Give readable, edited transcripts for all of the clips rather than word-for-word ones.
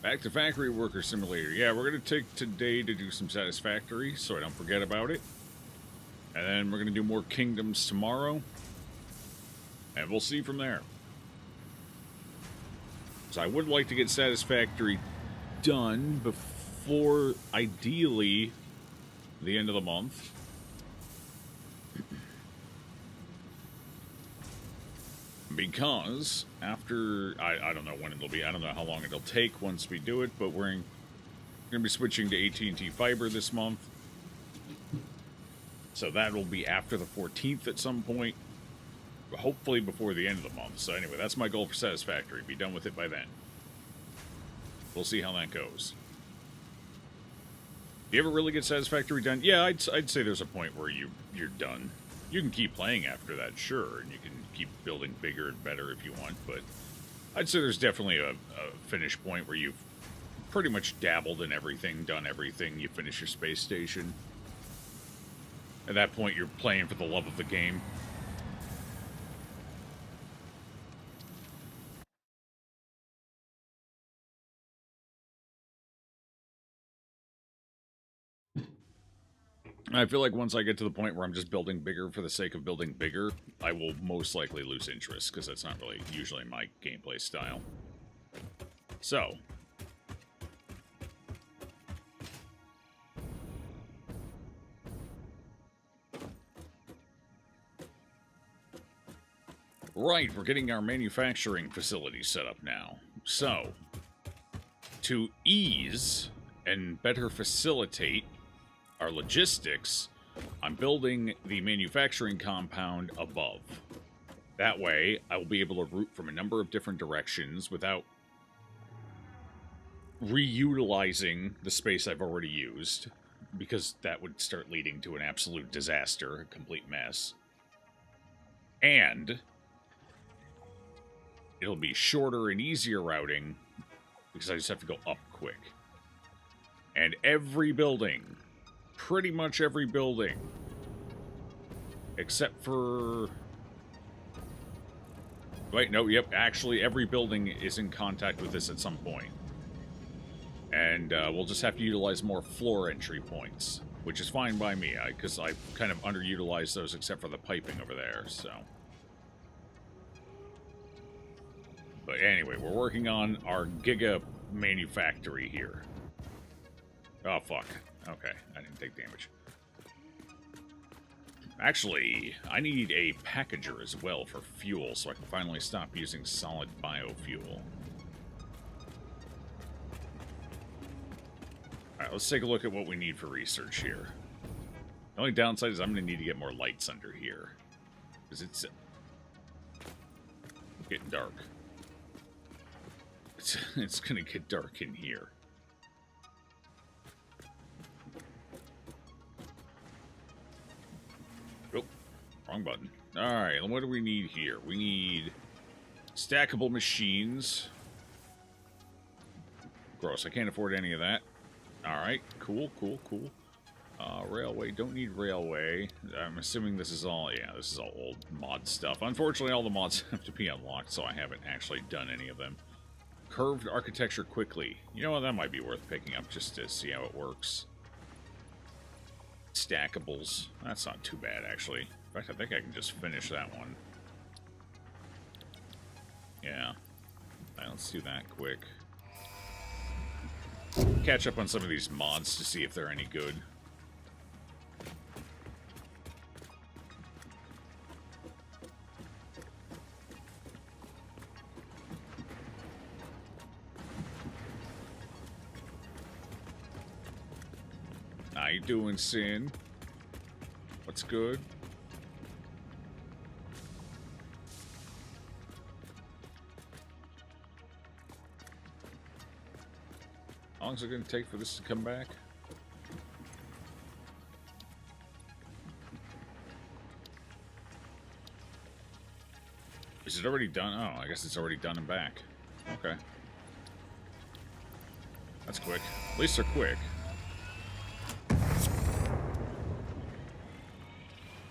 Back to Factory Worker Simulator. Yeah, we're going to take today to do some Satisfactory, so I don't forget about it. And then we're going to do more Kingdoms tomorrow. And we'll see from there. So I would like to get Satisfactory done before, ideally, the end of the month. Because after, I don't know when it'll be, I don't know how long it'll take once we do it, but we're going to be switching to AT&T Fiber this month. So that will be after the 14th at some point, hopefully before the end of the month. So anyway, that's my goal for Satisfactory, be done with it by then. We'll see how that goes. You ever really get Satisfactory done? Yeah, I'd say there's a point where you're done. You can keep playing after that, sure, and you can keep building bigger and better if you want, but I'd say there's definitely a finish point where you've pretty much dabbled in everything, done everything, you finish your space station. At that point, you're playing for the love of the game. I feel like once I get to the point where I'm just building bigger for the sake of building bigger, I will most likely lose interest, because that's not really usually my gameplay style. So. Right, we're getting our manufacturing facility set up now. So, to ease and better facilitate our logistics, I'm building the manufacturing compound above. That way, I will be able to route from a number of different directions without reutilizing the space I've already used, because that would start leading to an absolute disaster, a complete mess. And it'll be shorter and easier routing, because I just have to go up quick. And every building, pretty much every building, except for... Wait, no, yep, actually every building is in contact with this at some point. And we'll just have to utilize more floor entry points, which is fine by me, because I've kind of underutilized those except for the piping over there, so... But anyway, we're working on our Giga Manufactory here. Oh, fuck. Okay, I didn't take damage. Actually, I need a packager as well for fuel, so I can finally stop using solid biofuel. Alright, let's take a look at what we need for research here. The only downside is I'm going to need to get more lights under here. Because it's getting dark. It's going to get dark in here. Oh, wrong button. Alright, what do we need here? We need stackable machines. Gross, I can't afford any of that. Alright, cool. Railway, don't need railway. I'm assuming this is all, yeah, this is all old mod stuff. Unfortunately, all the mods have to be unlocked, so I haven't actually done any of them. Curved architecture quickly. You know what, that might be worth picking up just to see how it works. Stackables. That's not too bad, actually. In fact, I think I can just finish that one. Yeah. Right, let's do that quick. Catch up on some of these mods to see if they're any good. How you doing, Sin? What's good? How long is it going to take for this to come back? Is it already done? Oh, I guess it's already done and back. Okay. That's quick. At least they're quick.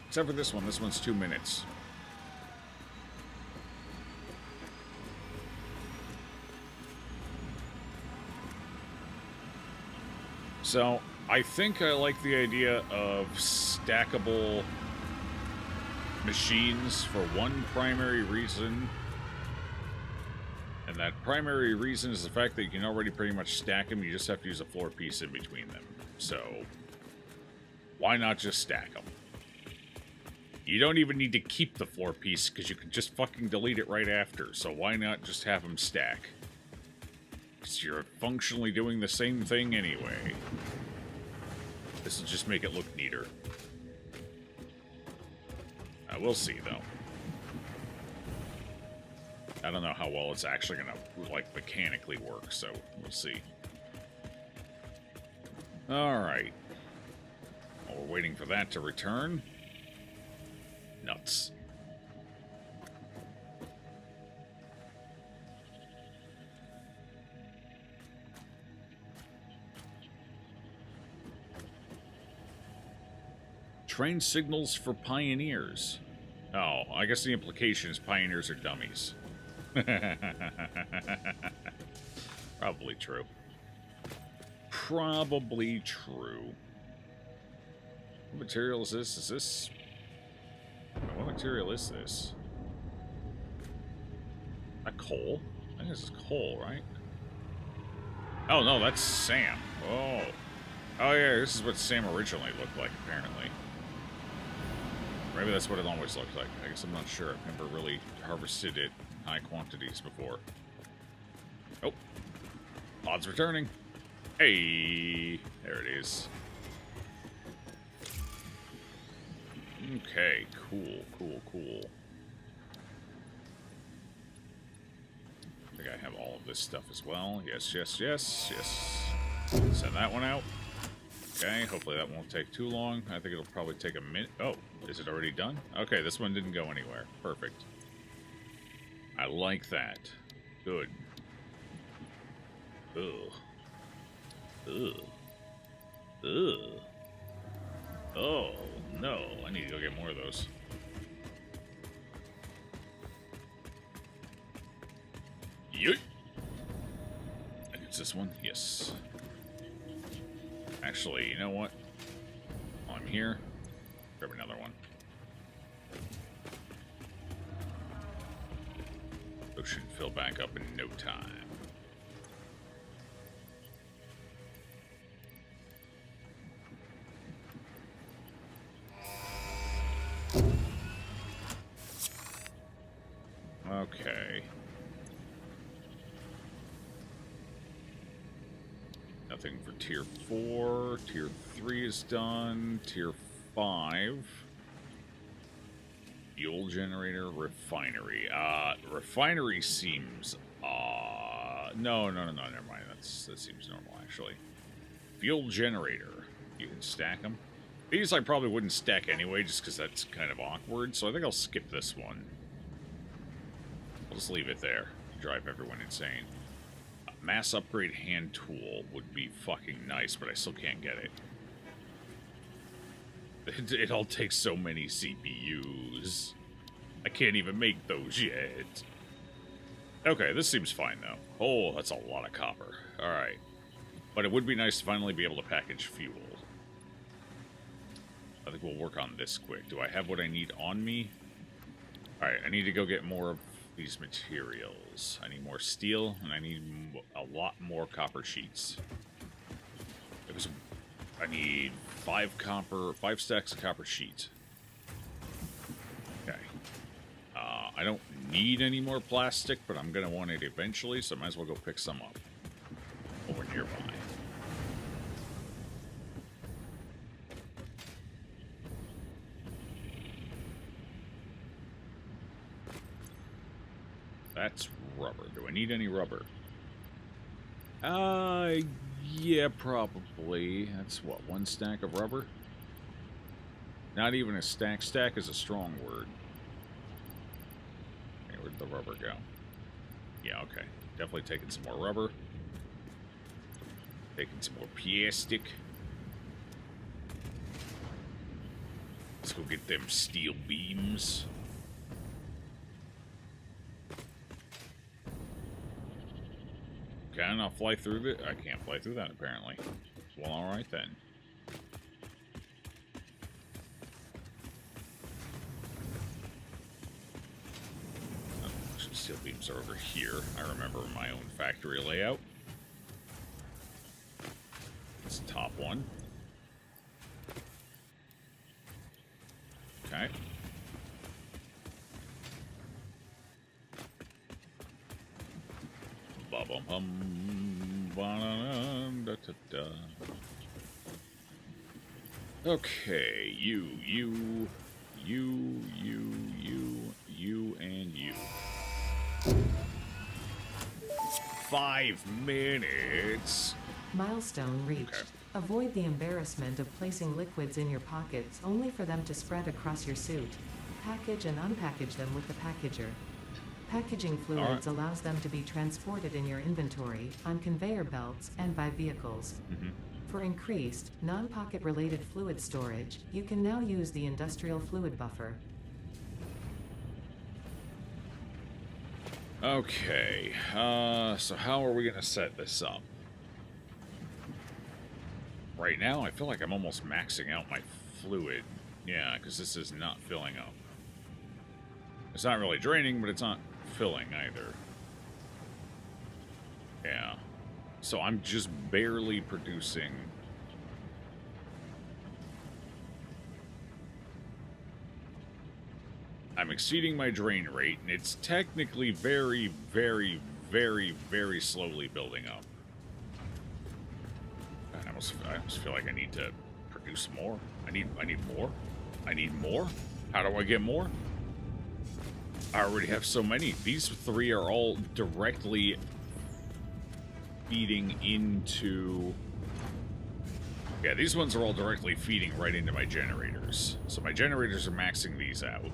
Except for this one. This one's 2 minutes. So, I think I like the idea of stackable machines for one primary reason. And that primary reason is the fact that you can already pretty much stack them. You just have to use a floor piece in between them. So, why not just stack them? You don't even need to keep the floor piece because you can just fucking delete it right after. So why not just have them stack? Because you're functionally doing the same thing anyway. This will just make it look neater. We'll see, though. I don't know how well it's actually going to, like, mechanically work, so we'll see. Alright. While we're waiting for that to return. Nuts. Train signals for pioneers. Oh, I guess the implication is pioneers are dummies. Probably true. Probably true. What material is this? Is this... What material is this? That coal? I think this is coal, right? Oh, no, that's Sam. Oh. Oh, yeah, this is what Sam originally looked like, apparently. Maybe that's what it always looked like. I guess I'm not sure. I've never really harvested it in high quantities before. Oh. Pod's returning. Hey. There it is. Okay, cool, cool, cool. I think I have all of this stuff as well. Yes, yes, yes, yes. Send that one out. Okay, hopefully that won't take too long. I think it'll probably take a minute. Oh, is it already done? Okay, this one didn't go anywhere. Perfect. I like that. Good. Ugh. Ugh. Ugh. Oh, no. I need to go get more of those. Yeet! I think it's this one. Yes. Actually, you know what? While I'm here, grab another one. Those should fill back up in no time. Okay. Nothing for tier 4. Tier 3 is done. Tier 5. Fuel generator, refinery. Refinery seems... No, never mind. That seems normal, actually. Fuel generator. You can stack them. These I probably wouldn't stack anyway, just because that's kind of awkward, so I think I'll skip this one. I'll just leave it there. Drive everyone insane. Mass upgrade hand tool would be fucking nice, but I still can't get it. It all takes so many CPUs. I can't even make those yet. Okay, this seems fine, though. Oh, that's a lot of copper. Alright. But it would be nice to finally be able to package fuel. I think we'll work on this quick. Do I have what I need on me? Alright, I need to go get more of these materials. I need more steel, and I need a lot more copper sheets. I need 5 stacks of copper sheets. Okay. I don't need any more plastic, but I'm gonna want it eventually, so I might as well go pick some up over nearby. That's rubber. Do I need any rubber? Yeah, probably. That's what, 1 stack of rubber? Not even a stack. Stack is a strong word. Okay, where'd the rubber go? Yeah, okay. Definitely taking some more rubber. Taking some more plastic. Let's go get them steel beams. Can I not fly through it? I can't fly through that, apparently. Well, alright then. Steel beams are over here. I remember my own factory layout. It's the top one. Okay. Ba-bum-hum, ba-da-dum, da-da-da. Okay, you, and you. 5 minutes. Milestone reached. Okay. Avoid the embarrassment of placing liquids in your pockets only for them to spread across your suit. Package and unpackage them with the packager. Packaging fluids allows them to be transported in your inventory, on conveyor belts, and by vehicles. For increased, non-pocket related fluid storage, you can now use the industrial fluid buffer. Okay, so how are we going to set this up? Right now, I feel like I'm almost maxing out my fluid. Yeah, because this is not filling up. It's not really draining, but it's not filling either. Yeah. So I'm just barely producing. I'm exceeding my drain rate, and it's technically very, very, very, very slowly building up. I almost feel like I need to produce more. I need more. I need more. How do I get more? I already have so many. These 3 are all directly feeding into... Yeah, these ones are all directly feeding right into my generators. So my generators are maxing these out.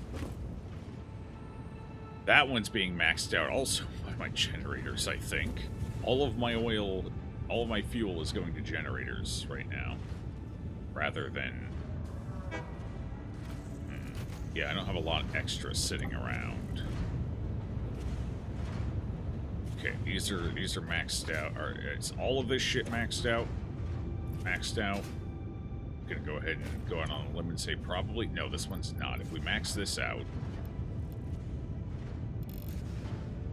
That one's being maxed out also by my generators, I think. All of my oil, all of my fuel is going to generators right now. Rather than... Yeah, I don't have a lot of extra sitting around. Okay, these are maxed out. It's all of this shit maxed out. Maxed out. I'm gonna go ahead and go out on a limb and say probably... No, this one's not. If we max this out...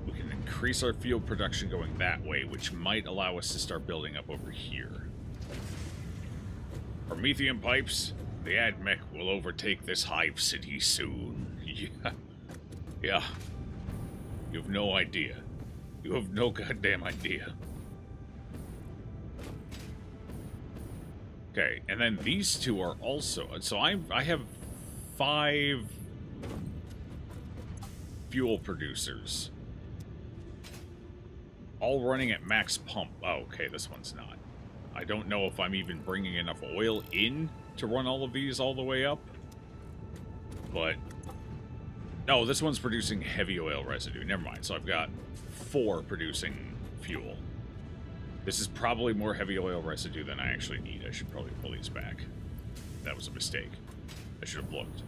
we can increase our field production going that way, which might allow us to start building up over here. Promethean pipes, the AdMech will overtake this hive city soon. Yeah. Yeah. You have no idea. You have no goddamn idea. Okay, and then these 2 are also... So I have 5 fuel producers. All running at max pump. Oh, okay, this one's not. I don't know if I'm even bringing enough oil in to run all of these all the way up. But... No, this one's producing heavy oil residue. Never mind. So I've got 4 producing fuel. This is probably more heavy oil residue than I actually need. I should probably pull these back. That was a mistake. I should have looked.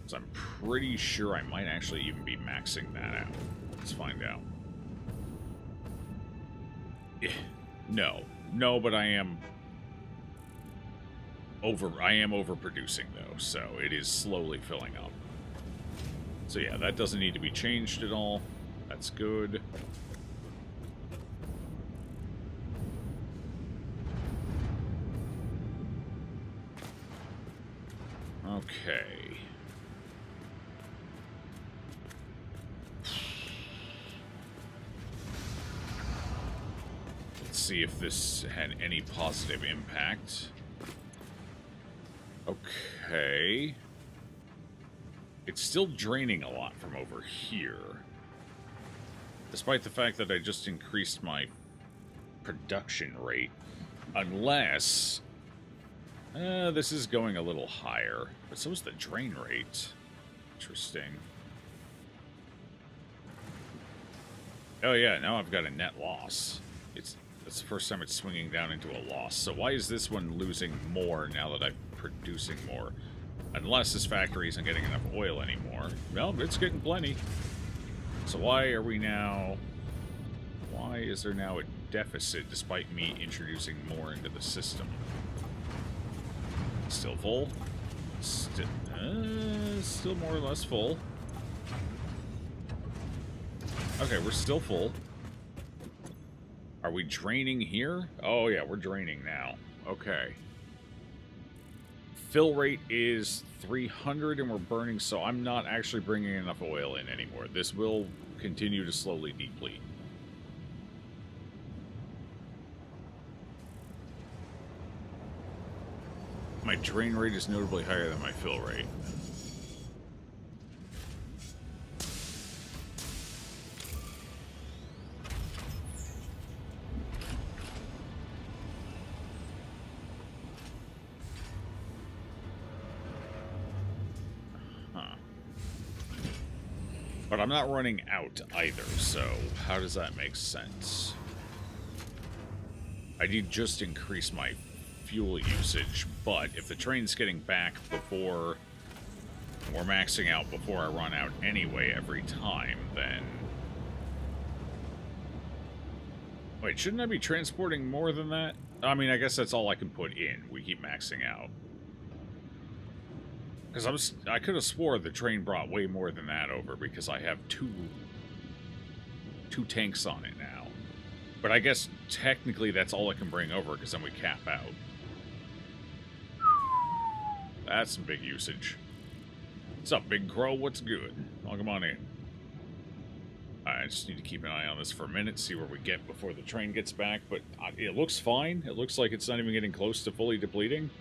So I'm pretty sure I might actually even be maxing that out. Let's find out. Yeah. No, but I am overproducing though, so it is slowly filling up. So yeah, that doesn't need to be changed at all. That's good. Okay. Let's see if this had any positive impact. Okay. It's still draining a lot from over here. Despite the fact that I just increased my production rate. Unless... this is going a little higher. But so is the drain rate. Interesting. Oh yeah, now I've got a net loss. That's the first time it's swinging down into a loss. So why is this one losing more now that I'm producing more? Unless this factory isn't getting enough oil anymore. Well, it's getting plenty. So why are we now... Why is there now a deficit despite me introducing more into the system? Still full? Still more or less full. Okay, we're still full. Are we draining here? Oh yeah, we're draining now. Okay. Fill rate is 300 and we're burning, so I'm not actually bringing enough oil in anymore. This will continue to slowly deplete. My drain rate is notably higher than my fill rate. But I'm not running out either, so how does that make sense? I did just increase my fuel usage, but if the train's getting back before we're maxing out before I run out anyway every time, then... Wait, shouldn't I be transporting more than that? I mean, I guess that's all I can put in. We keep maxing out. Because I could have swore the train brought way more than that over because I have two tanks on it now. But I guess technically that's all I can bring over because then we cap out. That's some big usage. What's up, Big Crow? What's good? Welcome on in. I just need to keep an eye on this for a minute, see where we get before the train gets back. But it looks fine. It looks like it's not even getting close to fully depleting.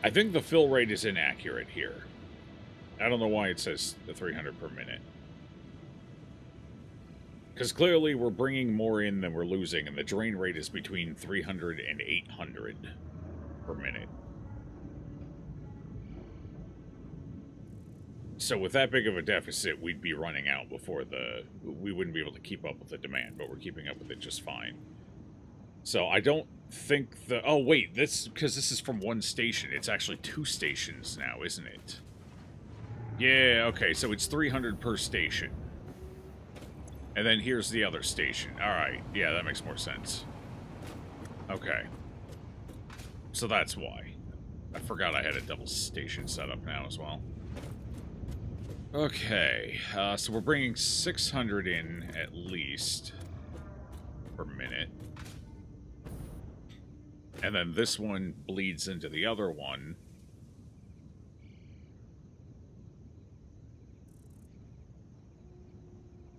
I think the fill rate is inaccurate here. I don't know why it says the 300 per minute. Because clearly we're bringing more in than we're losing, and the drain rate is between 300 and 800 per minute. So with that big of a deficit, we'd be running out before we wouldn't be able to keep up with the demand, but we're keeping up with it just fine. So I don't think oh wait, because this is from one station. It's actually 2 stations now, isn't it? Yeah, okay, so it's 300 per station. And then here's the other station. Alright, yeah, that makes more sense. Okay. So that's why. I forgot I had a double station set up now as well. Okay, so we're bringing 600 in at least per minute. And then this one bleeds into the other one.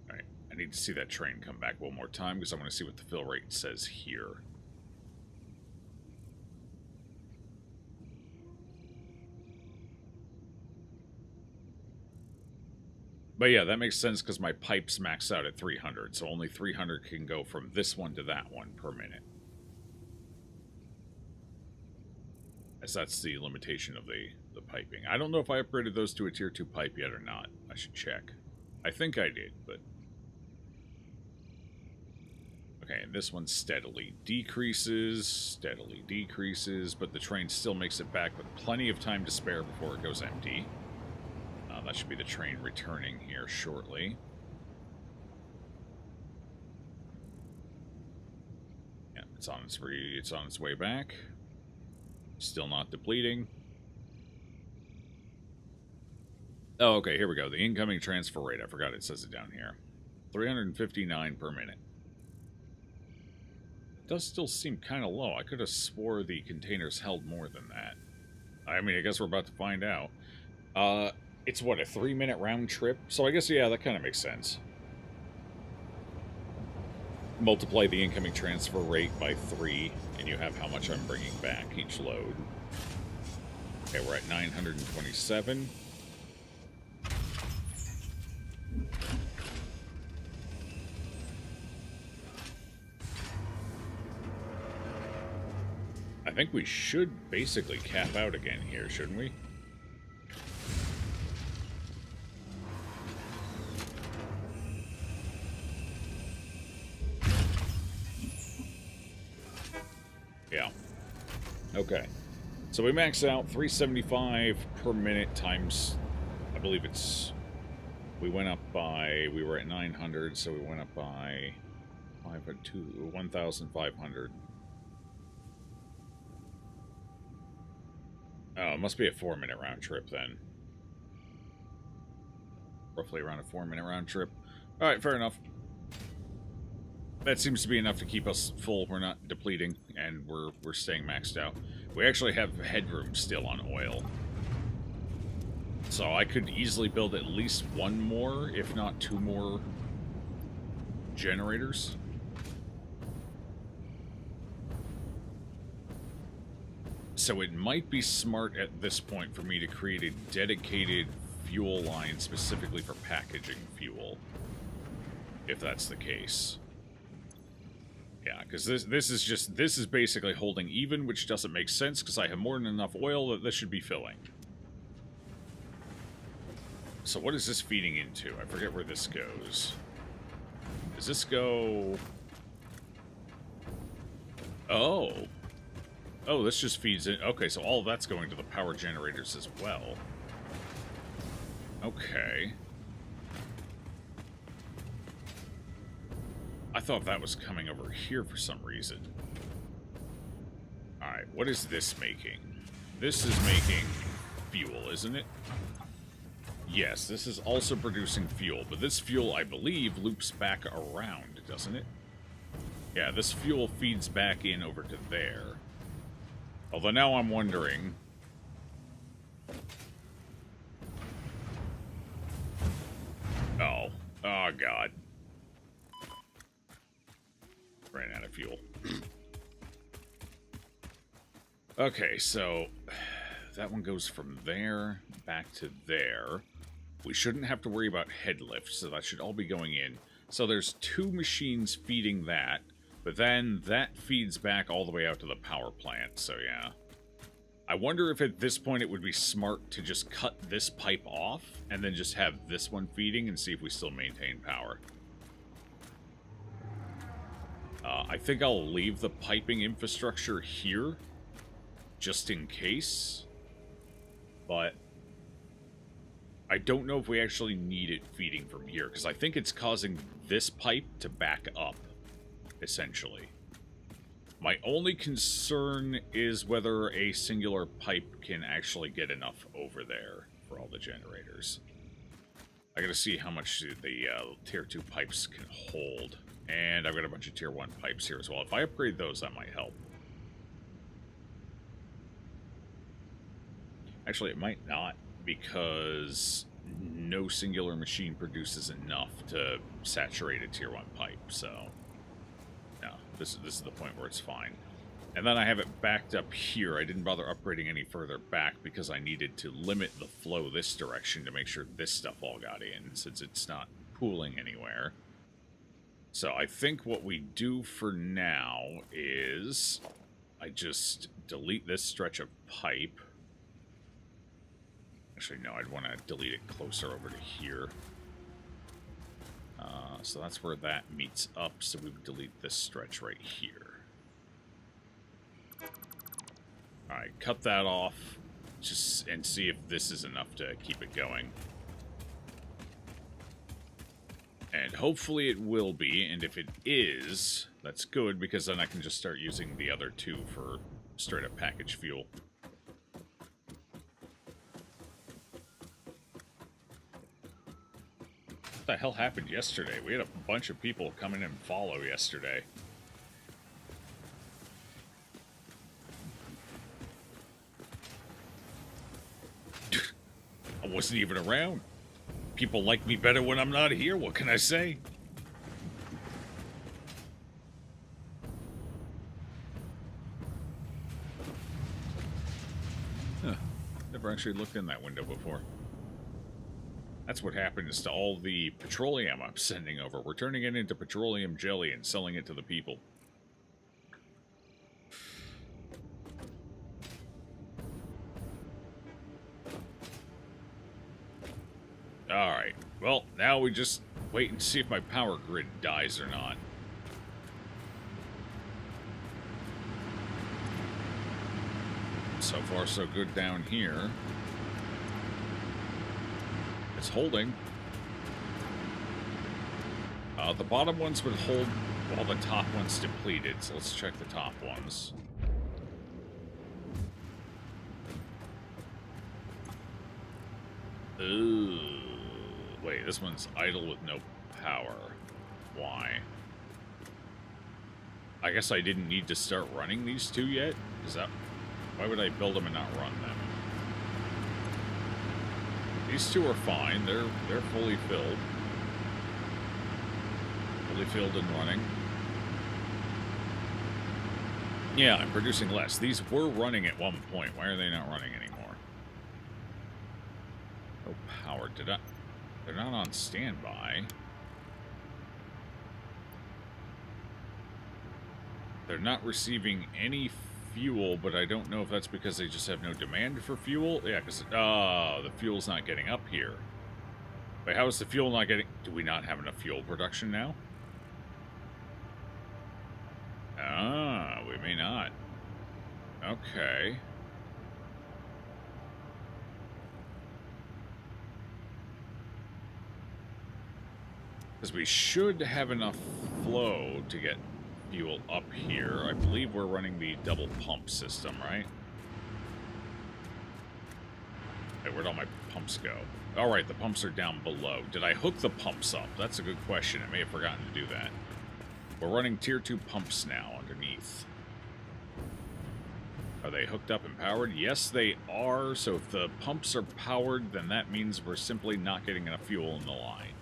Alright, I need to see that train come back one more time because I want to see what the fill rate says here. But yeah, that makes sense because my pipes max out at 300, so only 300 can go from this one to that one per minute. As that's the limitation of the piping. I don't know if I upgraded those to a tier 2 pipe yet or not. I should check. I think I did, but... Okay, and this one steadily decreases, but the train still makes it back with plenty of time to spare before it goes empty. That should be the train returning here shortly. Yeah, it's on its way back. Still not depleting. Oh, okay, here we go. The incoming transfer rate. I forgot it says it down here. 359 per minute. It does still seem kind of low. I could have swore the containers held more than that. I mean, I guess we're about to find out. It's, what, a 3-minute round trip? So I guess, yeah, that kind of makes sense. Multiply the incoming transfer rate by 3, and you have how much I'm bringing back each load. Okay, we're at 927. I think we should basically cap out again here, shouldn't we? Yeah. Okay. So we max out 375 per minute times I believe it's... We went up by... We were at 900, so we went up by 1,500. Oh, it must be a 4-minute round trip then. Roughly around a 4-minute round trip. Alright, fair enough. That seems to be enough to keep us full. We're not depleting, and we're staying maxed out. We actually have headroom still on oil. So I could easily build at least one more, if not 2 more generators. So it might be smart at this point for me to create a dedicated fuel line specifically for packaging fuel, if that's the case. Yeah, because this is basically holding even, which doesn't make sense because I have more than enough oil that this should be filling. So what is this feeding into? I forget where this goes. Does this go... Oh. Oh, this just feeds in. Okay, so all of that's going to the power generators as well. Okay. I thought that was coming over here for some reason. Alright, what is this making? This is making fuel, isn't it? Yes, this is also producing fuel, but this fuel, I believe, loops back around, doesn't it? Yeah, this fuel feeds back in over to there. Although now I'm wondering... Oh. Oh, God. Ran out of fuel. Okay, so... That one goes from there back to there. We shouldn't have to worry about head lift, so that should all be going in. So there's 2 machines feeding that, but then that feeds back all the way out to the power plant, so yeah. I wonder if at this point it would be smart to just cut this pipe off, and then just have this one feeding and see if we still maintain power. I think I'll leave the piping infrastructure here, just in case. But I don't know if we actually need it feeding from here, because I think it's causing this pipe to back up, essentially. My only concern is whether a singular pipe can actually get enough over there for all the generators. I gotta see how much the tier 2 pipes can hold. And I've got a bunch of tier 1 pipes here as well. If I upgrade those, that might help. Actually, it might not, because no singular machine produces enough to saturate a tier 1 pipe, so... No, this is the point where it's fine. And then I have it backed up here. I didn't bother upgrading any further back because I needed to limit the flow this direction to make sure this stuff all got in, since it's not pooling anywhere. So I think what we do for now is I just delete this stretch of pipe. Actually, no, I'd want to delete it closer over to here. So that's where that meets up, so we would delete this stretch right here. Alright, cut that off, just and see if this is enough to keep it going. And hopefully it will be, and if it is, that's good, because then I can just start using the other 2 for straight-up package fuel. What the hell happened yesterday? We had a bunch of people come in and follow yesterday. I wasn't even around. People like me better when I'm not here. What can I say? Huh. Never actually looked in that window before. That's what happens to all the petroleum I'm sending over. We're turning it into petroleum jelly and selling it to the people. Alright, well, now we just wait and see if my power grid dies or not. So far, so good down here. It's holding. The bottom ones would hold while the top one's depleted, so let's check the top ones. Ooh. Wait, this one's idle with no power. Why? I guess I didn't need to start running these two yet? Is that... Why would I build them and not run them? These two are fine. They're fully filled. Fully filled and running. Yeah, I'm producing less. These were running at one point. Why are they not running anymore? No power. They're not on standby. They're not receiving any fuel, but I don't know if that's because they just have no demand for fuel. Yeah, because the fuel's not getting up here. Wait, how is the fuel not getting... Do we not have enough fuel production now? Ah, we may not. Okay. Because we should have enough flow to get fuel up here. I believe we're running the double pump system, right? Hey, where'd all my pumps go? Alright, the pumps are down below. Did I hook the pumps up? That's a good question. I may have forgotten to do that. We're running tier 2 pumps now underneath. Are they hooked up and powered? Yes, they are. So if the pumps are powered, then that means we're simply not getting enough fuel in the line.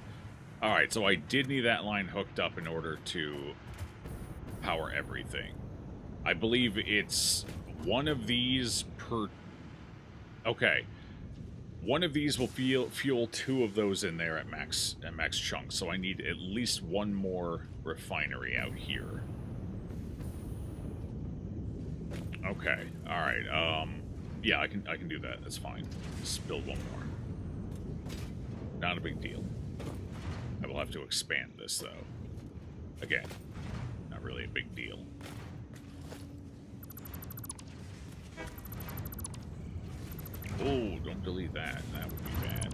Alright, so I did need that line hooked up in order to power everything. I believe it's one of these per... Okay. One of these will fuel two of those in there at max chunk, so I need at least one more refinery out here. Okay, alright, yeah, I can do that, that's fine. Just build one more. Not a big deal. I will have to expand this, though. Again, not really a big deal. Oh, don't delete that. That would be bad.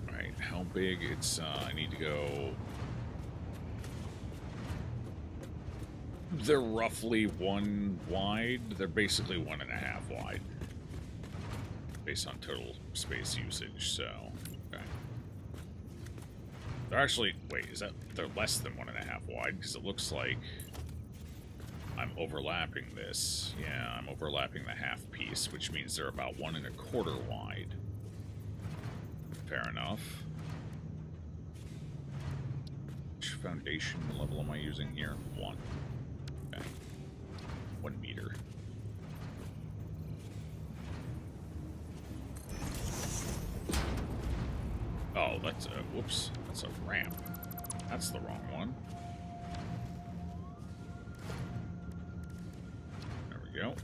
Alright, how big? It's, I need to go... They're roughly 1 wide. They're basically 1.5 wide. Based on total space usage, so... Okay. They're actually... Wait, is that... They're less than 1.5 wide, because it looks like... I'm overlapping this. Yeah, I'm overlapping the half piece, which means they're about 1.25 wide. Fair enough. Which foundation level am I using here? 1. Okay. 1 meter. Oh, that's a... Whoops. That's a ramp. That's the wrong one. There we go.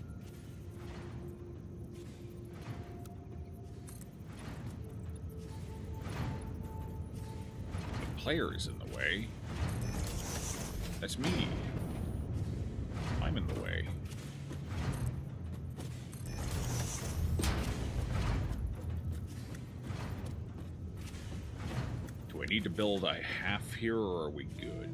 The player is in the way. That's me. I'm in the way. Do I need to build a half here, or are we good?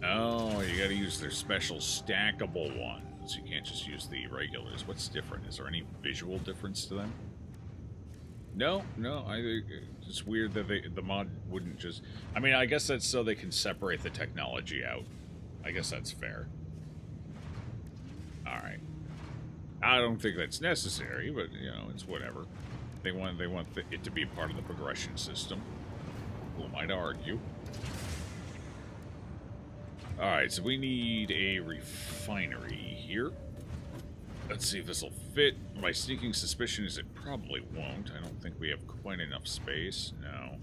Oh, you gotta use their special stackable ones. You can't just use the regulars. What's different? Is there any visual difference to them? No, no. It's weird that the mod wouldn't just... I mean, I guess that's so they can separate the technology out. I guess that's fair. Alright. I don't think that's necessary, but, you know, it's whatever. They want it to be a part of the progression system. Who might argue. Alright, so we need a refinery here. Let's see if this will fit. My sneaking suspicion is it probably won't. I don't think we have quite enough space. No.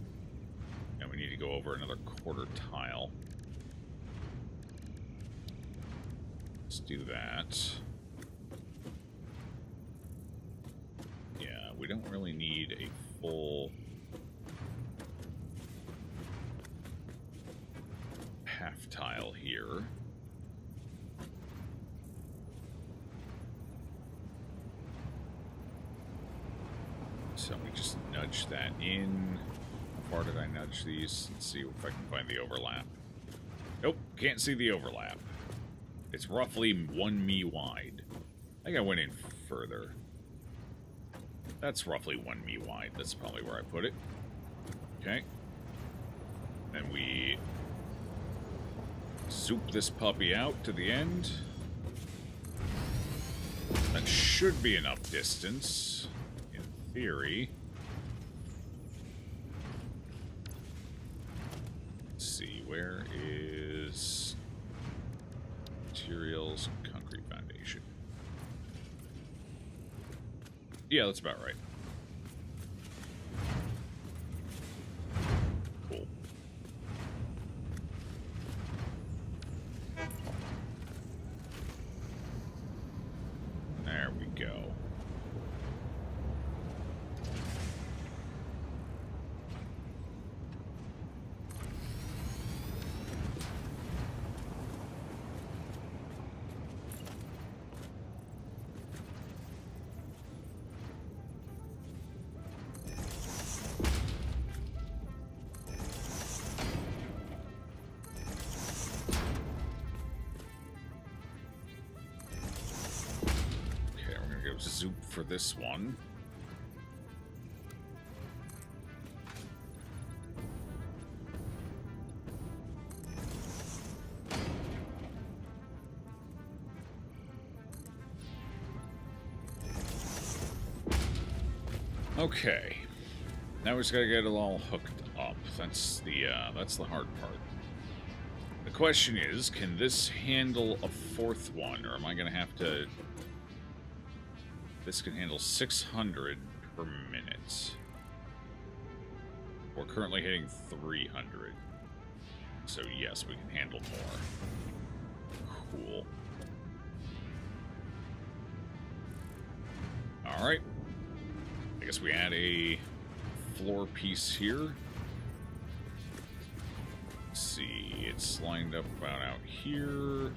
And we need to go over another quarter tile. Let's do that. we don't really need a full half tile here. So we just nudge that in. How far did I nudge these? Let's see if I can find the overlap. Nope, can't see the overlap. It's roughly 1 me wide. I think I went in further. That's roughly 1 me wide. That's probably where I put it. Okay. Then we zoop this puppy out to the end. That should be enough distance, in theory. Let's see, where is materials, concrete foundation? Yeah, that's about right. Cool. There we go. Zoop for this one. Okay. Now we just gotta get it all hooked up. That's the hard part. The question is, can this handle a fourth one, or am I gonna have to... This can handle 600 per minute. We're currently hitting 300. So yes, we can handle more. Cool. Alright. I guess we add a floor piece here. Let's see, it's lined up about out here.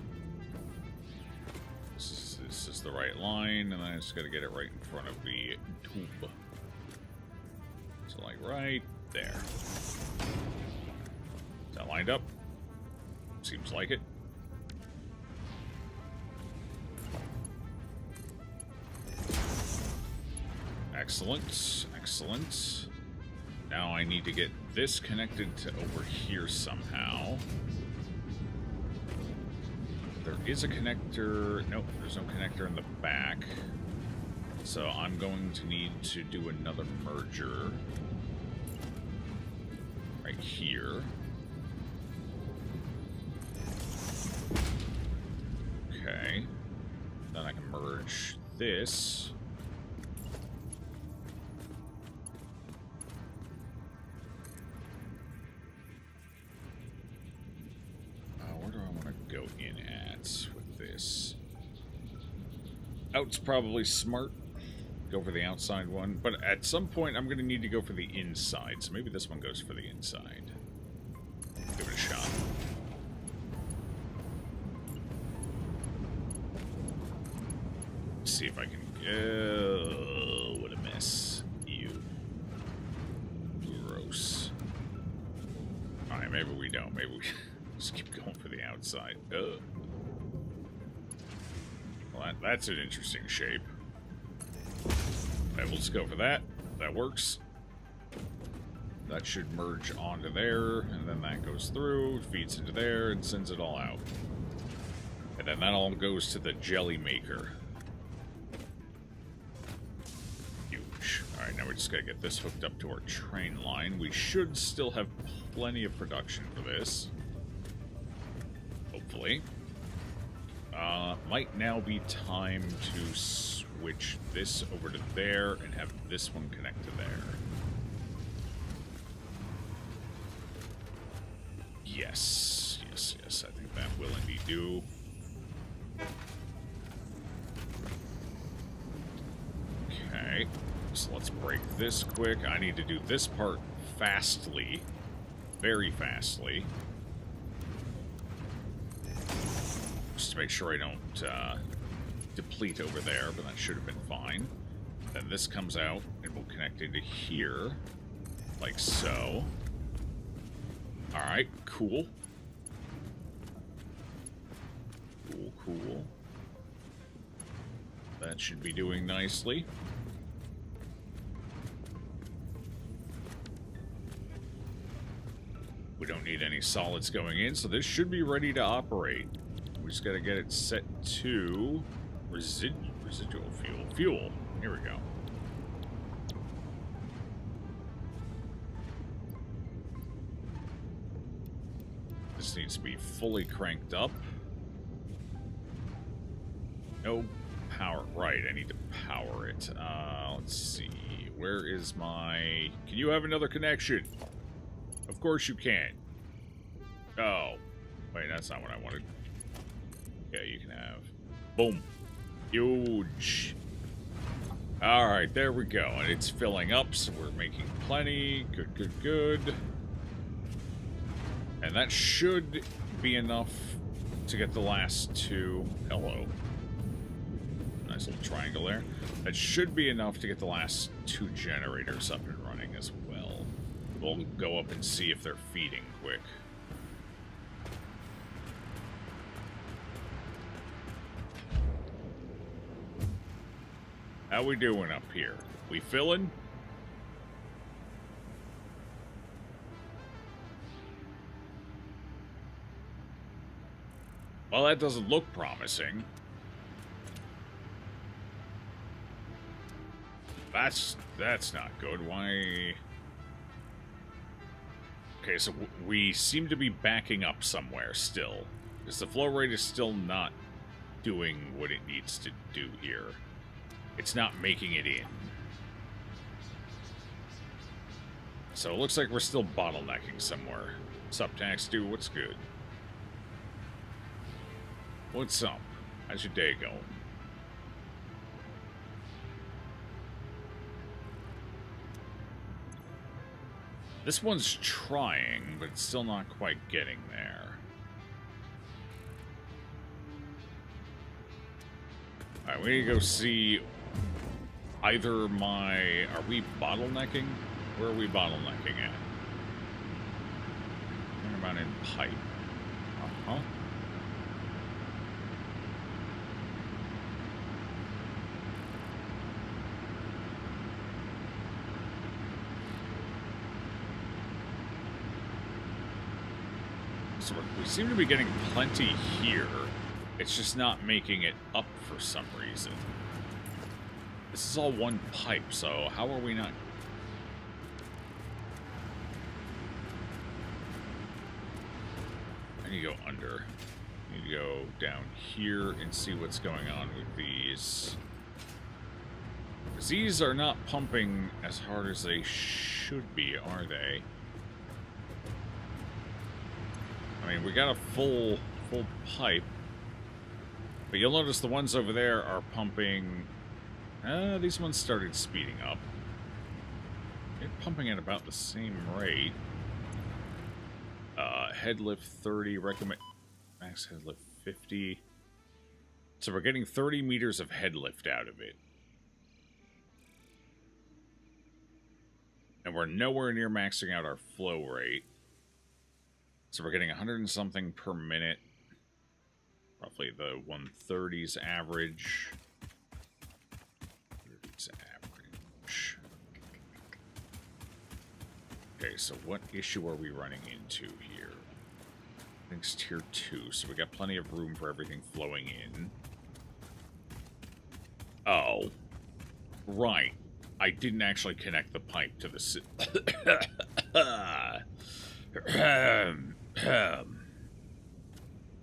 This is the right line, and then I just got to get it right in front of the tube. So, like, right there. Is that lined up? Seems like it. Excellent. Excellent. Now I need to get this connected to over here somehow. There is a connector. Nope, there's no connector in the back. So I'm going to need to do another merger right here. Okay. Then I can merge this. Where do I want to go in at with this? Out's probably smart. Go for the outside one. But at some point, I'm going to need to go for the inside. So maybe this one goes for the inside. Give it a shot. Let's see if I can... Oh, what a mess. Ew. Gross. Alright, maybe we don't. Maybe we just keep going for the outside. Ugh. Well, that's an interesting shape. Alright, we'll just go for that. That works. That should merge onto there, and then that goes through, feeds into there, and sends it all out. And then that all goes to the jelly maker. Huge. Alright, now we just gotta get this hooked up to our train line. We should still have plenty of production for this. Hopefully. Might now be time to switch this over to there and have this one connect to there. Yes, yes, yes, I think that will indeed do. Okay, So let's break this quick. I need to do this part fastly. Very fastly. Just to make sure I don't deplete over there, but that should have been fine. Then this comes out, and we'll connect into here. Like so. Alright, cool. Cool. That should be doing nicely. We don't need any solids going in, so this should be ready to operate. We just gotta get it set to residual fuel. Here we go. This needs to be fully cranked up. No power. Right, I need to power it. Let's see. Where is my... Can you have another connection? Of course you can. Oh. Wait, that's not what I wanted. Yeah, you can have. Boom. Huge. Alright, there we go. And it's filling up, so we're making plenty. Good. And that should be enough to get the last two... Hello. Nice little triangle there. That should be enough to get the last two generators up and running as well. We'll go up and see if they're feeding quick. How we doing up here? We filling? Well, that doesn't look promising. That's not good. Why? Okay, so we seem to be backing up somewhere still. Because the flow rate is still not doing what it needs to do here. It's not making it in. So it looks like we're still bottlenecking somewhere. What's up, Tax Dude? What's good? What's up? How's your day going? This one's trying, but it's still not quite getting there. Alright, we need to go see either my... Are we bottlenecking? Where are we bottlenecking at? What about in pipe? Uh-huh. So we seem to be getting plenty here. It's just not making it up for some reason. This is all one pipe, so how are we not... I need to go under. I need to go down here and see what's going on with these. Because these are not pumping as hard as they should be, are they? I mean, we got a full pipe. But you'll notice the ones over there are pumping... these ones started speeding up. They're pumping at about the same rate. Head lift 30, recommend... Max head lift 50. So we're getting 30 meters of head lift out of it. And we're nowhere near maxing out our flow rate. So we're getting 100 and something per minute. Roughly the 130s average. 30s average. Okay, so what issue are we running into here? I think it's tier 2, so we got plenty of room for everything flowing in. Oh. Right. I didn't actually connect the pipe to the...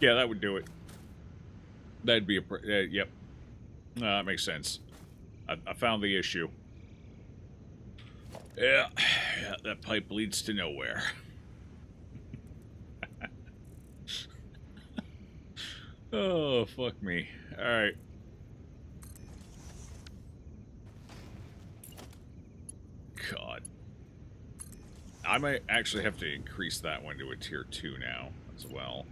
Yeah, that would do it. That'd be a... yep. That makes sense. I found the issue. Yeah, that pipe leads to nowhere. Oh, fuck me. Alright. God. I might actually have to increase that one to a tier 2 now as well.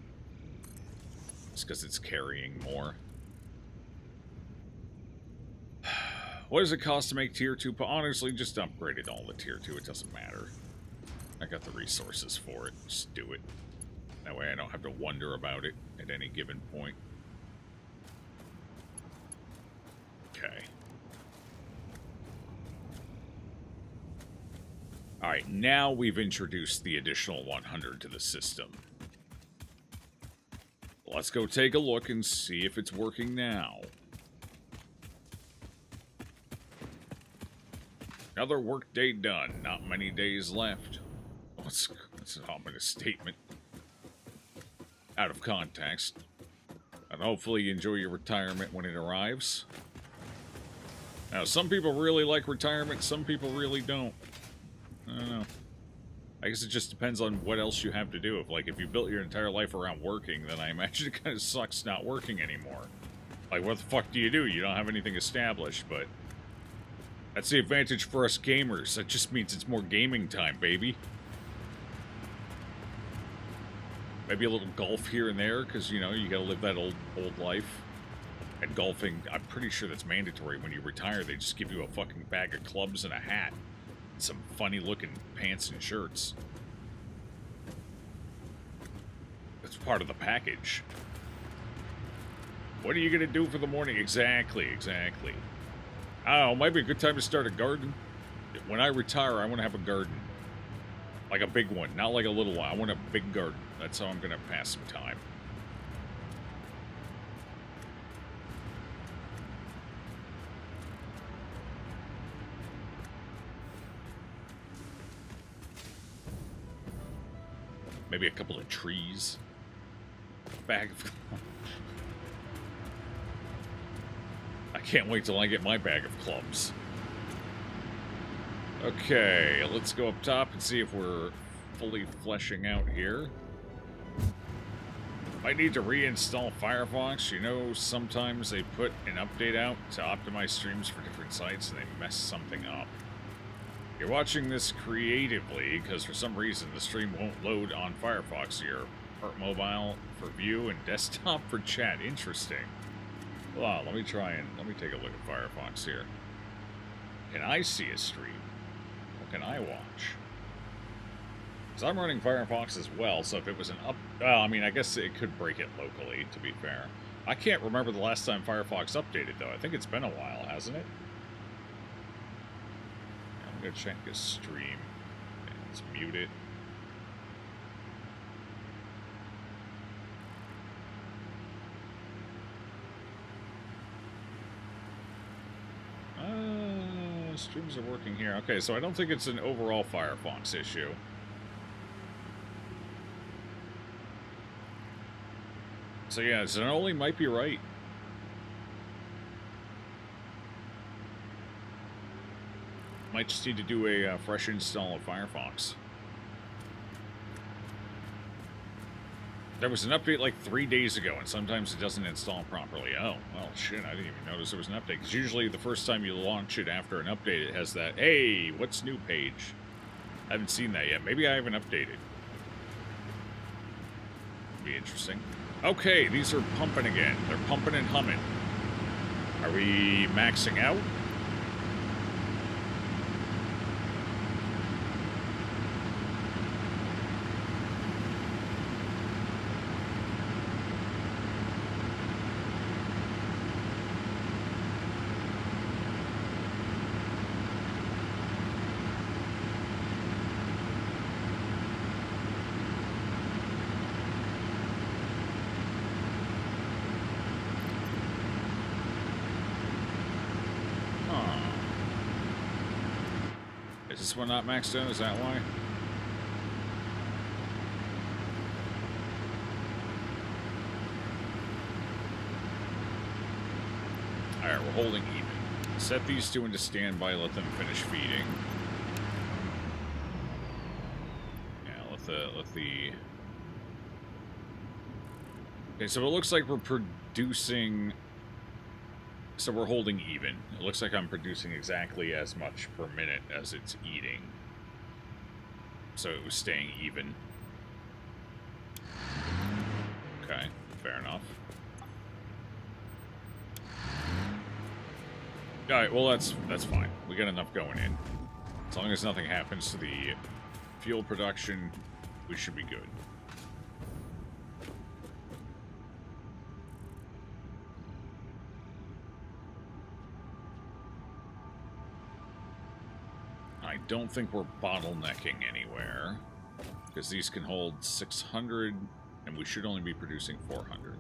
Just because it's carrying more. What does it cost to make tier 2? But honestly, just upgrade it all to tier 2. It doesn't matter. I got the resources for it. Just do it. That way I don't have to wonder about it at any given point. Okay. Alright, now we've introduced the additional 100 to the system. Let's go take a look and see if it's working now. Another workday done. Not many days left. That's an ominous statement. Out of context. And hopefully you enjoy your retirement when it arrives. Now, some people really like retirement, some people really don't. I don't know. I guess it just depends on what else you have to do. If you built your entire life around working, then I imagine it kind of sucks not working anymore. Like, what the fuck do? You don't have anything established, but... That's the advantage for us gamers. That just means it's more gaming time, baby. Maybe a little golf here and there, because, you know, you gotta live that old life. And golfing, I'm pretty sure that's mandatory. When you retire, they just give you a fucking bag of clubs and a hat. And some funny-looking pants and shirts. That's part of the package. What are you gonna do for the morning? Exactly. Oh, it might be a good time to start a garden. When I retire, I want to have a garden. Like a big one, not like a little one. I want a big garden. That's how I'm going to pass some time. Maybe a couple of trees. Bag of... I can't wait till I get my bag of clubs. Okay, let's go up top and see if we're fully fleshing out here. Might need to reinstall Firefox. You know, sometimes they put an update out to optimize streams for different sites and they mess something up. You're watching this creatively because for some reason the stream won't load on Firefox. Your part mobile for view and desktop for chat. Interesting. Well, let me take a look at Firefox here. Can I see a stream? What can I watch? Because I'm running Firefox as well, so if it was an well, I mean, I guess it could break it locally, to be fair. I can't remember the last time Firefox updated, though. I think it's been a while, hasn't it? I'm going to check his stream. Let's mute it. Streams are working here. Okay, so I don't think it's an overall Firefox issue. So yeah, Zanoli might be right. Might just need to do a fresh install of Firefox. There was an update like 3 days ago, and sometimes it doesn't install properly. Oh, well, shit, I didn't even notice there was an update. Because usually the first time you launch it after an update, it has that, hey, what's new page. I haven't seen that yet. Maybe I haven't updated. Be interesting. Okay, these are pumping again. They're pumping and humming. Are we maxing out? Is this one not maxed out? Is that why? Alright, we're holding even. Set these two into standby, let them finish feeding. Yeah, let the... Okay, so it looks like we're producing So we're holding even. It looks like I'm producing exactly as much per minute as it's eating. So it was staying even. Okay, fair enough. Alright, well that's fine. We got enough going in. As long as nothing happens to the fuel production, we should be good. I don't think we're bottlenecking anywhere, because these can hold 600, and we should only be producing 400.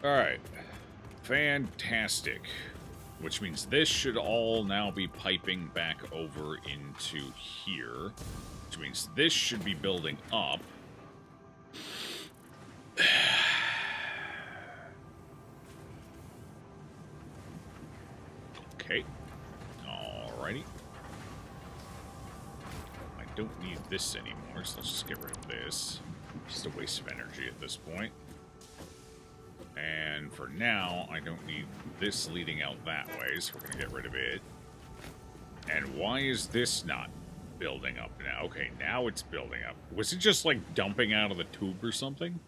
Alright. Fantastic. Which means this should all now be piping back over into here. Which means this should be building up. Okay. Alrighty. I don't need this anymore, so let's just get rid of this. Just a waste of energy at this point. And for now, I don't need this leading out that way, so we're going to get rid of it. And why is this not building up now? Okay, now it's building up. Was it just, like, dumping out of the tube or something?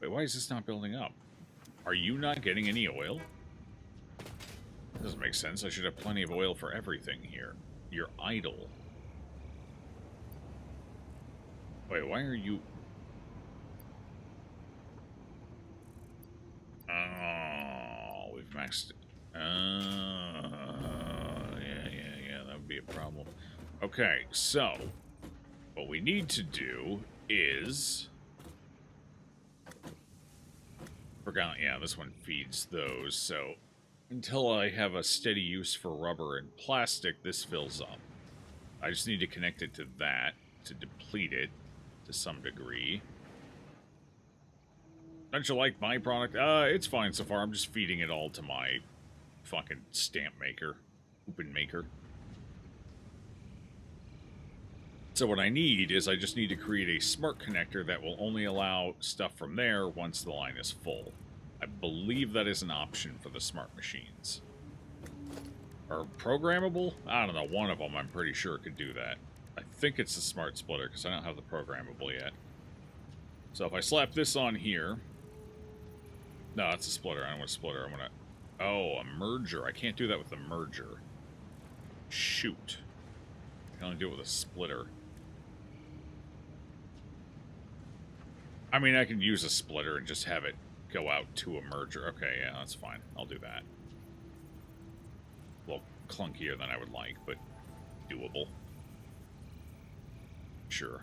Wait, why is this not building up? Are you not getting any oil? Doesn't make sense. I should have plenty of oil for everything here. You're idle. Wait, why are you... Oh, we've maxed it. Yeah, that would be a problem. Okay, so what we need to do is... Forgot, yeah, this one feeds those, so until I have a steady use for rubber and plastic, this fills up. I just need to connect it to that to deplete it to some degree. Don't you like my product? It's fine so far. I'm just feeding it all to my fucking stamp maker. Open maker. So what I need is I just need to create a smart connector that will only allow stuff from there once the line is full. I believe that is an option for the smart machines. Or programmable? I don't know. One of them I'm pretty sure could do that. I think it's the smart splitter because I don't have the programmable yet. So if I slap this on here... No, it's a splitter. I don't want a splitter. I want to... Oh, a merger. I can't do that with the merger. Shoot. I can only do it with a splitter. I mean, I can use a splitter and just have it go out to a merger. Okay, yeah, that's fine. I'll do that. A little clunkier than I would like, but doable. Sure.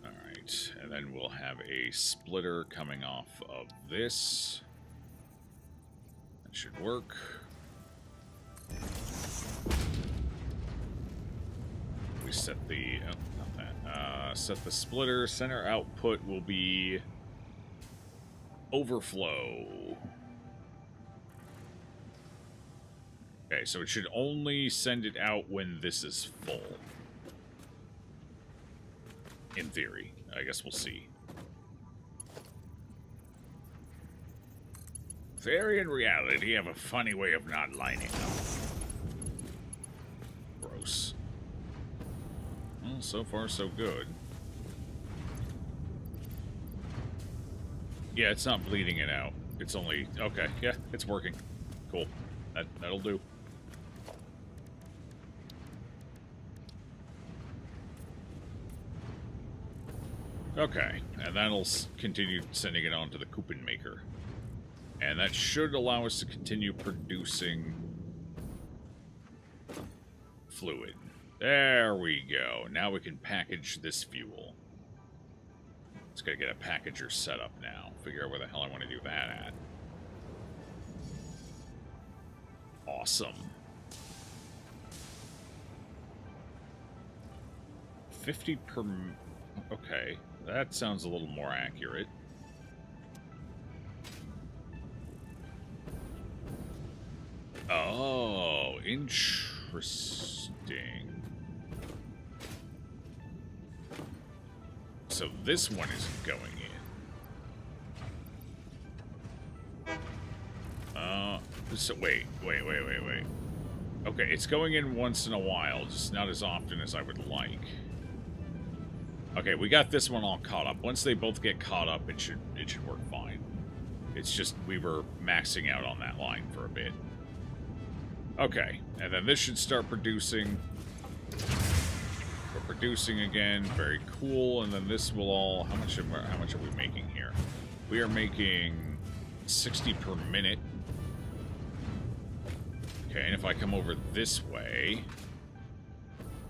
Alright, and then we'll have a splitter coming off of this. That should work. We set the... Oh, not that. Set the splitter. Center output will be... overflow. Okay, so it should only send it out when this is full. In theory. I guess we'll see. Theory and reality have a funny way of not lining up. Gross. Well, so far so good. Yeah, it's not bleeding it out. It's only... Okay, yeah, it's working. Cool. That'll do. Okay, and that'll continue sending it on to the coupon maker. And that should allow us to continue producing fluid. There we go. Now we can package this fuel. Just gotta get a packager set up now. Figure out where the hell I want to do that at. Awesome. 50 per... Okay, that sounds a little more accurate. Oh, interesting. so this one isn't going in. So wait. Okay, it's going in once in a while, just not as often as I would like. Okay, we got this one all caught up. Once they both get caught up, it should work fine. It's just we were maxing out on that line for a bit. Okay, and then this should start producing. We're producing again, very cool. And then this will all. How much are we making here? We are making 60 per minute. Okay, and if I come over this way,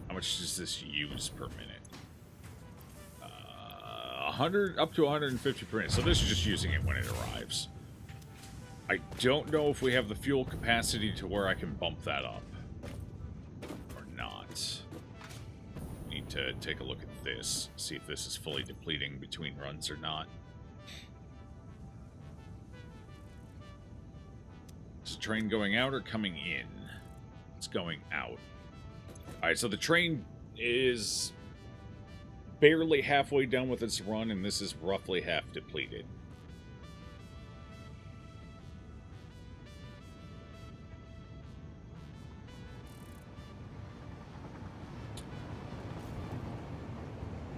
how much does this use per minute? 100 up to 150 per minute. So this is just using it when it arrives. I don't know if we have the fuel capacity to where I can bump that up or not. Need to take a look at this, see if this is fully depleting between runs or not. Is the train going out or coming in? It's going out. Alright, so the train is barely halfway done with its run, and this is roughly half depleted.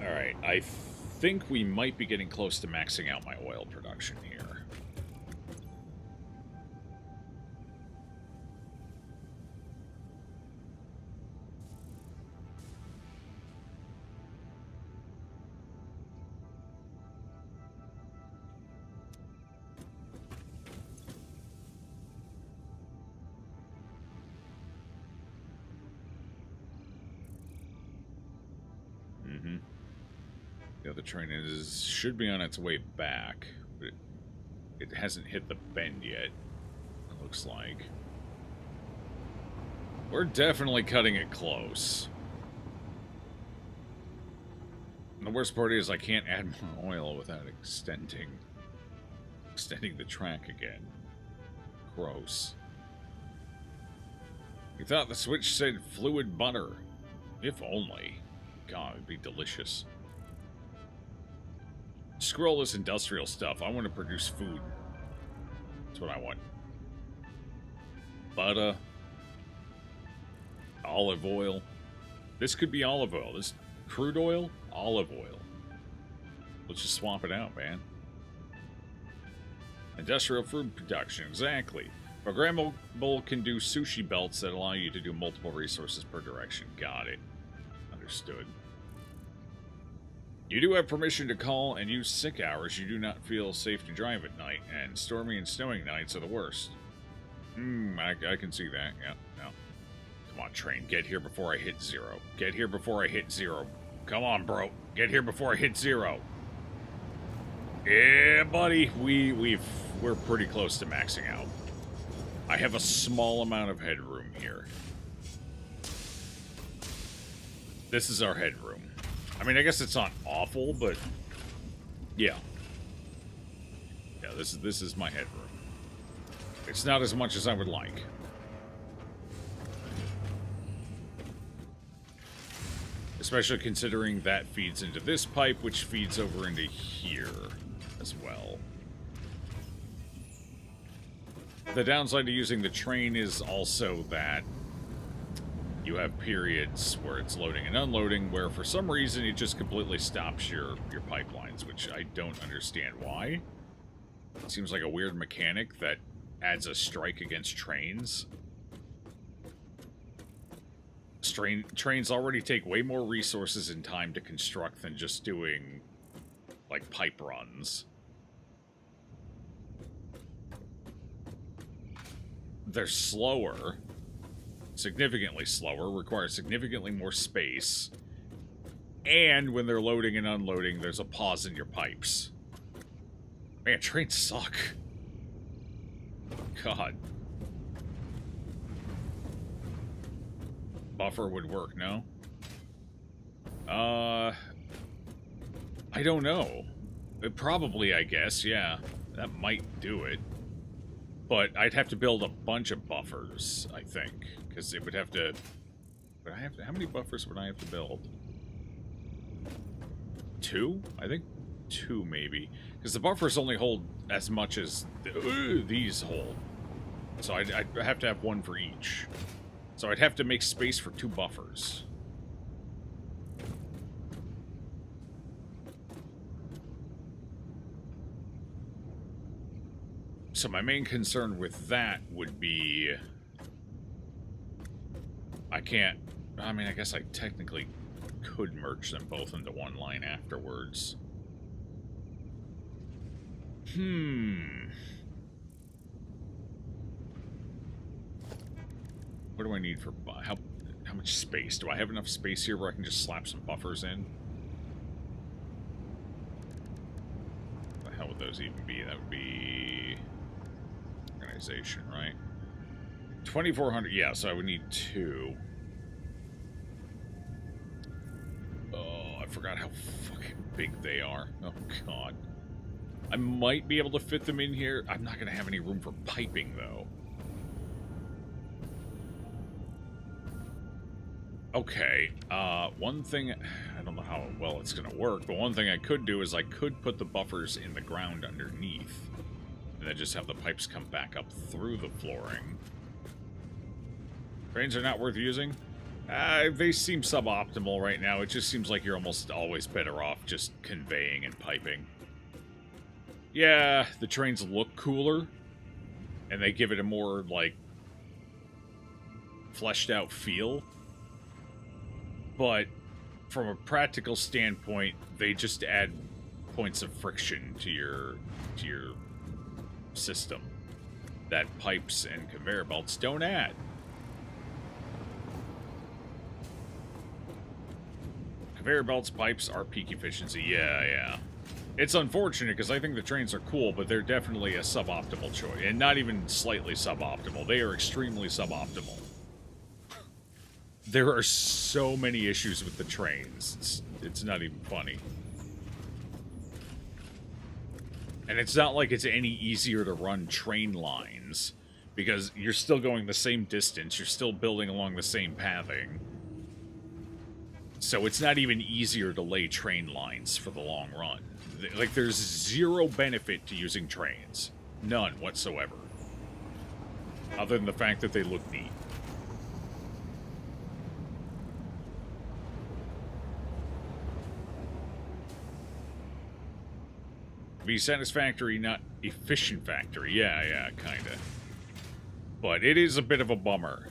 Alright, I think we might be getting close to maxing out my oil production here. The train should be on its way back, but it hasn't hit the bend yet, it looks like. We're definitely cutting it close. And the worst part is I can't add more oil without extending the track again. Gross. You thought the switch said fluid butter. If only. God, it'd be delicious. Screw all this industrial stuff. I want to produce food. That's what I want. Butter. Olive oil. This could be olive oil. This crude oil, olive oil. Let's just swap it out, man. Industrial food production, exactly. Programmable can do sushi belts that allow you to do multiple resources per direction. Got it. Understood. You do have permission to call and use sick hours. You do not feel safe to drive at night, and stormy and snowing nights are the worst. I can see that. Yeah, no. Come on, train. Get here before I hit zero. Get here before I hit zero. Come on, bro. Get here before I hit zero. Yeah, buddy. We're pretty close to maxing out. I have a small amount of headroom here. This is our headroom. I mean, I guess it's not awful, but yeah. Yeah, this is my headroom. It's not as much as I would like. Especially considering that feeds into this pipe, which feeds over into here as well. The downside to using the train is also that you have periods where it's loading and unloading, where for some reason it just completely stops your pipelines, which I don't understand why. It seems like a weird mechanic that adds a strike against trains. Trains already take way more resources and time to construct than just doing, like, pipe runs. They're slower. Significantly slower, require significantly more space, and when they're loading and unloading, there's a pause in your pipes. Man, trains suck. God. Buffer would work, no? I don't know. Probably, I guess, yeah. That might do it. But I'd have to build a bunch of buffers, I think. Because it would have to... But I have to... How many buffers would I have to build? 2? I think 2 maybe. Because the buffers only hold as much as these hold. So I'd have to have one for each. So I'd have to make space for 2 buffers. So my main concern with that would be... I guess I technically could merge them both into one line afterwards. What do I need for... How much space? Do I have enough space here where I can just slap some buffers in? What the hell would those even be? That would be... Organization, right? 2,400, yeah, so I would need 2. Oh, I forgot how fucking big they are. Oh, God. I might be able to fit them in here. I'm not going to have any room for piping, though. Okay, one thing... I don't know how well it's going to work, but one thing I could do is I could put the buffers in the ground underneath. And then just have the pipes come back up through the flooring. Trains are not worth using? They seem suboptimal right now. It just seems like you're almost always better off just conveying and piping. Yeah, the trains look cooler. And they give it a more, like, fleshed out feel. But from a practical standpoint, they just add points of friction to your system that pipes and conveyor belts don't add. Conveyor belts, pipes are peak efficiency. Yeah. It's unfortunate because I think the trains are cool, but they're definitely a suboptimal choice. And not even slightly suboptimal. They are extremely suboptimal. There are so many issues with the trains. It's not even funny. And it's not like it's any easier to run train lines, because you're still going the same distance, you're still building along the same pathing. So it's not even easier to lay train lines for the long run. Like, there's zero benefit to using trains. None whatsoever. Other than the fact that they look neat. Be satisfactory, not efficient factory. Yeah, kinda. But it is a bit of a bummer,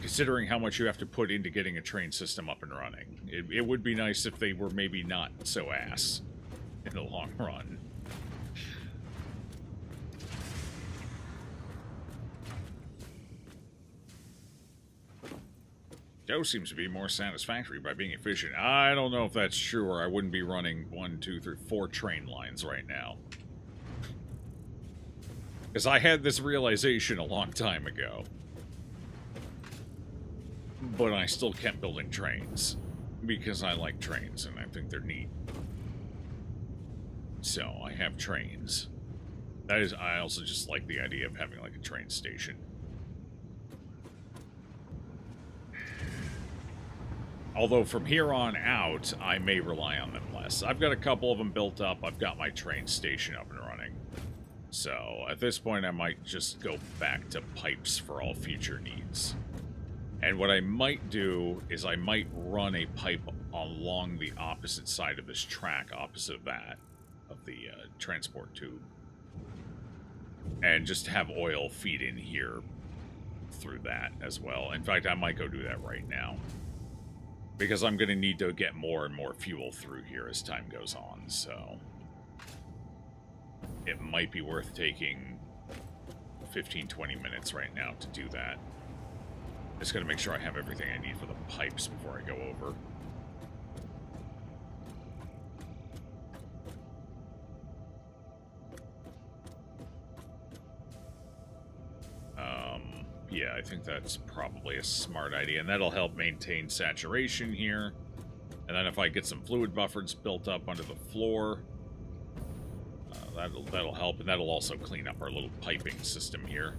considering how much you have to put into getting a train system up and running. It would be nice if they were maybe not so ass in the long run. Joe seems to be more satisfactory by being efficient. I don't know if that's true, or I wouldn't be running 1, 2, 3, 4 train lines right now. Because I had this realization a long time ago. But I still kept building trains. Because I like trains, and I think they're neat. So, I have trains. I also just like the idea of having, like, a train station. Although from here on out, I may rely on them less. I've got a couple of them built up. I've got my train station up and running. So at this point, I might just go back to pipes for all future needs. And what I might do is I might run a pipe along the opposite side of this track, opposite of that, of the transport tube. And just have oil feed in here through that as well. In fact, I might go do that right now. Because I'm going to need to get more and more fuel through here as time goes on, so... It might be worth taking 15-20 minutes right now to do that. Just got to make sure I have everything I need for the pipes before I go over. Yeah, I think that's probably a smart idea, and that'll help maintain saturation here. And then if I get some fluid buffers built up under the floor, that'll help, and that'll also clean up our little piping system here.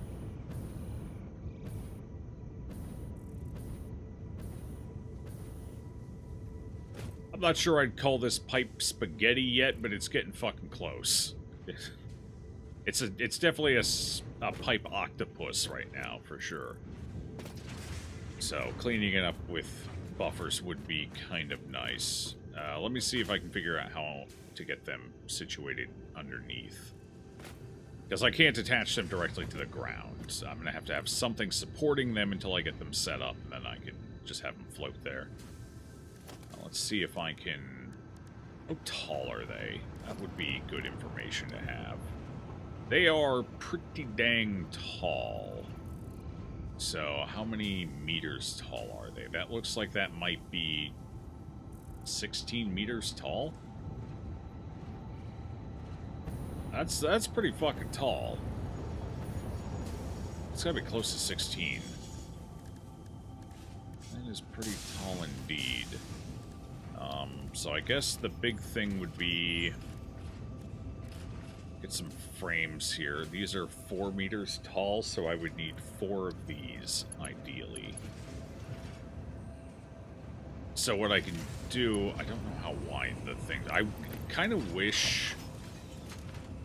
I'm not sure I'd call this pipe spaghetti yet, but it's getting fucking close. It's definitely a pipe octopus right now, for sure. So cleaning it up with buffers would be kind of nice. Let me see if I can figure out how to get them situated underneath. Because I can't attach them directly to the ground. So I'm going to have something supporting them until I get them set up, and then I can just have them float there. Now, let's see if I can... How tall are they? That would be good information to have. They are pretty dang tall. So, how many meters tall are they? That looks like that might be 16 meters tall. That's pretty fucking tall. It's gotta be close to 16. That is pretty tall indeed. So I guess the big thing would be... Get some frames here. These are 4 meters tall, so I would need 4 of these, ideally. So what I can do... I don't know how wide the thing... I kind of wish...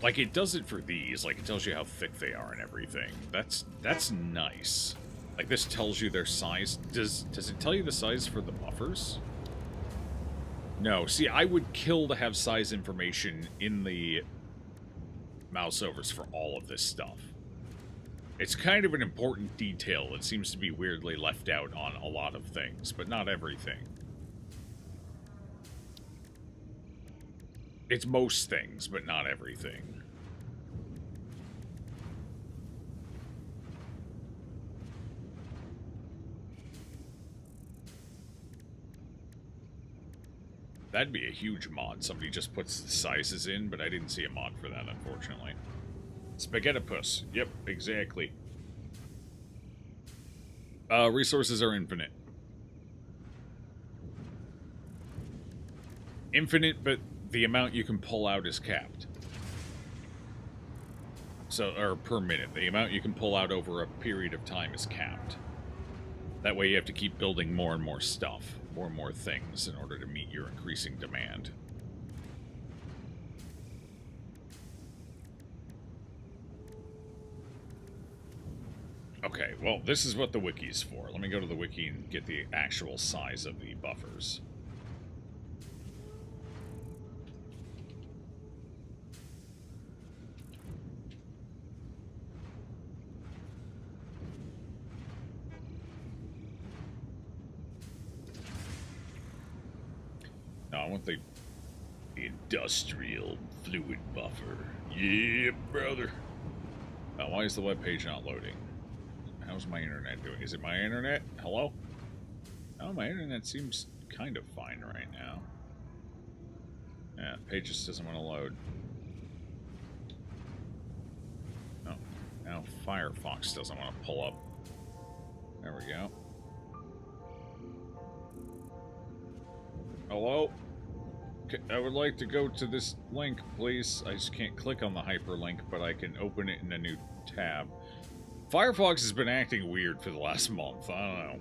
Like, it does it for these. Like, it tells you how thick they are and everything. That's nice. Like, this tells you their size. Does it tell you the size for the buffers? No. See, I would kill to have size information in the mouse overs for all of this stuff. It's kind of an important detail that seems to be weirdly left out on a lot of things, but not everything. It's most things, but not everything. That'd be a huge mod. Somebody just puts the sizes in, but I didn't see a mod for that, unfortunately. Spaghettipus. Yep, exactly. Resources are infinite. Infinite, but the amount you can pull out is capped. So, or per minute. The amount you can pull out over a period of time is capped. That way you have to keep building more and more stuff, more and more things in order to meet your increasing demand. Okay, well, this is what the wiki's for. Let me go to the wiki and get the actual size of the buffers. No, I want the industrial fluid buffer. Yeah, brother. Why is the web page not loading? How's my internet doing? Is it my internet? Hello? Oh, my internet seems kind of fine right now. Yeah, page just doesn't want to load. Oh, now Firefox doesn't want to pull up. There we go. Hello? I would like to go to this link, please. I just can't click on the hyperlink, but I can open it in a new tab. Firefox has been acting weird for the last month. I don't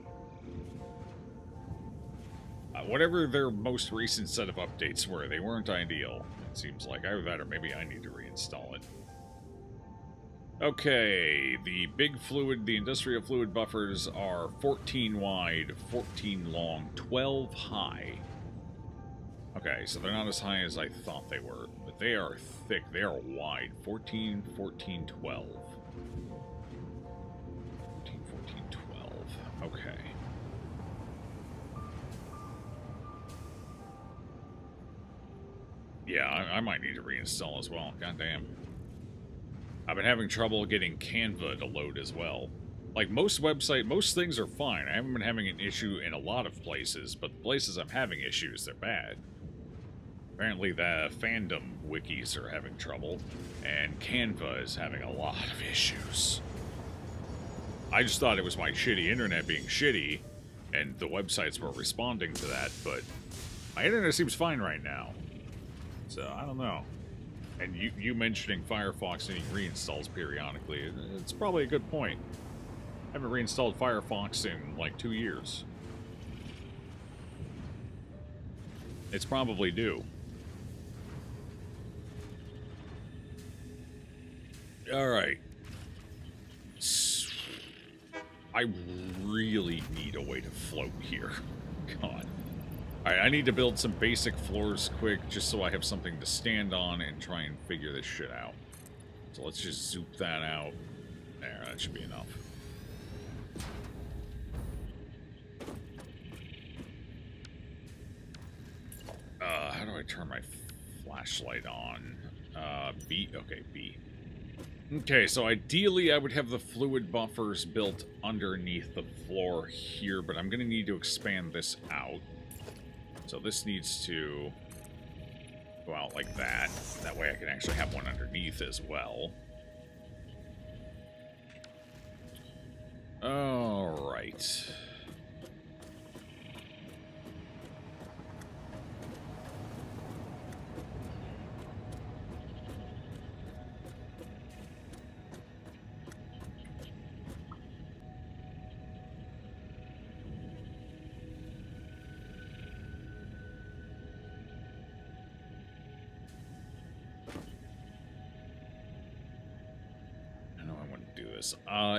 know. Whatever their most recent set of updates were, they weren't ideal. It seems like either that or maybe I need to reinstall it. Okay, the industrial fluid buffers are 14 wide, 14 long, 12 high. Okay, so they're not as high as I thought they were, but they are thick. They are wide. 14, 14, 12. 14, 14, 12. Okay. Yeah, I might need to reinstall as well. Goddamn. I've been having trouble getting Canva to load as well. Like, most things are fine. I haven't been having an issue in a lot of places, but the places I'm having issues, they're bad. Apparently the fandom wikis are having trouble, and Canva is having a lot of issues. I just thought it was my shitty internet being shitty, and the websites were responding to that, but my internet seems fine right now. So, I don't know. And you mentioning Firefox needing reinstalls periodically, it's probably a good point. I haven't reinstalled Firefox in like 2 years. It's probably due. Alright. I really need a way to float here. God. Alright, I need to build some basic floors quick, just so I have something to stand on and try and figure this shit out. So let's just zoop that out. There, that should be enough. How do I turn my flashlight on? B? Okay, B. Okay, so ideally I would have the fluid buffers built underneath the floor here, but I'm going to need to expand this out. So this needs to go out like that. That way I can actually have one underneath as well. Alright.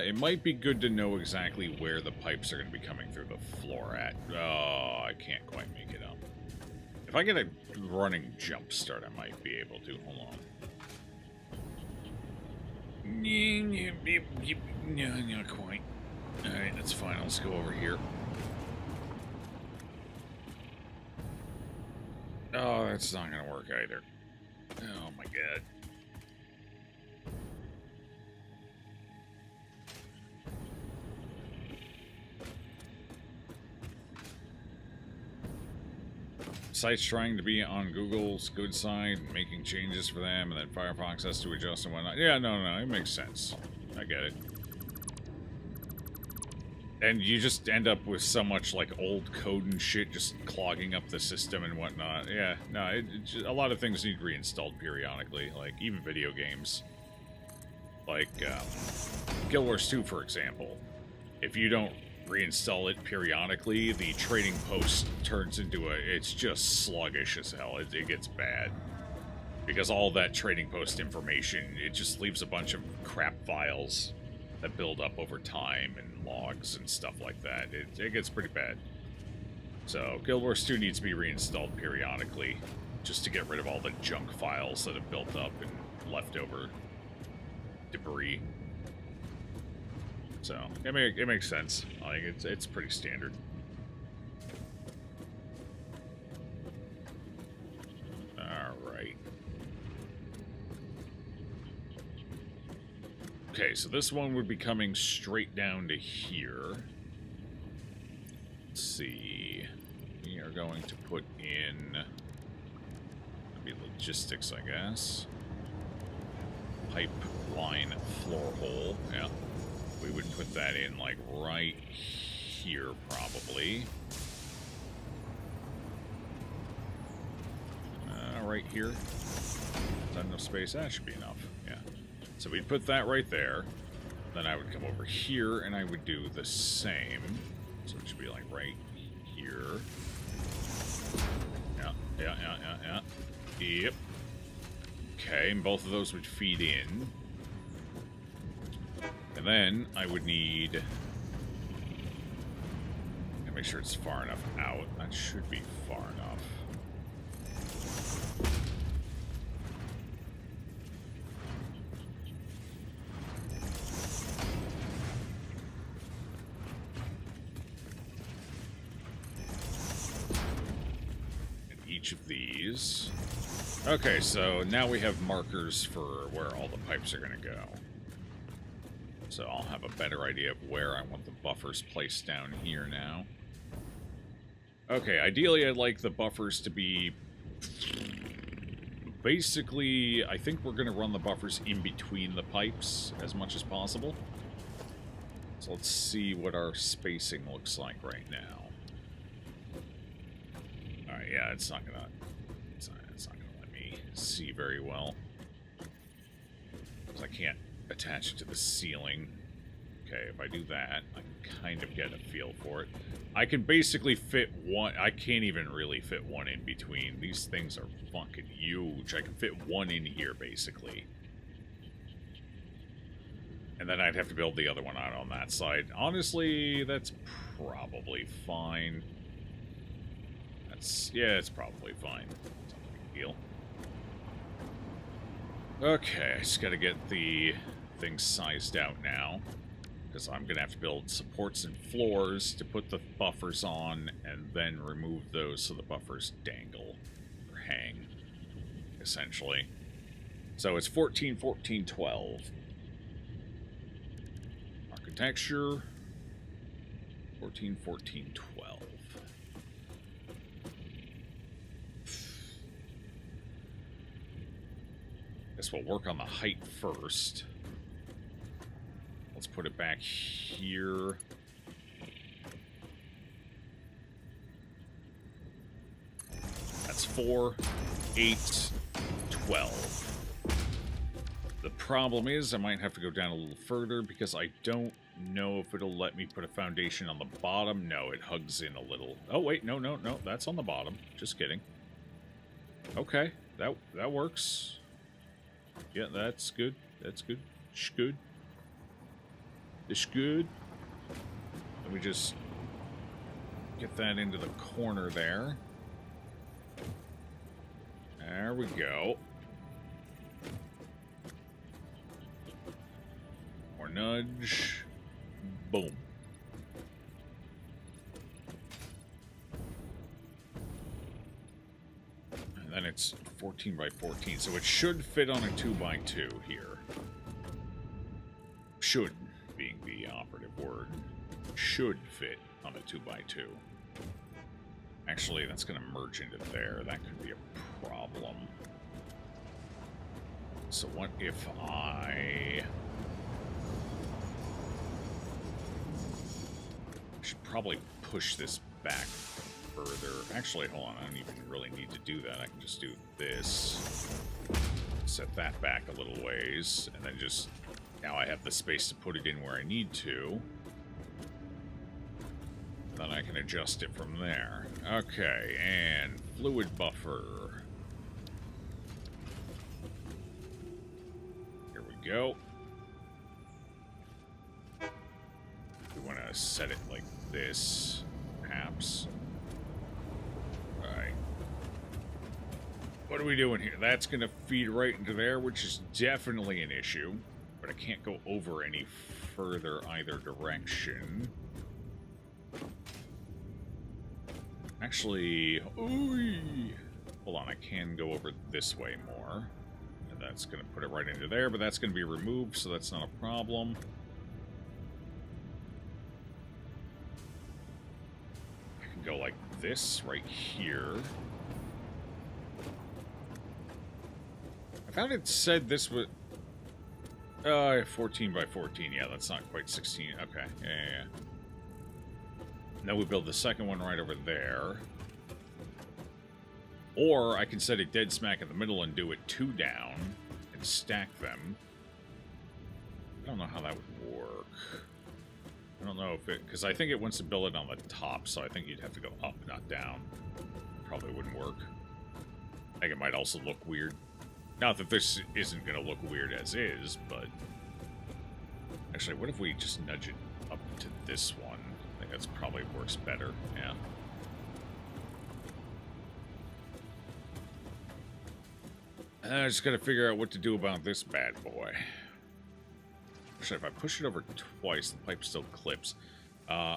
It might be good to know exactly where the pipes are going to be coming through the floor at. Oh, I can't quite make it up. If I get a running jump start, I might be able to. Hold on. No, not quite. Alright, that's fine. Let's go over here. Oh, that's not going to work either. Oh my god. Sites trying to be on Google's good side, making changes for them, and then Firefox has to adjust and whatnot. Yeah, no, it makes sense. I get it. And you just end up with so much, like, old code and shit just clogging up the system and whatnot. Yeah, no, a lot of things need reinstalled periodically, like, even video games. Like, Guild Wars 2, for example. If you don't reinstall it periodically, the trading post turns into it's just sluggish as hell. It gets bad. Because all that trading post information, it just leaves a bunch of crap files that build up over time and logs and stuff like that. It gets pretty bad. So, Guild Wars 2 needs to be reinstalled periodically, just to get rid of all the junk files that have built up and leftover debris. So, it makes sense. Like, it's pretty standard. Alright. Okay, so this one would be coming straight down to here. Let's see. We are going to put in... Maybe logistics, I guess. Pipeline floor hole, yeah. We would put that in, like, right here, probably. Right here. Is that enough space? That should be enough, yeah. So we'd put that right there. Then I would come over here, and I would do the same. So it should be, like, right here. Yeah. Yep. Okay, and both of those would feed in. And then I would need to make sure it's far enough out. That should be far enough. And each of these. Okay, so now we have markers for where all the pipes are going to go. So I'll have a better idea of where I want the buffers placed down here now. Okay, ideally I'd like the buffers to be... Basically, I think we're going to run the buffers in between the pipes as much as possible. So let's see what our spacing looks like right now. Alright, yeah, it's not gonna let me see very well. Because I can't attach it to the ceiling. Okay, if I do that, I can kind of get a feel for it. I can basically fit one... I can't even really fit one in between. These things are fucking huge. I can fit one in here, basically. And then I'd have to build the other one out on that side. Honestly, that's probably fine. Yeah, it's probably fine. It's not a big deal. Okay, I just gotta get the thing sized out now. Because I'm gonna have to build supports and floors to put the buffers on, and then remove those so the buffers dangle, or hang, essentially. So it's 14, 14, 12. Architecture, 14, 14, 12. Guess we'll work on the height first. Let's put it back here. That's 4, 8, 12. The problem is I might have to go down a little further because I don't know if it'll let me put a foundation on the bottom. No, it hugs in a little. Oh, wait, no, that's on the bottom. Just kidding. Okay, that works. Yeah, that's good. That's good. It's good. It's good. Let me just get that into the corner there. There we go. More nudge. Boom. And then it's 14 by 14, so it should fit on a 2 by 2 here. Should being the operative word. Should fit on a 2 by 2. Actually, that's going to merge into there. That could be a problem. So what if I should probably push this back further. Actually, hold on. I don't even really need to do that. I can just do this. Set that back a little ways. And then just... Now I have the space to put it in where I need to. Then I can adjust it from there. Okay, and fluid buffer. Here we go. We want to set it like this, perhaps. Alright. What are we doing here? That's going to feed right into there, which is definitely an issue. But I can't go over any further either direction. Actually, hold on, I can go over this way more. And that's going to put it right into there, but that's going to be removed, so that's not a problem. I can go like this right here. I thought it said this was... 14 by 14, yeah, that's not quite 16. Okay, yeah. Then we build the second one right over there. Or I can set it dead smack in the middle and do it 2 down and stack them. I don't know how that would work. I don't know if it... Because I think it wants to build it on the top, so I think you'd have to go up, not down. Probably wouldn't work. I think it might also look weird. Not that this isn't going to look weird as is, but... Actually, what if we just nudge it up to this one? I think that's probably works better, yeah. I just got to figure out what to do about this bad boy. Actually, if I push it over twice, the pipe still clips.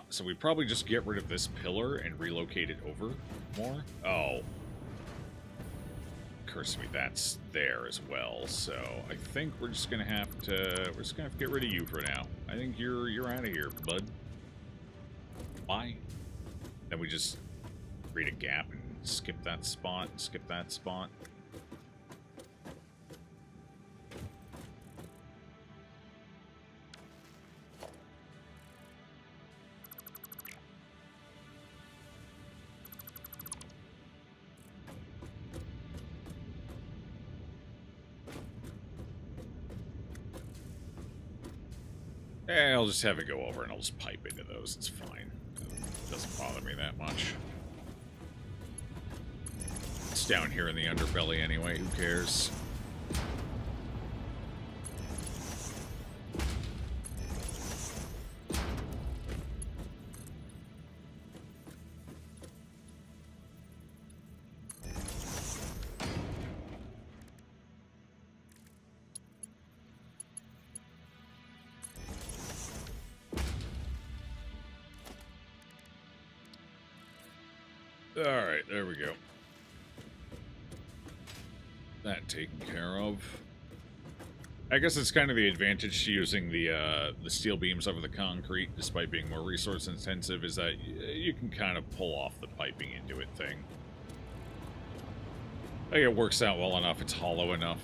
So we probably just get rid of this pillar and relocate it over more. Oh. Occurs to me that's there as well, so I think we're just gonna have to get rid of you for now. I think you're out of here, bud. Bye. Then we just create a gap and skip that spot, skip that spot. I'll just have it go over and I'll just pipe into those. It's fine. It doesn't bother me that much. It's down here in the underbelly anyway. Who cares? Alright, there we go. That taken care of. I guess it's kind of the advantage to using the steel beams over the concrete, despite being more resource intensive, is that you can kind of pull off the piping into it thing. I think it works out well enough, it's hollow enough.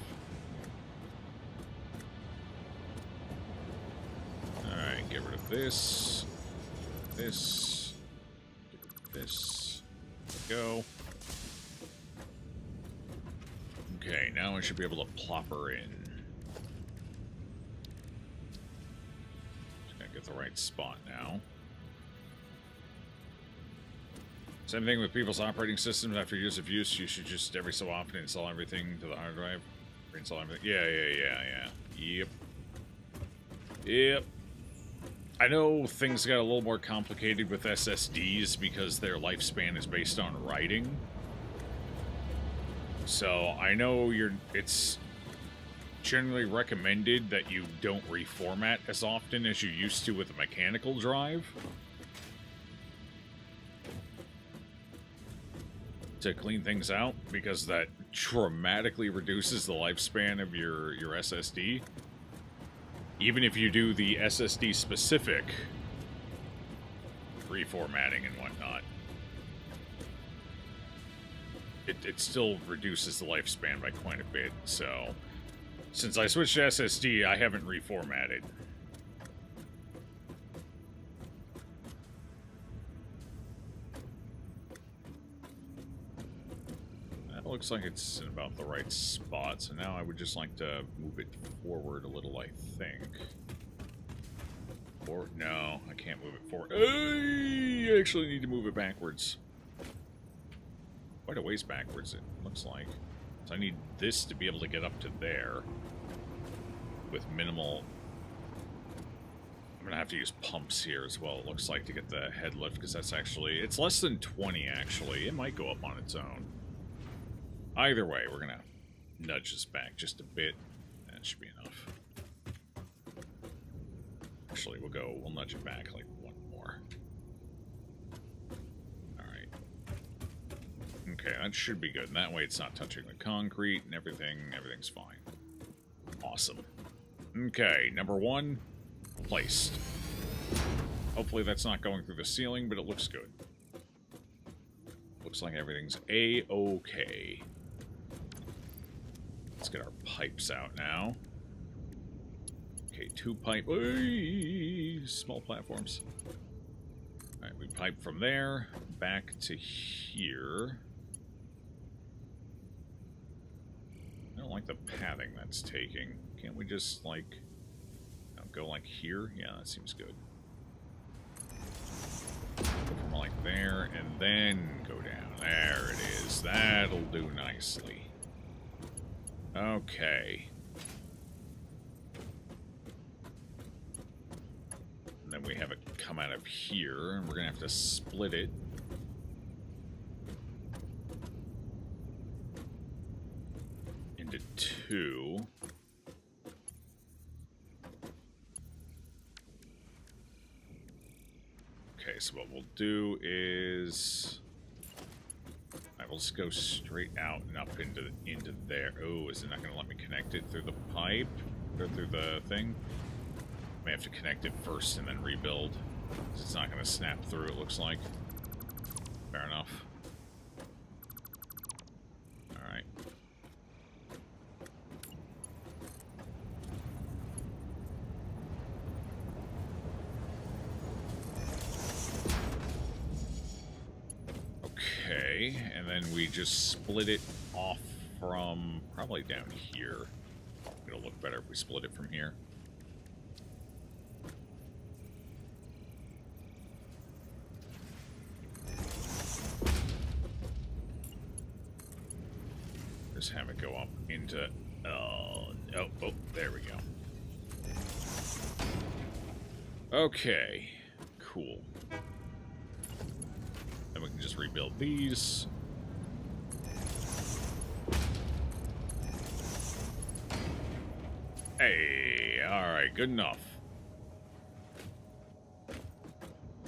Alright, get rid of this. This. Get rid of this. Go. Okay, now I should be able to plop her in. Just gotta get the right spot now. Same thing with people's operating systems. After years of use, you should just every so often install everything to the hard drive. Reinstall everything. Yeah. Yep. I know things got a little more complicated with SSDs because their lifespan is based on writing. So I know it's generally recommended that you don't reformat as often as you used to with a mechanical drive to clean things out, because that dramatically reduces the lifespan of your SSD. Even if you do the SSD specific reformatting and whatnot, it still reduces the lifespan by quite a bit. So since I switched to SSD, I haven't reformatted. Looks like it's in about the right spot, so now I would just like to move it forward a little, I think. Or, no, I can't move it forward. I actually need to move it backwards. Quite a ways backwards, it looks like. So I need this to be able to get up to there with minimal... I'm going to have to use pumps here as well, it looks like, to get the head lift, because that's actually... It's less than 20, actually. It might go up on its own. Either way, we're going to nudge this back just a bit. That should be enough. Actually, we'll nudge it back like one more. Alright. Okay, that should be good. And that way it's not touching the concrete and everything's fine. Awesome. Okay, number 1, placed. Hopefully that's not going through the ceiling, but it looks good. Looks like everything's A-okay. Let's get our pipes out now. Okay, 2 pipe... Oy, small platforms. Alright, we pipe from there back to here. I don't like the pathing that's taking. Can't we just, like... go like here? Yeah, that seems good. Go from like there, and then go down. There it is. That'll do nicely. Okay. And then we have it come out of here, and we're going to have to split it. Into 2. Okay, so what we'll do is... Alright, we'll just go straight out and up into there. Oh, is it not going to let me connect it through the pipe? Or through the thing? May have to connect it first and then rebuild. It's not going to snap through, it looks like. Fair enough. Alright. Okay, and then we just split it off from probably down here. It'll look better if we split it from here. to... Oh, there we go. Okay, cool. Then we can just rebuild these. Hey, alright, good enough.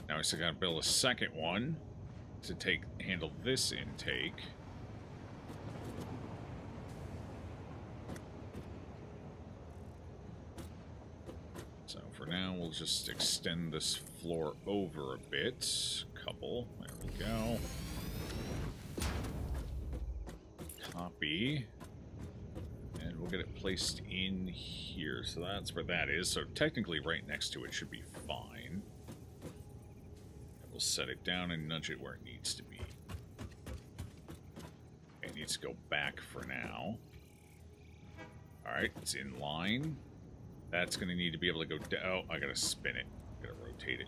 Now we still gotta build a second one to handle this intake. So for now, we'll just extend this floor over a bit. Couple. There we go. Copy. And we'll get it placed in here. So that's where that is. So technically right next to it should be fine. We'll set it down and nudge it where it needs to be. It needs to go back for now. Alright, it's in line. That's going to need to be able to go down. Oh, I got to spin it. Got to rotate it.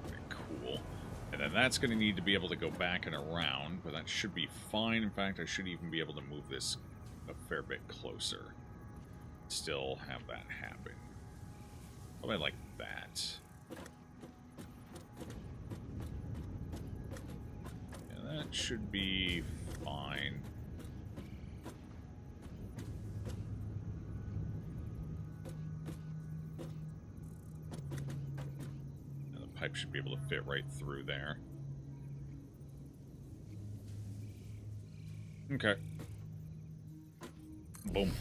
Okay, cool. And then that's going to need to be able to go back and around, but that should be fine. In fact, I should even be able to move this a fair bit closer. Still have that happen. Probably like that. Yeah, that should be fine. Pipe should be able to fit right through there. Okay. Boom.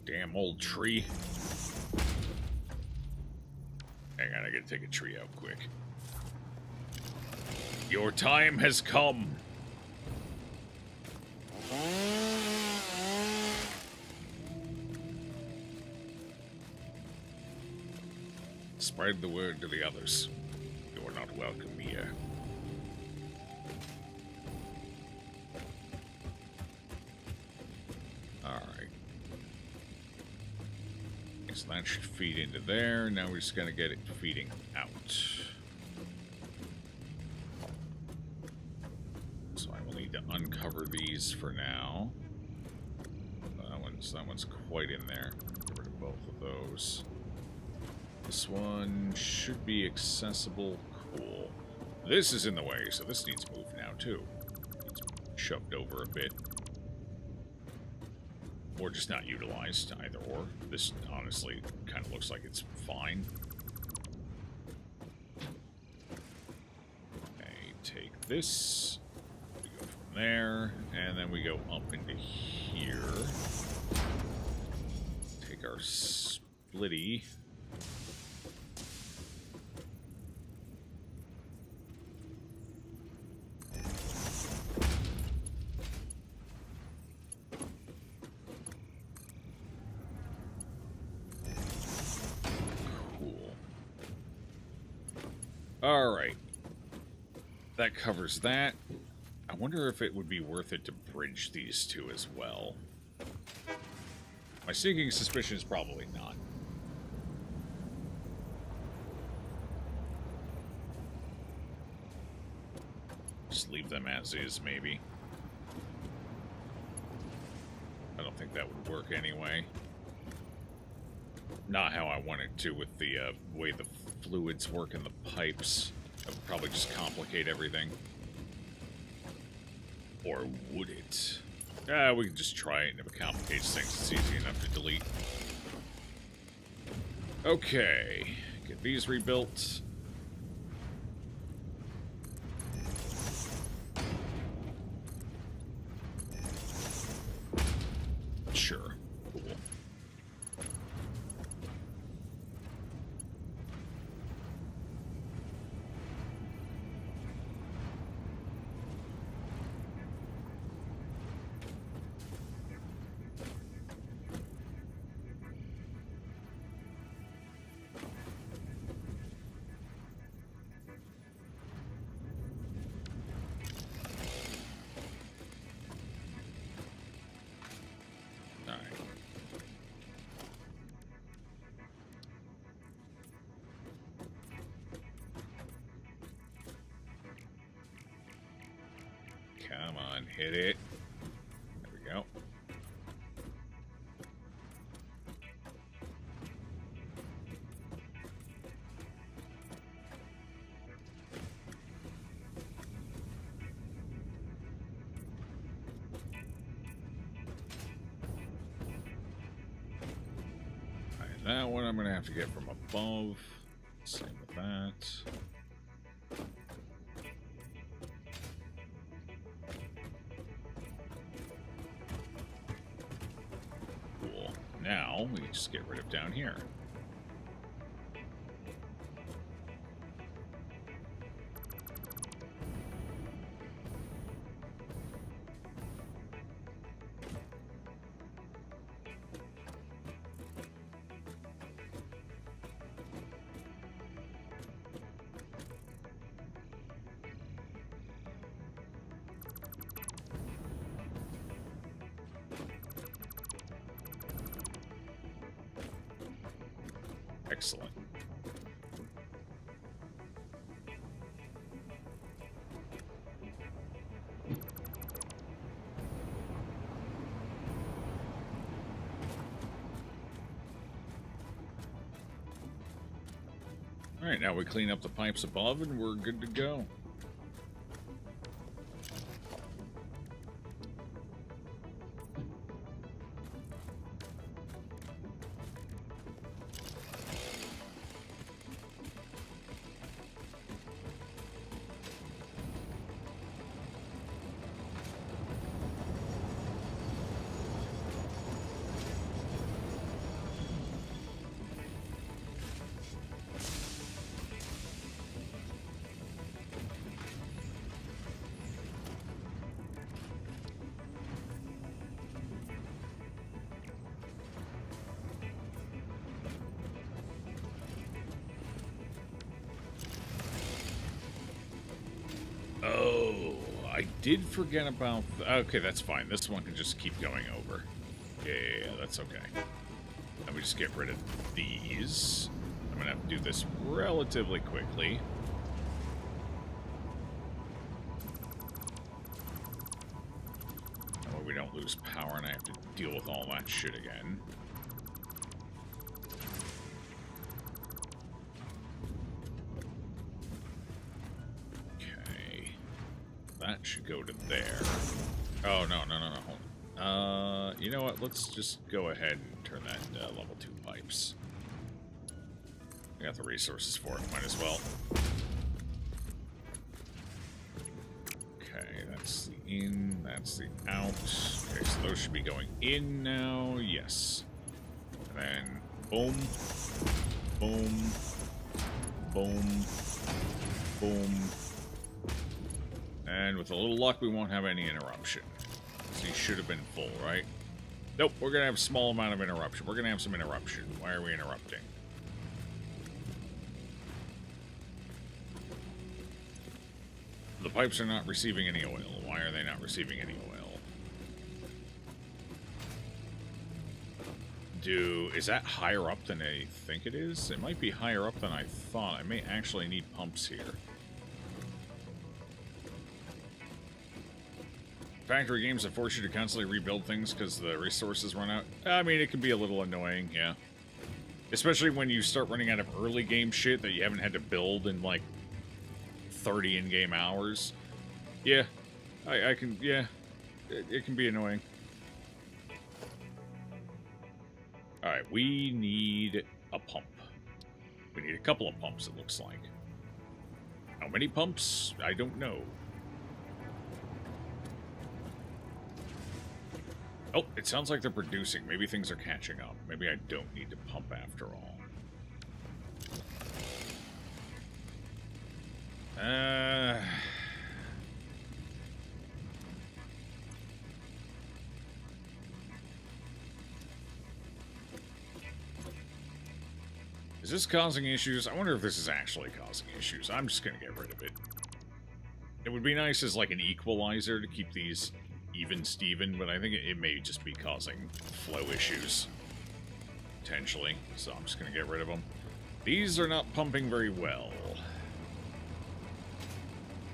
Damn old tree. Hang on, I gotta take a tree out quick. Your time has come. Spread the word to the others. You are not welcome here. So that should feed into there. Now we're just going to get it feeding out. So I will need to uncover these for now. That one's quite in there. Get rid of both of those. This one should be accessible. Cool. This is in the way, so this needs moved now too. It's shoved over a bit. Or just not utilized, either or. This, honestly, kind of looks like it's fine. Okay, take this. We go from there, and then we go up into here. Take our splitty. Alright. That covers that. I wonder if it would be worth it to bridge these two as well. My sneaking suspicion is probably not. Just leave them as is, maybe. I don't think that would work anyway. Not how I want it to with the way the fluids work in the pipes. That would probably just complicate everything. Or would it? We can just try it, and if it complicates things, it's easy enough to delete. Okay. Get these rebuilt. Sure. Cool. Come on, hit it. There we go. Alright, that one I'm going to have to get from above. Same with that. Now, we just get rid of down here. Excellent. All right, now we clean up the pipes above and we're good to go. Oh, I did forget about... Okay, that's fine. This one can just keep going over. Yeah, that's okay. And we just get rid of these. I'm going to have to do this relatively quickly. That way we don't lose power and I have to deal with all that shit again. That should go to there. Oh, no. Hold on. You know what? Let's just go ahead and turn that level 2 pipes. We got the resources for it. Might as well. Okay, that's the in. That's the out. Okay, so those should be going in now. Yes. And then boom. Boom. Boom. Boom. And with a little luck, we won't have any interruption. So he should have been full, right? Nope, we're going to have a small amount of interruption. We're going to have some interruption. Why are we interrupting? The pipes are not receiving any oil. Why are they not receiving any oil? Is that higher up than I think it is? It might be higher up than I thought. I may actually need pumps here. Factory games that force you to constantly rebuild things because the resources run out. I mean, it can be a little annoying, yeah. Especially when you start running out of early game shit that you haven't had to build in, like, 30 in-game hours. Yeah, I can, yeah, it can be annoying. Alright, we need a pump. We need a couple of pumps, it looks like. How many pumps? I don't know. Oh, it sounds like they're producing. Maybe things are catching up. Maybe I don't need to pump after all. Is this causing issues? I wonder if this is actually causing issues. I'm just going to get rid of it. It would be nice as like an equalizer to keep these even Steven, but I think it may just be causing flow issues. Potentially. So I'm just going to get rid of them. These are not pumping very well.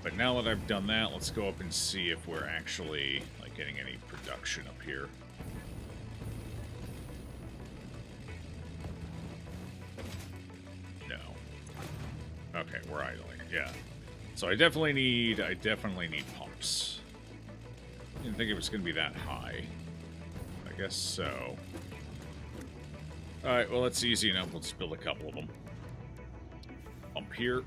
But now that I've done that, let's go up and see if we're actually like getting any production up here. No. Okay, we're idling. Yeah. So I definitely need pumps. Didn't think it was going to be that high. I guess so. All right. Well, that's easy enough. We'll just build a couple of them. Pump here.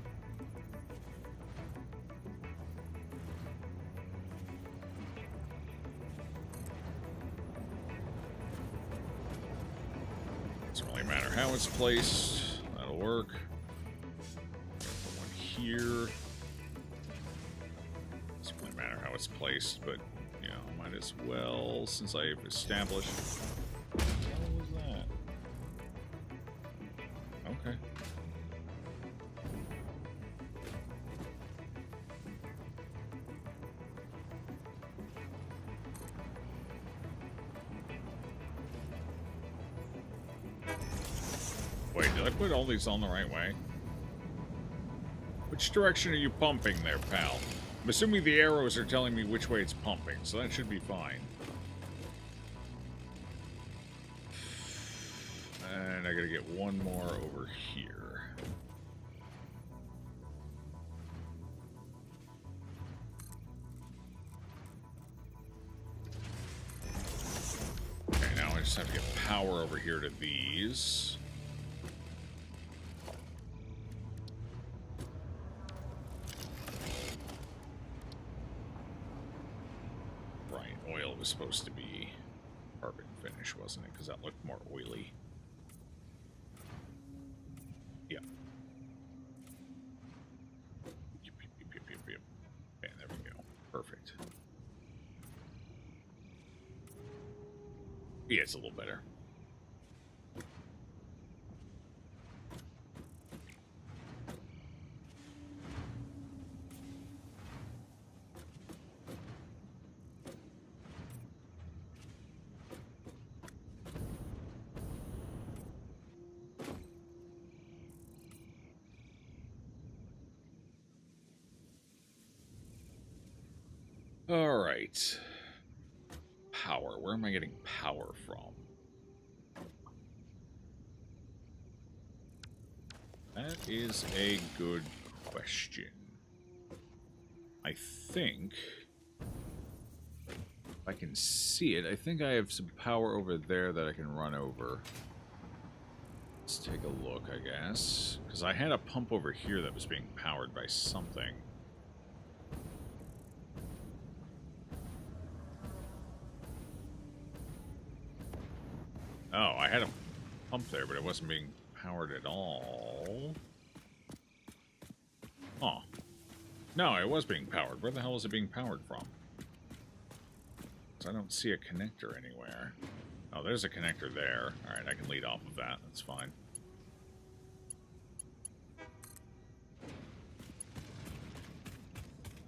Doesn't really matter how it's placed. That'll work. Put one here. Doesn't really matter how it's placed, but you know, might as well since I've established. What the hell was that? Okay. Wait, did I put all these on the right way? Which direction are you pumping there, pal? I'm assuming the arrows are telling me which way it's pumping, so that should be fine. And I gotta get one more over here. Okay, now I just have to get power over here to these. Oil was supposed to be carbon finish, wasn't it? Because that looked more oily. Yeah. And there we go. Perfect. Yeah, it's a little better. All right. Power. Where am I getting power from? That is a good question. I think, if I can see it, I think I have some power over there that I can run over. Let's take a look, I guess. Because I had a pump over here that was being powered by something. Oh, I had a pump there, but it wasn't being powered at all. Oh. No, it was being powered. Where the hell is it being powered from? I don't see a connector anywhere. Oh, there's a connector there. Alright, I can lead off of that. That's fine.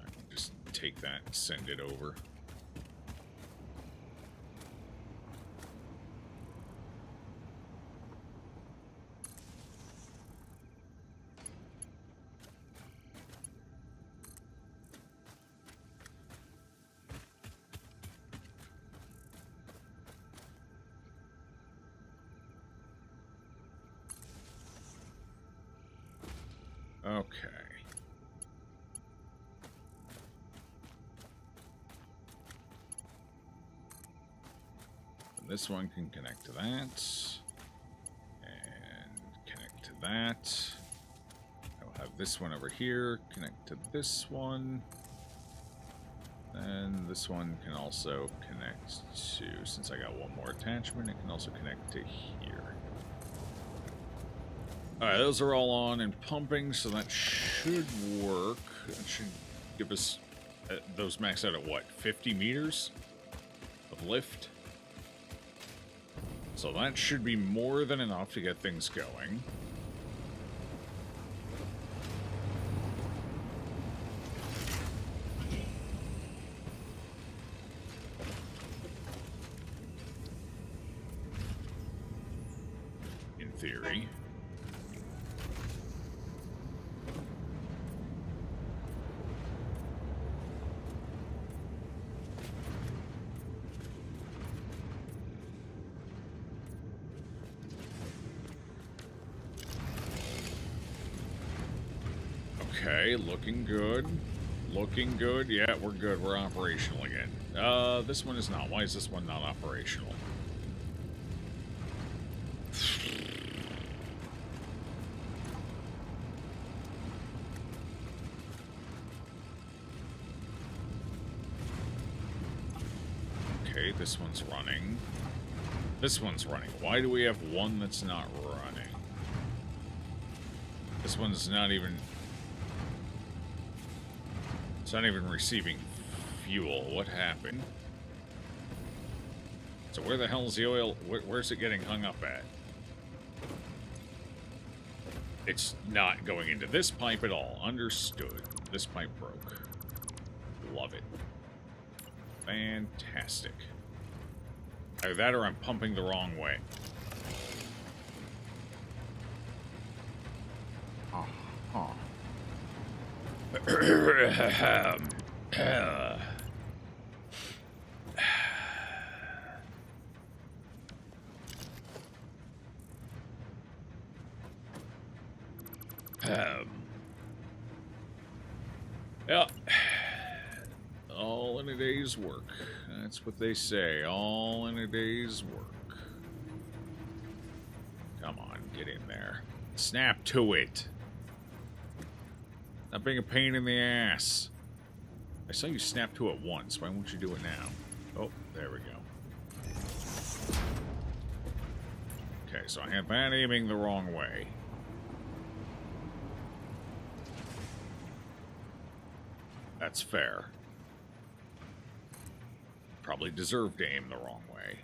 I can just take that and send it over. Okay. And this one can connect to that. And connect to that. I'll have this one over here connect to this one. And this one can also connect to, since I got one more attachment, it can also connect to here. Alright, those are all on and pumping, so that should work. That should give us... those max out at what? 50 meters of lift? So that should be more than enough to get things going. In theory. Okay, looking good. Looking good. Yeah, we're good. We're operational again. This one is not. Why is this one not operational? Okay, this one's running. This one's running. Why do we have one that's not running? This one's not even... It's not even receiving fuel. What happened? So where the hell's the oil? Where's it getting hung up at? It's not going into this pipe at all. Understood. This pipe broke. Love it. Fantastic. Either that or I'm pumping the wrong way. Uh-huh. Yeah. All in a day's work. That's what they say. All in a day's work. Come on, get in there. Snap to it. Not being a pain in the ass. I saw you snap to it once. Why won't you do it now? Oh, there we go. Okay, so I have that aiming the wrong way. That's fair. Probably deserved to aim the wrong way.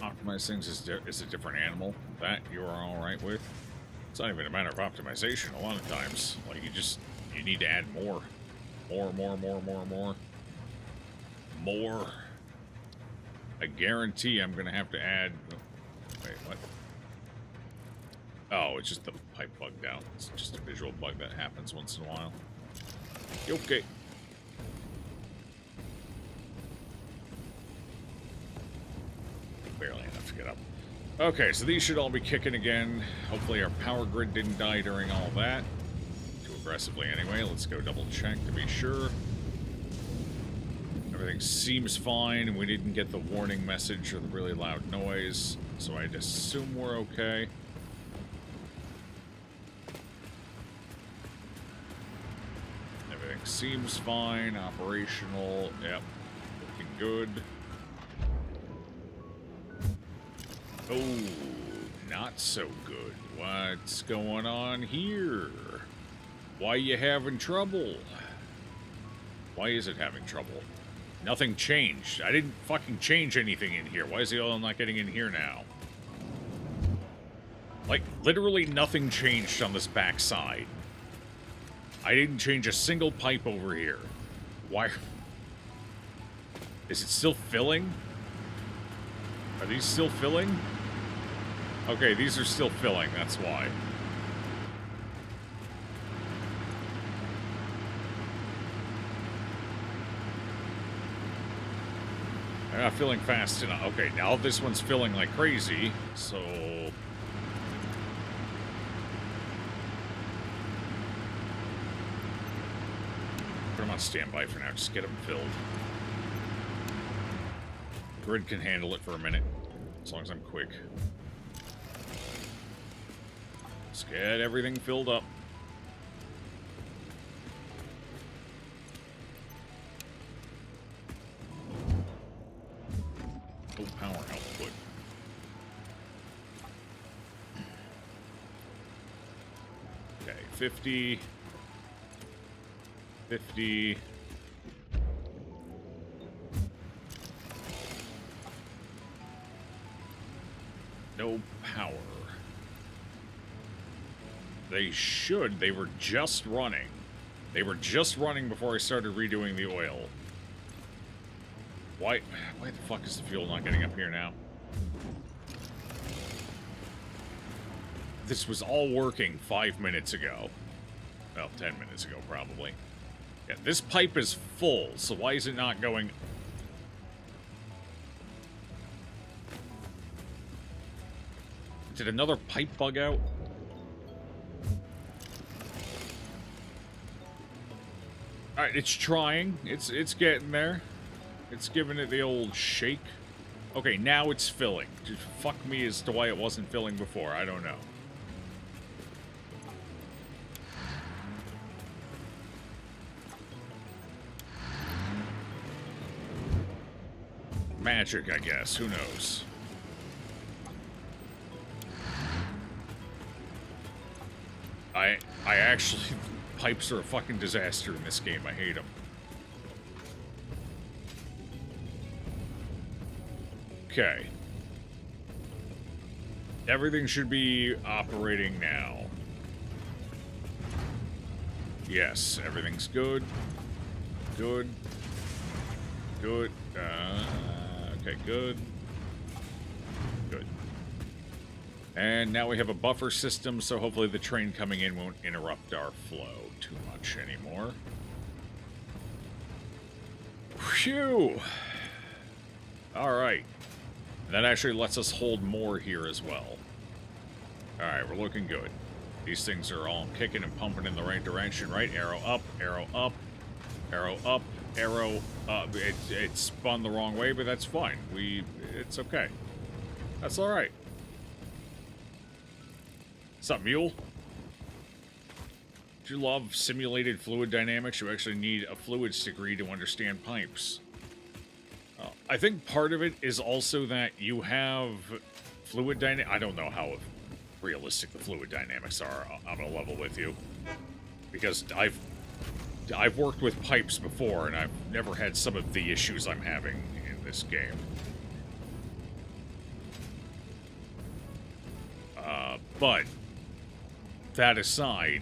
Optimize things is a different animal. That you are alright with. It's not even a matter of optimization a lot of times. Like, you need to add more. More. I guarantee I'm gonna have to add... Wait, what? Oh, it's just the pipe bugged out. It's just a visual bug that happens once in a while. Okay. Barely enough to get up. Okay, so these should all be kicking again. Hopefully our power grid didn't die during all that. Too aggressively anyway. Let's go double check to be sure. Everything seems fine, and we didn't get the warning message or the really loud noise, so I'd assume we're okay. Everything seems fine, operational, yep, looking good. Oh, not so good. What's going on here? Why you having trouble? Why is it having trouble? Nothing changed. I didn't fucking change anything in here. Why is the oil not getting in here now? Like, literally nothing changed on this back side. I didn't change a single pipe over here. Why? Is it still filling? Are these still filling? Okay, these are still filling, that's why. They're not filling fast enough. Okay, now this one's filling like crazy, so... Put them on standby for now, just get them filled. Grid can handle it for a minute, as long as I'm quick. Let's get everything filled up. Full power output. Okay, 50. 50. No power. They should. They were just running. They were just running before I started redoing the oil. Why the fuck is the fuel not getting up here now? This was all working 5 minutes ago. Well, 10 minutes ago, probably. Yeah, this pipe is full, so why is it not going Did another pipe bug out? Alright, it's trying. It's getting there. It's giving it the old shake. Okay, now it's filling. Just fuck me as to why it wasn't filling before. I don't know. Magic, I guess. Who knows? I actually... Pipes are a fucking disaster in this game. I hate them. Okay. Everything should be operating now. Yes, everything's good. Good. Good. Okay, good. Good. And now we have a buffer system, so hopefully the train coming in won't interrupt our flow too much anymore. Phew! Alright. That actually lets us hold more here as well. Alright, we're looking good. These things are all kicking and pumping in the right direction, right? Arrow up, arrow up, arrow up, arrow up. It spun the wrong way, but that's fine. It's okay. That's alright. What's up, Mule? Do you love simulated fluid dynamics? You actually need a fluids degree to understand pipes. I think part of it is also that you have fluid dynamics. I don't know how realistic the fluid dynamics are. I'm gonna level with you, because I've worked with pipes before, and I've never had some of the issues I'm having in this game. But that aside,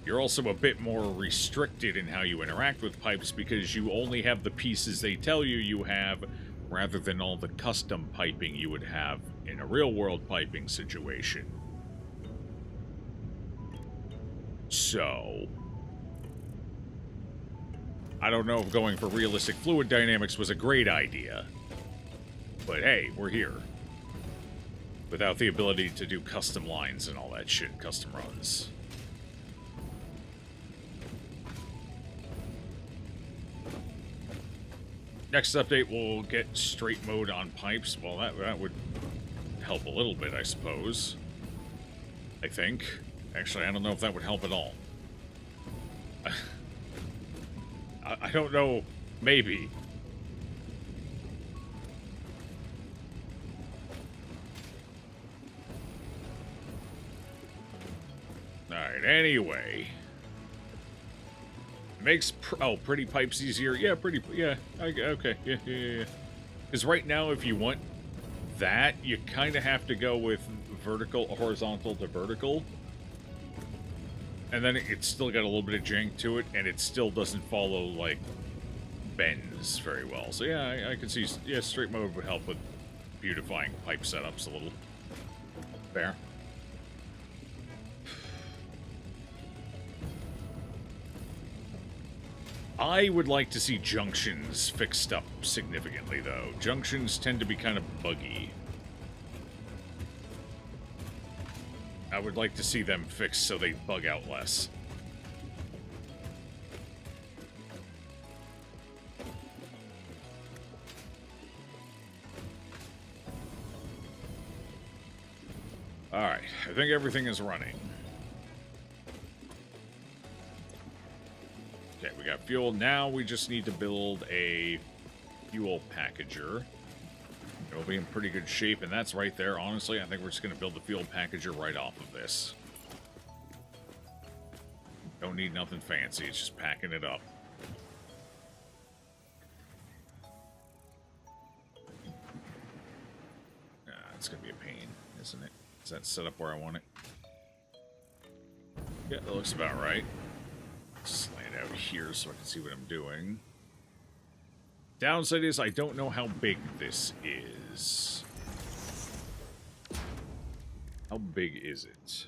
you're also a bit more restricted in how you interact with pipes because you only have the pieces they tell you have, rather than all the custom piping you would have in a real-world piping situation. So, I don't know if going for realistic fluid dynamics was a great idea, but hey, we're here. Without the ability to do custom lines and all that shit, custom runs. Next update, we'll get straight mode on pipes. Well, that would help a little bit, I suppose. I think. Actually, I don't know if that would help at all. I don't know. Maybe. Alright, anyway. Makes pretty pipes easier. Yeah, okay. Yeah. Because right now, if you want that, you kind of have to go with horizontal to vertical. And then it's still got a little bit of jank to it, and it still doesn't follow, like, bends very well. So yeah, I can see, yeah, straight mode would help with beautifying pipe setups a little. Fair. I would like to see junctions fixed up significantly, though. Junctions tend to be kind of buggy. I would like to see them fixed so they bug out less. Alright, I think everything is running. Okay, we got fuel. Now we just need to build a fuel packager. It'll be in pretty good shape, and that's right there. Honestly, I think we're just going to build the fuel packager right off of this. Don't need nothing fancy. It's just packing it up. It's going to be a pain, isn't it? Is that set up where I want it? Yeah, that looks about right. Just lay it out here so I can see what I'm doing. Downside is I don't know how big this is. How big is it?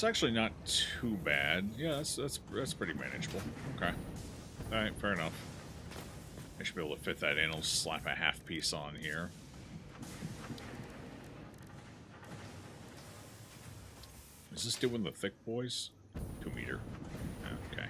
That's actually not too bad. Yeah, that's pretty manageable. Okay. Alright, fair enough. I should be able to fit that in. I'll slap a half piece on here. Is this doing the thick boys? 2 meter. Okay.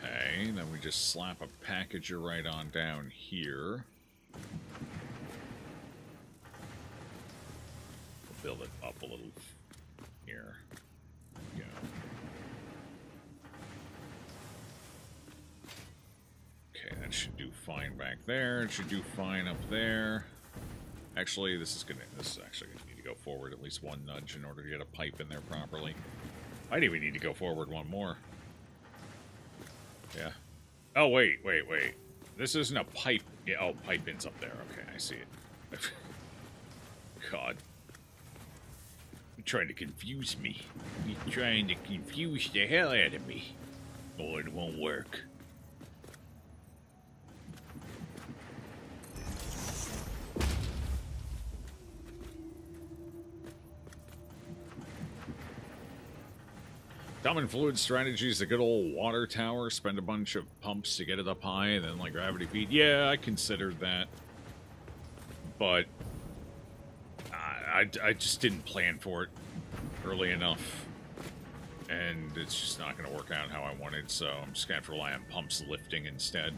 Okay, then we just slap a packager right on down here. We'll build it up a little here. Go. Okay, that should do fine back there. It should do fine up there. Actually, this is actually gonna need to go forward at least one nudge in order to get a pipe in there properly. Might even need to go forward one more. Yeah. Oh, wait. This isn't a pipe. Yeah, oh, pipe in's up there. Okay, I see it. God. You're trying to confuse me. You're trying to confuse the hell out of me. Oh, it won't work. Common fluid strategy is a good old water tower. Spend a bunch of pumps to get it up high, and then like gravity feed. Yeah, I considered that, but I just didn't plan for it early enough, and it's just not going to work out how I wanted. So I'm just going to have to rely on pumps lifting instead.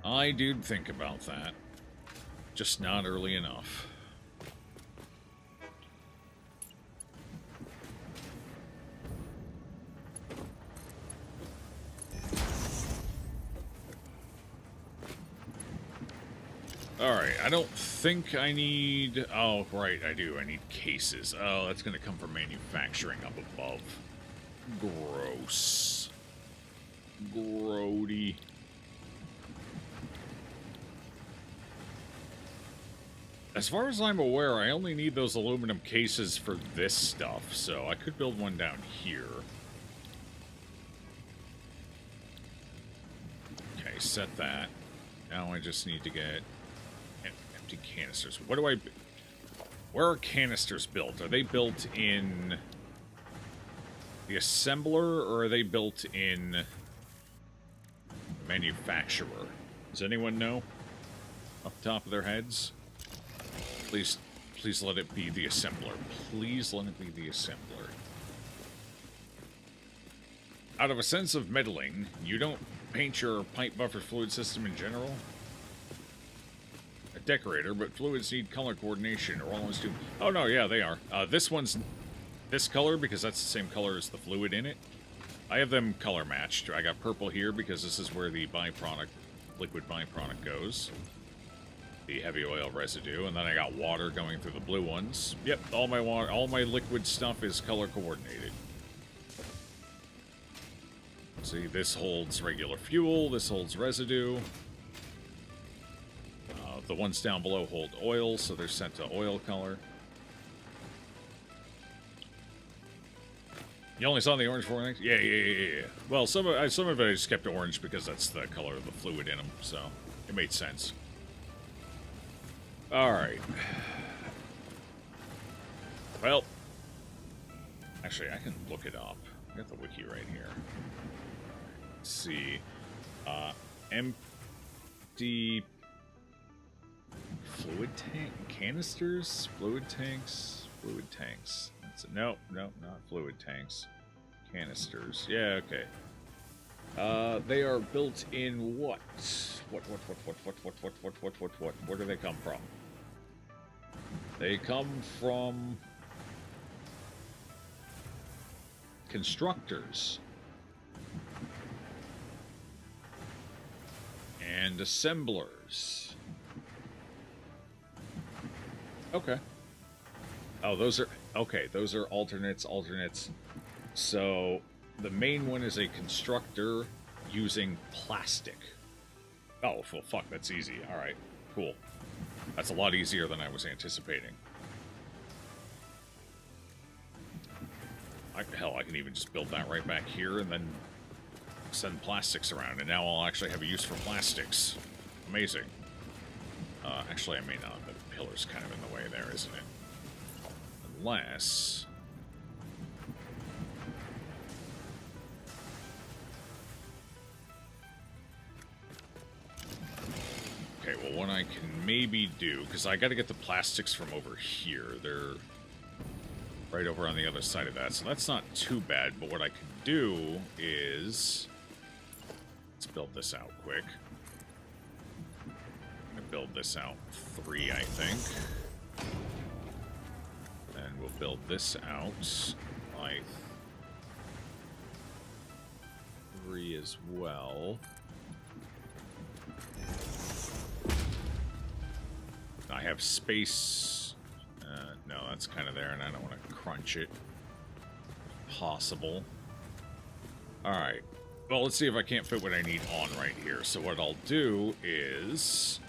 I did think about that, just not early enough. Alright, I don't think I need... Oh, right, I do. I need cases. Oh, that's going to come from manufacturing up above. Gross. Grody. As far as I'm aware, I only need those aluminum cases for this stuff, so I could build one down here. Okay, set that. Now I just need to get empty canisters. What do I... Where are canisters built? Are they built in the assembler, or are they built in manufacturer? Does anyone know? Off the top of their heads? Please let it be the assembler. Please let it be the assembler. Out of a sense of meddling, you don't paint your pipe buffer fluid system in general? A decorator, but fluids need color coordination, or almost do. Oh no, yeah, they are. This one's this color because that's the same color as the fluid in it. I have them color matched. I got purple here because this is where the byproduct, liquid byproduct goes. The heavy oil residue, and then I got water going through the blue ones. Yep, all my water, all my liquid stuff is color coordinated. See, this holds regular fuel, this holds residue. The ones down below hold oil, so they're set to oil color. You only saw the orange for things? Yeah. Well, some of it I just kept orange because that's the color of the fluid in them, so it made sense. Alright. Well, actually, I can look it up. I got the wiki right here. Let's see. Empty fluid tank canisters? Fluid tanks? Fluid tanks. That's it. Nope, not fluid tanks. Canisters. Yeah, okay. They are built in what? What? Where do they come from? They come from constructors and assemblers. Okay. Oh, those are... Okay, those are alternates. So, the main one is a constructor using plastic. Oh, well, fuck, that's easy. Alright, cool. That's a lot easier than I was anticipating. Hell, I can even just build that right back here and then send plastics around. And now I'll actually have a use for plastics. Amazing. Actually, I may not. The pillar's kind of in the way there, isn't it? Unless... Okay, well, what I can maybe do... Because I got to get the plastics from over here. They're right over on the other side of that. So that's not too bad. But what I can do is... Let's build this out quick. Build this out 3, I think. And we'll build this out like 3 as well. I have space. No, that's kind of there, and I don't want to crunch it. If possible. Alright. Well, let's see if I can't fit what I need on right here. So what I'll do is...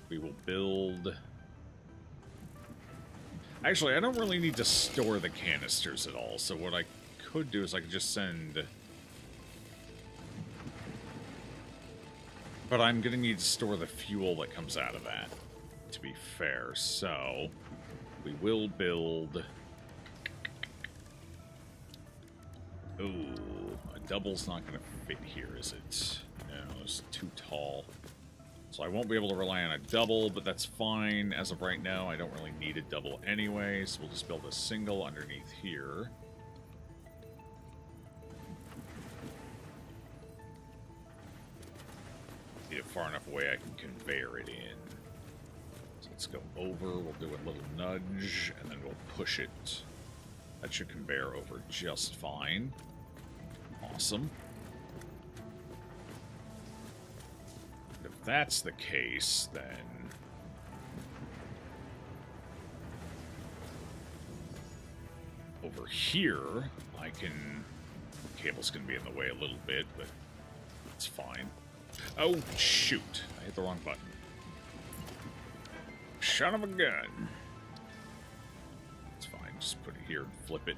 We will build... Actually, I don't really need to store the canisters at all, so what I could do is I could just send... But I'm going to need to store the fuel that comes out of that, to be fair, so... We will build... Ooh, a double's not going to fit here, is it? No, it's too tall. So I won't be able to rely on a double, but that's fine. As of right now, I don't really need a double anyway, so we'll just build a single underneath here. Get it far enough away I can conveyor it in. So let's go over, we'll do a little nudge, and then we'll push it. That should conveyor over just fine. Awesome. If that's the case, then... Over here, I can... Cable's going to be in the way a little bit, but it's fine. Oh, shoot. I hit the wrong button. Son of a gun. It's fine. Just put it here and flip it.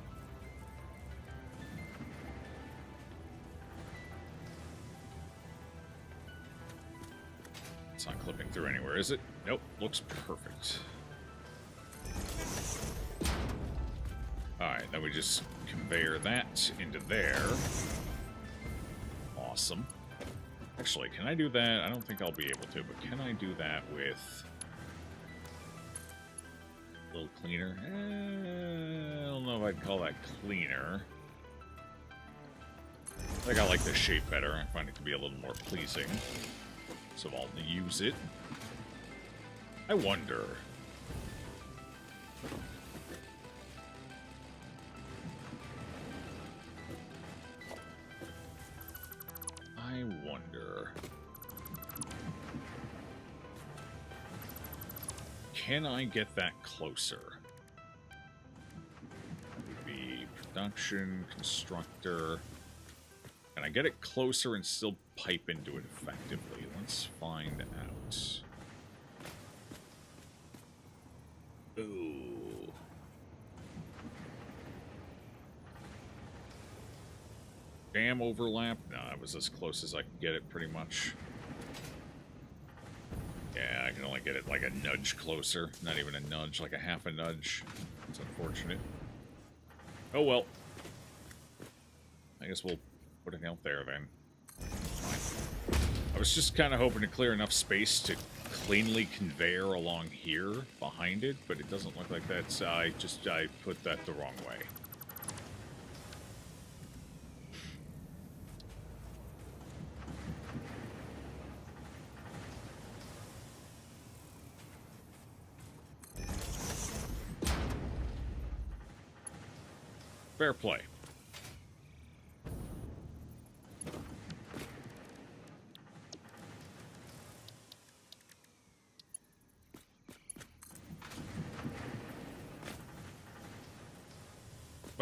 It's not clipping through anywhere, is it? Nope. Looks perfect. Alright, then we just conveyor that into there. Awesome. Actually, can I do that? I don't think I'll be able to, but can I do that with... a little cleaner? I don't know if I'd call that cleaner. I think I like this shape better. I find it to be a little more pleasing. So I'll use it. I wonder... Can I get that closer? That would be production, constructor. Can I get it closer and still pipe into it effectively? Let's find out. Ooh. Jam overlap? No, it was as close as I could get it, pretty much. Yeah, I can only get it like a nudge closer. Not even a nudge, like a half a nudge. It's unfortunate. Oh well. I guess we'll put it out there then. Fine. I was just kind of hoping to clear enough space to cleanly conveyor along here behind it, but it doesn't look like that. So I put that the wrong way. Fair play.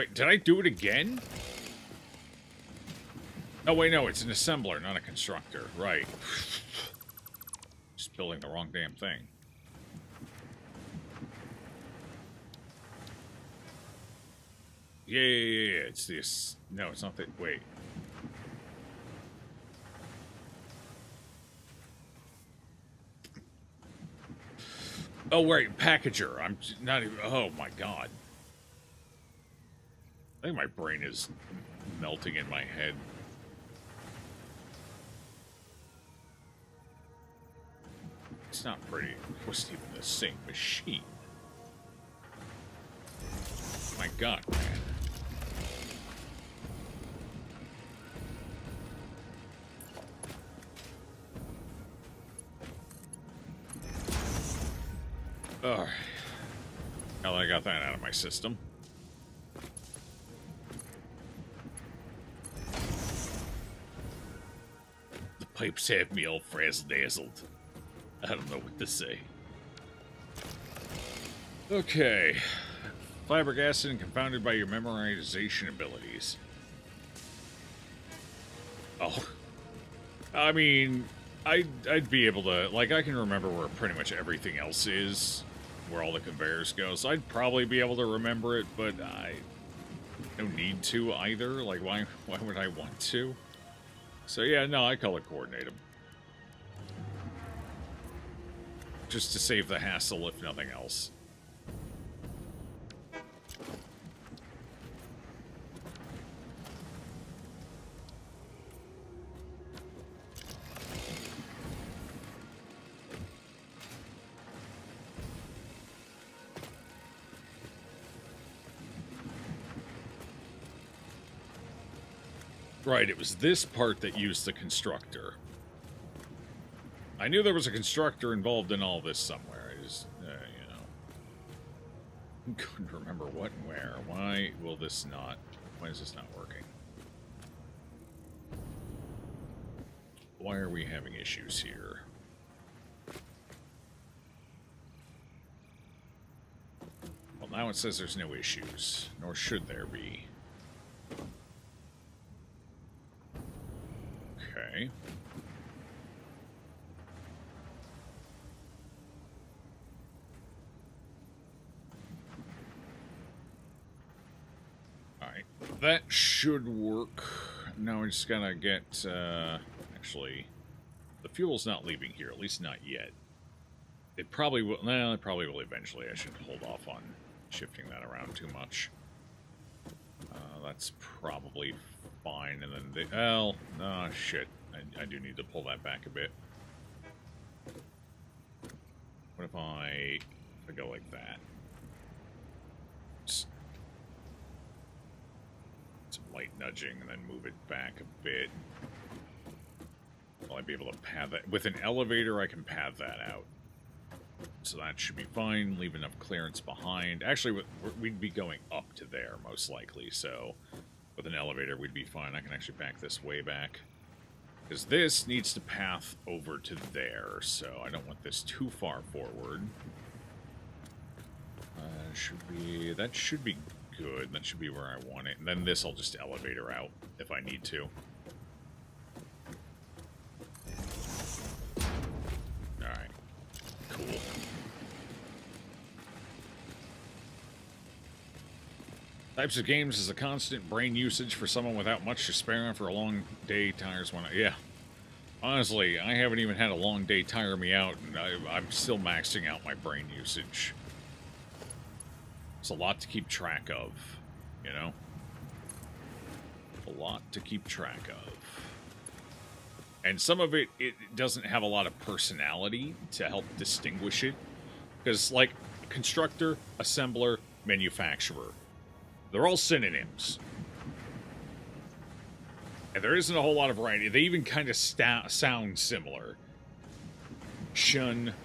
Wait, did I do it again? Oh, wait, no, it's an assembler, not a constructor. Right. Just building the wrong damn thing. Yeah, it's this. No, it's not that. Wait. Oh, right, packager. I'm not even. Oh, my God. I think my brain is melting in my head. It's not pretty. It wasn't even the same machine. My God, man. Oh, now that I got that out of my system. The pipes have me all frazzle-dazzled. I don't know what to say. Okay. Flabbergasted and confounded by your memorization abilities. Oh. I mean, I'd be able to... Like, I can remember where pretty much everything else is, where all the conveyors go, so I'd probably be able to remember it, but I don't need to either. Like, why would I want to? So, yeah, no, I color coordinate them. Just to save the hassle, if nothing else. Right, it was this part that used the constructor. I knew there was a constructor involved in all this somewhere. I just, you know. Couldn't remember what and where. Why will this not... Why is this not working? Why are we having issues here? Well, now it says there's no issues. Nor should there be. Okay. Alright, that should work. Now we just gotta get, actually, the fuel's not leaving here, at least not yet. It probably will, it probably will eventually. I should hold off on shifting that around too much. That's probably fine, and then well, oh shit, I do need to pull that back a bit. What if I go like that? Just some light nudging, and then move it back a bit. Will I be able to pad that? With an elevator, I can pad that out. So that should be fine. Leave enough clearance behind. Actually, we'd be going up to there, most likely, so with an elevator, we'd be fine. I can actually back this way back. Because this needs to path over to there, so I don't want this too far forward. That should be good. That should be where I want it. And then this I'll just elevator out if I need to. Alright. Cool. Types of games is a constant brain usage for someone without much to spare after a long day tires one out. Yeah. Honestly, I haven't even had a long day tire me out, and I'm still maxing out my brain usage. It's a lot to keep track of, you know? A lot to keep track of. And some of it doesn't have a lot of personality to help distinguish it. Because, like, constructor, assembler, manufacturer. They're all synonyms. And there isn't a whole lot of variety. They even kind of sound similar. Shun.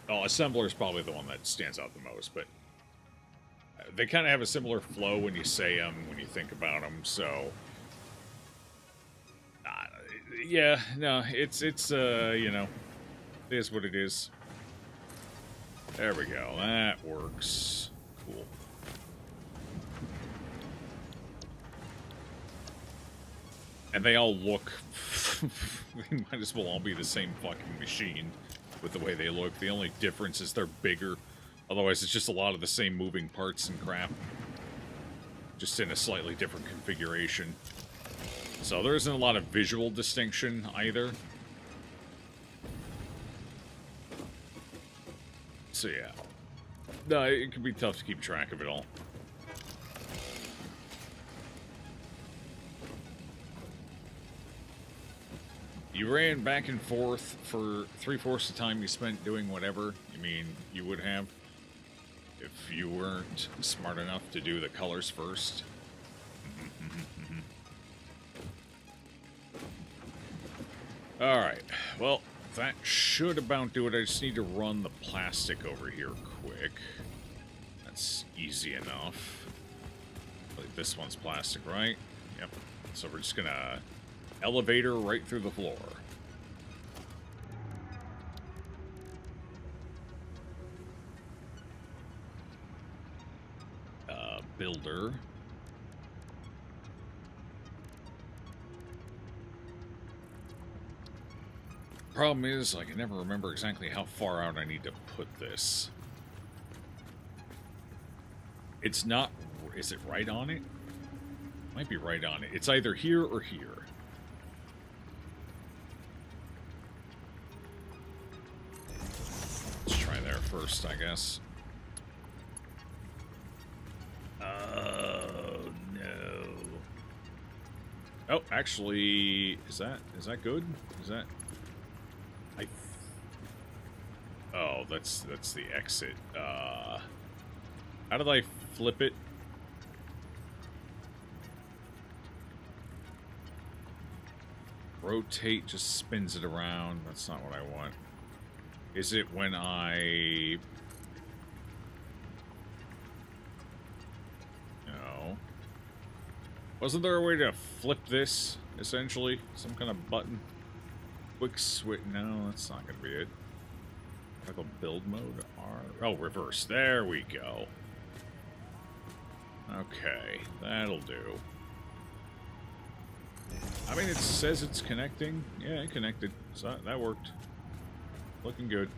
Well, assembler is probably the one that stands out the most, but they kind of have a similar flow when you say them, when you think about them, so... yeah, no, it's you know, it is what it is. There we go. That works. Cool. And they all look... they might as well all be the same fucking machine with the way they look. The only difference is they're bigger. Otherwise, it's just a lot of the same moving parts and crap. Just in a slightly different configuration. So there isn't a lot of visual distinction either. So yeah. No, it can be tough to keep track of it all. You ran back and forth for 3/4 the time you spent doing whatever. You mean you would have if you weren't smart enough to do the colors first. Alright, well, that should about do it. I just need to run the plastic over here quick. That's easy enough. Like this one's plastic, right? Yep. So we're just gonna elevator right through the floor. Builder. Problem is, I can never remember exactly how far out I need to put this. It's not... Is it right on it? Might be right on it. It's either here or here. Let's try there first, I guess. Oh, no. Oh, actually, is that good? Is that... Oh, that's the exit. How did I flip it? Rotate just spins it around. That's not what I want. Is it when I... No. Wasn't there a way to flip this, essentially? Some kind of button? Quick switch. No, that's not going to be it. Toggle build mode. Oh, reverse. There we go. Okay, that'll do. I mean, it says it's connecting. Yeah, it connected. So that worked. Looking good.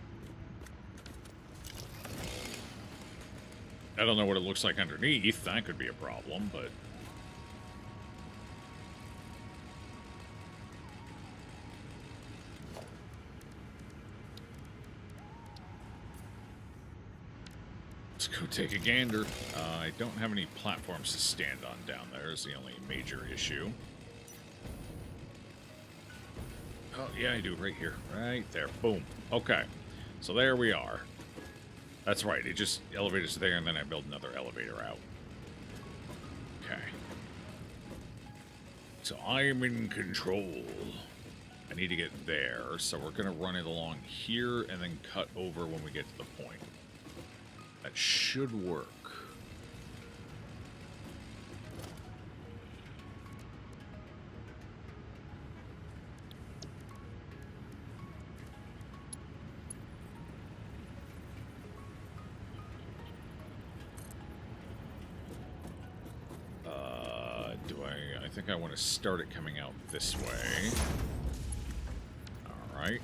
I don't know what it looks like underneath. That could be a problem, but... Let's go take a gander. I don't have any platforms to stand on down there is the only major issue. Oh, yeah, I do. Right here. Right there. Boom. Okay. So there we are. That's right. It just elevators there, and then I build another elevator out. Okay. So I'm in control. I need to get there, so we're going to run it along here and then cut over when we get to the point. That should work. I think I want to start it coming out this way. All right.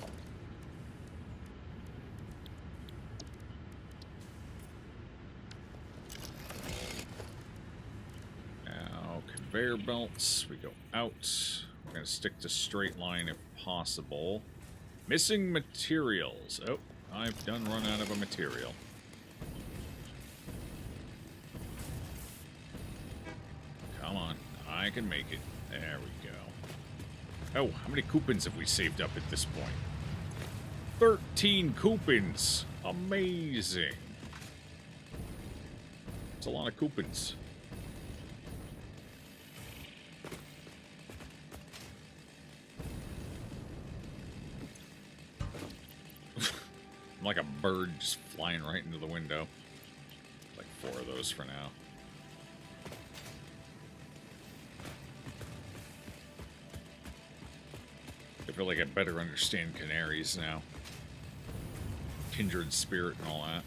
Now, conveyor belts. We go out. We're going to stick to straight line if possible. Missing materials. Oh, I've done run out of a material. Come on. I can make it. There we go. Oh, how many coupons have we saved up at this point? 13 coupons! Amazing! That's a lot of coupons. I'm like a bird just flying right into the window. Like 4 of those for now. I feel like I better understand canaries now. Kindred spirit and all that.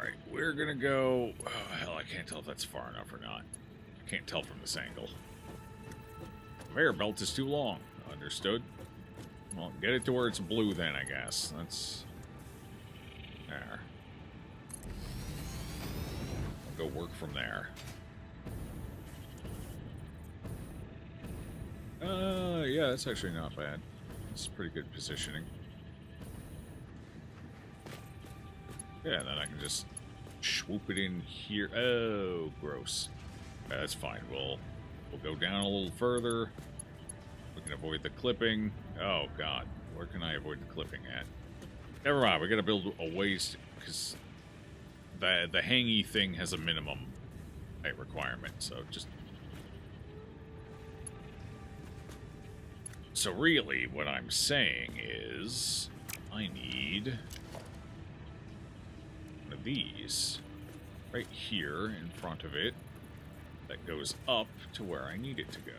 Alright, we're gonna go... Oh, hell, I can't tell if that's far enough or not. I can't tell from this angle. Conveyor belt is too long. Understood. Well, get it to where it's blue then, I guess. That's... There. I'll go work from there. Yeah, that's actually not bad. It's pretty good positioning. Yeah, and then I can just swoop it in here. Oh, gross. Yeah, that's fine. We'll go down a little further. We can avoid the clipping. Oh, God. Where can I avoid the clipping at? Never mind. We got to build a ways, because the hangy thing has a minimum height requirement. So just... So really, what I'm saying is I need one of these right here in front of it that goes up to where I need it to go.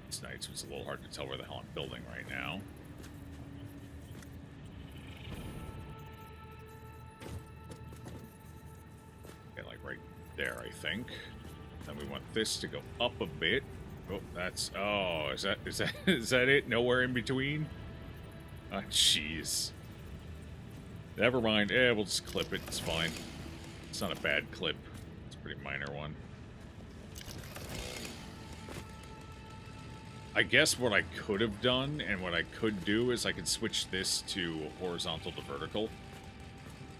It's night, so it's a little hard to tell where the hell I'm building right now. Okay, like right there, I think. Then we want this to go up a bit. Oh, that's... Oh, is that it? Nowhere in between? Ah, jeez. Never mind. We'll just clip it. It's fine. It's not a bad clip. It's a pretty minor one. I guess what I could have done, and what I could do, is I could switch this to horizontal to vertical.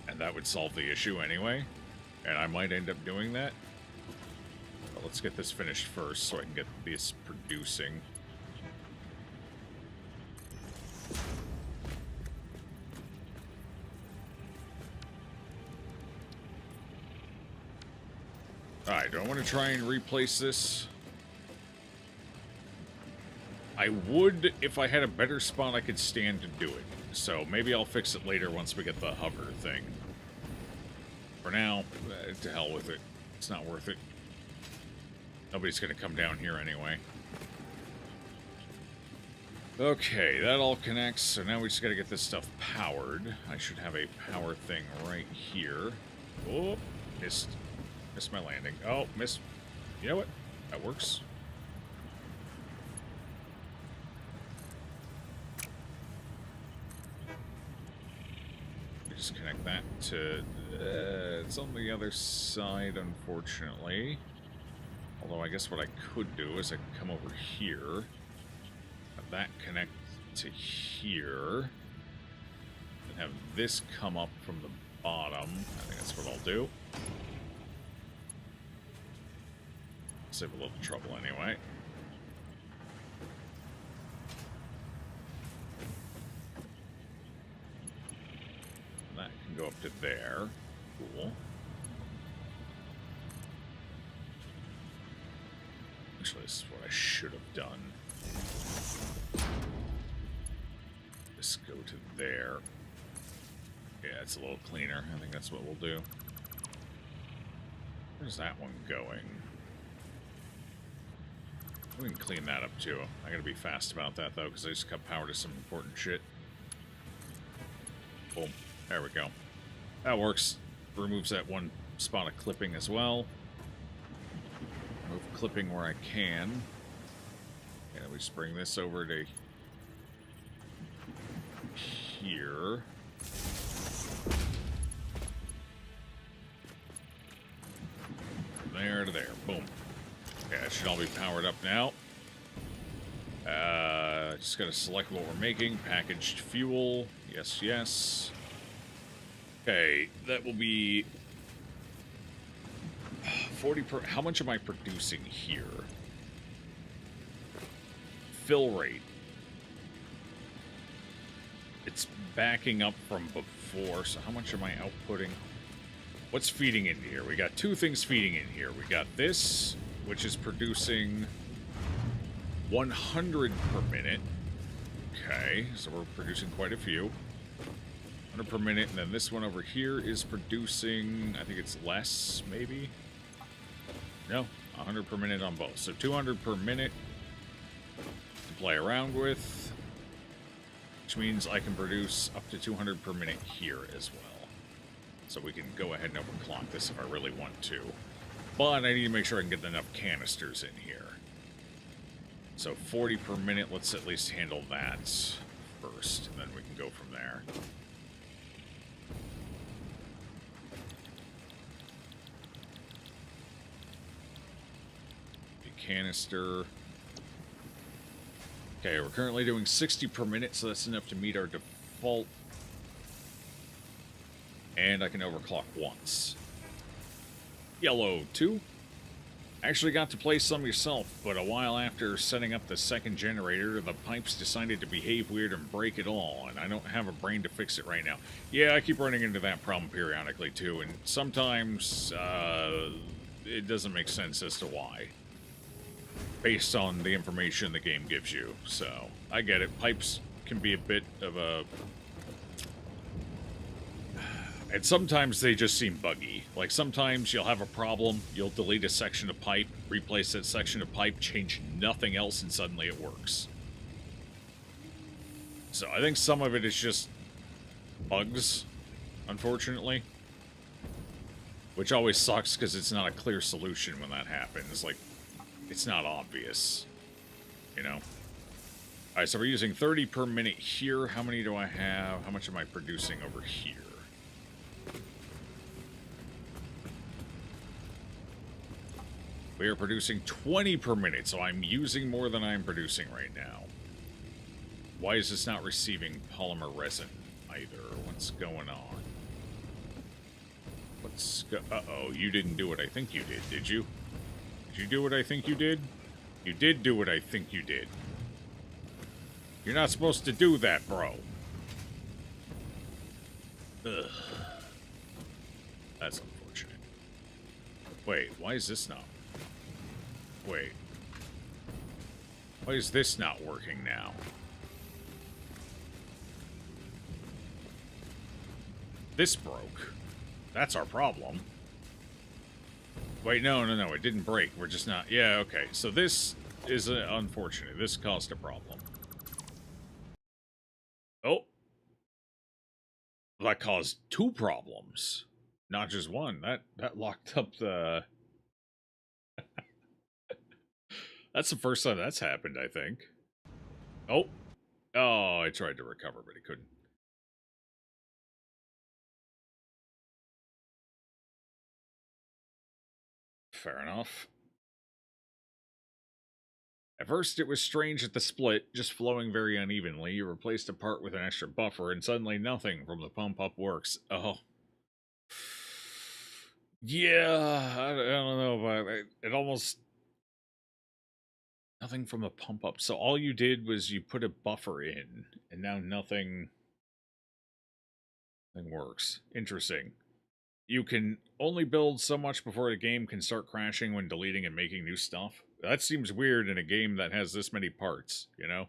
And that would solve the issue anyway. And I might end up doing that. Let's get this finished first so I can get this producing. Alright, do I want to try and replace this? I would if I had a better spot I could stand to do it. So maybe I'll fix it later once we get the hover thing. For now, to hell with it. It's not worth it. Nobody's going to come down here anyway. Okay, that all connects, so now we just got to get this stuff powered. I should have a power thing right here. Oh, missed. Missed my landing. Oh, missed. You know what? That works. We just connect that to... it's on the other side, unfortunately. Although I guess what I could do is I could come over here, have that connect to here, and have this come up from the bottom. I think that's what I'll do. Save a little trouble anyway. And that can go up to there. Cool. Actually, this is what I should have done. Just go to there. Yeah, it's a little cleaner. I think that's what we'll do. Where's that one going? We can clean that up too. I gotta be fast about that though, because I just cut power to some important shit. Boom. There we go. That works. Removes that one spot of clipping as well. Move clipping where I can. And we just bring this over to here. From there to there. Boom. Okay, that should all be powered up now. Just gotta select what we're making. Packaged fuel. Yes, yes. Okay, that will be 40 per... How much am I producing here? Fill rate. It's backing up from before, so how much am I outputting? What's feeding in here? We got two things feeding in here. We got this, which is producing 100 per minute. Okay, so we're producing quite a few. 100 per minute, and then this one over here is producing, I think it's less, maybe? No, 100 per minute on both. So 200 per minute to play around with, which means I can produce up to 200 per minute here as well. So we can go ahead and overclock this if I really want to. But I need to make sure I can get enough canisters in here. So 40 per minute, let's at least handle that first, and then we can go from there. The canister. Okay, we're currently doing 60 per minute, so that's enough to meet our default. And I can overclock once. Yellow 2. Actually got to play some yourself, but a while after setting up the second generator, the pipes decided to behave weird and break it all, and I don't have a brain to fix it right now. Yeah, I keep running into that problem periodically too, and sometimes it doesn't make sense as to why, based on the information the game gives you. So, I get it. Pipes can be a bit of a... And sometimes they just seem buggy. Like, sometimes you'll have a problem, you'll delete a section of pipe, replace that section of pipe, change nothing else, and suddenly it works. So I think some of it is just bugs, unfortunately. Which always sucks, because it's not a clear solution when that happens. Like, it's not obvious, you know? Alright, so we're using 30 per minute here. How many do I have? How much am I producing over here? We are producing 20 per minute, so I'm using more than I'm producing right now. Why is this not receiving polymer resin either? What's going on? Uh-oh, you didn't do what I think you did you? Did you do what I think you did? You did do what I think you did. You're not supposed to do that, bro. Ugh. That's unfortunate. Wait, why is this not? Wait. Why is this not working now? This broke. That's our problem. Wait, no, it didn't break. We're just not... Yeah, okay. So this is unfortunate. This caused a problem. Oh. That caused 2 problems. Not just one. That locked up the... That's the first time that's happened, I think. Oh. Oh, I tried to recover, but he couldn't. Fair enough. At first, it was strange at the split, just flowing very unevenly. You replaced a part with an extra buffer, and suddenly nothing from the pump-up works. Oh. Yeah, I don't know, but it almost... Nothing from the pump-up. So all you did was you put a buffer in, and now nothing works. Interesting. You can only build so much before the game can start crashing when deleting and making new stuff. That seems weird in a game that has this many parts, you know?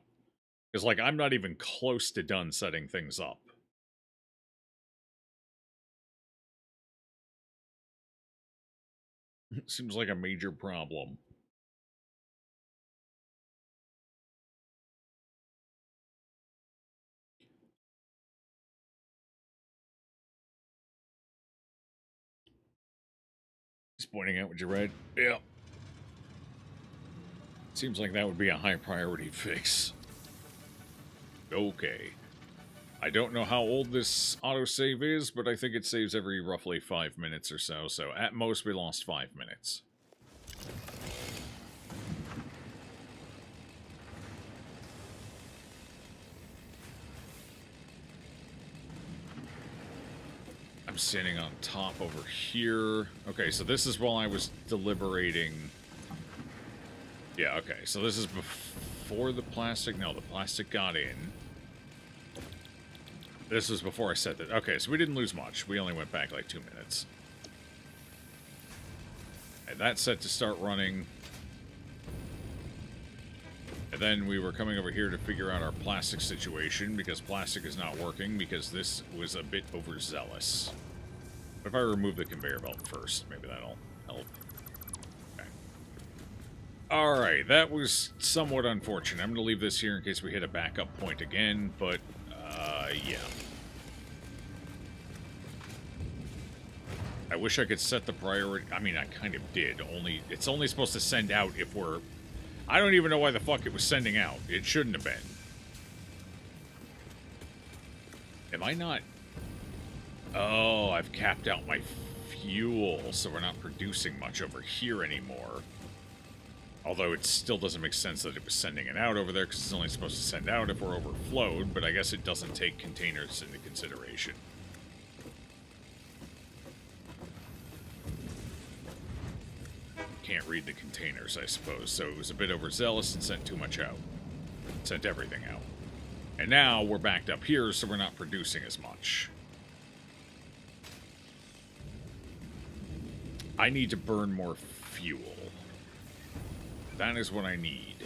Because, like, I'm not even close to done setting things up. Seems like a major problem. Just pointing out what you read. Yeah. Seems like that would be a high priority fix. Okay. I don't know how old this autosave is, but I think it saves every roughly 5 minutes or so. So at most we lost 5 minutes. I'm standing on top over here. Okay, so this is while I was deliberating. Yeah, okay, so this is before the plastic. No, the plastic got in. This was before I set that. Okay, so we didn't lose much. We only went back like 2 minutes. And that's set to start running. And then we were coming over here to figure out our plastic situation, because plastic is not working, because this was a bit overzealous. But if I remove the conveyor belt first, maybe that'll help. Okay. Alright, that was somewhat unfortunate. I'm going to leave this here in case we hit a backup point again, but, yeah. I wish I could set the priority. I mean, I kind of did. It's only supposed to send out if we're... I don't even know why the fuck it was sending out. It shouldn't have been. Am I not... Oh, I've capped out my fuel, so we're not producing much over here anymore. Although it still doesn't make sense that it was sending it out over there, because it's only supposed to send out if we're overflowed, but I guess it doesn't take containers into consideration. Can't read the containers, I suppose, so it was a bit overzealous and sent too much out. Sent everything out. And now we're backed up here, so we're not producing as much. I need to burn more fuel. That is what I need.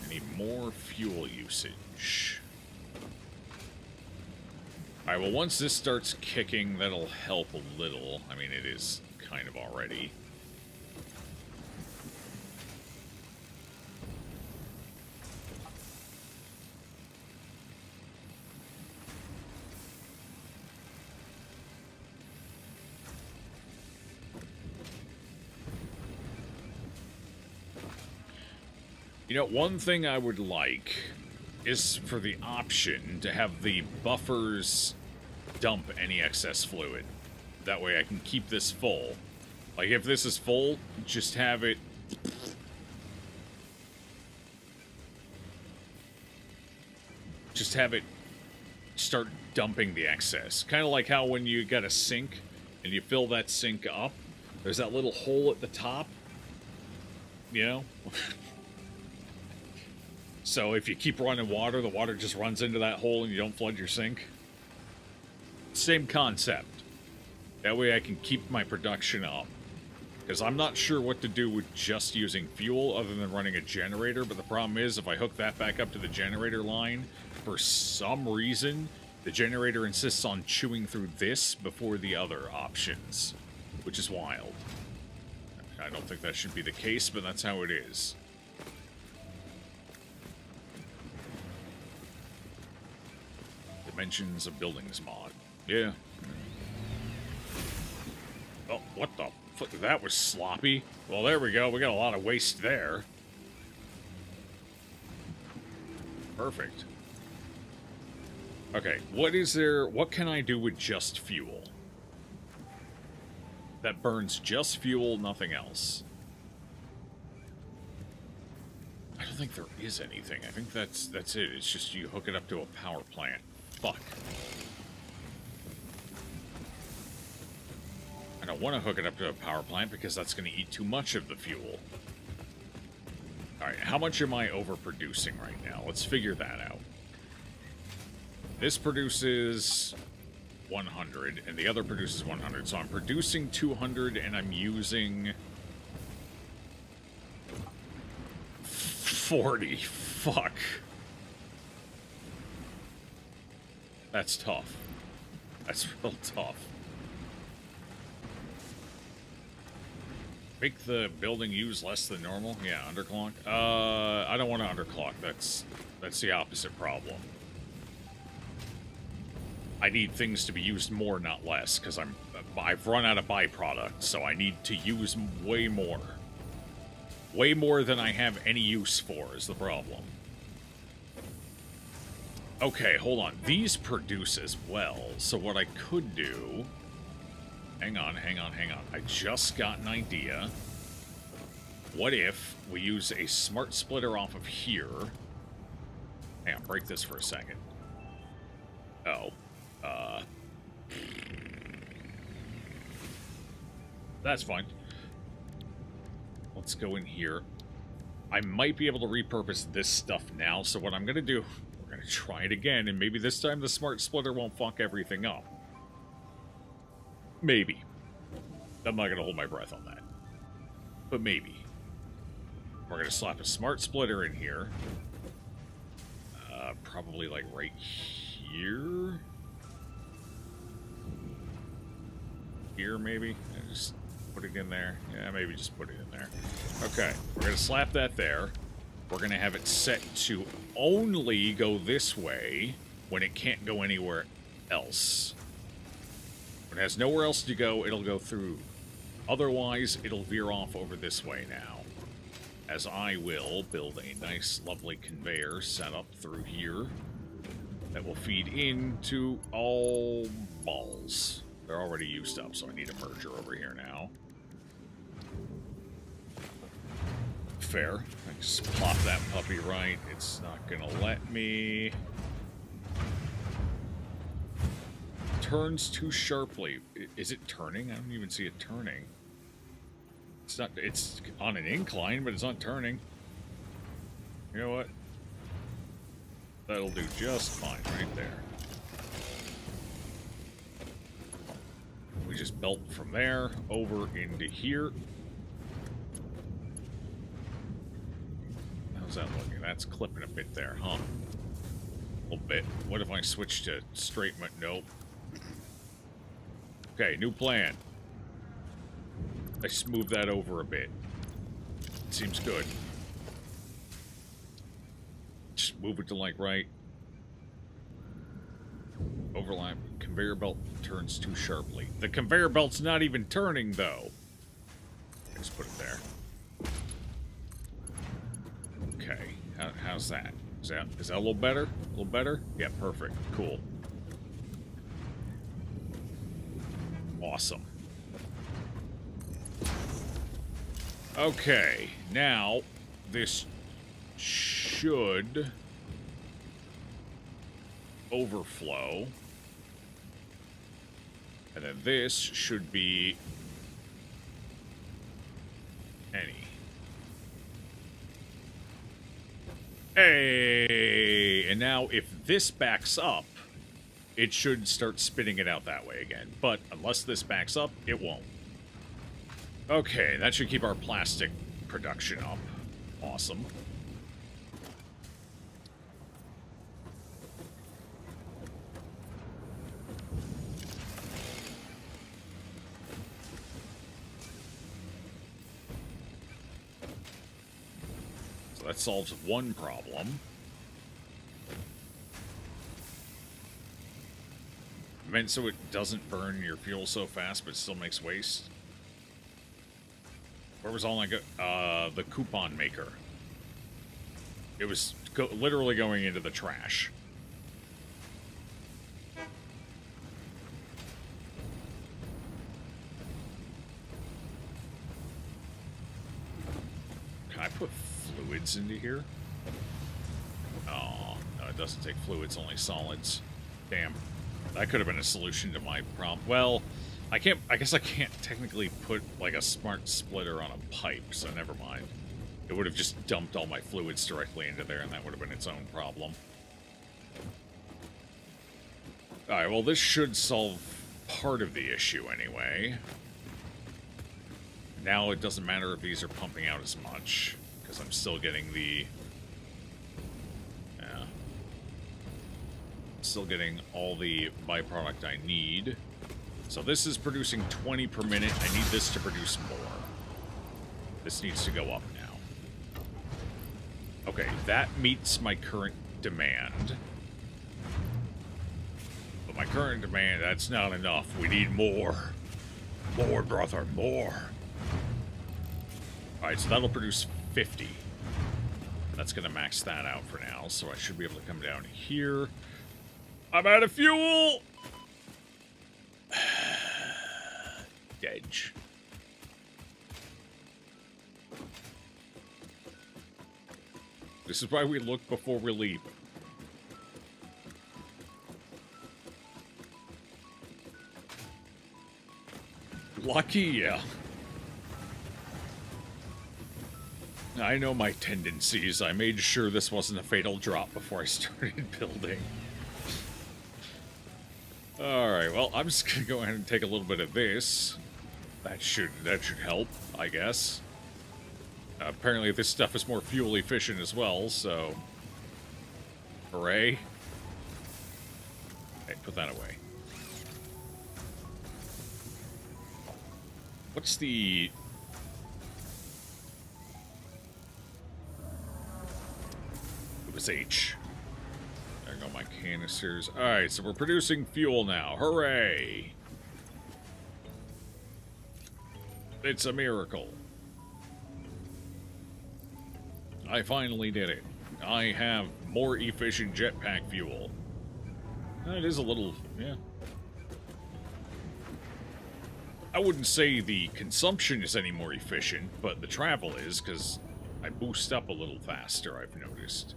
I need more fuel usage. Alright, well, once this starts kicking, that'll help a little. I mean, it is kind of already. You know, one thing I would like is for the option to have the buffers dump any excess fluid. That way I can keep this full. Like, if this is full, just have it... Just have it start dumping the excess. Kind of like how when you got a sink and you fill that sink up, there's that little hole at the top. You know? So if you keep running water, the water just runs into that hole and you don't flood your sink. Same concept. That way I can keep my production up. Because I'm not sure what to do with just using fuel other than running a generator, but the problem is if I hook that back up to the generator line, for some reason, the generator insists on chewing through this before the other options, which is wild. I don't think that should be the case, but that's how it is. Dimensions of Buildings mod. Yeah. Oh, what the fuck? That was sloppy. Well, there we go. We got a lot of waste there. Perfect. Okay, what can I do with just fuel? That burns just fuel, nothing else. I don't think there is anything. I think that's it. It's just you hook it up to a power plant. Fuck. I don't want to hook it up to a power plant because that's going to eat too much of the fuel. Alright, how much am I overproducing right now? Let's figure that out. This produces 100, and the other produces 100. So I'm producing 200, and I'm using 40. Fuck. That's tough. That's real tough. Make the building use less than normal? Yeah, underclock. I don't want to underclock. That's the opposite problem. I need things to be used more, not less, because I've run out of byproduct, so I need to use way more. Way more than I have any use for is the problem. Okay, hold on. These produce as well, so what I could do... Hang on. I just got an idea. What if we use a smart splitter off of here? Hang on, break this for a second. Oh. That's fine. Let's go in here. I might be able to repurpose this stuff now, so what I'm going to do... We're going to try it again, and maybe this time the smart splitter won't fuck everything up. Maybe. I'm not going to hold my breath on that. But maybe. We're going to slap a smart splitter in here. Probably like right here. Here, maybe? Just put it in there. Yeah, maybe just put it in there. Okay, we're going to slap that there. We're going to have it set to only go this way when it can't go anywhere else. When it has nowhere else to go, it'll go through. Otherwise, it'll veer off over this way now. As I will build a nice, lovely conveyor set up through here that will feed into all balls. They're already used up, so I need a merger over here now. Fair. I just plop that puppy right. It's not gonna let me. Turns too sharply. Is it turning? I don't even see it turning. It's not. It's on an incline, but it's not turning. You know what? That'll do just fine right there. We just belt from there over into here. How's that looking? That's clipping a bit there, huh? A little bit. What if I switch to straight? Nope. Okay, new plan. I smooth that over a bit. Seems good. Just move it to like right. Overlap. Conveyor belt turns too sharply. The conveyor belt's not even turning, though. Just put it there. Okay. How's that? Is that a little better? A little better? Yeah, perfect. Cool. Awesome. Okay, now this should overflow. And then this should be any. Hey! And now if this backs up, it should start spitting it out that way again. But unless this backs up, it won't. Okay, that should keep our plastic production up. Awesome. So that solves one problem. Meant so it doesn't burn your fuel so fast, but still makes waste. Where was all I go? The coupon maker. It was literally going into the trash. Can I put fluids into here? Oh, no, it doesn't take fluids, only solids. Damn. That could have been a solution to my problem. Well, I guess I can't technically put, like, a smart splitter on a pipe, so never mind. It would have just dumped all my fluids directly into there, and that would have been its own problem. Alright, well, this should solve part of the issue anyway. Now it doesn't matter if these are pumping out as much, because I'm still getting the... Yeah. Still getting all the byproduct I need. So this is producing 20 per minute. I need this to produce more. This needs to go up now. Okay, that meets my current demand. But my current demand, that's not enough. We need more. More, brother, more. Alright, so that'll produce 50. That's going to max that out for now, so I should be able to come down here. I'm out of fuel! Edge. This is why we look before we leap. Lucky, yeah. I know my tendencies. I made sure this wasn't a fatal drop before I started building. Alright, well, I'm just gonna go ahead and take a little bit of this. That should help, I guess. Apparently this stuff is more fuel efficient as well, so... Hooray. Hey, put that away. What's the... It was H. There go my canisters. Alright, so we're producing fuel now. Hooray! It's a miracle. I finally did it. I have more efficient jetpack fuel. It is a little, yeah. I wouldn't say the consumption is any more efficient, but the travel is, because I boost up a little faster, I've noticed.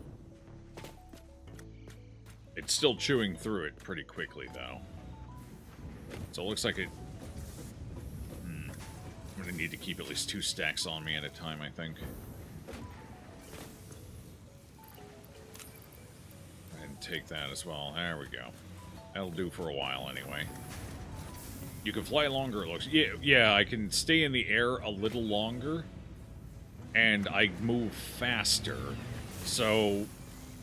It's still chewing through it pretty quickly, though. So it looks like it... I'm going to need to keep at least 2 stacks on me at a time, I think. And take that as well. There we go. That'll do for a while, anyway. You can fly longer, it looks... Yeah, I can stay in the air a little longer. And I move faster. So...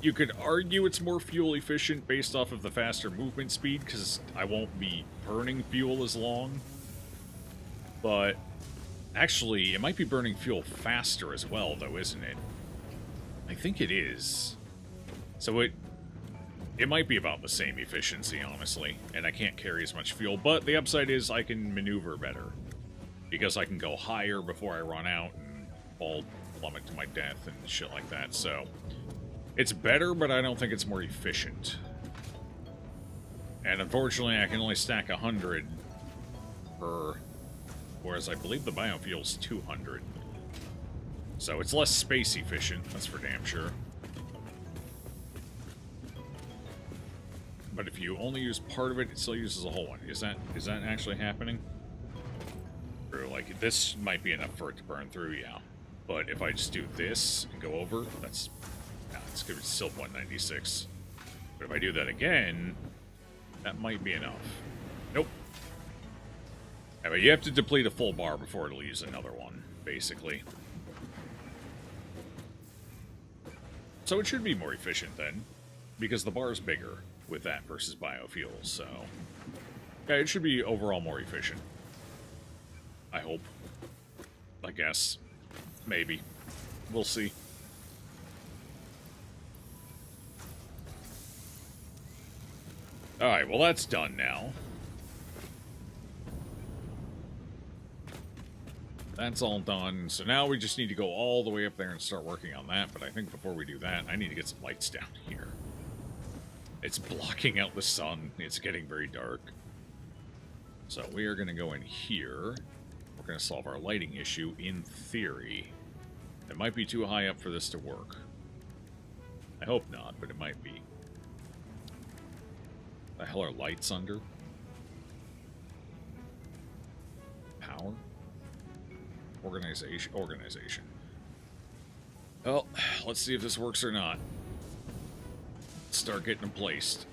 you could argue it's more fuel efficient based off of the faster movement speed, because I won't be burning fuel as long. But actually, it might be burning fuel faster as well, though, isn't it? I think it is. So it might be about the same efficiency, honestly, and I can't carry as much fuel, but the upside is I can maneuver better, because I can go higher before I run out and fall plummet to my death and shit like that, so... it's better, but I don't think it's more efficient. And unfortunately, I can only stack 100 per... whereas I believe the biofuel's 200. So it's less space efficient, that's for damn sure. But if you only use part of it, it still uses a whole one. Is that actually happening? Or, like, this might be enough for it to burn through, yeah. But if I just do this and go over, that's... nah, it's good. It's still 196. But if I do that again, that might be enough. Nope. Yeah, but you have to deplete a full bar before it'll use another one, basically. So it should be more efficient then, because the bar's bigger with that versus biofuels, so... yeah, it should be overall more efficient. I hope. I guess. Maybe. We'll see. Alright, well that's done now. That's all done, so now we just need to go all the way up there and start working on that, but I think before we do that, I need to get some lights down here. It's blocking out the sun, it's getting very dark. So we are going to go in here. We're going to solve our lighting issue, in theory. It might be too high up for this to work. I hope not, but it might be. The hell are lights under? Power? Organization. Well, let's see if this works or not. Let's start getting them placed.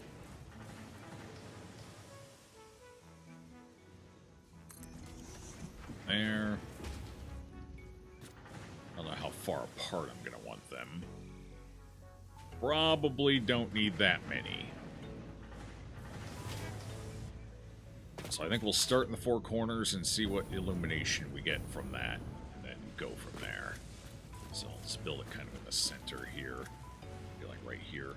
There. I don't know how far apart I'm going to want them. Probably don't need that many. So I think we'll start in the 4 corners and see what illumination we get from that, and then go from there. So let's build it kind of in the center here. Be like right here.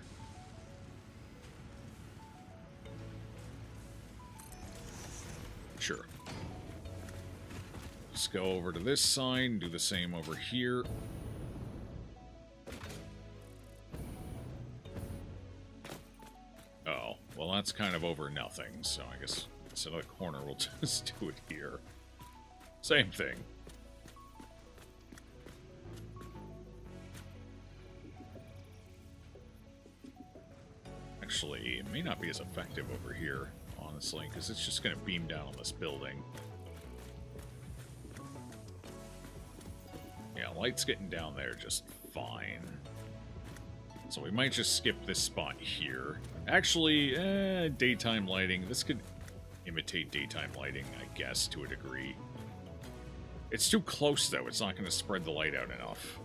Sure. Let's go over to this side, do the same over here. Oh, well that's kind of over nothing, so I guess instead of the corner we'll just do it here. Same thing. Actually, it may not be as effective over here, honestly, because it's just going to beam down on this building. Yeah, light's getting down there just fine. So we might just skip this spot here. Actually, daytime lighting. This could imitate daytime lighting, I guess, to a degree. It's too close, though. It's not going to spread the light out enough.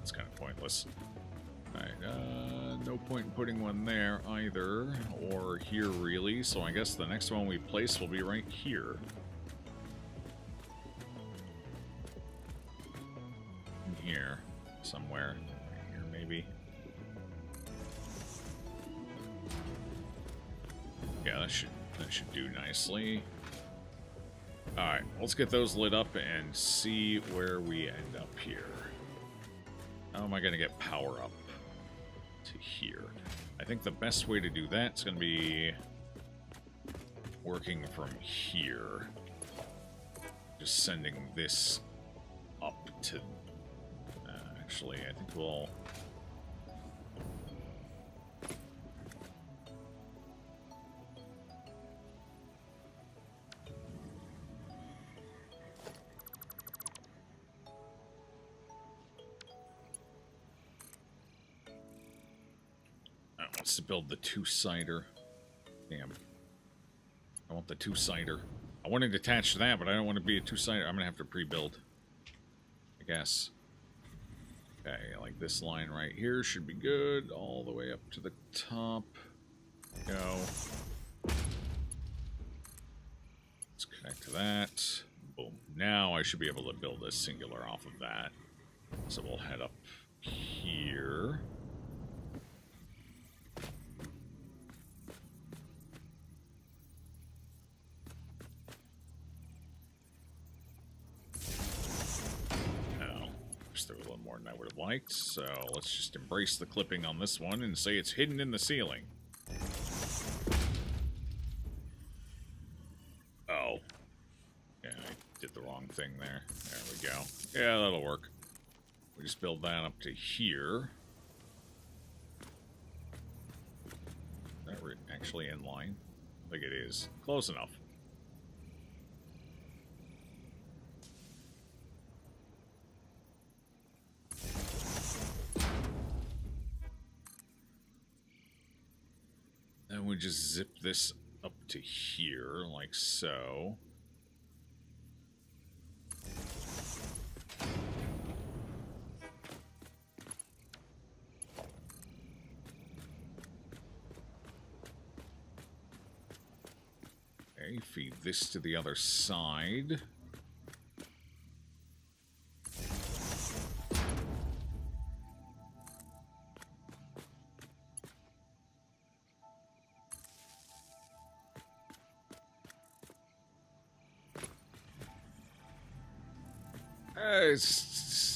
It's kind of pointless. Alright, no point in putting one there either, or here, really. So I guess the next one we place will be right here. Here, somewhere. Here, maybe. Yeah, that should do nicely. Alright, let's get those lit up and see where we end up here. How am I going to get power up to here? I think the best way to do that is going to be working from here. Just sending this up to... actually, I think we'll... wants to build the two-sider. Damn. I want the two-sider. I wanted to attach to that, but I don't want to be a two-sider. I'm going to have to pre-build, I guess. Okay, like this line right here should be good. All the way up to the top. Go. Let's connect to that. Boom. Now I should be able to build a singular off of that. So we'll head up here. Through a little more than I would have liked, so let's just embrace the clipping on this one and say it's hidden in the ceiling. Oh. Yeah, I did the wrong thing there. There we go. Yeah, that'll work. We just build that up to here. Is that actually in line? I think it is. Close enough. Then we just zip this up to here, like so. Okay, feed this to the other side.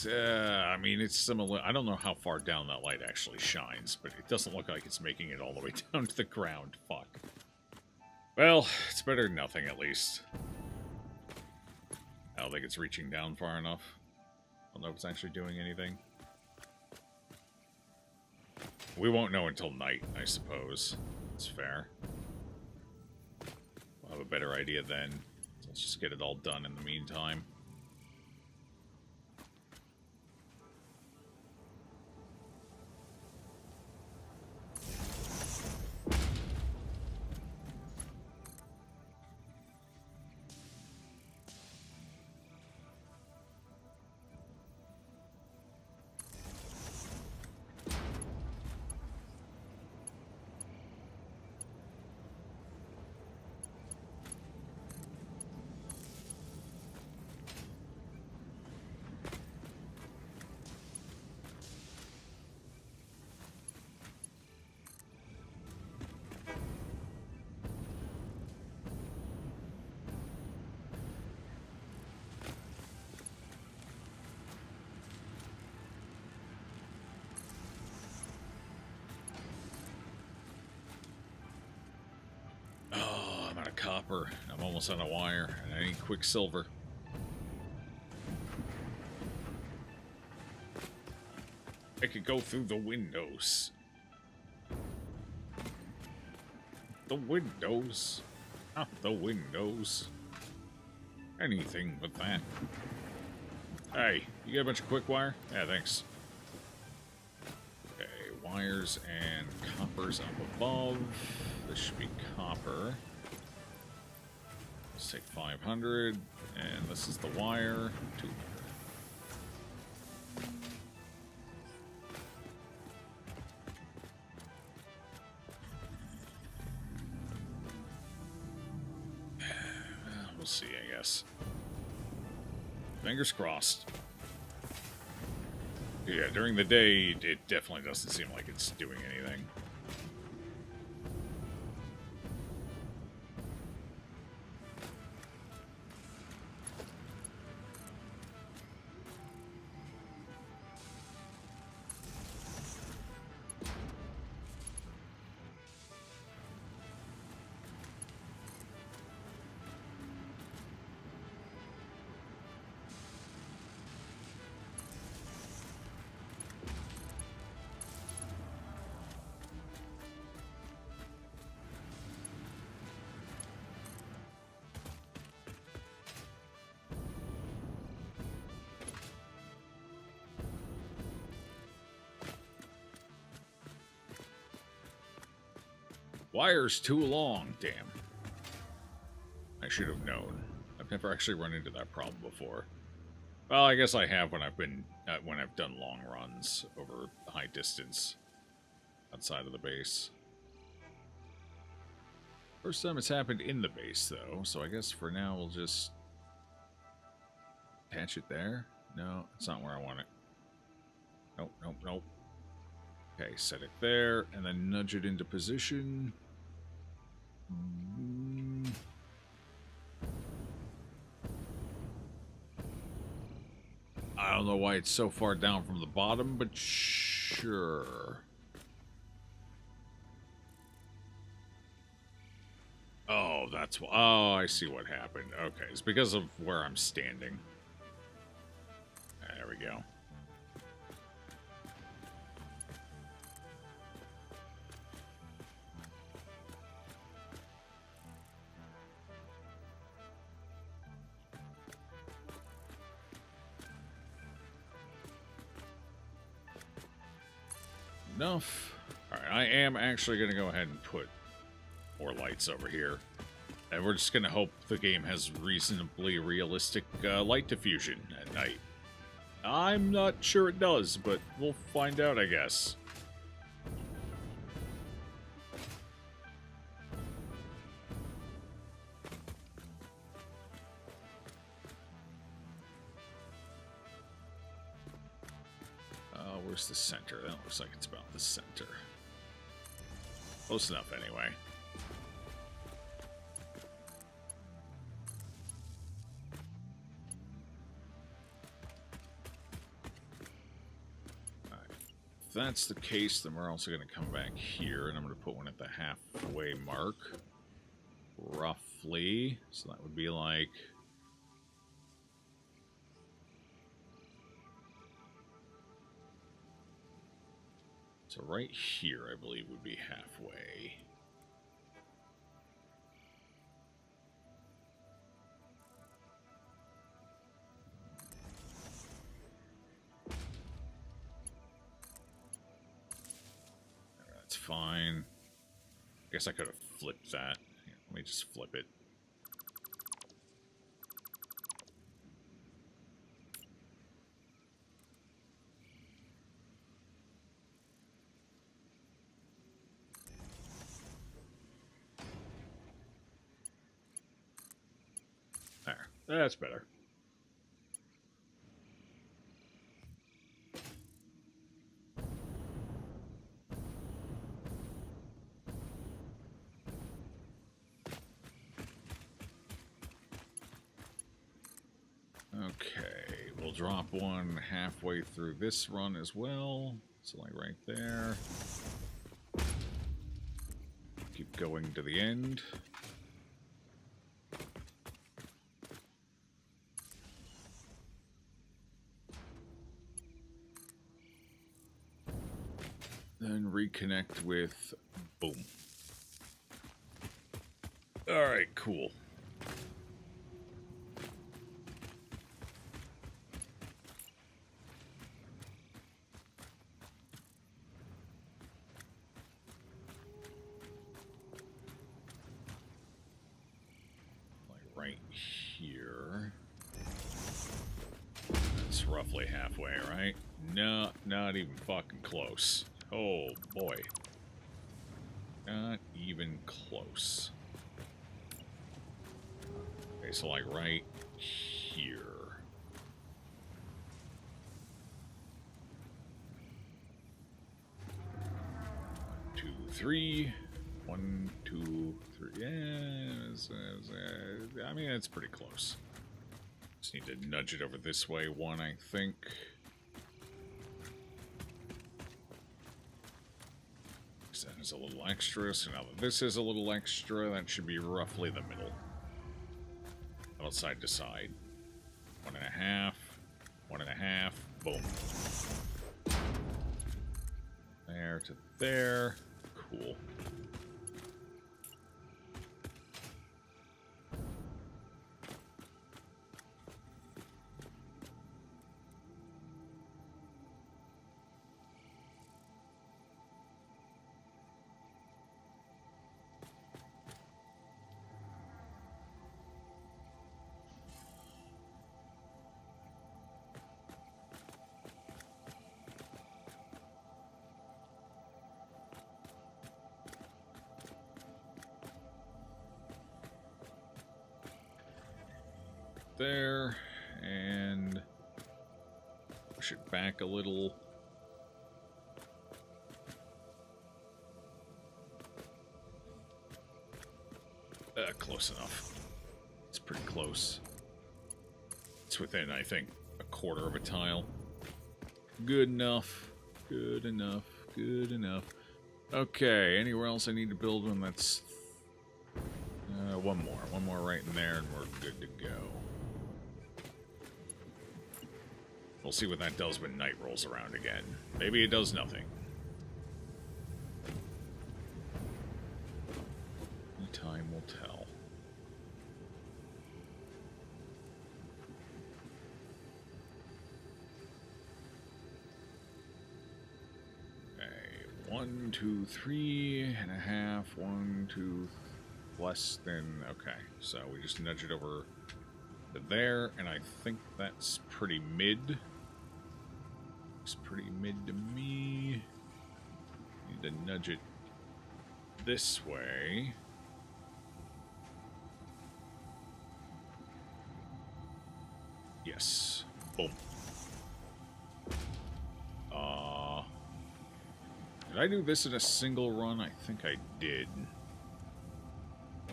I mean, it's similar. I don't know how far down that light actually shines, but it doesn't look like it's making it all the way down to the ground. Fuck. Well, it's better than nothing, at least. I don't think it's reaching down far enough. I don't know if it's actually doing anything. We won't know until night, I suppose. It's fair. We'll have a better idea then. Let's just get it all done in the meantime. Copper. I'm almost on a wire, and I need quicksilver. I could go through the windows. The windows. Not the windows. Anything but that. Hey, you got a bunch of quick wire? Yeah, thanks. Okay, wires and coppers up above. This should be copper. Let's take 500, and this is the wire, 200. We'll see, I guess. Fingers crossed. Yeah, during the day, it definitely doesn't seem like it's doing anything. Wire's too long, damn. I should have known. I've never actually run into that problem before. Well, I guess I have when I've done long runs over high distance outside of the base. First time it's happened in the base, though, so I guess for now we'll just attach it there. No, it's not where I want it. Nope, nope, nope. Okay, set it there, and then nudge it into position. I don't know why it's so far down from the bottom, but sure. Oh, that's why. Oh, I see what happened. Okay, it's because of where I'm standing. There we go. Enough. Alright, I am actually going to go ahead and put more lights over here. And we're just going to hope the game has reasonably realistic light diffusion at night. I'm not sure it does, but we'll find out, I guess. Where's the center? That looks like it's about the center. Close enough, anyway. Alright. If that's the case, then we're also going to come back here, and I'm going to put one at the halfway mark. Roughly. So that would be like... So right here, I believe, would be halfway. That's fine. I guess I could have flipped that. Here, let me just flip it. There. That's better. Okay, we'll drop one halfway through this run as well. So like right there. Keep going to the end. Then reconnect with boom. Alright, cool. Like right here. That's roughly halfway, right? No, not even fucking close. Oh, boy. Not even close. Okay, so like right here. 1, 2, 3. 1, 2, 3. Yeah, I mean, it's pretty close. Just need to nudge it over this way one, I think. That is a little extra, so now that this is a little extra, that should be roughly the middle. About side to side. 1.5, 1.5, boom. There to there. Cool. there, and push it back a little. Close enough. It's pretty close. It's within, I think, a quarter of a tile. Good enough. Good enough. Good enough. Okay, anywhere else I need to build one? That's one more. One more right in there, and we're good to go. We'll see what that does when night rolls around again. Maybe it does nothing. Time will tell. Okay, 1, 2, 3.5. 1, 2, less than. Okay, so we just nudge it over to there, and I think that's pretty mid. Looks pretty mid to me. Need to nudge it this way. Yes. Boom. Did I do this in a single run? I think I did.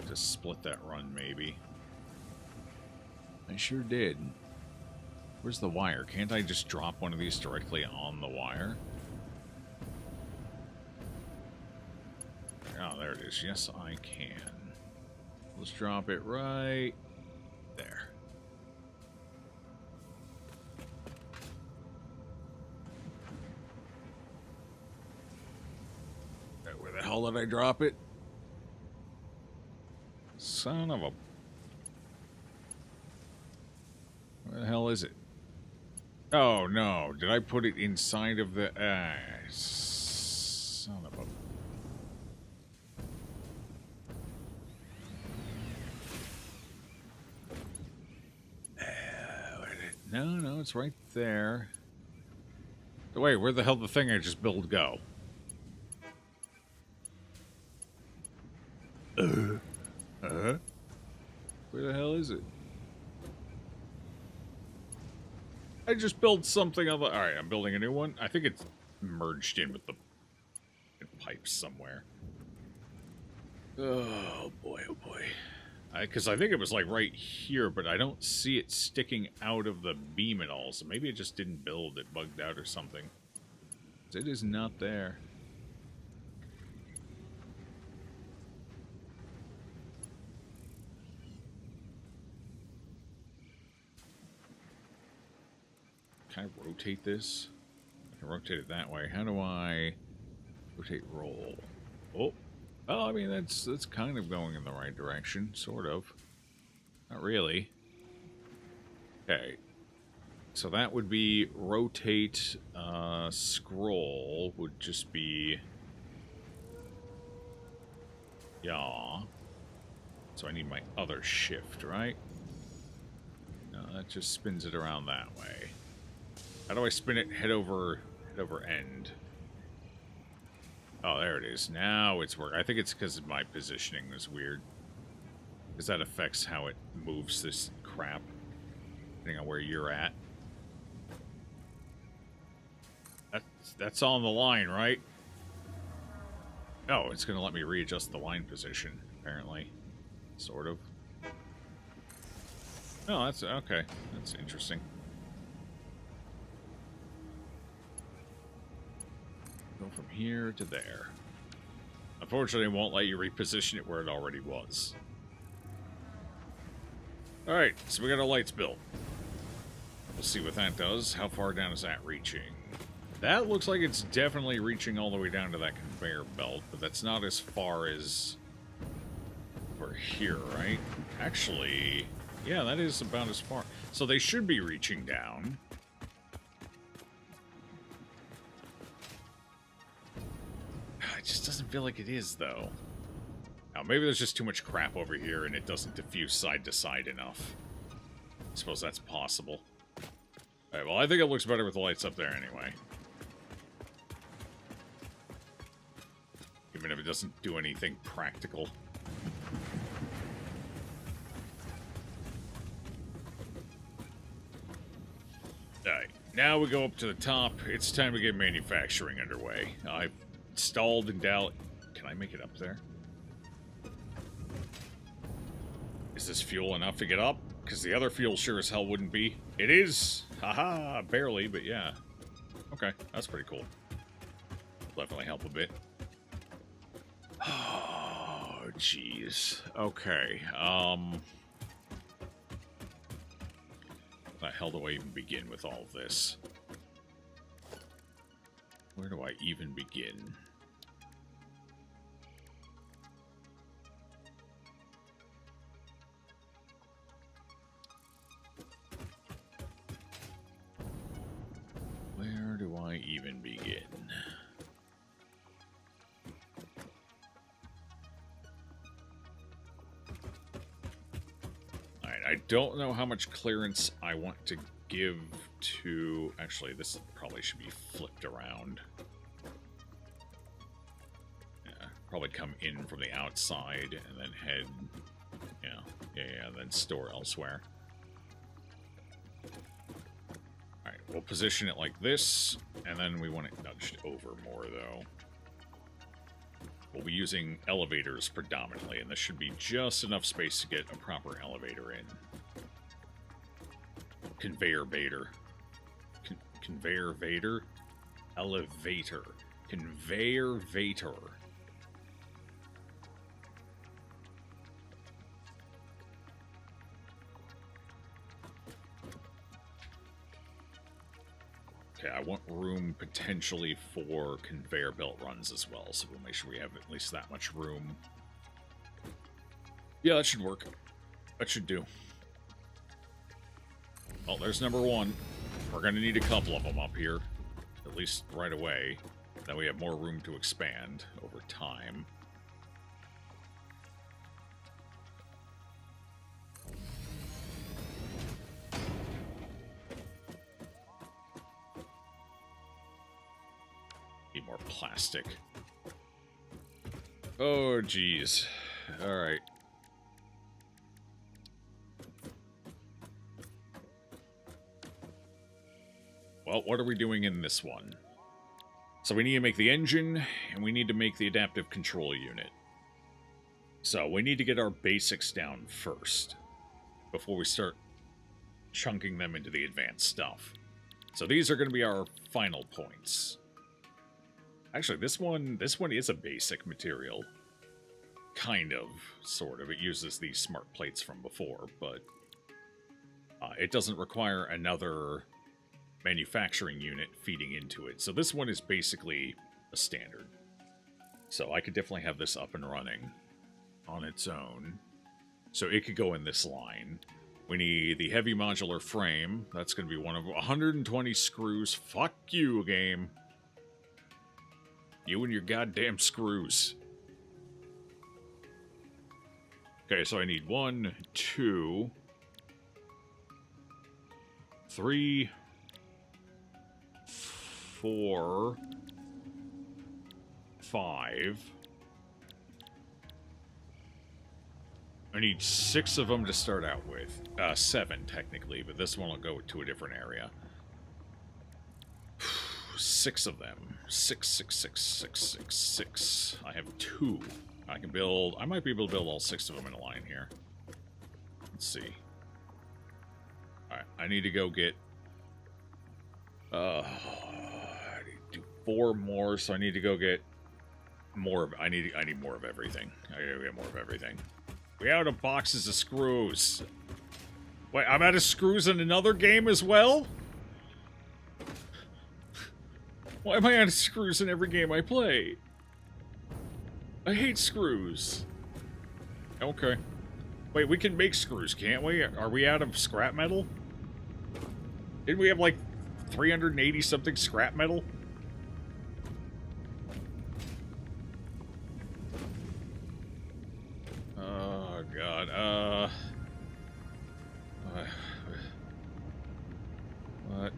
Just split that run, maybe. I sure did. Where's the wire? Can't I just drop one of these directly on the wire? Oh, there it is. Yes, I can. Let's drop it right there. Where the hell did I drop it? Son of a... Where the hell is it? Oh, no. Did I put it inside of the... son of a... No, no, it's right there. Wait, where the hell did the thing I just built go? Where the hell is it? I just built something on the... Alright, I'm building a new one. I think it's merged in with the pipes somewhere. Oh, boy, oh, boy. Because I think it was, like, right here, but I don't see it sticking out of the beam at all. So maybe it just didn't build. It bugged out or something. It is not there. Can I rotate this? I can rotate it that way. How do I rotate roll? Oh. Well, I mean, that's kind of going in the right direction, sort of. Not really. Okay. So that would be rotate, scroll would just be... Yeah. So I need my other shift, right? No, that just spins it around that way. How do I spin it head over end? Oh, there it is. Now it's working. I think it's because my positioning is weird. Because that affects how it moves this crap. Depending on where you're at. That's on the line, right? Oh, it's going to let me readjust the line position, apparently. Sort of. Oh, that's... Okay. That's interesting. Go from here to there. Unfortunately, it won't let you reposition it where it already was. Alright, so we got our lights built. We'll see what that does. How far down is that reaching? That looks like it's definitely reaching all the way down to that conveyor belt, but that's not as far as over here, right? Actually, yeah, that is about as far. So they should be reaching down. It just doesn't feel like it is, though. Now, maybe there's just too much crap over here and it doesn't diffuse side to side enough. I suppose that's possible. Alright, well, I think it looks better with the lights up there anyway. Even if it doesn't do anything practical. Alright, now we go up to the top. It's time to get manufacturing underway. I've stalled and doubt. Can I make it up there? Is this fuel enough to get up? Because the other fuel sure as hell wouldn't be. It is! Haha, barely, but yeah. Okay, that's pretty cool. Definitely help a bit. Oh, jeez. Okay, the hell do I even begin with all of this? Where do I even begin? Where do I even begin? Alright, I don't know how much clearance I want to give to... Actually, this probably should be flipped around. Yeah, probably come in from the outside and then head... Yeah, then store elsewhere. Alright, we'll position it like this, and then we want it nudged over more, though. We'll be using elevators predominantly, and this should be just enough space to get a proper elevator in. Conveyor Vader. Conveyor Vader? Elevator. Conveyor Vader. Okay, I want room potentially for conveyor belt runs as well, so we'll make sure we have at least that much room. Yeah, that should work. That should do. Well, there's number one. We're going to need a couple of them up here, at least right away. Then we have more room to expand over time. Need more plastic. Oh, geez. All right. Well, what are we doing in this one? So we need to make the engine, and we need to make the adaptive control unit. So we need to get our basics down first, before we start chunking them into the advanced stuff. So these are going to be our final points. Actually, this one is a basic material. Kind of, sort of. It uses these smart plates from before, but it doesn't require another manufacturing unit feeding into it. So this one is basically a standard. So I could definitely have this up and running on its own. So it could go in this line. We need the heavy modular frame. That's going to be one of 120 screws. Fuck you, game. You and your goddamn screws. Okay, so I need 1, 2, 3, 4, 5. I need 6 of them to start out with. 7, technically, but this one will go to a different area. 6 of them. 6, 6, 6, 6, 6, 6. I have 2. I can build... I might be able to build all 6 of them in a line here. Let's see. Alright, I need to go get... I need to do 4 more, so I need to go get more of... I need more of everything. I gotta get more of everything. We out of boxes of screws. Wait, I'm out of screws in another game as well? Why am I out of screws in every game I play? I hate screws. Okay. Wait, we can make screws, can't we? Are we out of scrap metal? Didn't we have like 380 something scrap metal? Oh god, what?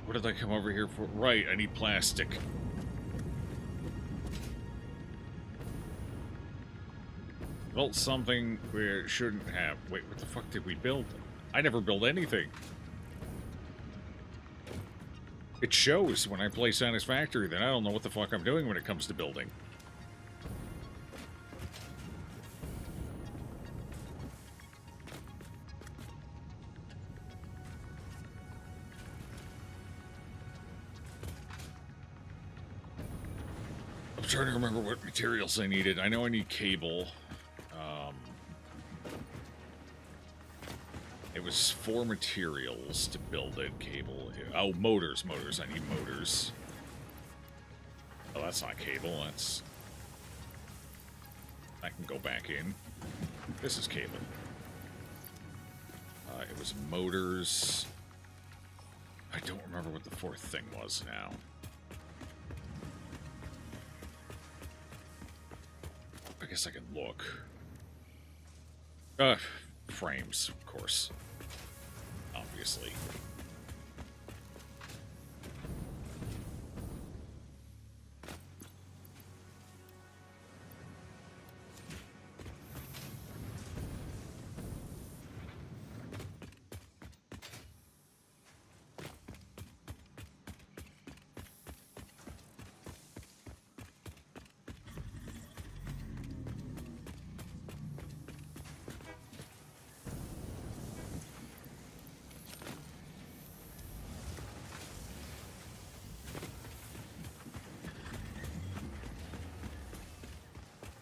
What did I come over here for? Right, I need plastic. Built something we shouldn't have. Wait, what the fuck did we build? I never built anything. It shows when I play Satisfactory that I don't know what the fuck I'm doing when it comes to building. I'm trying to remember what materials I needed. I know I need cable. It was 4 materials to build it. Cable. Oh, motors. I need motors. Oh, that's not cable. That's... I can go back in. This is cable. It was motors. I don't remember what the 4th thing was now. I guess I can look. Frames, of course. Obviously.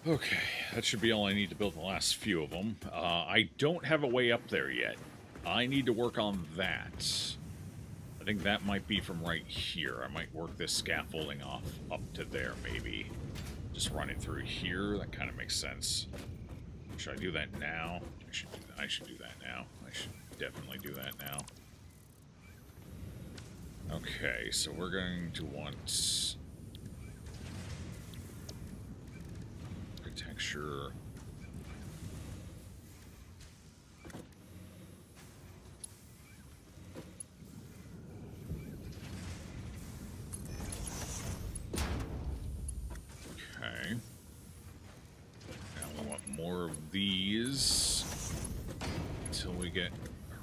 Okay, that should be all I need to build the last few of them. I don't have a way up there yet. I need to work on that. I think that might be from right here. I might work this scaffolding off up to there, maybe. Just run it through here. That kind of makes sense. Should I do that now? I should do that now. I should definitely do that now. Okay, so we're going to want... architecture. Okay. Now we want more of these until we get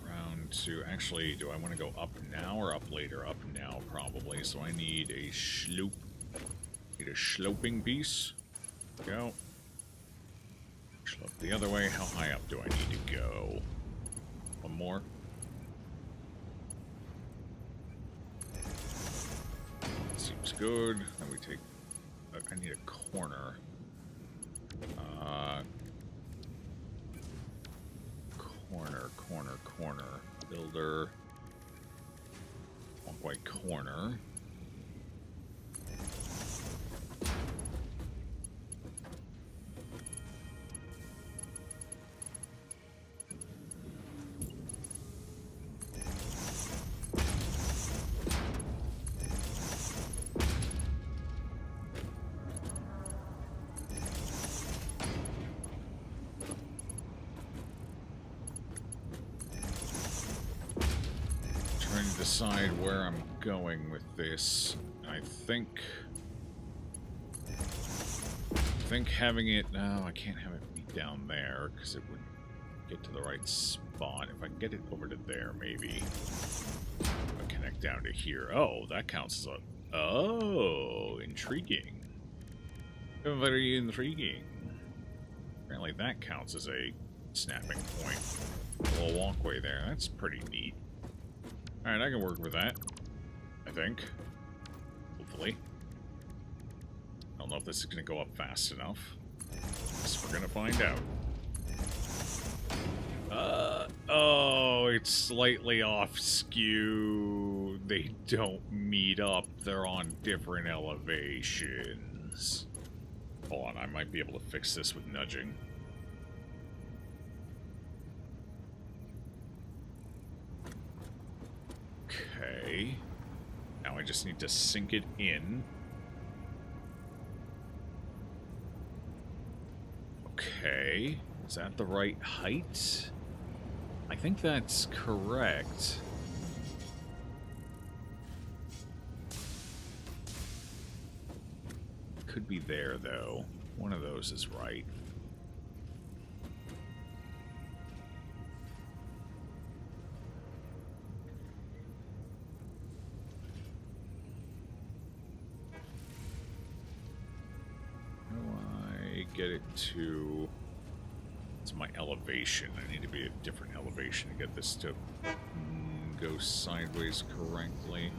around to... Actually, do I want to go up now or up later? Up now, probably. So I need a slope. Need a sloping piece. Go. Slope the other way. How high up do I need to go? One more. Seems good. Then we take... I need a corner. Corner. Builder. One white corner. Decide where I'm going with this. I think having it... No, I can't have it be down there because it would get to the right spot. If I can get it over to there, maybe. I'll connect down to here. Oh, that counts as a... Oh, intriguing. Very intriguing. Apparently that counts as a snapping point. A little walkway there. That's pretty neat. Alright, I can work with that. I think. Hopefully. I don't know if this is going to go up fast enough. Guess we're going to find out. Oh, it's slightly off skew. They don't meet up. They're on different elevations. Hold on, I might be able to fix this with nudging. Okay. Now I just need to sink it in. Okay. Is that the right height? I think that's correct. Could be there, though. One of those is right. it to... It's my elevation. I need to be a different elevation to get this to go sideways correctly.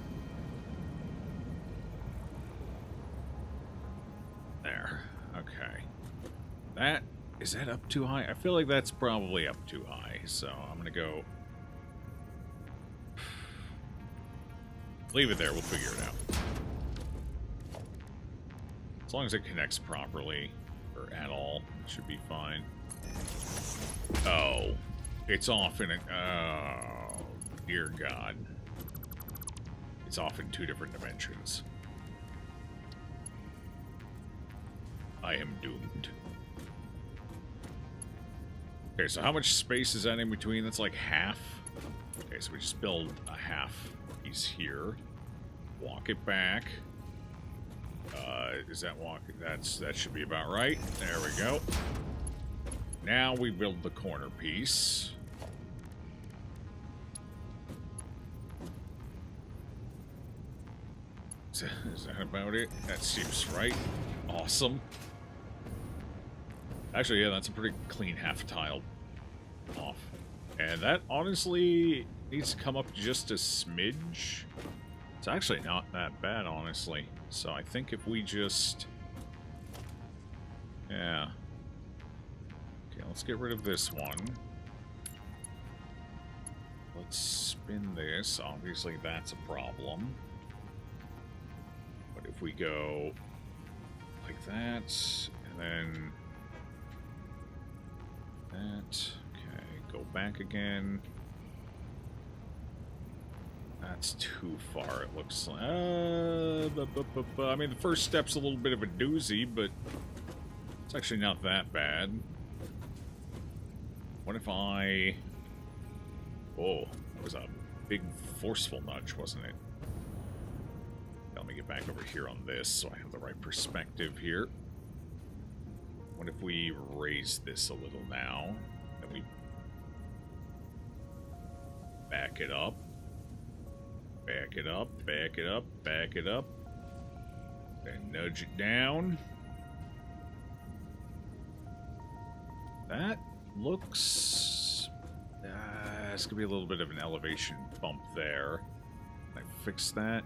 There. Okay. That... Is that up too high? I feel like that's probably up too high, so I'm gonna go... Leave it there, we'll figure it out. As long as it connects properly, or at all, it should be fine. Oh. It's off in a... Oh, dear God. It's off in 2 different dimensions. I am doomed. Okay, so how much space is that in between? That's like half. Okay, so we just build a half piece here. Walk it back. Is that walk? That should be about right. There we go. Now we build the corner piece. Is that about it? That seems right. Awesome. Actually, yeah, that's a pretty clean half tile off. And that honestly needs to come up just a smidge. It's actually not that bad, honestly. So I think if we just... Yeah. Okay, let's get rid of this one. Let's spin this. Obviously, that's a problem. But if we go like that, and then... that. Okay, go back again. That's too far, it looks like. I mean, the first step's a little bit of a doozy, but it's actually not that bad. What if I... Oh, that was a big, forceful nudge, wasn't it? Let me get back over here on this so I have the right perspective here. What if we raise this a little now? Then we back it up. Back it up, back it up, back it up. Then nudge it down. That looks... there's going to be a little bit of an elevation bump there. Can I fix that?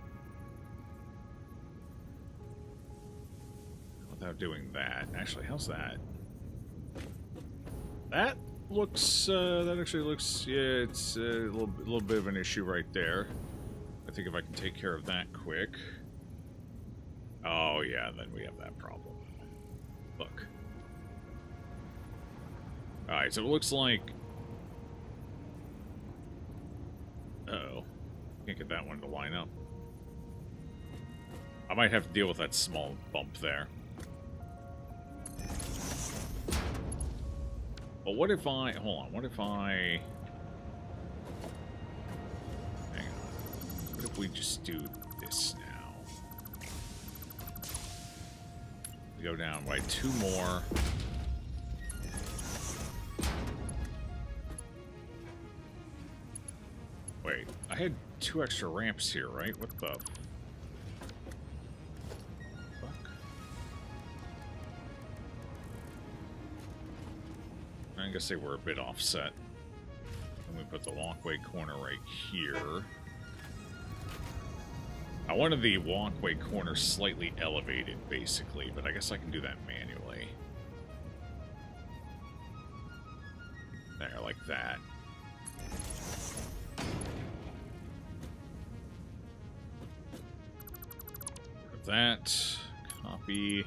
Without doing that. Actually, how's that? That looks, that actually looks, yeah, it's a little bit of an issue right there. I think if I can take care of that quick. Oh, yeah, then we have that problem. Look. Alright, so it looks like... Uh-oh. Can't get that one to line up. I might have to deal with that small bump there. But what if I... Hold on, what if I... Hang on. What if we just do this now? We go down by 2 more. Wait, I had 2 extra ramps here, right? What the... I guess they were a bit offset. And we put the walkway corner right here. I wanted the walkway corner slightly elevated, basically, but I guess I can do that manually. There, like that. That. Copy.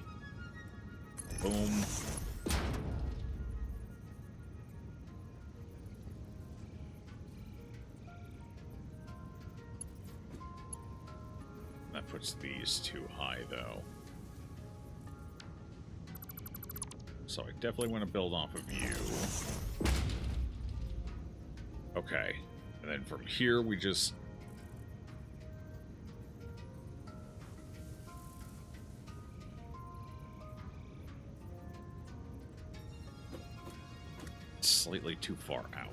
Boom. That puts these too high, though. So I definitely want to build off of you. Okay. And then from here, we just... slightly too far out.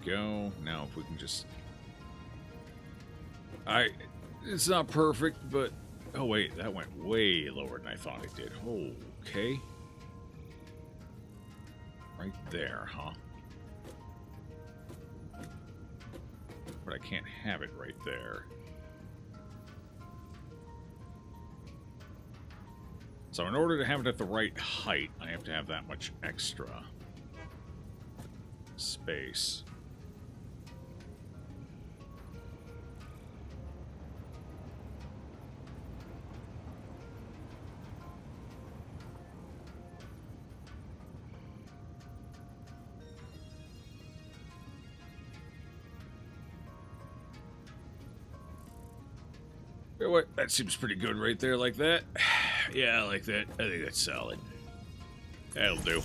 Go. Now if we can just... It's not perfect, but... Oh, wait, that went way lower than I thought it did. Okay. Right there, huh? But I can't have it right there. So in order to have it at the right height, I have to have that much extra space. You know what? That seems pretty good right there, like that. Yeah, I like that. I think that's solid. That'll do.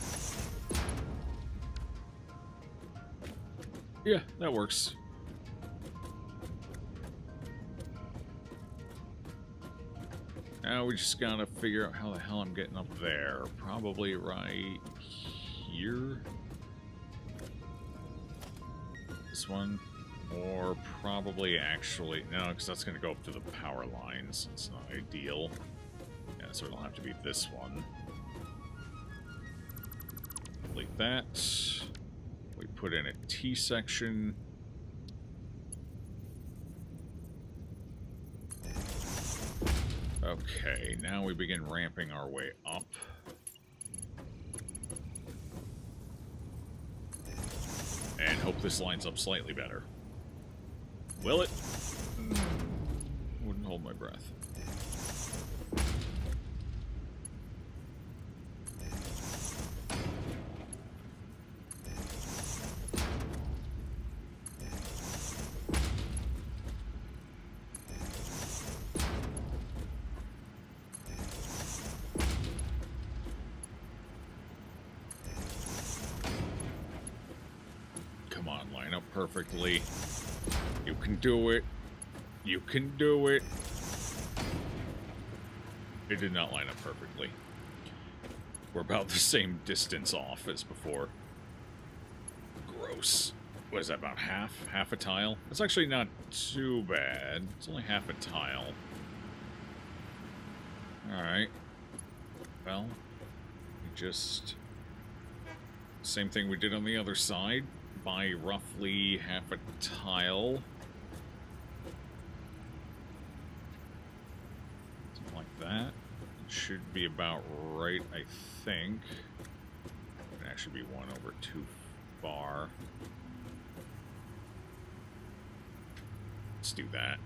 Yeah, that works. Now we just gotta figure out how the hell I'm getting up there. Probably right here. This one. Or probably actually... No, because that's going to go up to the power lines. It's not ideal. Yeah, so it'll have to be this one. Delete that. We put in a T-section. Okay, now we begin ramping our way up. And hope this lines up slightly better. Will it? Wouldn't hold my breath. Come on, line up perfectly. You can do it. You can do it. It did not line up perfectly. We're about the same distance off as before. Gross. What is that, about half? Half a tile? That's actually not too bad. It's only half a tile. Alright. Well, we just... Same thing we did on the other side. By roughly half a tile. Something like that. It should be about right, I think. It can actually be one over too far. Let's do that.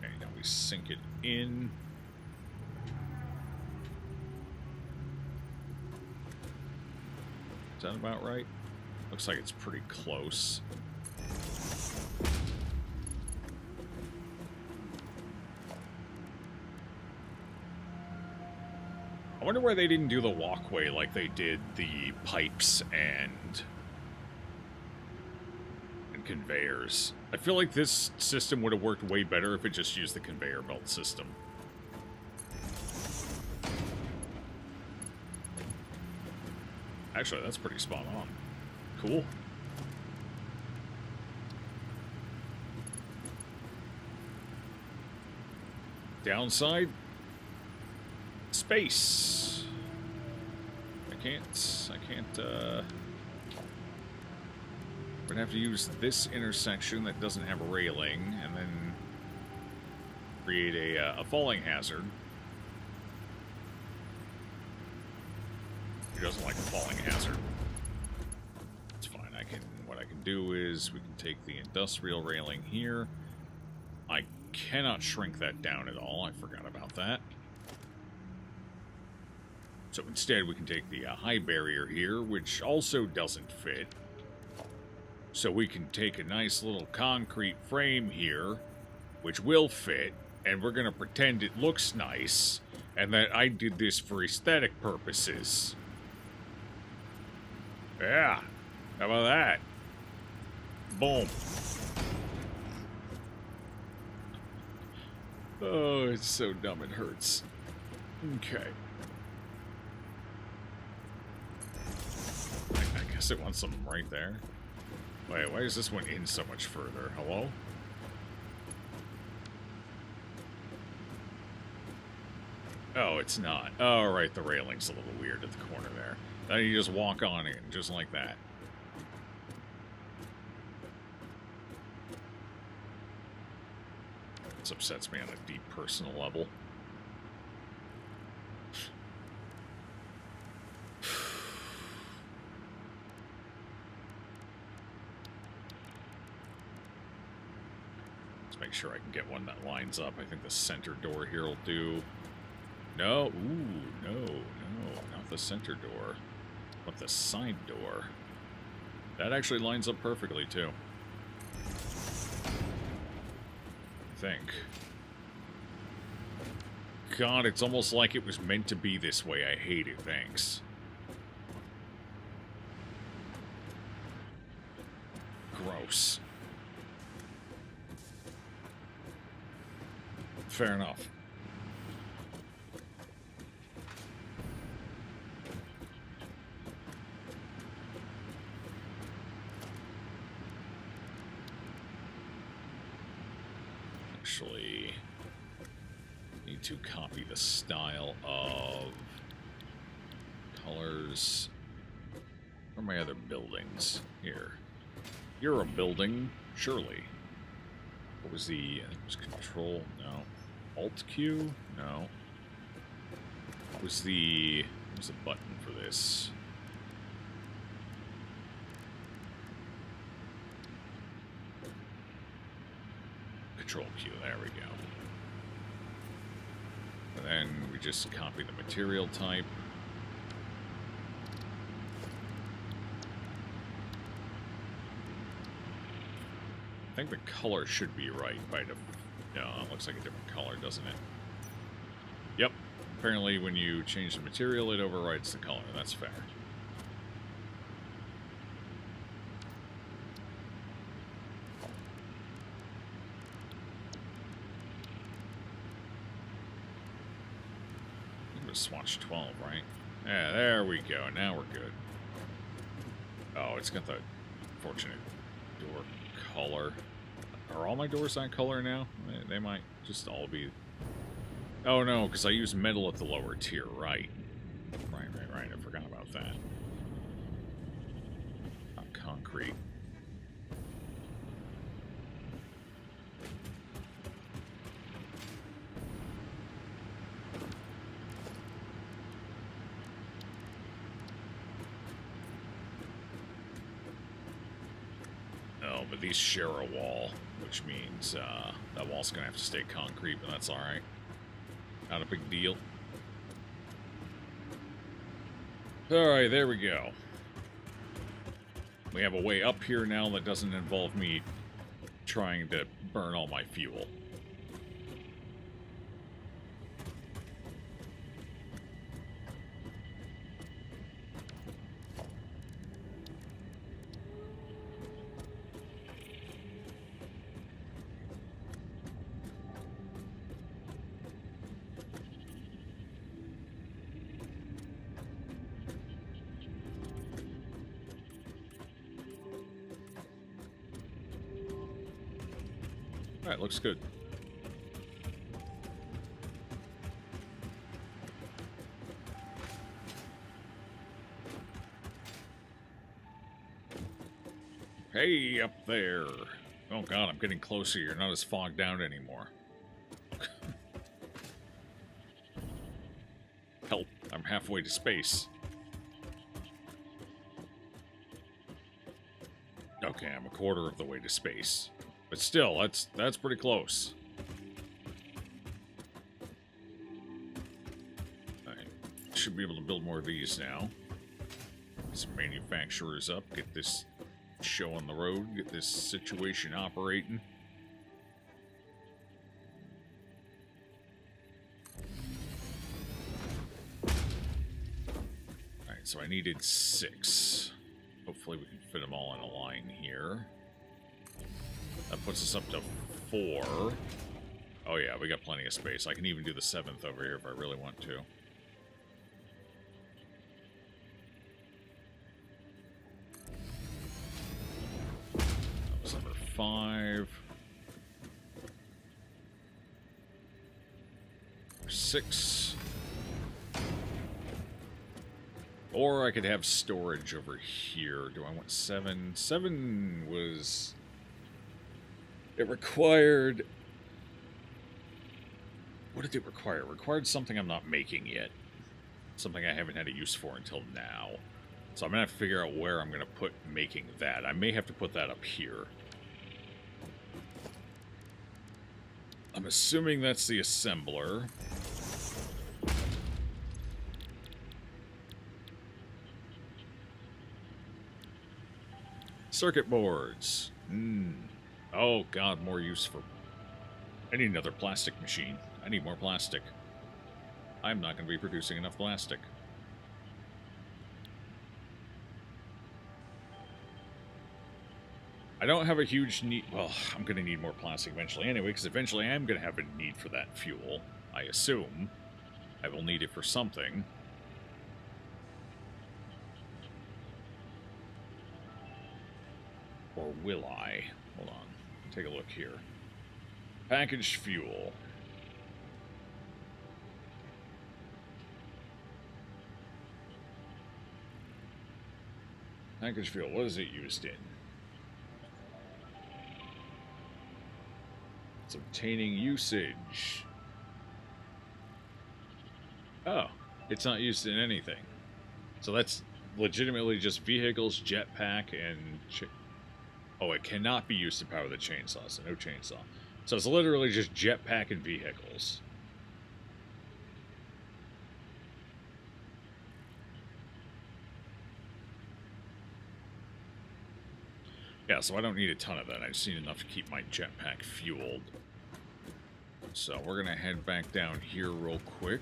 Okay, now we sink it in. Is that about right? Looks like it's pretty close. I wonder why they didn't do the walkway like they did the pipes and conveyors. I feel like this system would have worked way better if it just used the conveyor belt system. Actually, that's pretty spot on. Cool. Downside? Space. I can't, we're gonna have to use this intersection that doesn't have a railing, and then create a falling hazard. Who doesn't like a falling hazard? It's fine. What I can do is we can take the industrial railing here. I cannot shrink that down at all. I forgot about that. So instead we can take the high barrier here, which also doesn't fit. So we can take a nice little concrete frame here, which will fit, and we're going to pretend it looks nice, and that I did this for aesthetic purposes. Yeah, how about that? Boom. Oh, it's so dumb it hurts. Okay. I guess it wants some right there. Wait, why is this one in so much further? Hello? Oh, it's not. Oh, right, the railing's a little weird at the corner there. Then you just walk on in, just like that. This upsets me on a deep personal level. Let's make sure I can get one that lines up. I think the center door here will do. No, ooh, no, not the center door, but the side door. That actually lines up perfectly, too. I think. God, it's almost like it was meant to be this way. I hate it, thanks. Gross. Fair enough. Actually, need to copy the style of colors. Where are my other buildings? Here. You're a building, surely. What was the... I think it was Control... No. Alt-Q? No. What was the button for this? Control Q, there we go. And then we just copy the material type. I think the color should be right by the... No, it looks like a different color, doesn't it? Yep. Apparently when you change the material, it overrides the color. That's fair. Swatch 12, right? Yeah, there we go. Now we're good. Oh, it's got the fortunate door color. Are all my doors that color now? They might just all be... Oh, no, because I use metal at the lower tier, right. Right. I forgot about that. Not concrete. But these share a wall, which means that wall's going to have to stay concrete, but that's alright. Not a big deal. Alright, there we go. We have a way up here now that doesn't involve me trying to burn all my fuel. Alright, looks good. Hey, up there. Oh god, I'm getting closer. You're not as fogged out anymore. Help, I'm halfway to space. Okay, I'm a quarter of the way to space. But still, that's pretty close. I should be able to build more of these now. Get some manufacturers up, get this show on the road, get this situation operating. Alright, so I needed 6. Hopefully we can fit them all in a line here. That puts us up to 4. Oh yeah, we got plenty of space. I can even do the 7th over here if I really want to. That was number 5. 6. Or I could have storage over here. Do I want 7? 7 was... It required... What did it require? It required something I'm not making yet. Something I haven't had a use for until now. So I'm going to have to figure out where I'm going to put making that. I may have to put that up here. I'm assuming that's the assembler. Circuit boards. Oh, God, more use for... I need another plastic machine. I need more plastic. I'm not going to be producing enough plastic. I don't have a huge need... Well, I'm going to need more plastic eventually anyway, because eventually I am going to have a need for that fuel. I assume. I will need it for something. Or will I? Hold on. Take a look here. Packaged fuel. Packaged fuel, what is it used in? It's obtaining usage. Oh, it's not used in anything. So that's legitimately just vehicles, jetpack, and... Oh, it cannot be used to power the chainsaw, so no chainsaw. So it's literally just jetpack and vehicles. Yeah, so I don't need a ton of that. I just need enough to keep my jetpack fueled. So we're going to head back down here real quick.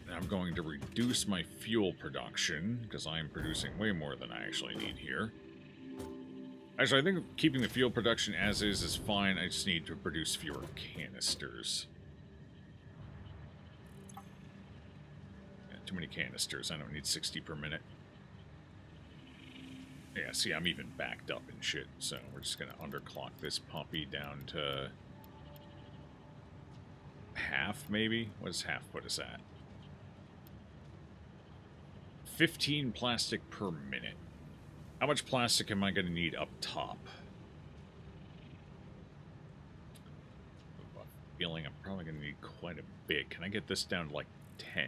And I'm going to reduce my fuel production, because I am producing way more than I actually need here. Actually, I think keeping the fuel production as is fine. I just need to produce fewer canisters. Yeah, too many canisters. I don't need 60 per minute. Yeah, see, I'm even backed up and shit, so we're just going to underclock this puppy down to half, maybe? What does half put us at? 15 plastic per minute. How much plastic am I going to need up top? I have a feeling I'm probably going to need quite a bit. Can I get this down to like 10?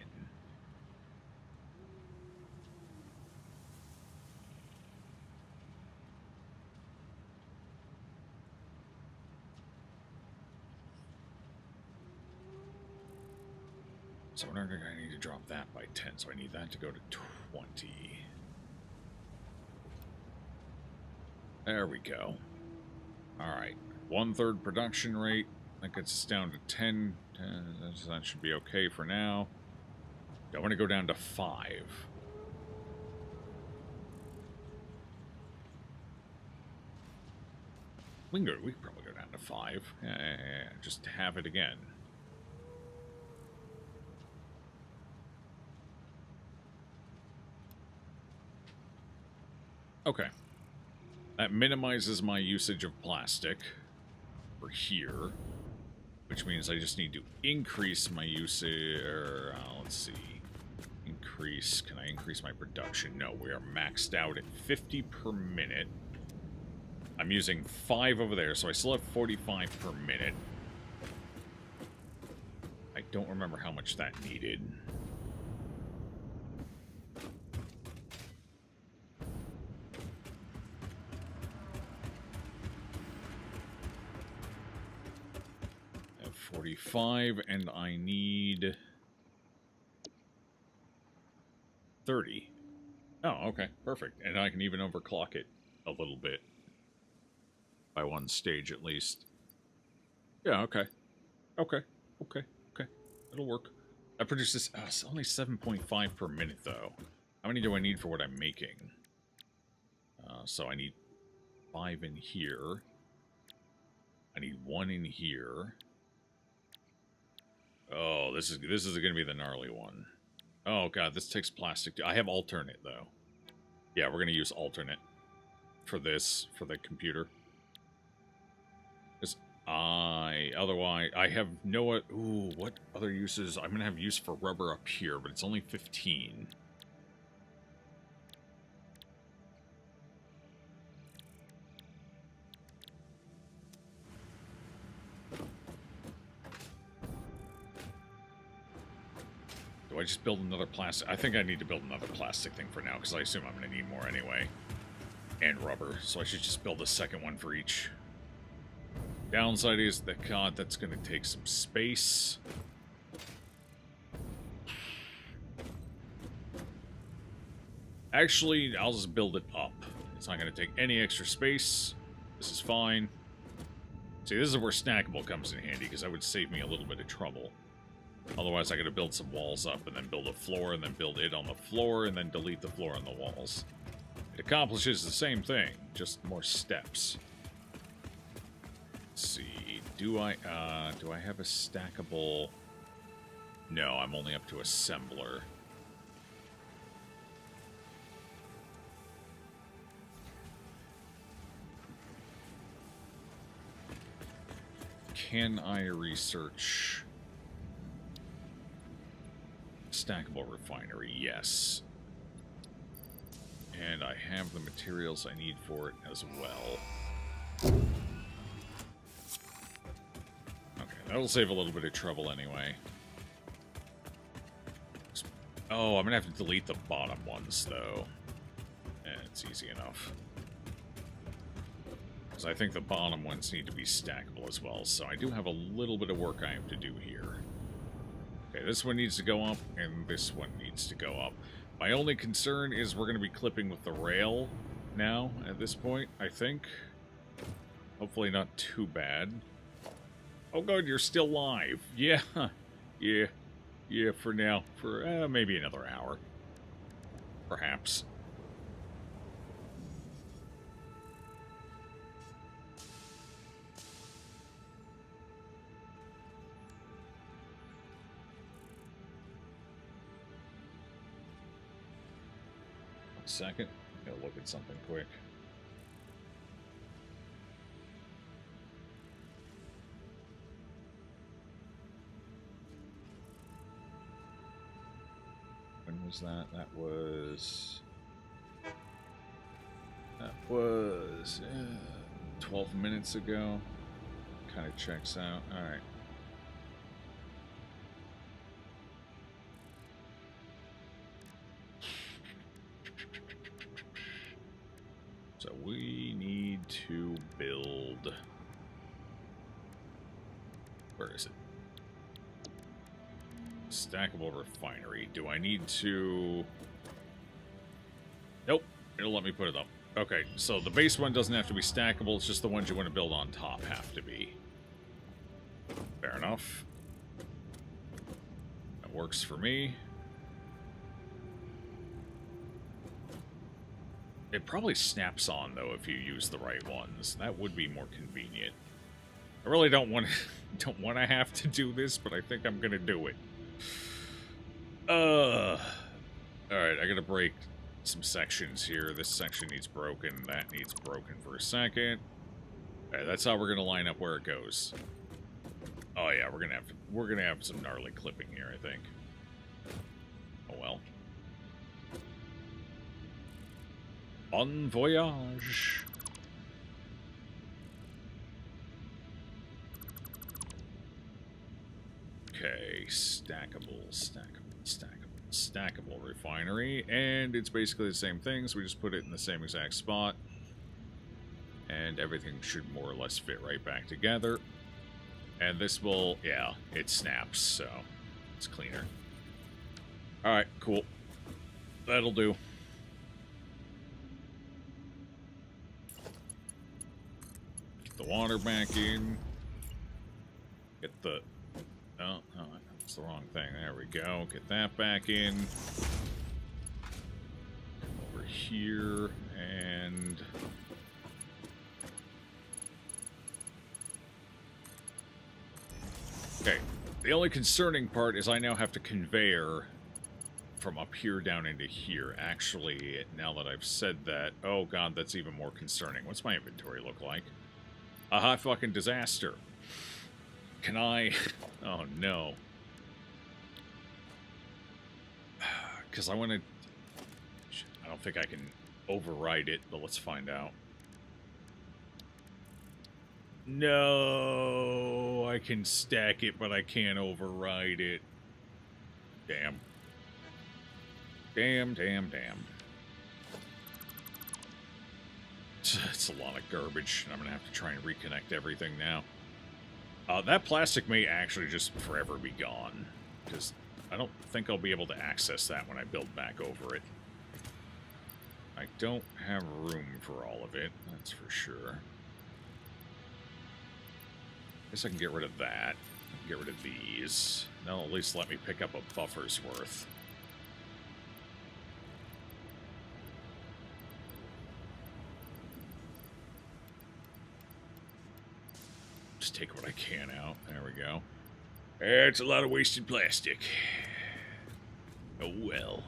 So I need to drop that by 10, so I need that to go to 20. There we go. Alright. 1/3 production rate. That gets us down to 10. That should be okay for now. I want to go down to 5. We can probably go down to 5. Yeah. Just have it again. Okay. That minimizes my usage of plastic for here, which means I just need to increase my usage. Let's see. Increase. Can I increase my production? No, we are maxed out at 50 per minute. I'm using 5 over there, so I still have 45 per minute. I don't remember how much that needed. I have 45, and I need 30. Oh, okay, perfect. And I can even overclock it a little bit. By one stage, at least. Yeah, okay. Okay. It'll work. That produces... it's only 7.5 per minute, though. How many do I need for what I'm making? So I need 5 in here. I need 1 in here. Oh, this is going to be the gnarly one. Oh, God, this takes plastic. I have alternate, though. Yeah, we're going to use alternate for this, for the computer. Otherwise, I have no... Ooh, what other uses? I'm going to have use for rubber up here, but it's only 15. Do I just build another plastic? I think I need to build another plastic thing for now, because I assume I'm going to need more anyway. And rubber, so I should just build a second one for each. Downside is that, God, that's going to take some space. Actually, I'll just build it up. It's not going to take any extra space. This is fine. See, this is where snackable comes in handy, because that would save me a little bit of trouble. Otherwise, I got to build some walls up, and then build a floor, and then build it on the floor, and then delete the floor on the walls. It accomplishes the same thing, just more steps. Let's see, do I have a stackable? No, I'm only up to assembler. Can I research stackable refinery? Yes. And I have the materials I need for it as well. Okay, that'll save a little bit of trouble anyway. Oh, I'm gonna have to delete the bottom ones, though. It's easy enough. Because I think the bottom ones need to be stackable as well, so I do have a little bit of work I have to do here. Okay, this one needs to go up, and this one needs to go up. My only concern is we're going to be clipping with the rail now, at this point, I think. Hopefully not too bad. Oh good, you're still live. Yeah, yeah, for now. For maybe another hour. Perhaps. Second, gotta look at something quick. When was that? That was 12 minutes ago. Kind of checks out. All right. So we need to build... Where is it? Stackable refinery. Do I need to... Nope. It'll let me put it up. Okay, so the base one doesn't have to be stackable. It's just the ones you want to build on top have to be. Fair enough. That works for me. It probably snaps on, though, if you use the right ones. That would be more convenient. I really don't want to have to do this, but I think I'm gonna do it. Alright, I gotta break some sections here. This section needs broken, that needs broken for a second. Alright, that's how we're gonna line up where it goes. Oh yeah, we're gonna have some gnarly clipping here, I think. Oh well. Bon voyage. Okay, stackable refinery, and it's basically the same thing, so we just put it in the same exact spot, and everything should more or less fit right back together. And this will, yeah, it snaps, so it's cleaner. Alright, cool. That'll do. The water back in. Get the... Oh, that's the wrong thing. There we go. Get that back in. Come over here, and... Okay. The only concerning part is I now have to conveyor from up here down into here. Actually, now that I've said that... Oh, God, that's even more concerning. What's my inventory look like? A hot fucking disaster. Can I... Oh, no. Because I want to... I don't think I can override it, but let's find out. No, I can stack it, but I can't override it. Damn. Damn, damn, damn. It's a lot of garbage, and I'm going to have to try and reconnect everything now. That plastic may actually just forever be gone, because I don't think I'll be able to access that when I build back over it. I don't have room for all of it, that's for sure. Guess I can get rid of that. Get rid of these. That'll at least let me pick up a buffer's worth. Just take what I can out. There we go. It's a lot of wasted plastic. Oh well.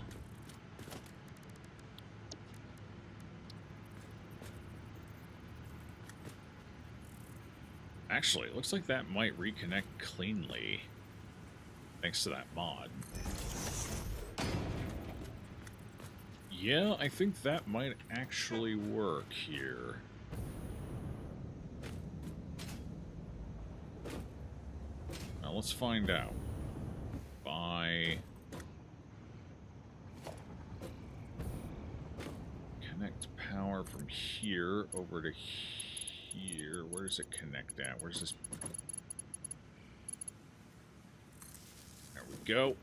Actually, it looks like that might reconnect cleanly. Thanks to that mod. Yeah, I think that might actually work here. Now let's find out. By... Connect power from here over to here. Where does it connect at? Where's this? There we go.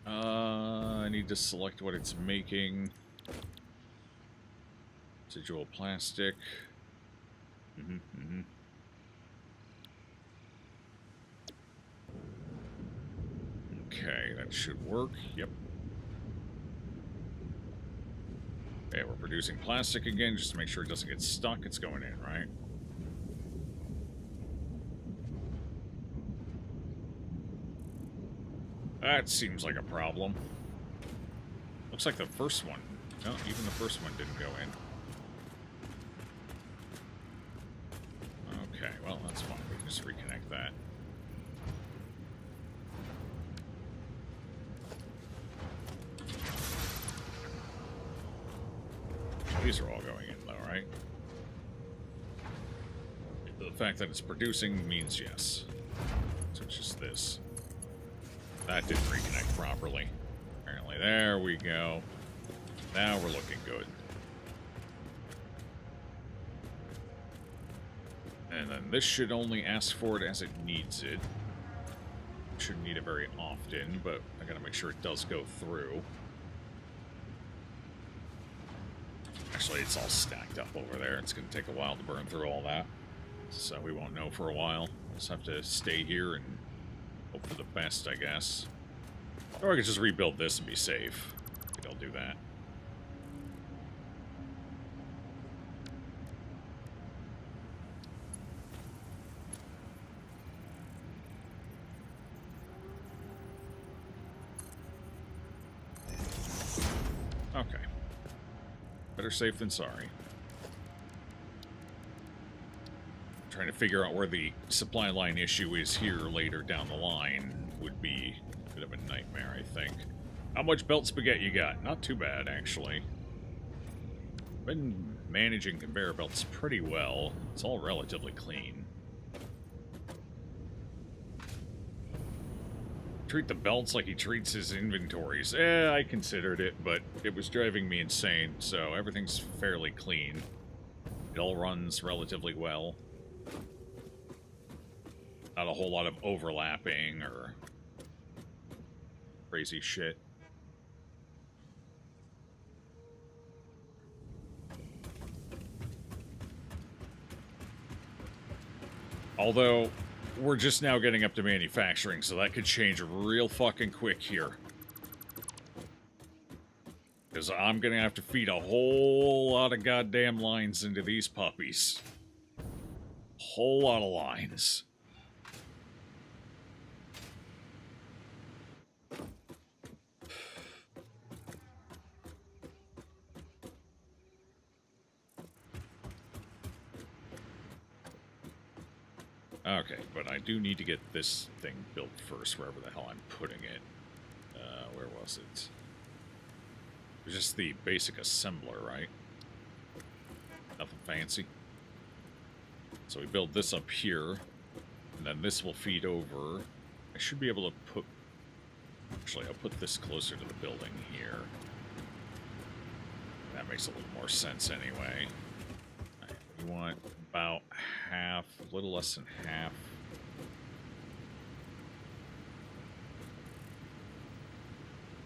I need to select what it's making. Residual plastic. Okay, that should work. Yep. Okay, we're producing plastic again, just to make sure it doesn't get stuck. It's going in, right? That seems like a problem. Looks like the first one. No, even the first one didn't go in. Okay, well, that's fine. We can just reconnect that. These are all going in, though, right? The fact that it's producing means yes. So it's just this. That didn't reconnect properly. Apparently, there we go. Now we're looking good. And then this should only ask for it as it needs it. Shouldn't need it very often, but I gotta make sure it does go through. Actually, it's all stacked up over there. It's going to take a while to burn through all that. So we won't know for a while. We'll just have to stay here and hope for the best, I guess. Or I could just rebuild this and be safe. I think I'll do that. Okay. Better safe than sorry. Trying to figure out where the supply line issue is here later down the line would be a bit of a nightmare, I think. How much belt spaghetti you got? Not too bad, actually. Been managing conveyor belts pretty well. It's all relatively clean. Treat the belts like he treats his inventories. I considered it, but it was driving me insane, so everything's fairly clean. It all runs relatively well. Not a whole lot of overlapping or crazy shit. Although, we're just now getting up to manufacturing, so that could change real fucking quick here. Because I'm going to have to feed a whole lot of goddamn lines into these puppies. Whole lot of lines. Okay, but I do need to get this thing built first, wherever the hell I'm putting it. Where was it? It was just the basic assembler, right? Nothing fancy. So we build this up here, and then this will feed over. I should be able to put... Actually, I'll put this closer to the building here. That makes a little more sense anyway. Right, we want about half, a little less than half.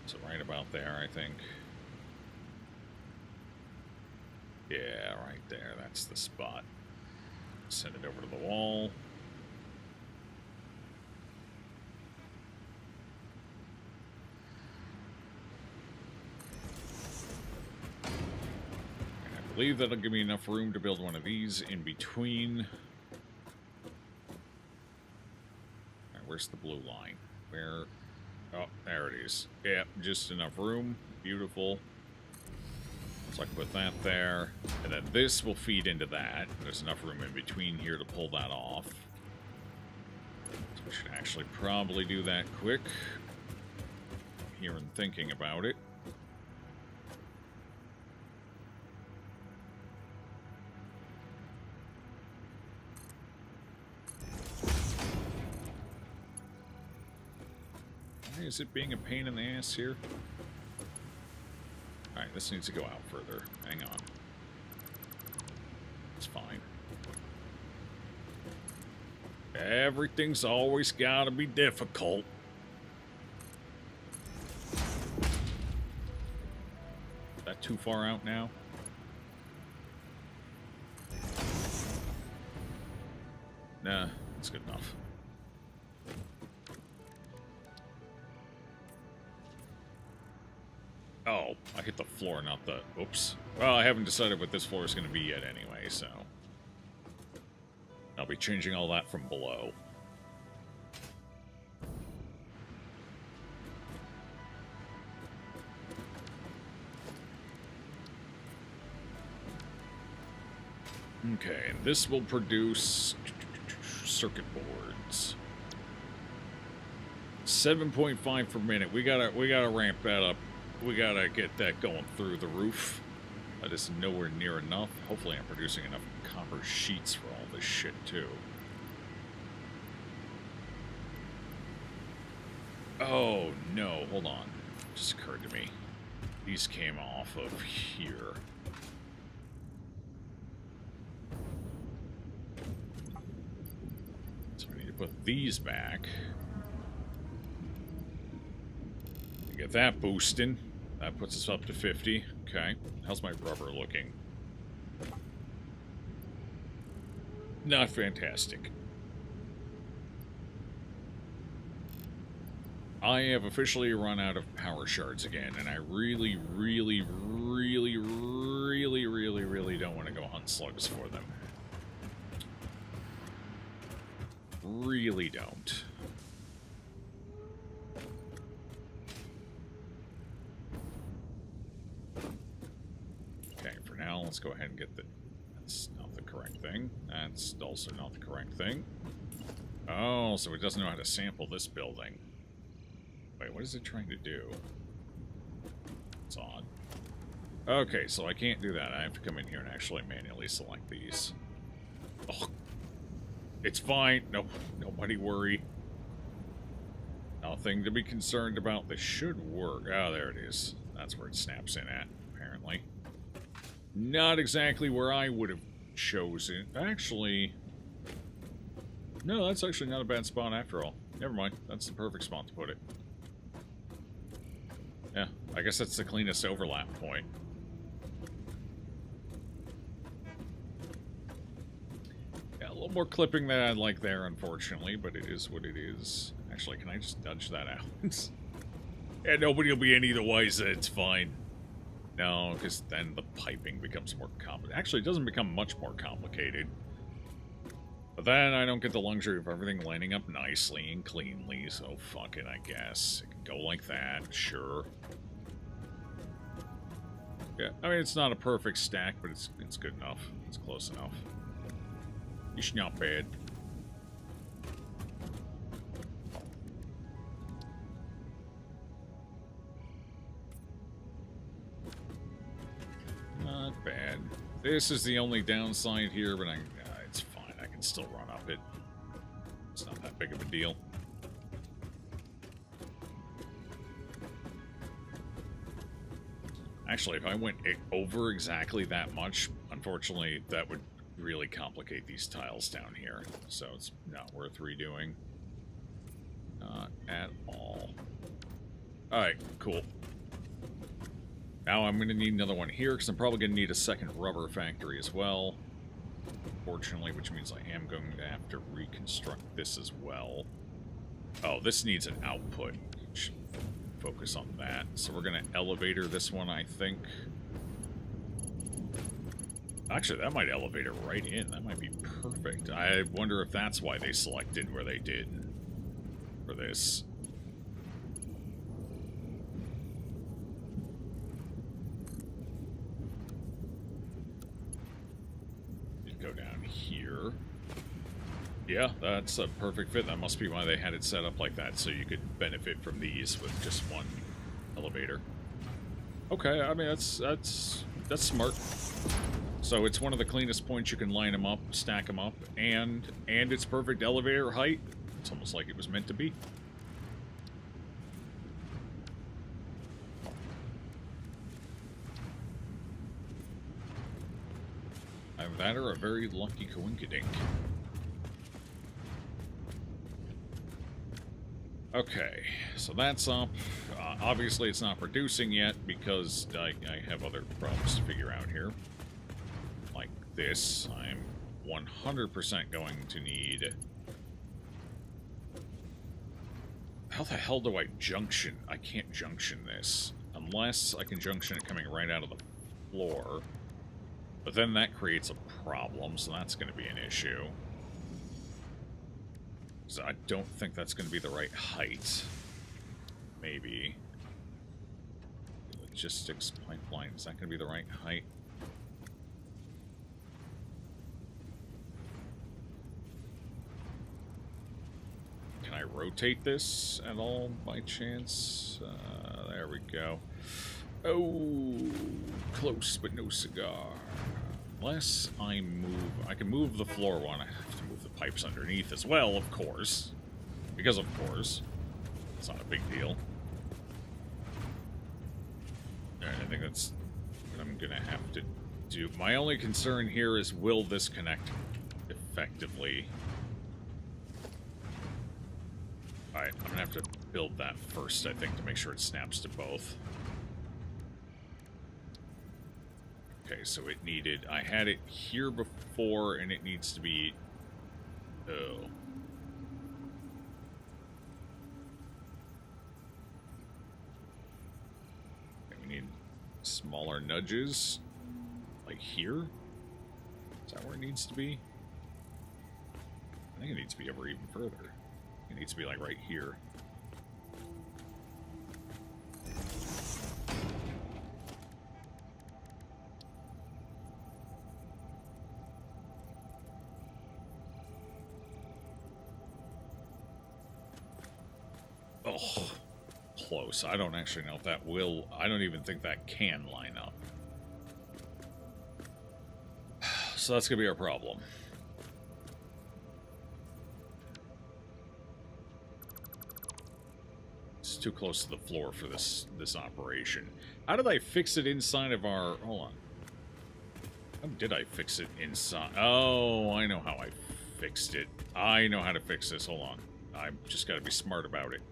So right about there, I think. Yeah, right there. That's the spot. Send it over to the wall. And I believe that'll give me enough room to build one of these in between. All right, where's the blue line? Where? Oh, there it is. Yeah, just enough room. Beautiful. So I can put that there, and then this will feed into that. There's enough room in between here to pull that off. So we should actually probably do that quick. Here and thinking about it. Why is it being a pain in the ass here? Alright, this needs to go out further. Hang on. It's fine. Everything's always gotta be difficult. Is that too far out now? Nah, it's good enough. Oh, I hit the floor, not the... Oops. Well, I haven't decided what this floor is going to be yet anyway, so... I'll be changing all that from below. Okay, and this will produce... circuit boards. 7.5 per minute. We gotta ramp that up. We gotta get that going through the roof. That is nowhere near enough. Hopefully I'm producing enough copper sheets for all this shit, too. Oh, no. Hold on. It just occurred to me. These came off of here. So we need to put these back. Get that boosting. That puts us up to 50. Okay. How's my rubber looking? Not fantastic. I have officially run out of power shards again, and I really don't want to go hunt slugs for them. Really don't. Now, let's go ahead and get the... That's not the correct thing. That's also not the correct thing. Oh, so it doesn't know how to sample this building. Wait, what is it trying to do? It's odd. Okay, so I can't do that. I have to come in here and actually manually select these. Oh, it's fine. No, nobody worry. Nothing to be concerned about. This should work. Oh, there it is. That's where it snaps in at, apparently. Not exactly where I would have chosen. Actually, no, that's actually not a bad spot after all. Never mind. That's the perfect spot to put it. Yeah, I guess that's the cleanest overlap point. Yeah, a little more clipping than I'd like there, unfortunately, but it is what it is. Actually, can I just nudge that out? Yeah, nobody will be any the wiser. It's fine. No, because then the piping becomes more complicated. Actually, it doesn't become much more complicated. But then I don't get the luxury of everything lining up nicely and cleanly, so fuck it, I guess. It can go like that, sure. Yeah, I mean, it's not a perfect stack, but it's good enough. It's close enough. It's not bad. This is the only downside here, but it's fine. I can still run up it. It's not that big of a deal. Actually, if I went over exactly that much, unfortunately, that would really complicate these tiles down here. So it's not worth redoing. Not at all. Alright, cool. Now I'm going to need another one here, because I'm probably going to need a second rubber factory as well. Unfortunately, which means I am going to have to reconstruct this as well. Oh, this needs an output. Should focus on that. So we're going to elevator this one, I think. Actually, that might elevate it right in. That might be perfect. I wonder if that's why they selected where they did for this. Go down here. Yeah, that's a perfect fit. That must be why they had it set up like that, so you could benefit from these with just one elevator. Okay, I mean that's smart. So it's one of the cleanest points you can line them up, stack them up, and it's perfect elevator height. It's almost like it was meant to be. Either that or a very lucky coinkydink. Okay, so that's up. Obviously, it's not producing yet because I have other problems to figure out here. Like this, I'm 100% going to need... How the hell do I junction? I can't junction this. Unless I can junction it coming right out of the floor. But then that creates a problem, so that's going to be an issue. So I don't think that's going to be the right height. Maybe. Logistics pipeline, is that going to be the right height? Can I rotate this at all by chance? There we go. Oh, close but no cigar. Unless I move... I can move the floor one. I have to move the pipes underneath as well, of course. Because of course. It's not a big deal. I think that's what I'm going to have to do. My only concern here is, will this connect effectively? Alright, I'm going to have to build that first, I think, to make sure it snaps to both. Okay, so it needed... I had it here before, and it needs to be... Oh. Okay, we need smaller nudges. Like here? Is that where it needs to be? I think it needs to be over even further. It needs to be like right here. Oh, close. I don't actually know if that will... I don't even think that can line up. So that's going to be our problem. It's too close to the floor for this operation. How did I fix it inside of our... Hold on. How did I fix it inside? Oh, I know how I fixed it. I know how to fix this. Hold on. I've just got to be smart about it.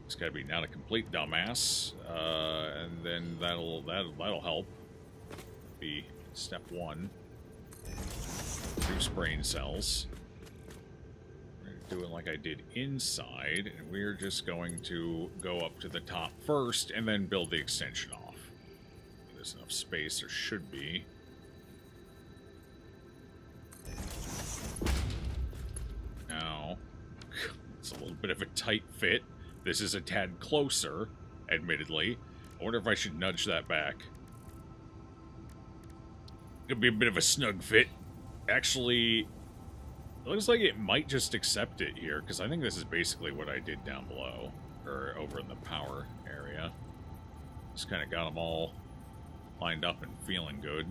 It's got to be not a complete dumbass, and then that'll help. Be step one. Reduce brain cells. We're going to do it like I did inside, and we're just going to go up to the top first, and then build the extension off. There's enough space, there should be. Now, it's a little bit of a tight fit. This is a tad closer, admittedly. I wonder if I should nudge that back. It'll be a bit of a snug fit. Actually, it looks like it might just accept it here, because I think this is basically what I did down below, or over in the power area. Just kind of got them all lined up and feeling good.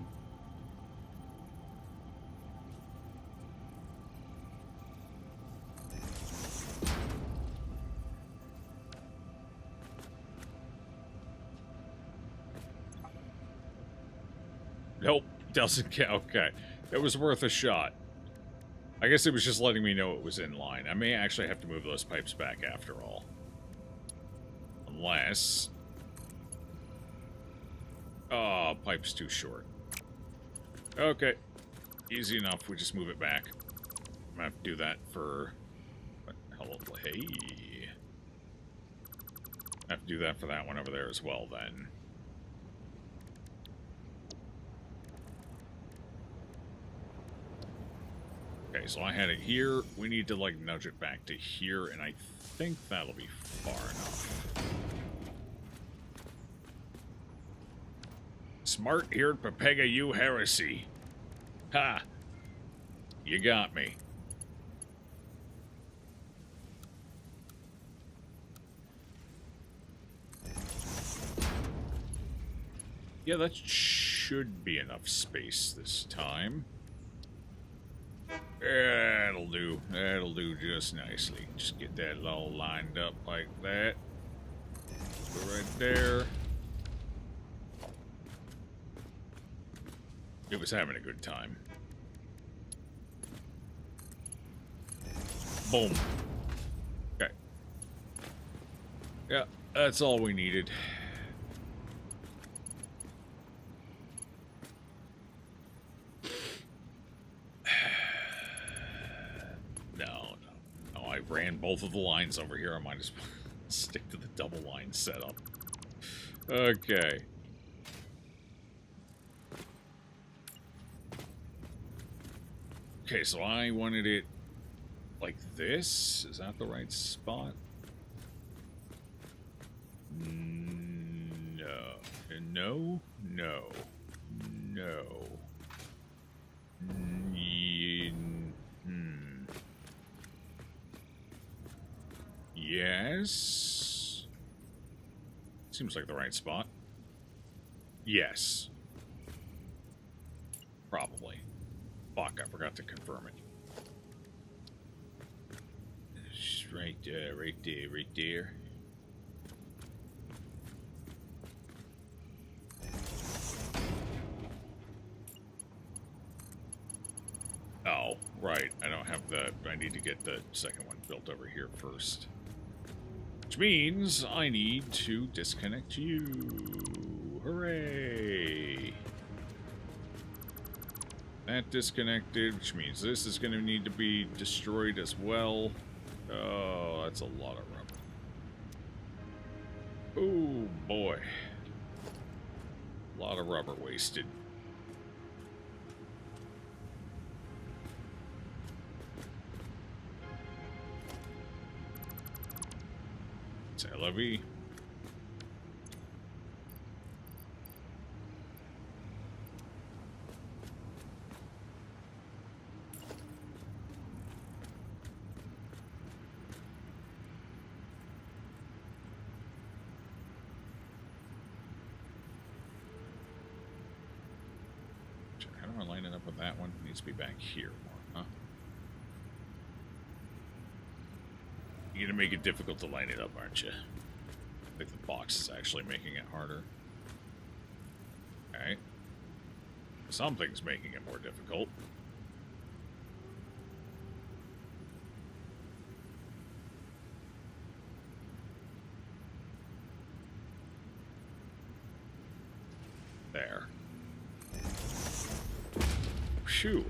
Nope, doesn't count. Okay, it was worth a shot. I guess it was just letting me know it was in line. I may actually have to move those pipes back after all. Unless... Oh, pipe's too short. Okay. Easy enough. We just move it back. I'm gonna have to do that for... Hello, hey. I have to do that for that one over there as well, then. Okay, so I had it here. We need to, like, nudge it back to here, and I think that'll be far enough. Smart-eared Pepega, you heresy. Ha! You got me. Yeah, that should be enough space this time. That'll do. That'll do just nicely. Just get that all lined up like that. Go right there. It was having a good time. Boom. Okay. Yeah, that's all we needed. I ran both of the lines over here. I might as well stick to the double line setup. Okay. Okay, so I wanted it like this. Is that the right spot? No. No. No. No. Yes. Seems like the right spot. Yes. Probably. Fuck, I forgot to confirm it. It's right there, right there, right there. Oh, right. I don't have the... I need to get the second one built over here first. Which means I need to disconnect you. Hooray! That disconnected, which means this is going to need to be destroyed as well. Oh, that's a lot of rubber. Oh, boy. A lot of rubber wasted. Levy. How do I line it up with that one? It needs to be back here more, huh? You're gonna make it difficult to line it up, aren't you? I think the box is actually making it harder. Okay. Something's making it more difficult. There. Phew.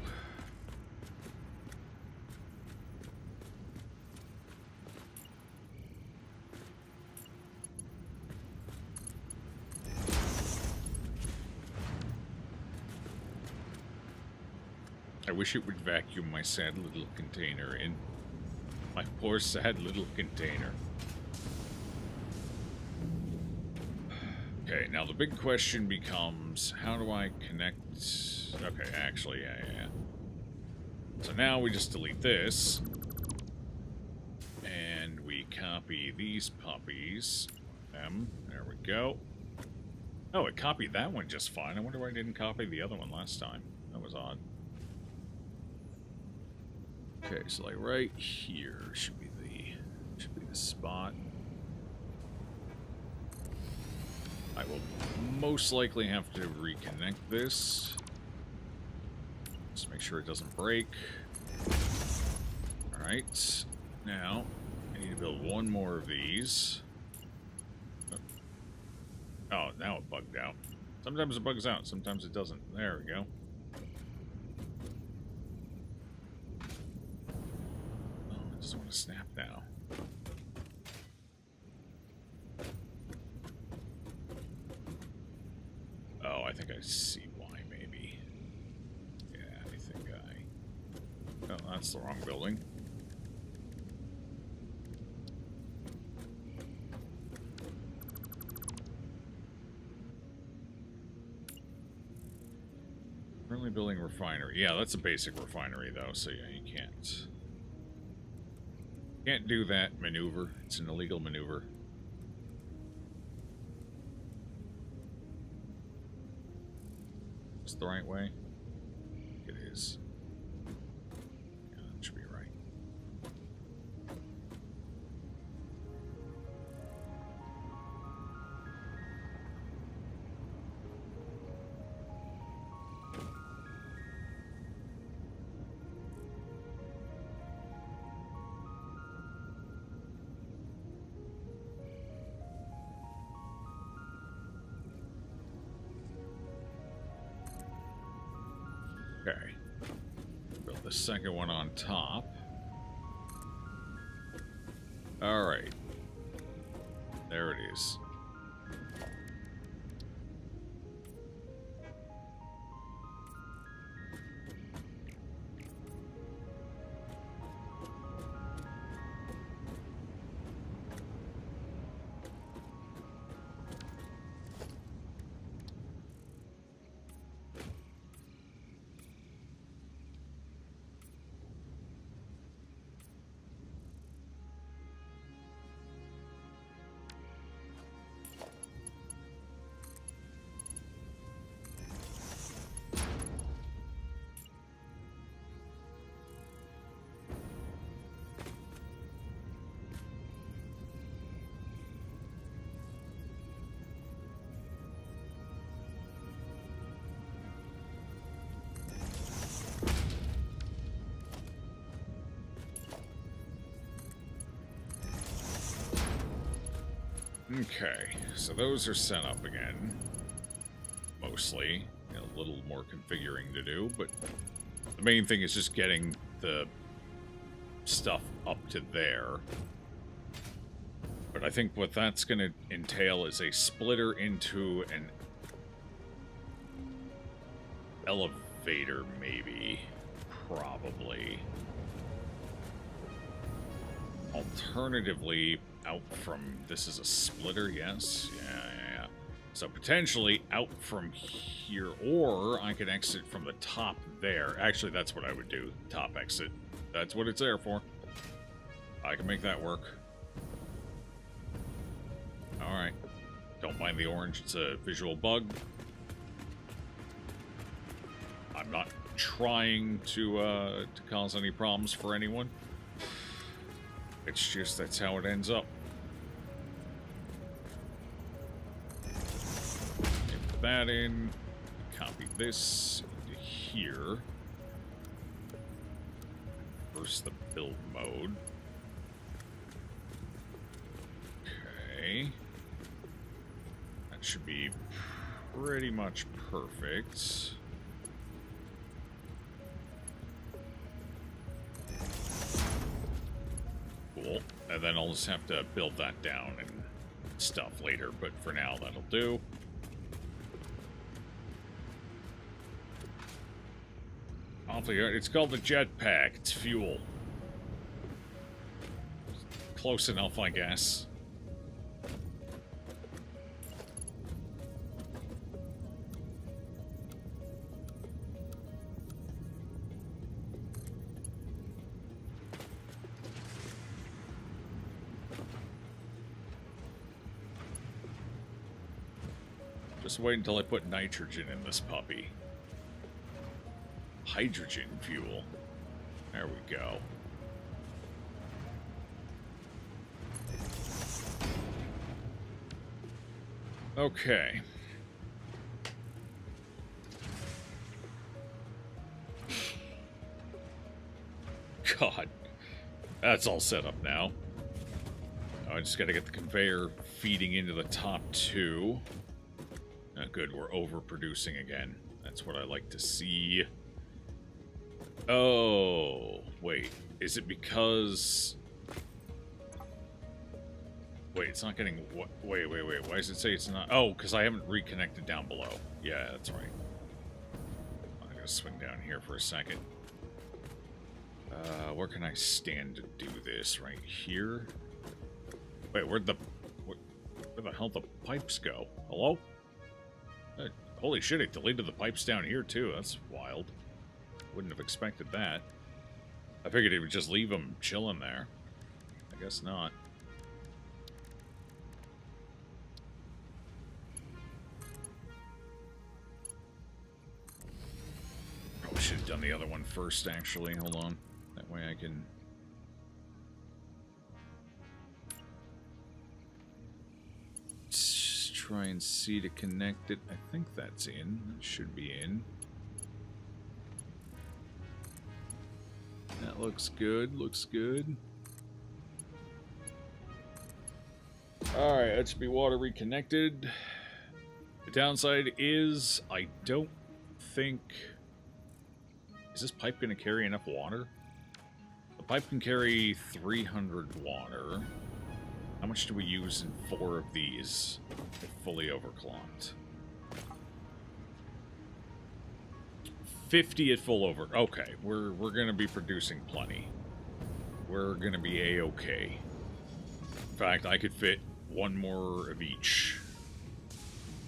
I wish it would vacuum my sad little container in. My poor sad little container. Okay, now the big question becomes, how do I connect... Okay, actually, yeah. So now we just delete this. And we copy these puppies. There we go. Oh, it copied that one just fine. I wonder why I didn't copy the other one last time. That was odd. Okay, so like right here should be the spot. I will most likely have to reconnect this. Just make sure it doesn't break. Alright. Now, I need to build one more of these. Oh, now it bugged out. Sometimes it bugs out, sometimes it doesn't. There we go. Oh, I just want to snap now. Oh, I think I see why, maybe. Yeah, I think I... Oh, that's the wrong building. Currently building a refinery. Yeah, that's a basic refinery, though, so yeah, you can't do that maneuver. It's an illegal maneuver. It's the right way? It is. Yeah, that should be right. Okay. Build the second one on top. Alright. There it is. Okay, so those are set up again. Mostly. A little more configuring to do, but the main thing is just getting the stuff up to there. But I think what that's going to entail is a splitter into an elevator, maybe. Probably. Alternatively, out from... This is a splitter, yes? Yeah. So potentially out from here, or I could exit from the top there. Actually, that's what I would do. Top exit. That's what it's there for. I can make that work. Alright. Don't mind the orange. It's a visual bug. I'm not trying to cause any problems for anyone. It's just that's how it ends up. Get that in. Copy this into here. First the build mode. Okay. That should be pretty much perfect. Cool. And then I'll just have to build that down and stuff later, but for now that'll do. It's called the jetpack. It's fuel. Close enough, I guess. Just wait until I put nitrogen in this puppy. Hydrogen fuel. There we go. Okay. That's all set up now. Oh, I just got to get the conveyor feeding into the top two. Good, we're overproducing again. That's what I like to see. Oh, wait. Is it because... Wait, it's not getting... Wait. Why does it say it's not... Oh, because I haven't reconnected down below. Yeah, that's right. I'm going to swing down here for a second. Where can I stand to do this? Right here? Wait, where the hell the pipes go? Hello? Holy shit, it deleted the pipes down here, too. That's wild. Wouldn't have expected that. I figured it would just leave them chilling there. I guess not. Probably should have done the other one first, actually. Hold on. That way I can... try and see to connect it. I think that's in. It should be in. That looks good. Looks good. Alright, that should be water reconnected. The downside is I don't think... Is this pipe going to carry enough water? The pipe can carry 300 water. How much do we use in 4 of these if fully overclocked? 50 at full over. Okay, we're going to be producing plenty. We're going to be A-okay. In fact, I could fit 1 more of each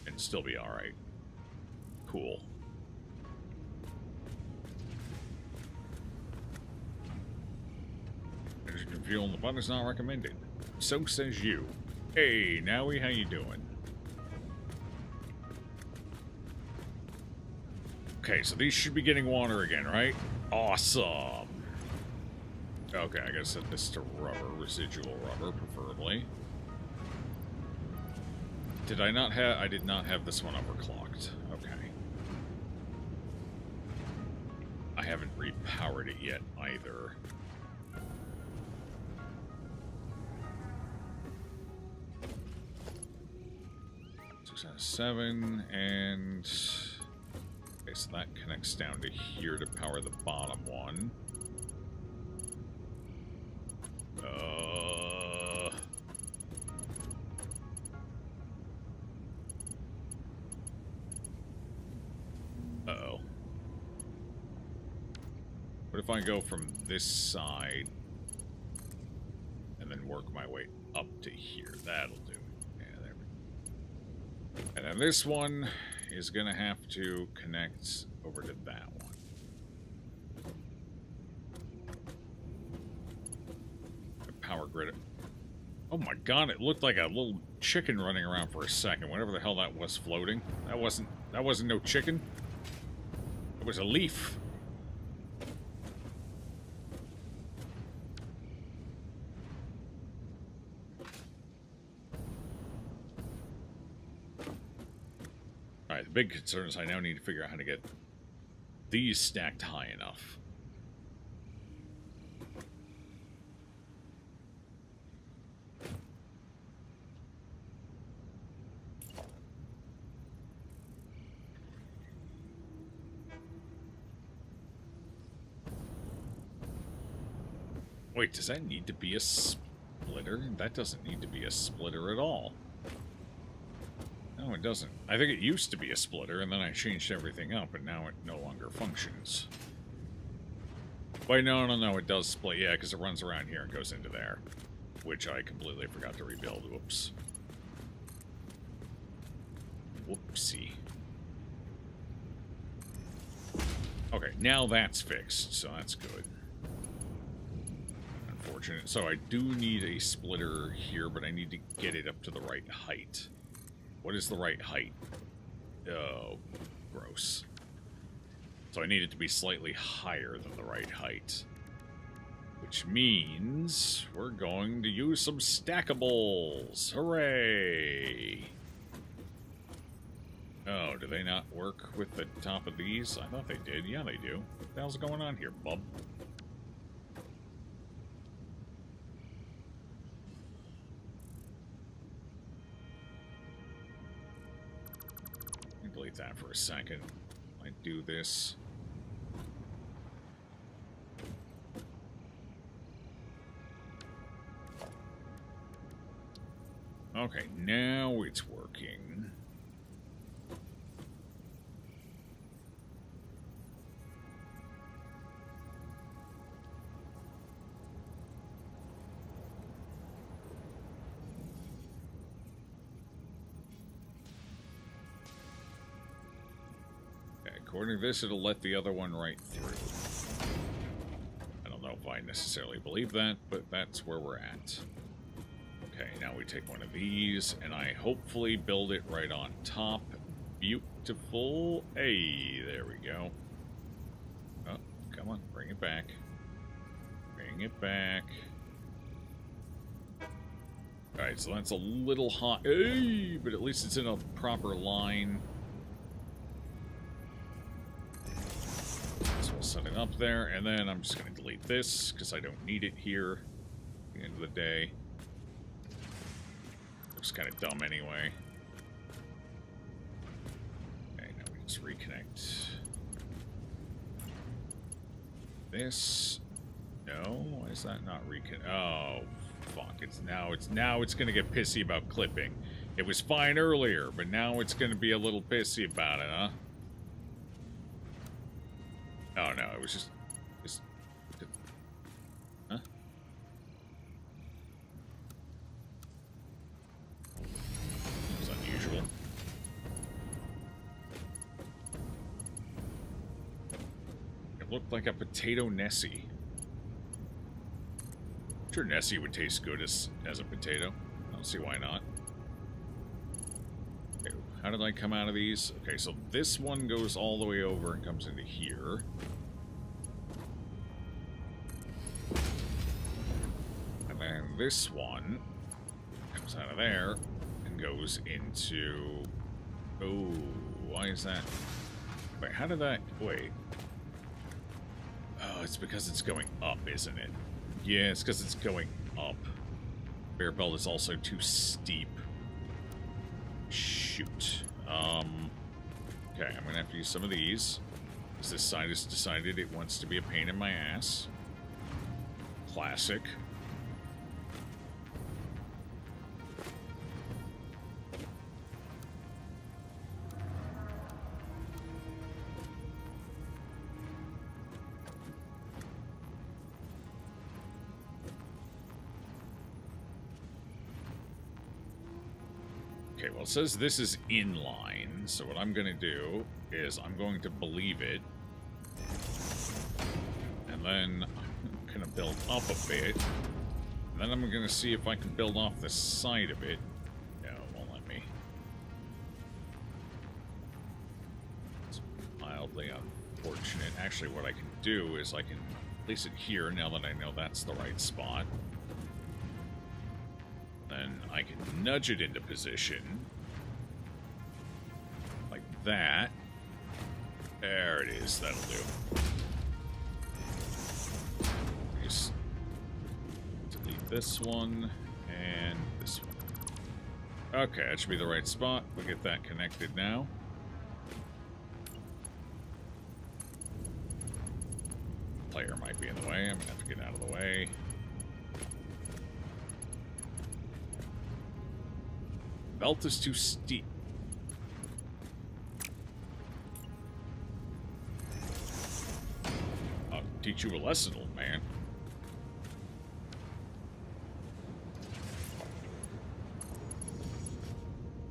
and still be alright. Cool. Hydrogen fuel in the bun is not recommended. So says you. Hey, Nowie, how you doing? Okay, so these should be getting water again, right? Awesome. Okay, I gotta set this to rubber, residual rubber, preferably. Did I not have... I did not have this one overclocked. Okay. I haven't repowered it yet, either. 7 and okay, so that connects down to here to power the bottom one. Uh-oh. What if I go from this side and then work my way up to here? That'll do. And then this one is going to have to connect over to that one. The power grid. Oh my god, it looked like a little chicken running around for a second. Whatever the hell that was floating. That wasn't no chicken. It was a leaf. Alright, the big concern is I now need to figure out how to get these stacked high enough. Wait, does that need to be a splitter? That doesn't need to be a splitter at all. No, it doesn't. I think it used to be a splitter, and then I changed everything up, and now it no longer functions. Wait, no, it does split. Yeah, because it runs around here and goes into there, which I completely forgot to rebuild. Whoops. Whoopsie. Okay, now that's fixed, so that's good. Unfortunate. So I do need a splitter here, but I need to get it up to the right height. What is the right height? Oh, gross. So I need it to be slightly higher than the right height. Which means we're going to use some stackables. Hooray! Oh, do they not work with the top of these? I thought they did. Yeah, they do. What the hell's going on here, bub? delete that for a second. I do this. Okay, now it's working. Okay, according to this, it'll let the other one right through. I don't know if I necessarily believe that, but that's where we're at. Okay, now we take one of these, and I hopefully build it right on top. Beautiful. Hey, there we go. Oh, come on, bring it back. Bring it back. Alright, so that's a little hot. Hey, but at least it's in a proper line. So we'll set it up there, and then I'm just going to delete this, because I don't need it here at the end of the day. Looks kind of dumb anyway. Okay, now we just reconnect this. No, why is that not reconnect? Oh, fuck! It's gonna get pissy about clipping. It was fine earlier, but now it's gonna be a little pissy about it, huh? Oh no, it was just. Huh? Unusual. It looked like a potato Nessie. I'm sure Nessie would taste good as a potato. I don't see why not. Okay, how did I come out of these? Okay, so this one goes all the way over and comes into here. And then this one comes out of there. Goes into... Oh, why is that? Wait, how did that... Wait. Oh, it's because it's going up, isn't it? Yeah, it's because it's going up. Bear belt is also too steep. Shoot. Okay, I'm going to have to use some of these. Because this side has decided it wants to be a pain in my ass. Classic. Okay, well, it says this is inline, so what I'm going to do is I'm going to believe it. And then I'm going to build up a bit. And then I'm going to see if I can build off the side of it. No, it won't let me. It's mildly unfortunate. Actually, what I can do is I can place it here now that I know that's the right spot. Then I can nudge it into position. Like that. There it is. That'll do. Just delete this one and this one. Okay, that should be the right spot. We'll get that connected now. Player might be in the way. I'm going to have to get out of the way. Belt is too steep. I'll teach you a lesson, old man.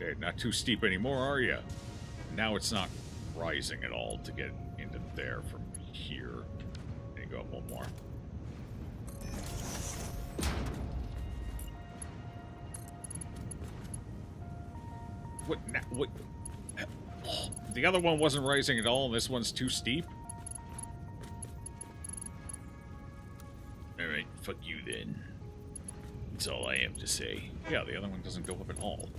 Okay, not too steep anymore, are you? Now it's not rising at all to get into there from here. And go up one more. What? The other one wasn't rising at all, and this one's too steep? Alright, fuck you then. That's all I have to say. Yeah, the other one doesn't go up at all.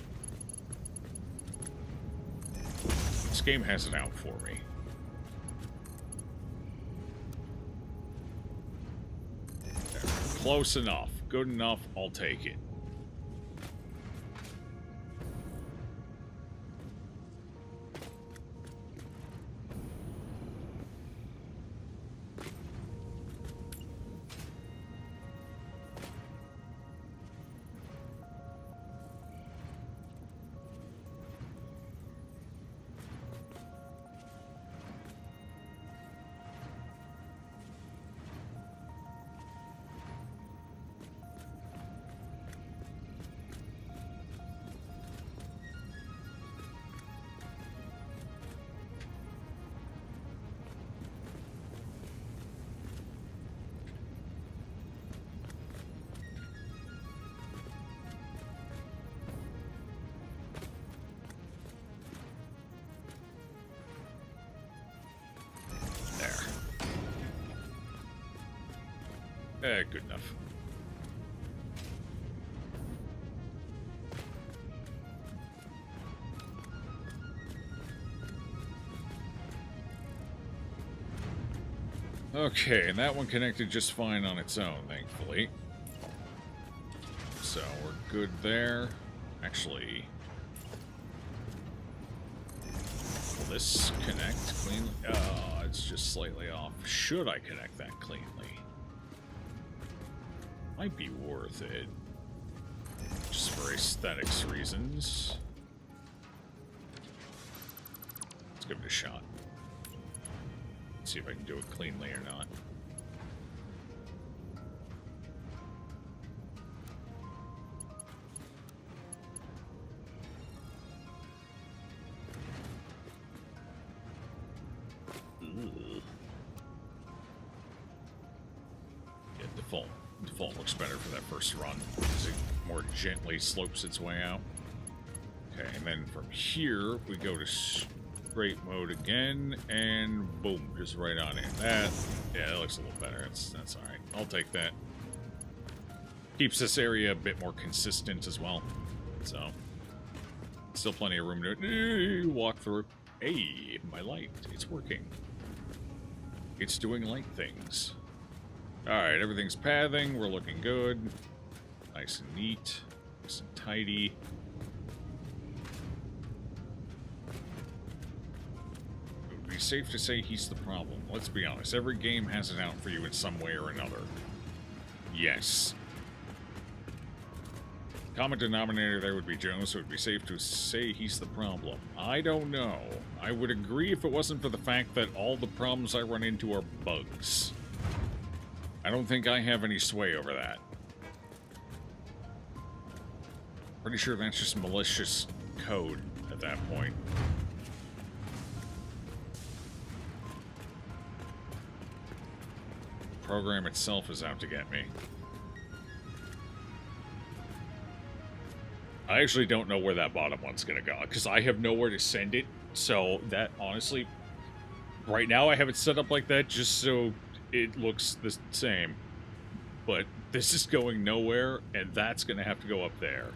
This game has it out for me. There. Close enough. Good enough, I'll take it. Good enough. Okay, and that one connected just fine on its own, thankfully. So, we're good there. Actually, will this connect cleanly? Oh, it's just slightly off. Should I connect that cleanly? Might be worth it. Just for aesthetics reasons. Let's give it a shot. See if I can do it cleanly or not. Yeah, default looks better for that first run because it more gently slopes its way out. Okay, and then from here we go to straight mode again, and boom, just right on in. That looks a little better. That's all right. I'll take that. Keeps this area a bit more consistent as well. So, still plenty of room to walk through. Hey, my light. It's working. It's doing light things. Alright, everything's pathing. We're looking good. Nice and neat. Nice and tidy. It would be safe to say he's the problem. Let's be honest. Every game has it out for you in some way or another. Yes. Common denominator there would be Jones, so it would be safe to say he's the problem. I don't know. I would agree if it wasn't for the fact that all the problems I run into are bugs. I don't think I have any sway over that. Pretty sure that's just malicious code at that point. The program itself is out to get me. I actually don't know where that bottom one's gonna go, because I have nowhere to send it, so that, honestly, right now I have it set up like that just so it looks the same. But this is going nowhere, and that's gonna have to go up there.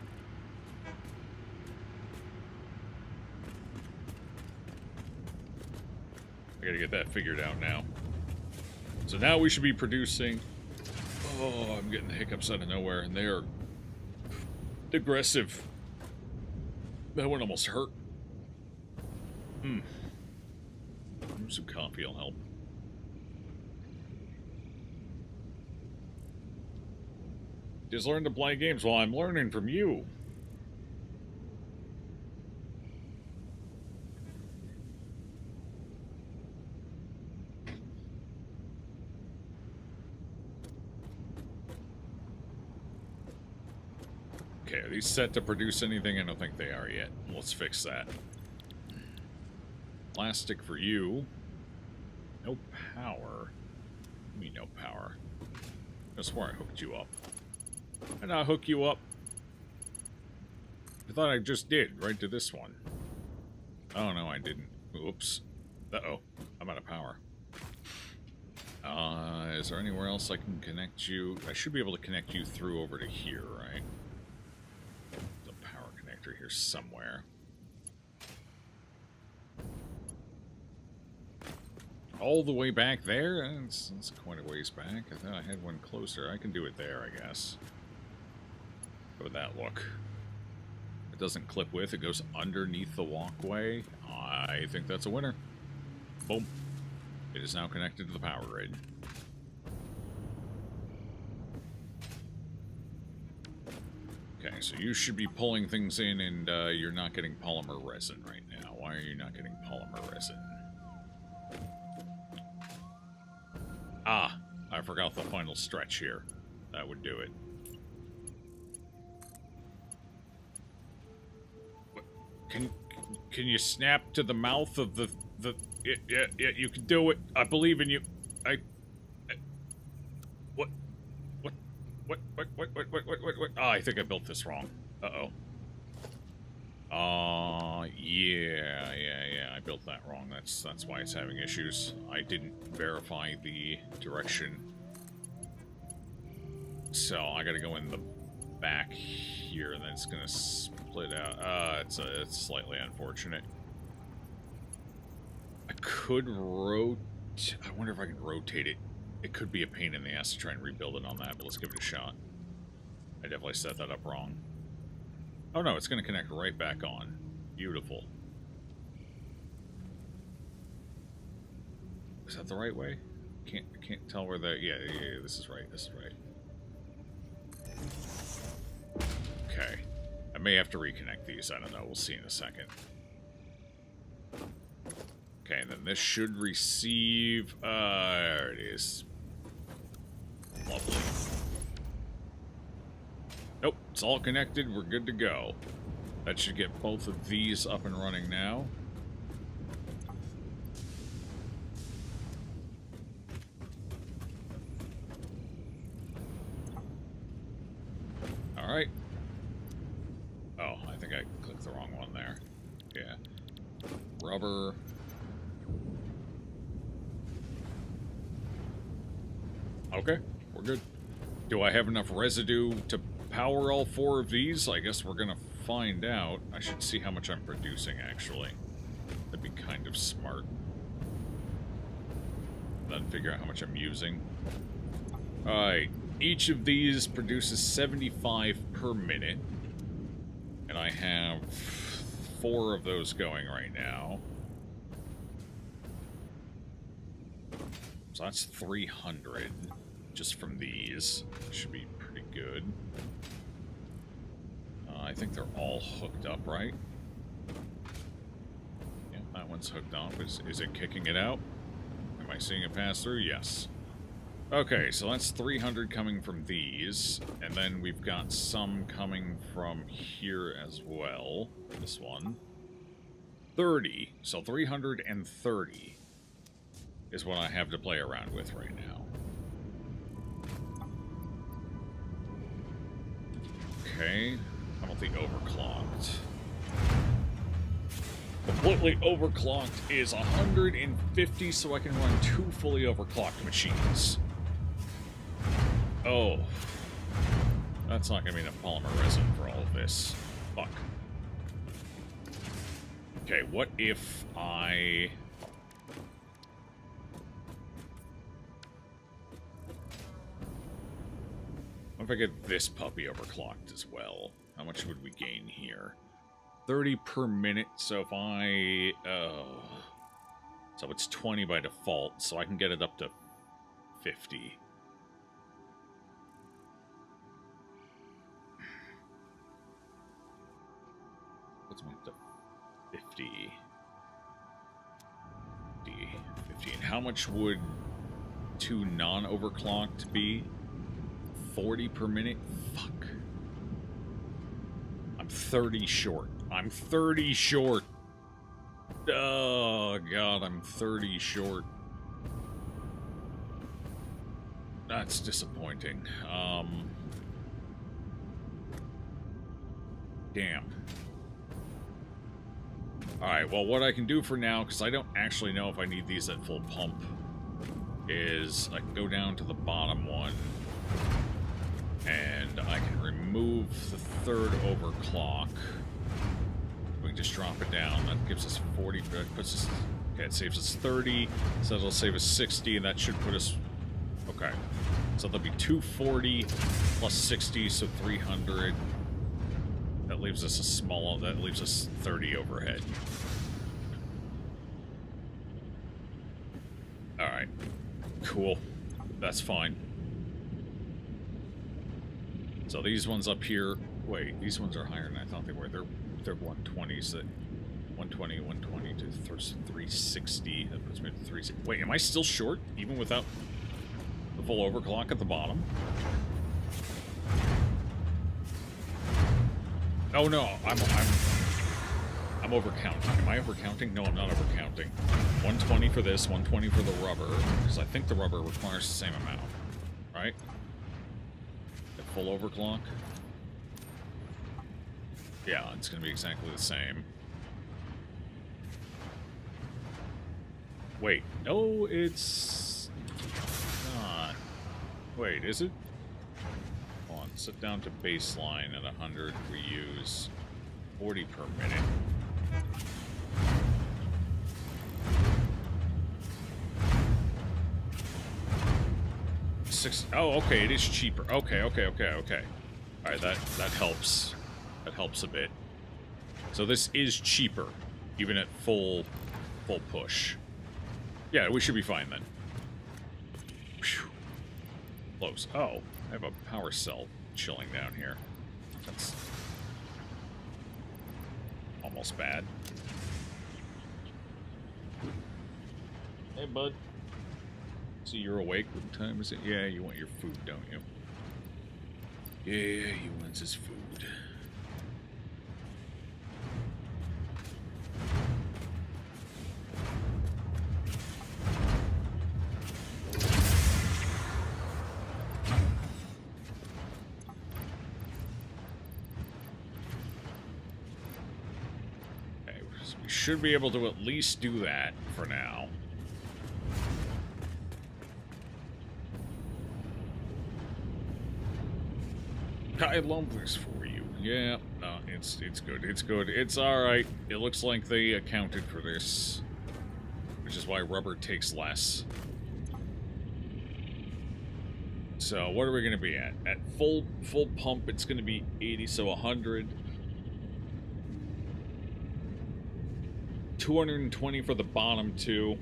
I gotta get that figured out now. So now we should be producing... Oh, I'm getting the hiccups out of nowhere, and they are aggressive. That one almost hurt. Some coffee will help. Just learn to play games. Well, I'm learning from you. Okay, are these set to produce anything? I don't think they are yet. Let's fix that. Plastic for you. No power. I mean, no power. I swear I hooked you up. Did I hook you up? I thought I just did, right to this one. Oh, no, I didn't. Oops. Uh-oh. I'm out of power. Is there anywhere else I can connect you? I should be able to connect you through over to here, right? The power connector here somewhere. All the way back there? That's quite a ways back. I thought I had one closer. I can do it there, I guess. How would that look? It doesn't clip with, it goes underneath the walkway. I think that's a winner. Boom. It is now connected to the power grid. Okay, so you should be pulling things in, and you're not getting polymer resin right now. Why are you not getting polymer resin? Ah, I forgot the final stretch here. That would do it. What? Can you snap to the mouth of the yeah, you can do it. I believe in you. What? Oh, I think I built this wrong. Uh-oh. Yeah, I built that wrong. That's why it's having issues. I didn't verify the direction. So I gotta go in the back here, and then it's gonna split out. It's slightly unfortunate. I could rotate. I wonder if I can rotate it. It could be a pain in the ass to try and rebuild it on that, but let's give it a shot. I definitely set that up wrong. Oh no, it's gonna connect right back on. Beautiful. Is that the right way? I can't tell where the... Yeah, this is right, this is right. Okay. I may have to reconnect these, I don't know, we'll see in a second. Okay, and then this should receive... there it is. Lovely. Nope, it's all connected, we're good to go. That should get both of these up and running now. Alright. Oh, I think I clicked the wrong one there. Yeah. Rubber. Okay, we're good. Do I have enough residue to power all 4 of these? I guess we're gonna find out. I should see how much I'm producing, actually. That'd be kind of smart. Then figure out how much I'm using. Alright. Each of these produces 75 per minute. And I have 4 of those going right now. So that's 300 just from these. Should be pretty good. I think they're all hooked up, right? Yeah, that one's hooked up. Is it kicking it out? Am I seeing it pass through? Yes. Okay, so that's 300 coming from these, and then we've got some coming from here as well. This one. 30. So 330 is what I have to play around with right now. Okay. How about the overclocked? Completely overclocked is 150, so I can run 2 fully overclocked machines. Oh. That's not going to be enough polymer resin for all of this. Fuck. Okay, what if I... What if I get this puppy overclocked as well? How much would we gain here? 30 per minute, so if I... So it's 20 by default, so I can get it up to 50. Let's move to 50. 50. And how much would 2 non-overclocked be? 40 per minute? Fuck. I'm 30 short. I'm 30 short. Oh, God, I'm 30 short. That's disappointing. Damn. Alright, well, what I can do for now, because I don't actually know if I need these at full pump, is I can go down to the bottom one, and I can remove the 3rd overclock. We can just drop it down. That gives us 40, that puts us... Okay, it saves us 30, so that'll save us 60, and that should put us... Okay. So that'll be 240 plus 60, so 300. That leaves us a small... That leaves us 30 overhead. Alright. Cool. That's fine. So these ones up here... Wait, these ones are higher than I thought they were. They're 120s. That 120, 120 to 360. That puts me at 360. Wait, am I still short, even without the full overclock at the bottom? Oh no, I'm overcounting. Am I overcounting? No, I'm not overcounting. 120 for this, 120 for the rubber, because I think the rubber requires the same amount, right? At full overclock? Yeah, it's going to be exactly the same. Wait, no, it's not. Wait, is it? set down to baseline at 100. We use 40 per minute. Oh, okay, it is cheaper. Okay. All right, that helps. That helps a bit. So this is cheaper, even at full push. Yeah, we should be fine then. Whew. Close. Oh, I have a power cell chilling down here. That's almost bad. Hey, bud. So you're awake? What time is it? Yeah, you want your food, don't you? Yeah, he wants his food. Okay, so we should be able to at least do that for now. I love this for you. Yeah, no, it's good. It's good. It's alright. It looks like they accounted for this. Which is why rubber takes less. So, what are we going to be at? At full pump, it's going to be 80, so 100. 220 for the bottom two.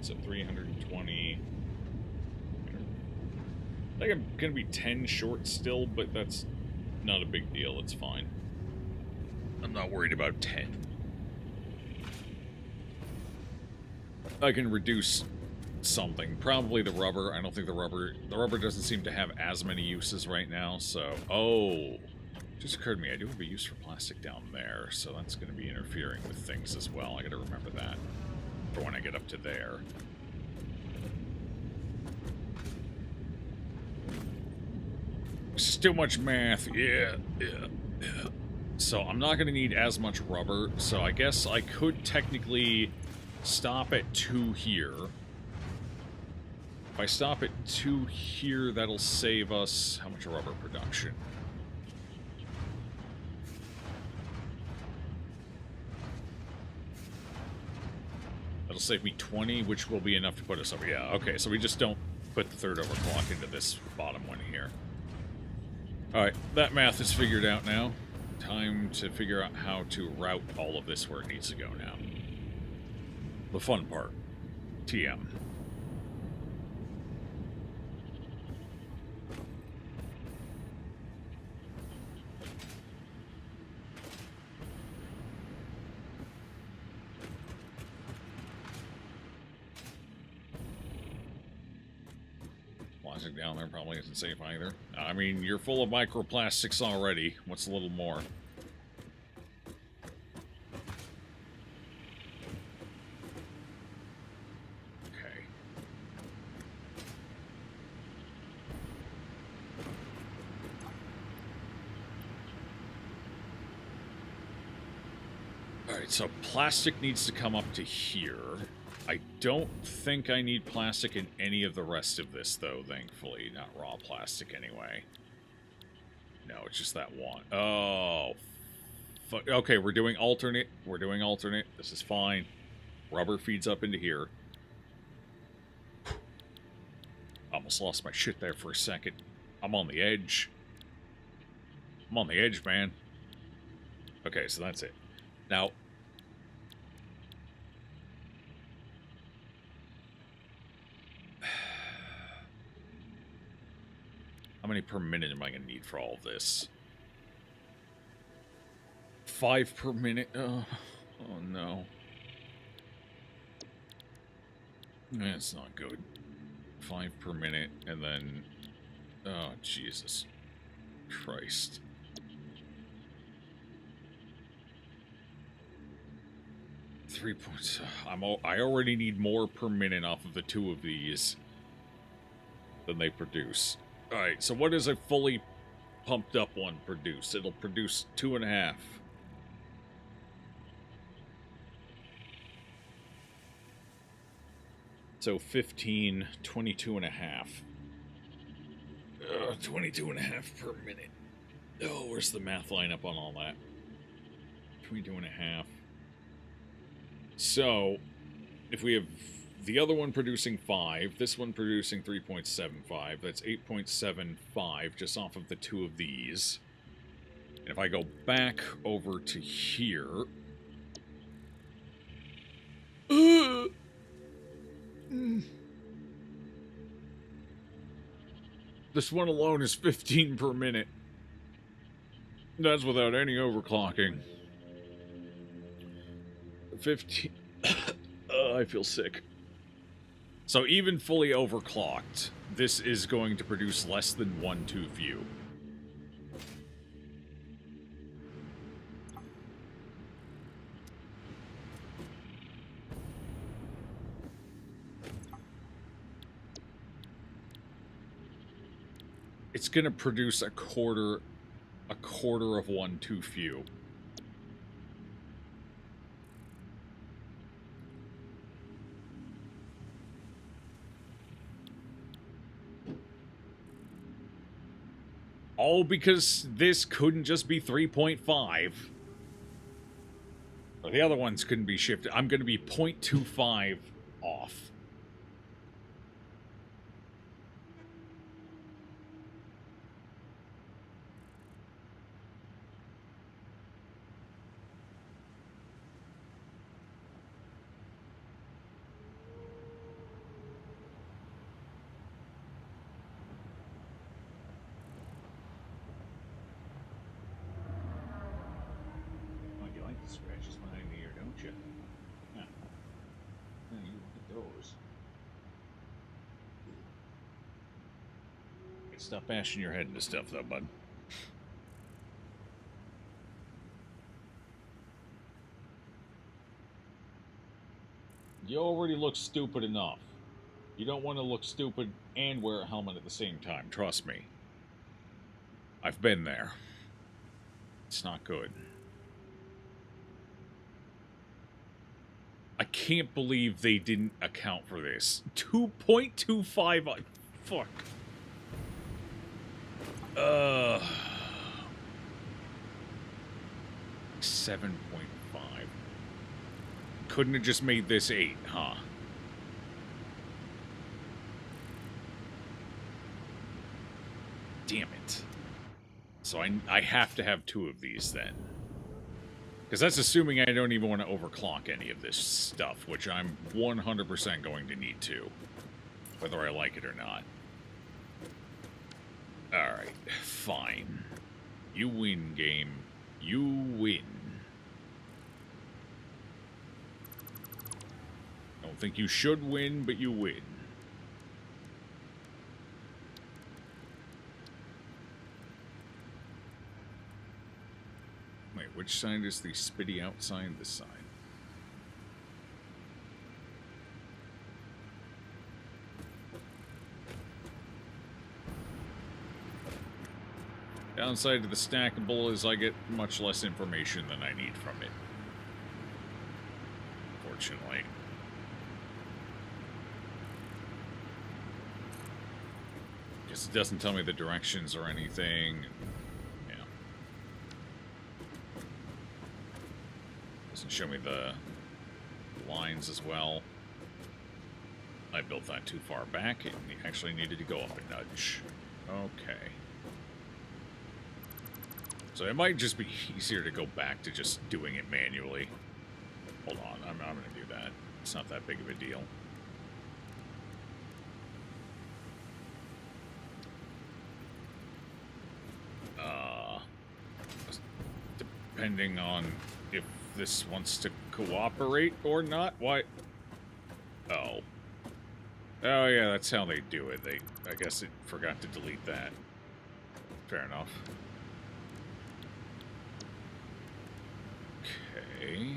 So 320. I think I'm going to be 10 short still, but that's not a big deal. It's fine. I'm not worried about 10. I can reduce something. Probably the rubber. I don't think the rubber doesn't seem to have as many uses right now, so... Oh! Just occurred to me, I do have a use for plastic down there, so that's going to be interfering with things as well. I gotta remember that for when I get up to there. It's just too much math. Yeah. So I'm not going to need as much rubber, so I guess I could technically stop at 2 here. If I stop at 2 here, that'll save us... How much rubber production? That'll save me 20, which will be enough to put us over. Yeah, okay, so we just don't put the third overclock into this bottom one here. Alright, that math is figured out now. Time to figure out how to route all of this where it needs to go now. The fun part. TM. Plastic down there probably isn't safe either. I mean, you're full of microplastics already. What's a little more? Okay. Alright, so plastic needs to come up to here. I don't think I need plastic in any of the rest of this, though, thankfully. Not raw plastic, anyway. No, it's just that one. Oh. Okay, we're doing alternate. We're doing alternate. This is fine. Rubber feeds up into here. Almost lost my shit there for a second. I'm on the edge. I'm on the edge, man. Okay, so that's it. Now... How many per minute am I going to need for all of this? 5 per minute? Oh no. That's not good. 5 per minute, and then... Oh, Jesus Christ. Three points. I already need more per minute off of the 2 of these than they produce. Alright, so what does a fully pumped up one produce? It'll produce 2.5. So 15, 22 and a half. 22 and a half per minute. Oh, where's the math line up on all that? 22 and a half. So, if we have the other one producing 5, this one producing 3.75, that's 8.75 just off of the two of these. And if I go back over to here... This one alone is 15 per minute. That's without any overclocking. 15... I feel sick. So even fully overclocked, this is going to produce less than 1 too few. It's going to produce a quarter of 1 too few. All because this couldn't just be 3.5. Or the other ones couldn't be shifted. I'm going to be 0.25 off. Scratches behind the ear, don't you? Yeah. Yeah, you look at those. Stop bashing your head into stuff, though, bud. You already look stupid enough. You don't want to look stupid and wear a helmet at the same time. Trust me. I've been there. It's not good. I can't believe they didn't account for this. 2.25... Fuck. 7.5. Couldn't have just made this 8, huh? Damn it. So I have to have 2 of these then. Because that's assuming I don't even want to overclock any of this stuff, which I'm 100% going to need to, whether I like it or not. Alright, fine. You win, game. You win. Don't think you should win, but you win. Wait, which side is the spitty out sign? This side. Downside to the stackable is I get much less information than I need from it. Fortunately. Because it doesn't tell me the directions or anything. Yeah. Doesn't show me the lines as well. I built that too far back. It actually needed to go up a nudge. Okay. So it might just be easier to go back to just doing it manually. Hold on, I'm going to do that. It's not that big of a deal. Depending on if this wants to cooperate or not. Why? Oh. Oh yeah, that's how they do it. I guess it forgot to delete that. Fair enough. Okay,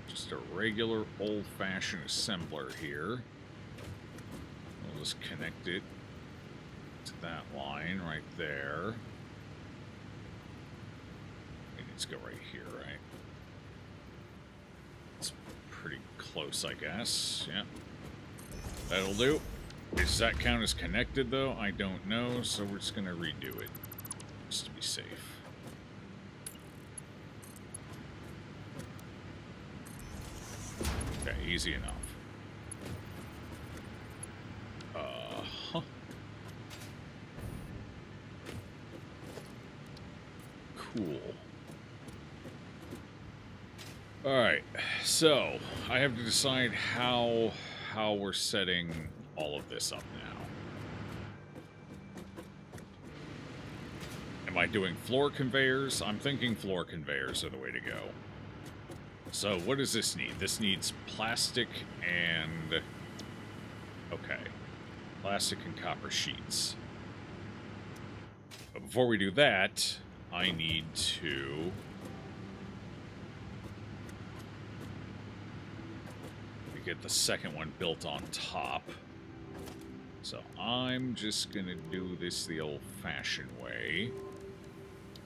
just a regular old-fashioned assembler here. We'll just connect it to that line right there. It needs to go right here, right? It's pretty close, I guess. Yeah. That'll do. Does that count as connected, though? I don't know, so we're just going to redo it. Just to be safe. Okay, easy enough. Uh-huh. Cool. Alright, so I have to decide how we're setting all of this up now. Am I doing floor conveyors? I'm thinking floor conveyors are the way to go. So what does this need? This needs plastic and... Okay. Plastic and copper sheets. But before we do that, I need to... get the second one built on top. So I'm just gonna do this the old-fashioned way.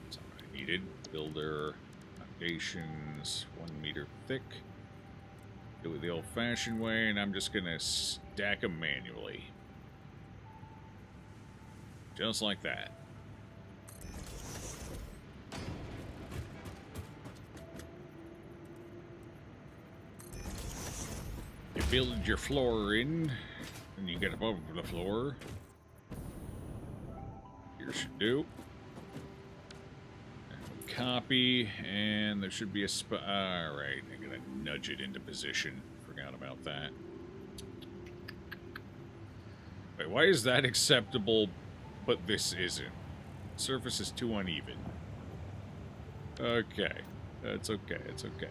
That's not what I needed. Builder foundations 1 meter thick. Do it the old-fashioned way, and I'm just gonna stack them manually. Just like that. You build your floor in, and you get above the floor. Here should do. And copy, and there should be a spot. Alright, I'm gonna nudge it into position. Forgot about that. Wait, why is that acceptable, but this isn't? Surface is too uneven. Okay. That's okay, it's okay.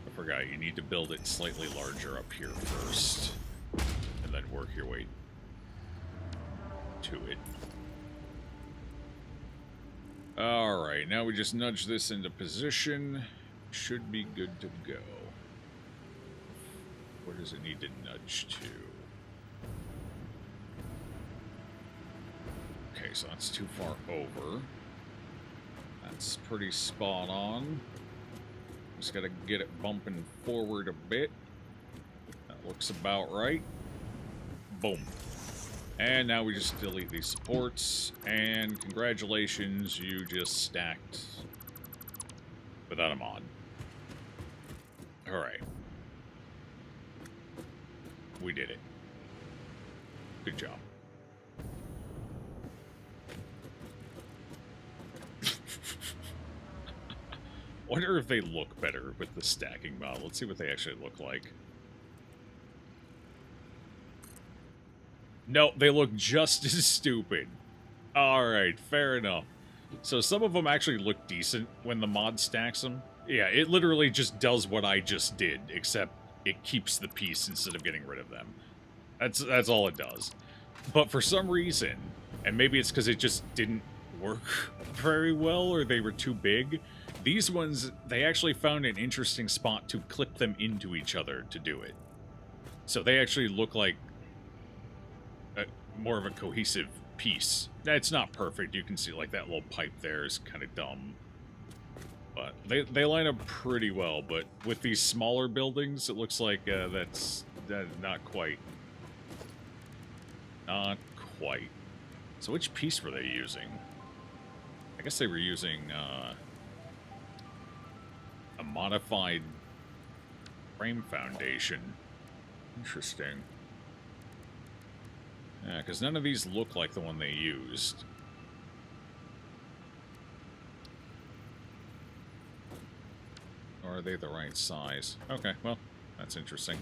I forgot, you need to build it slightly larger up here first, and then work your way to it. Alright, now we just nudge this into position. Should be good to go. Where does it need to nudge to? Okay, so that's too far over. That's pretty spot on. Just gotta get it bumping forward a bit. That looks about right. Boom. And now we just delete these supports. And congratulations, you just stacked without a mod. Alright. We did it. Good job. Wonder if they look better with the stacking mod. Let's see what they actually look like. No, they look just as stupid. Alright, fair enough. So some of them actually look decent when the mod stacks them. Yeah, it literally just does what I just did, except it keeps the piece instead of getting rid of them. That's all it does. But for some reason, and maybe it's because it just didn't work very well or they were too big, these ones, they actually found an interesting spot to clip them into each other to do it. So they actually look like more of a cohesive piece. It's not perfect. You can see like that little pipe there is kind of dumb. But they line up pretty well. But with these smaller buildings, it looks like that's not quite. Not quite. So which piece were they using? I guess they were using a modified frame foundation. Interesting. Yeah, because none of these look like the one they used. Or are they the right size? Okay, well, that's interesting.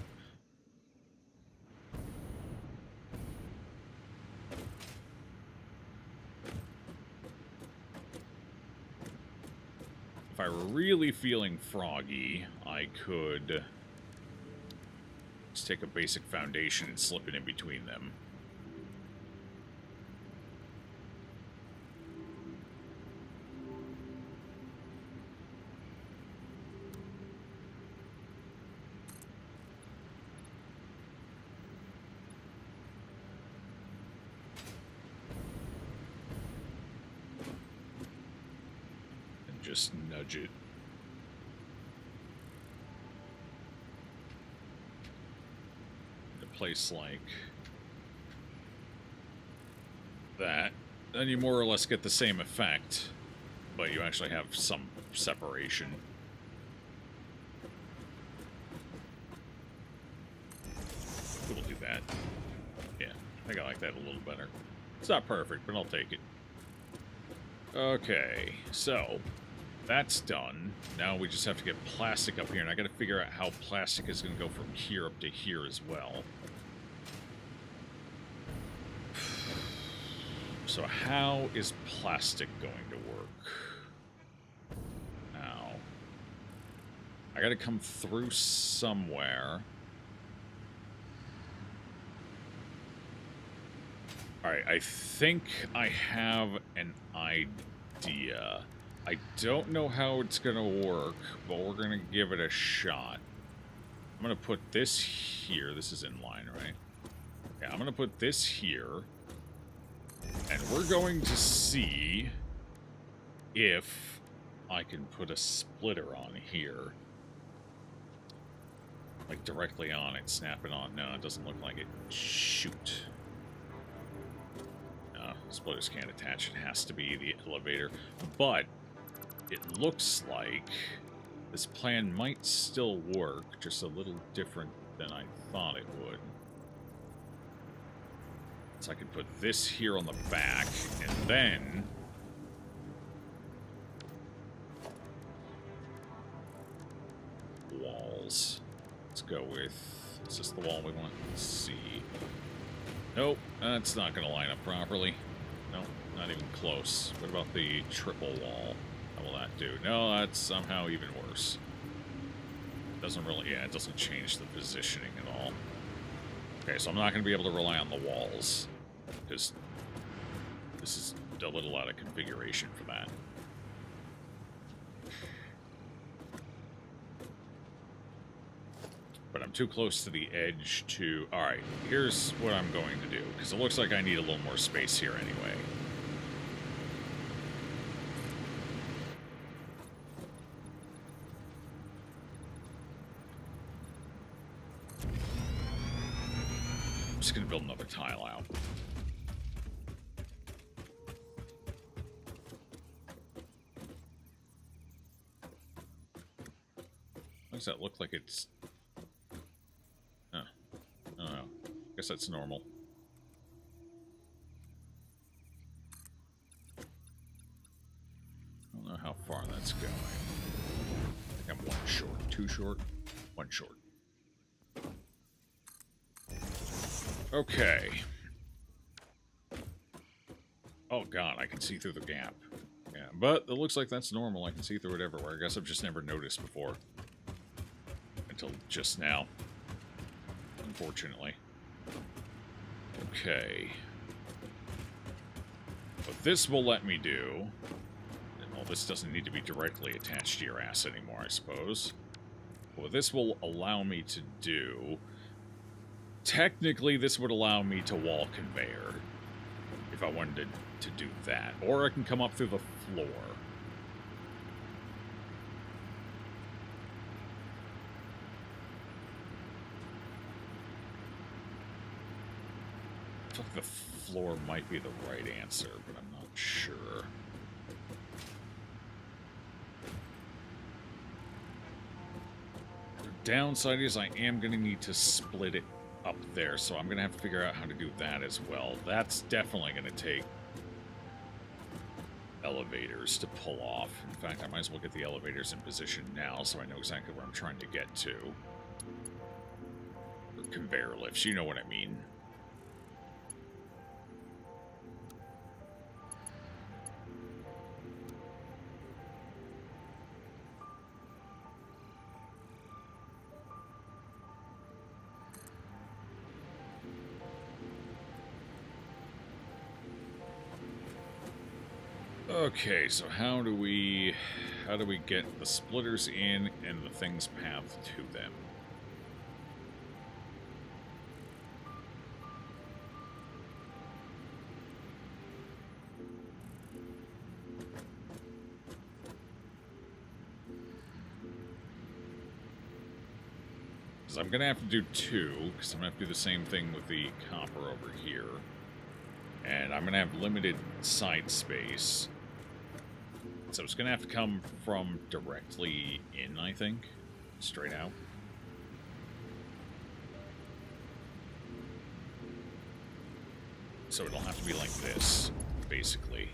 If I were really feeling froggy, I could just take a basic foundation and slip it in between them. Just nudge it. Into place like that, then you more or less get the same effect, but you actually have some separation. We'll do that. Yeah, I think I like that a little better. It's not perfect, but I'll take it. Okay, so that's done. Now we just have to get plastic up here, and I gotta figure out how plastic is gonna go from here up to here as well. So how is plastic going to work? Now, I gotta come through somewhere. Alright, I think I have an idea. I don't know how it's gonna work, but we're gonna give it a shot. I'm gonna put this here. This is in line, right? Yeah, I'm gonna put this here. And we're going to see if I can put a splitter on here. Like directly on it, snap it on. No, it doesn't look like it. Shoot. No, splitters can't attach. It has to be the elevator. But it looks like this plan might still work, just a little different than I thought it would. So I can put this here on the back, and then walls. Let's go with, is this the wall we want? Let's see. Nope, that's not going to line up properly. Nope, not even close. What about the triple wall? How will that do? No, that's somehow even worse. Doesn't really, yeah, it doesn't change the positioning at all. Okay, so I'm not going to be able to rely on the walls, because this is a little out of configuration for that. But I'm too close to the edge to... Alright, here's what I'm going to do, because it looks like I need a little more space here anyway. I'm just going to build another tile out. Does that look like it's... Huh. I don't know. Guess that's normal. I don't know how far that's going. I think I'm one short. Two short? One short. Okay. Oh god, I can see through the gap. Yeah, but it looks like that's normal. I can see through it everywhere. I guess I've just never noticed before. Until just now. Unfortunately. Okay. What this will let me do... Well, this doesn't need to be directly attached to your ass anymore, I suppose. What this will allow me to do... Technically, this would allow me to wall conveyor. If I wanted to do that. Or I can come up through the floor. I feel like the floor might be the right answer, but I'm not sure. The downside is I am going to need to split it up there, so I'm going to have to figure out how to do that as well. That's definitely going to take elevators to pull off. In fact, I might as well get the elevators in position now so I know exactly where I'm trying to get to. Or conveyor lifts, you know what I mean. Okay, so how do we get the splitters in and the things pathed to them? Because I'm going to have to do 2, because I'm going to have to do the same thing with the copper over here. And I'm going to have limited side space. So it's going to have to come from directly in, I think. Straight out. So it'll have to be like this, basically.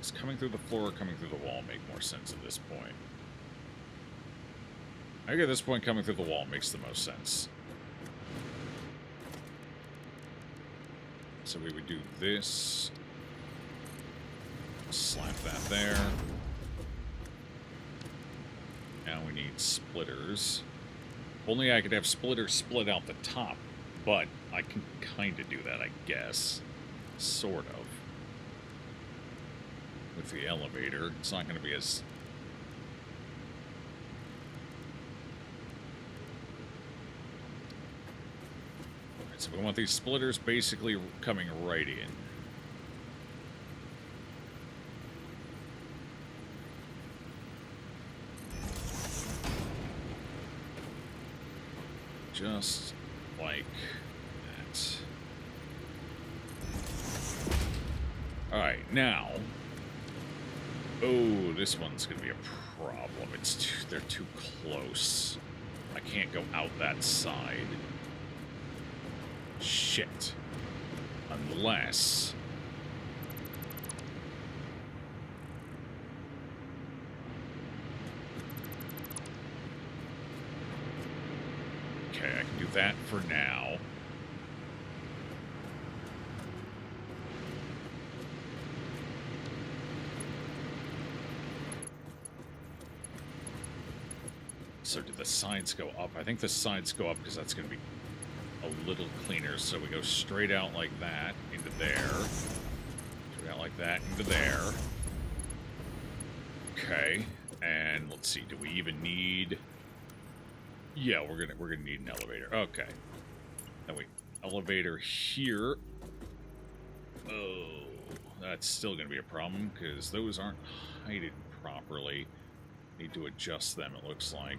Does coming through the floor or coming through the wall make more sense at this point? I think at this point, coming through the wall makes the most sense. So we would do this. Slap that there. Now we need splitters. Only I could have splitters split out the top, but I can kind of do that, I guess. Sort of. With the elevator, it's not going to be as... Alright, so we want these splitters basically coming right in. Just like that. Alright, now... Oh, this one's going to be a problem. They're too close. I can't go out that side. Shit. Unless... Okay, I can do that for now. So do the sides go up? I think the sides go up because that's going to be a little cleaner. So we go straight out like that into there. Straight out like that into there. Okay. And let's see. Do we even need? Yeah, we're gonna need an elevator. Okay. Then we elevator here. Oh, that's still gonna be a problem because those aren't heighted properly. Need to adjust them, it looks like.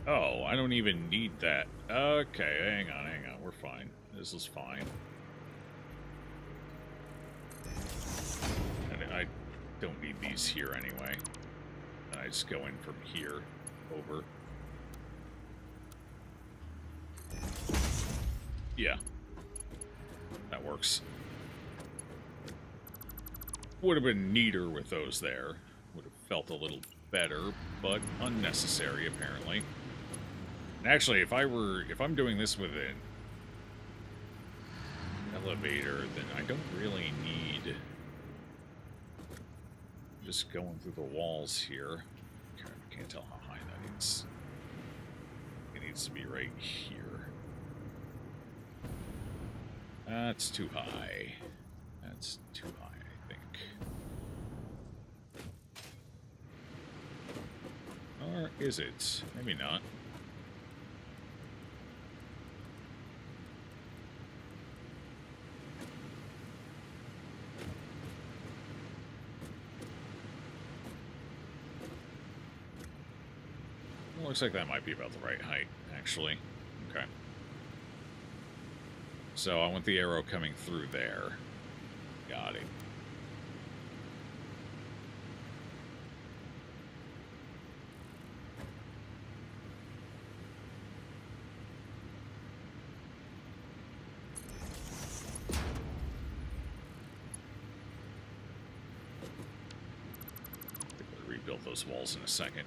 Oh, I don't even need that. Okay, hang on. We're fine. This is fine. And I don't need these here anyway. I just go in from here over. Yeah. That works. Would have been neater with those there. Would have felt a little better, but unnecessary apparently. And actually, if I'm doing this with an elevator, then I don't really need just going through the walls here. I can't tell how high that is. It needs to be right here. That's too high. That's too high, I think. Or is it? Maybe not. Well, looks like that might be about the right height, actually. Okay. So I want the arrow coming through there. Got it. Rebuild those walls in a second.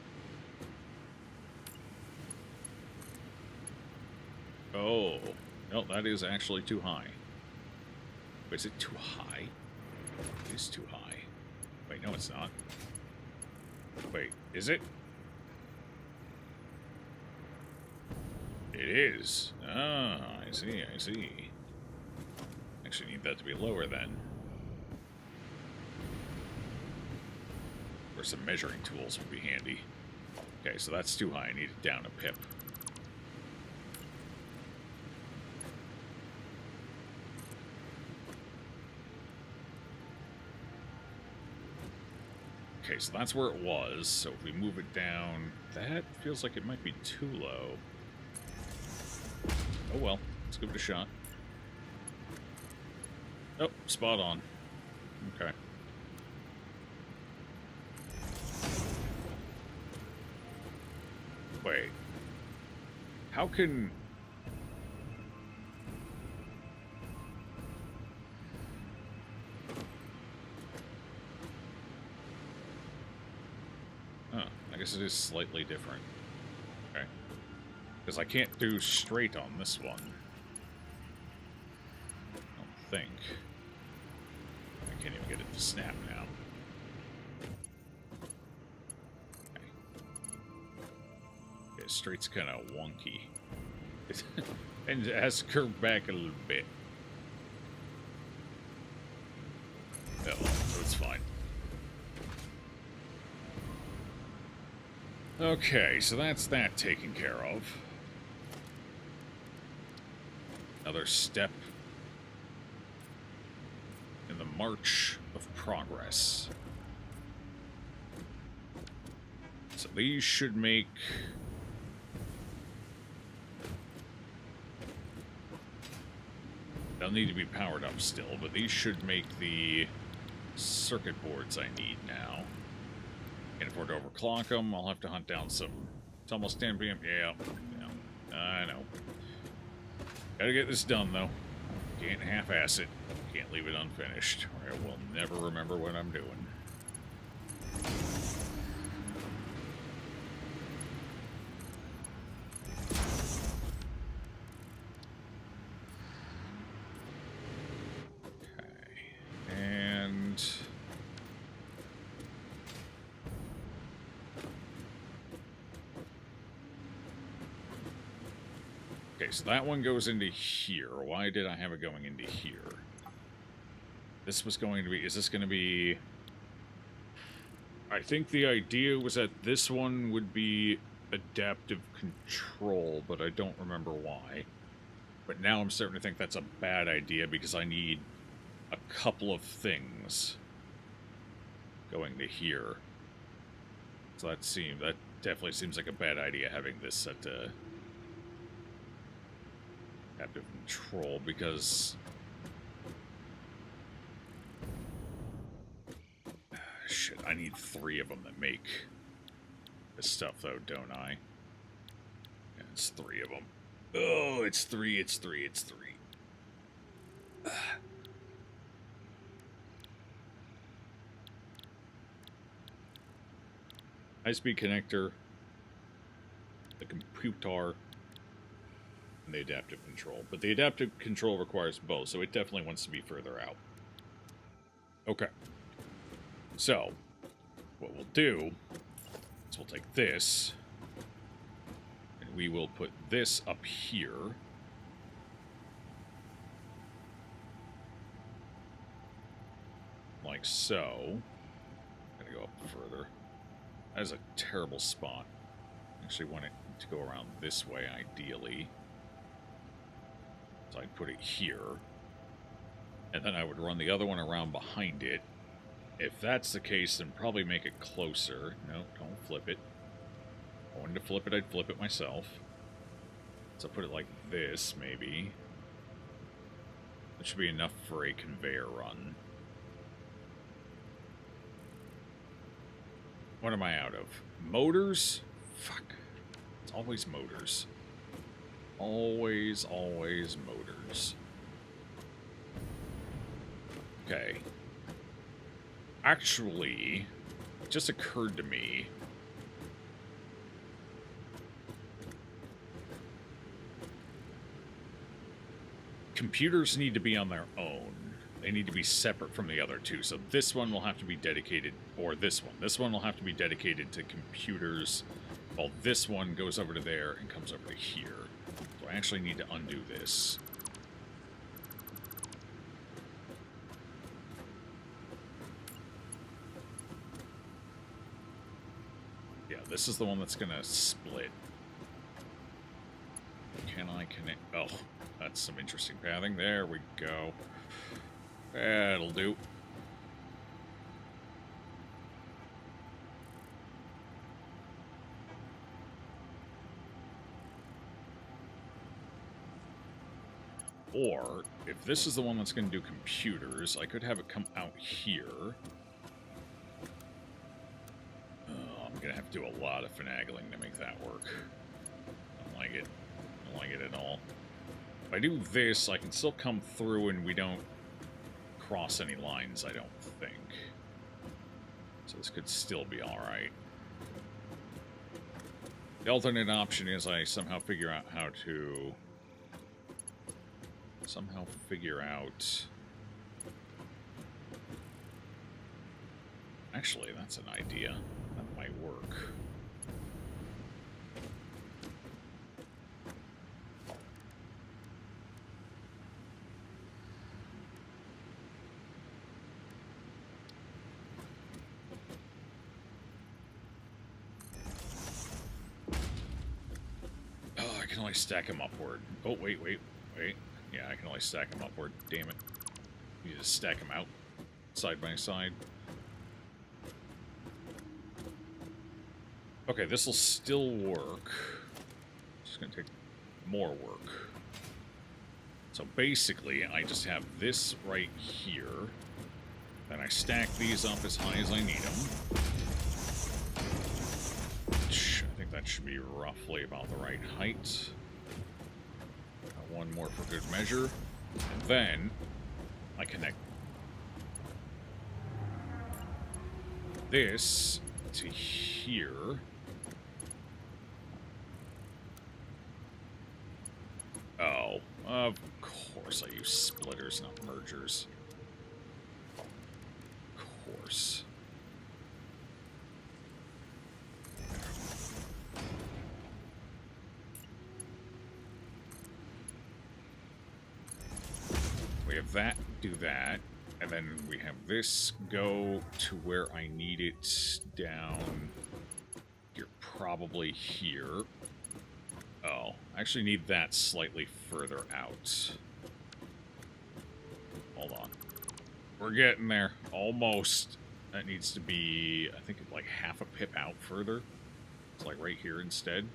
Oh, no, that is actually too high. But is it too high? It is too high. Wait, no, it's not. Wait, is it? It is. Ah, I see, I see. Actually need that to be lower then. Or some measuring tools would be handy. Okay, so that's too high. I need it down a pip. Okay, so that's where it was. So if we move it down, that feels like it might be too low. Oh well, let's give it a shot. Oh, spot on. Okay. Wait. How can... Huh, I guess it is slightly different. Okay. Because I can't do straight on this one. I don't think. I can't even get it to snap now. Okay. Yeah, straight's kind of wonky. And it has to curve back a little bit. Oh, so it's fine. Okay, so that's that taken care of. Another step in the march of progress. So these should make... They'll need to be powered up still, but these should make the circuit boards I need now. Can't afford to overclock them. I'll have to hunt down some... It's almost 10 p.m. Yeah, I know. Gotta get this done, though. Can't half-ass it. Can't leave it unfinished, or I will never remember what I'm doing. Okay. And... Okay, so that one goes into here. Why did I have it going into here? This was going to be... Is this going to be... I think the idea was that this one would be adaptive control, but I don't remember why. But now I'm starting to think that's a bad idea because I need a couple of things going to here. So that definitely seems like a bad idea, having this set to adaptive control, because shit, I need 3 of them that make this stuff, though, don't I? Yeah, it's 3 of them. Oh, it's 3, it's 3, it's 3. High-speed connector, the computer, and the adaptive control. But the adaptive control requires both, so it definitely wants to be further out. Okay. So, what we'll do is we'll take this, and we will put this up here. Like so. Gotta go up further. That is a terrible spot. Actually want it to go around this way, ideally. So I'd put it here. And then I would run the other one around behind it. If that's the case, then probably make it closer. No, don't flip it. If I wanted to flip it, I'd flip it myself. So put it like this, maybe. That should be enough for a conveyor run. What am I out of? Motors? Fuck. It's always motors. Always, always motors. Okay. Actually, it just occurred to me. Computers need to be on their own. They need to be separate from the other two. So this one will have to be dedicated, or this one. This one will have to be dedicated to computers, while this one goes over to there and comes over to here. So I actually need to undo this. this is the one that's gonna split. Can I connect? Oh, that's some interesting pathing. There we go. That'll do. Or, if this is the one that's going to do computers, I could have it come out here. Oh, I'm going to have to do a lot of finagling to make that work. I don't like it. I don't like it at all. If I do this, I can still come through and we don't cross any lines, I don't think. So this could still be alright. The alternate option is I somehow figure out how to... Actually, that's an idea. That might work. Oh, I can only stack them upward. Oh, wait. Yeah, I can only stack them upward. Damn it. You just stack them out, side by side. Okay, this will still work. It's going to take more work. So basically, I just have this right here. Then I stack these up as high as I need them. I think that should be roughly about the right height. One more for good measure. And then I connect this to here. Oh, of course I use splitters, not mergers. Of course. We have that, do that, and then we have this go to where I need it down. You're probably here. Oh, I actually need that slightly further out. Hold on. We're getting there. Almost. That needs to be, I think, like half a pip out further. It's like right here instead.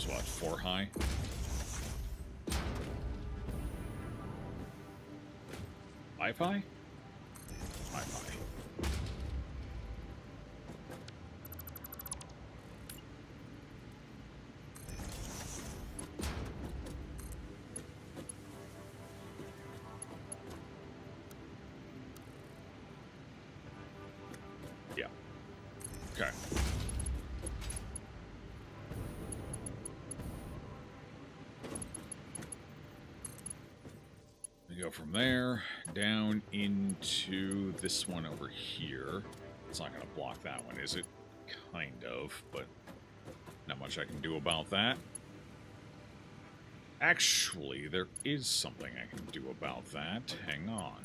What, 4 high? Five high? 5 high. Yeah. Okay. Go from there down into this one over here. It's not going to block that one, is it? Kind of, but not much I can do about that. Actually, there is something I can do about that. Hang on.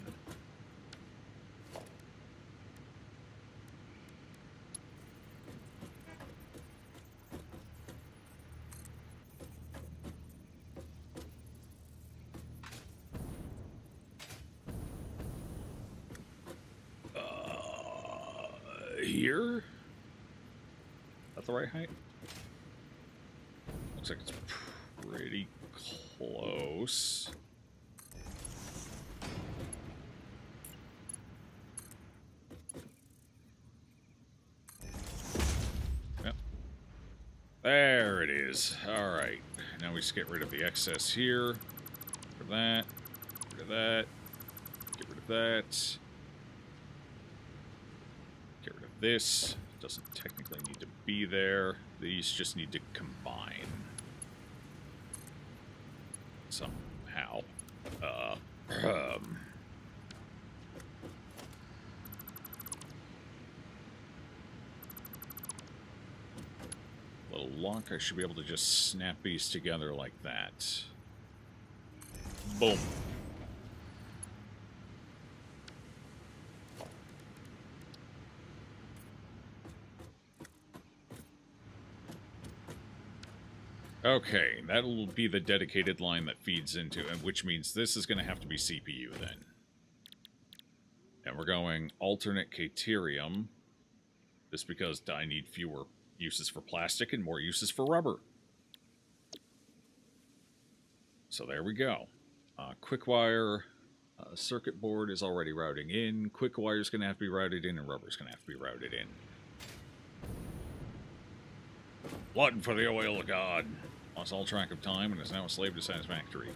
Here? Is that the right height? Looks like it's pretty close. Yep. There it is. Alright. Now we just get rid of the excess here. For that. Get rid of that. Get rid of that. This doesn't technically need to be there. These just need to combine somehow. luck, I should be able to just snap these together like that. Boom. Okay, that'll be the dedicated line that feeds into, and which means this is going to have to be CPU then. And we're going alternate caterium, just because I need fewer uses for plastic and more uses for rubber. So there we go. Quick wire, circuit board is already routing in. Quick wire is going to have to be routed in, and rubber is going to have to be routed in. Blood for the oil of God. Lost all track of time and is now a slave to Satisfactory.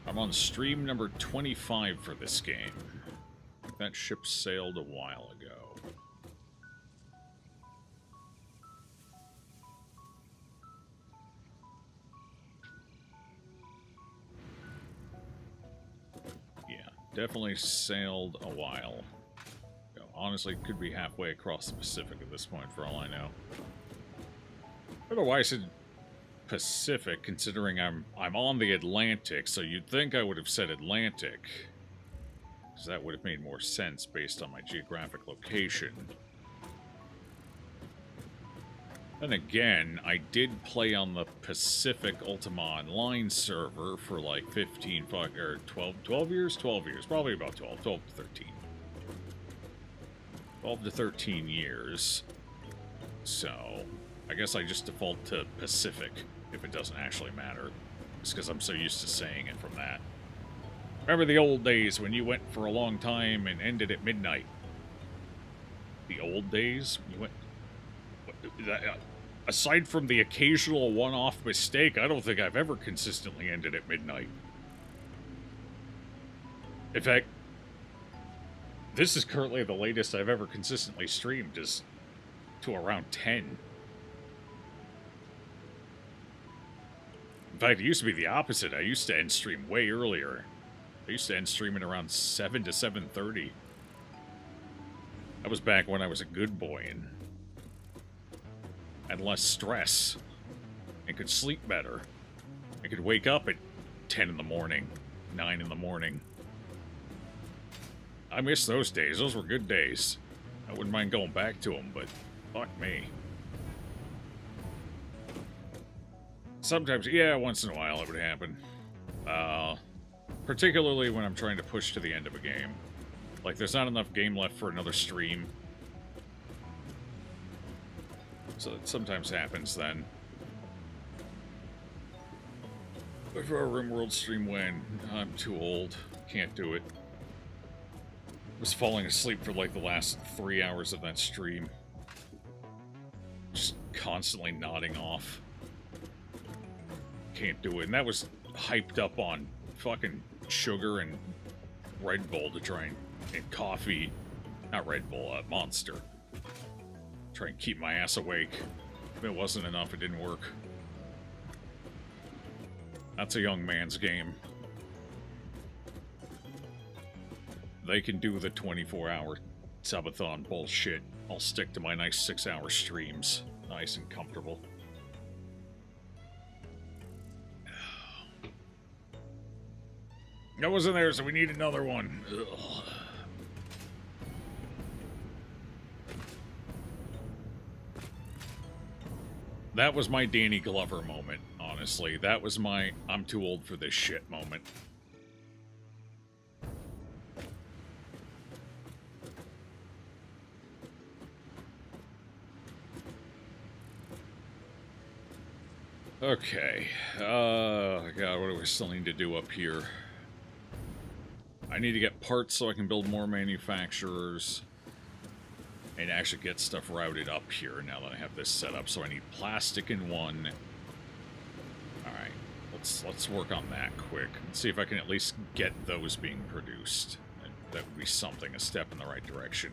I'm on stream number 25 for this game. That ship sailed a while ago. Yeah, definitely sailed a while ago. Honestly, could be halfway across the Pacific at this point, for all I know. I don't know why I said Pacific, considering I'm on the Atlantic, so you'd think I would have said Atlantic, because that would have made more sense based on my geographic location. Then again, I did play on the Pacific Ultima Online server for like 12 years, probably about 12 to 13. 12 to 13 years. So, I guess I just default to Pacific, if it doesn't actually matter. Just because I'm so used to saying it from that. Remember the old days when you went for a long time and ended at midnight? The old days? You went... aside from the occasional one-off mistake, I don't think I've ever consistently ended at midnight. In fact, this is currently the latest I've ever consistently streamed, is to around 10. In fact, it used to be the opposite. I used to end stream way earlier. I used to end streaming around 7 to 7:30. That was back when I was a good boy and had less stress and could sleep better. I could wake up at 10 in the morning, 9 in the morning. I miss those days. Those were good days. I wouldn't mind going back to them, but fuck me. Sometimes, yeah, once in a while it would happen. Particularly when I'm trying to push to the end of a game. Like, there's not enough game left for another stream. So it sometimes happens then. But for a RimWorld stream when? I'm too old. Can't do it. I was falling asleep for like the last 3 hours of that stream. Just constantly nodding off. Can't do it. And that was hyped up on fucking sugar and Red Bull to try and coffee. Not Red Bull, Monster. Try and keep my ass awake. If it wasn't enough, it didn't work. That's a young man's game. They can do the 24-hour subathon bullshit. I'll stick to my nice 6-hour streams. Nice and comfortable. That wasn't there, so we need another one. Ugh. That was my Danny Glover moment, honestly. That was my I'm too old for this shit moment. Okay. God, what do we still need to do up here? I need to get parts so I can build more manufacturers. And actually get stuff routed up here now that I have this set up. So I need plastic in one. Alright, let's work on that quick. Let's see if I can at least get those being produced. That would be something, a step in the right direction.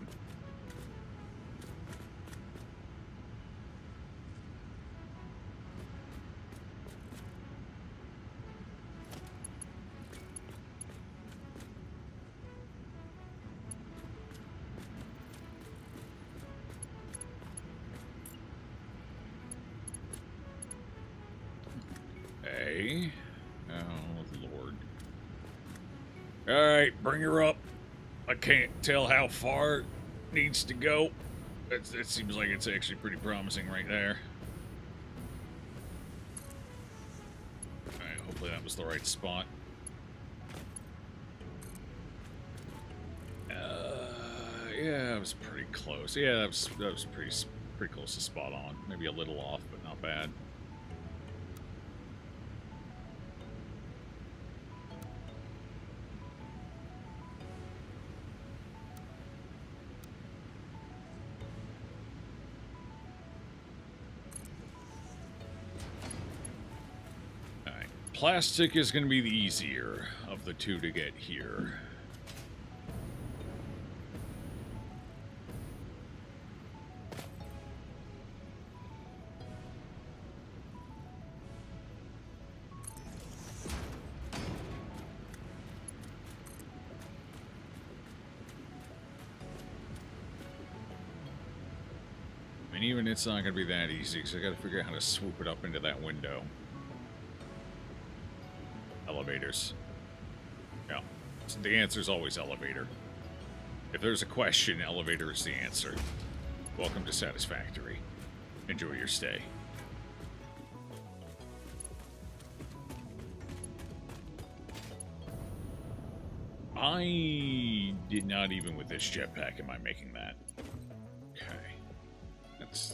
Hey. Oh, Lord. Alright, bring her up. I can't tell how far it needs to go. That seems like it's actually pretty promising right there. Alright, hopefully that was the right spot. Yeah, it was pretty close. Yeah, that was pretty close to spot on. Maybe a little off, but not bad. Alright, plastic is going to be the easier of the two to get here. Even it's not going to be that easy, because I got to figure out how to swoop it up into that window. Elevators. Yeah. So the answer is always elevator. If there's a question, elevator is the answer. Welcome to Satisfactory. Enjoy your stay. I did not even with this jetpack am I making that. Okay.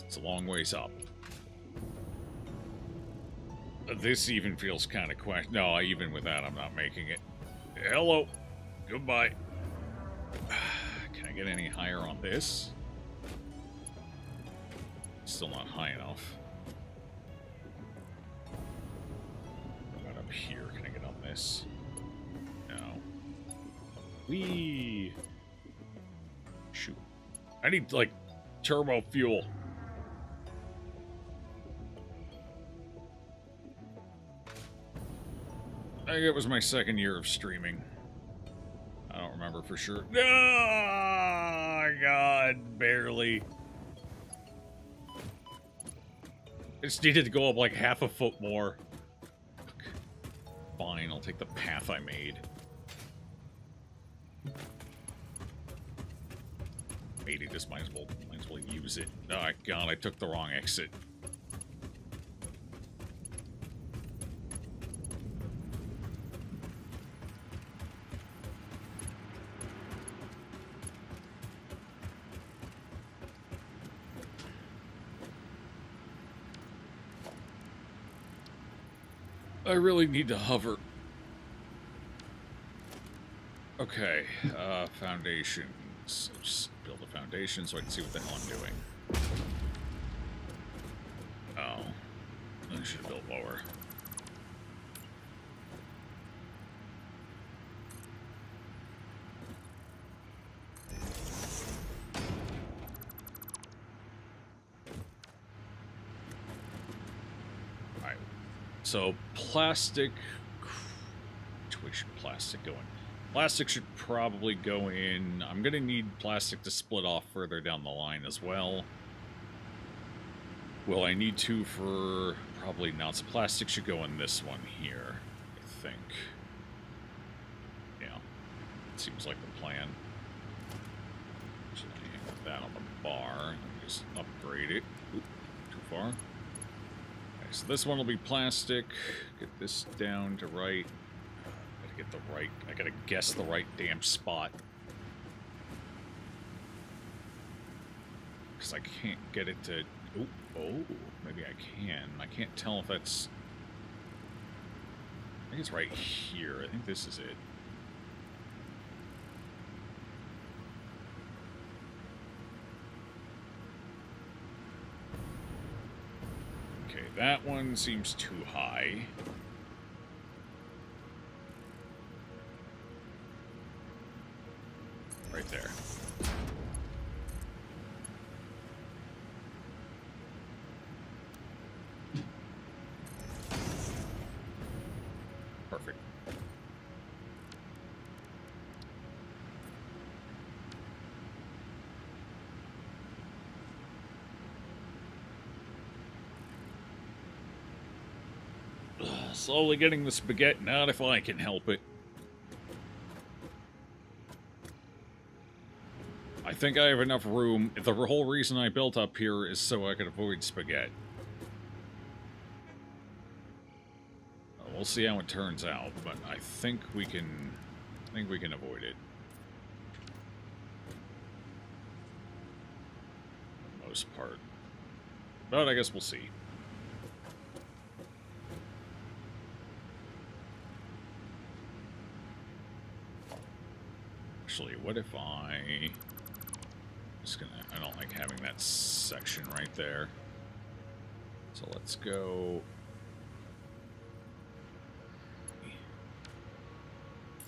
It's a long ways up. This even feels kind of quick. No, even with that, I'm not making it. Hello. Goodbye. Can I get any higher on this? Still not high enough. What about up here? Can I get on this? No. Whee! Shoot. I need, like, turbo fuel. I think it was my second year of streaming. I don't remember for sure. Oh, God, barely. I just needed to go up like half a foot more. Fine, I'll take the path I made. Maybe just might as well use it. Oh, God, I took the wrong exit. I really need to hover. Okay, foundations. Just build a foundation so I can see what the hell I'm doing. Oh, I should have built lower. Alright, so plastic. Which way should plastic go in? Plastic should probably go in. I'm going to need plastic to split off further down the line as well. Well, I need to for... Probably not. So plastic should go in this one here, I think. Yeah. Seems like the plan. Actually, put that on the bar. Let me just upgrade it. Oop, too far. Okay, so this one will be plastic. Get this down to right. Get the right, I gotta guess the right damn spot. Because I can't get it to, oh, maybe I can. I can't tell if that's, I think it's right here. I think this is it. Okay, that one seems too high. Right there. Perfect. Slowly getting the spaghetti out if I can help it. I think I have enough room. The whole reason I built up here is so I could avoid spaghetti. We'll see how it turns out, but I think we can avoid it. For the most part. But I guess we'll see. Actually, what if I don't like having that section right there. So let's go.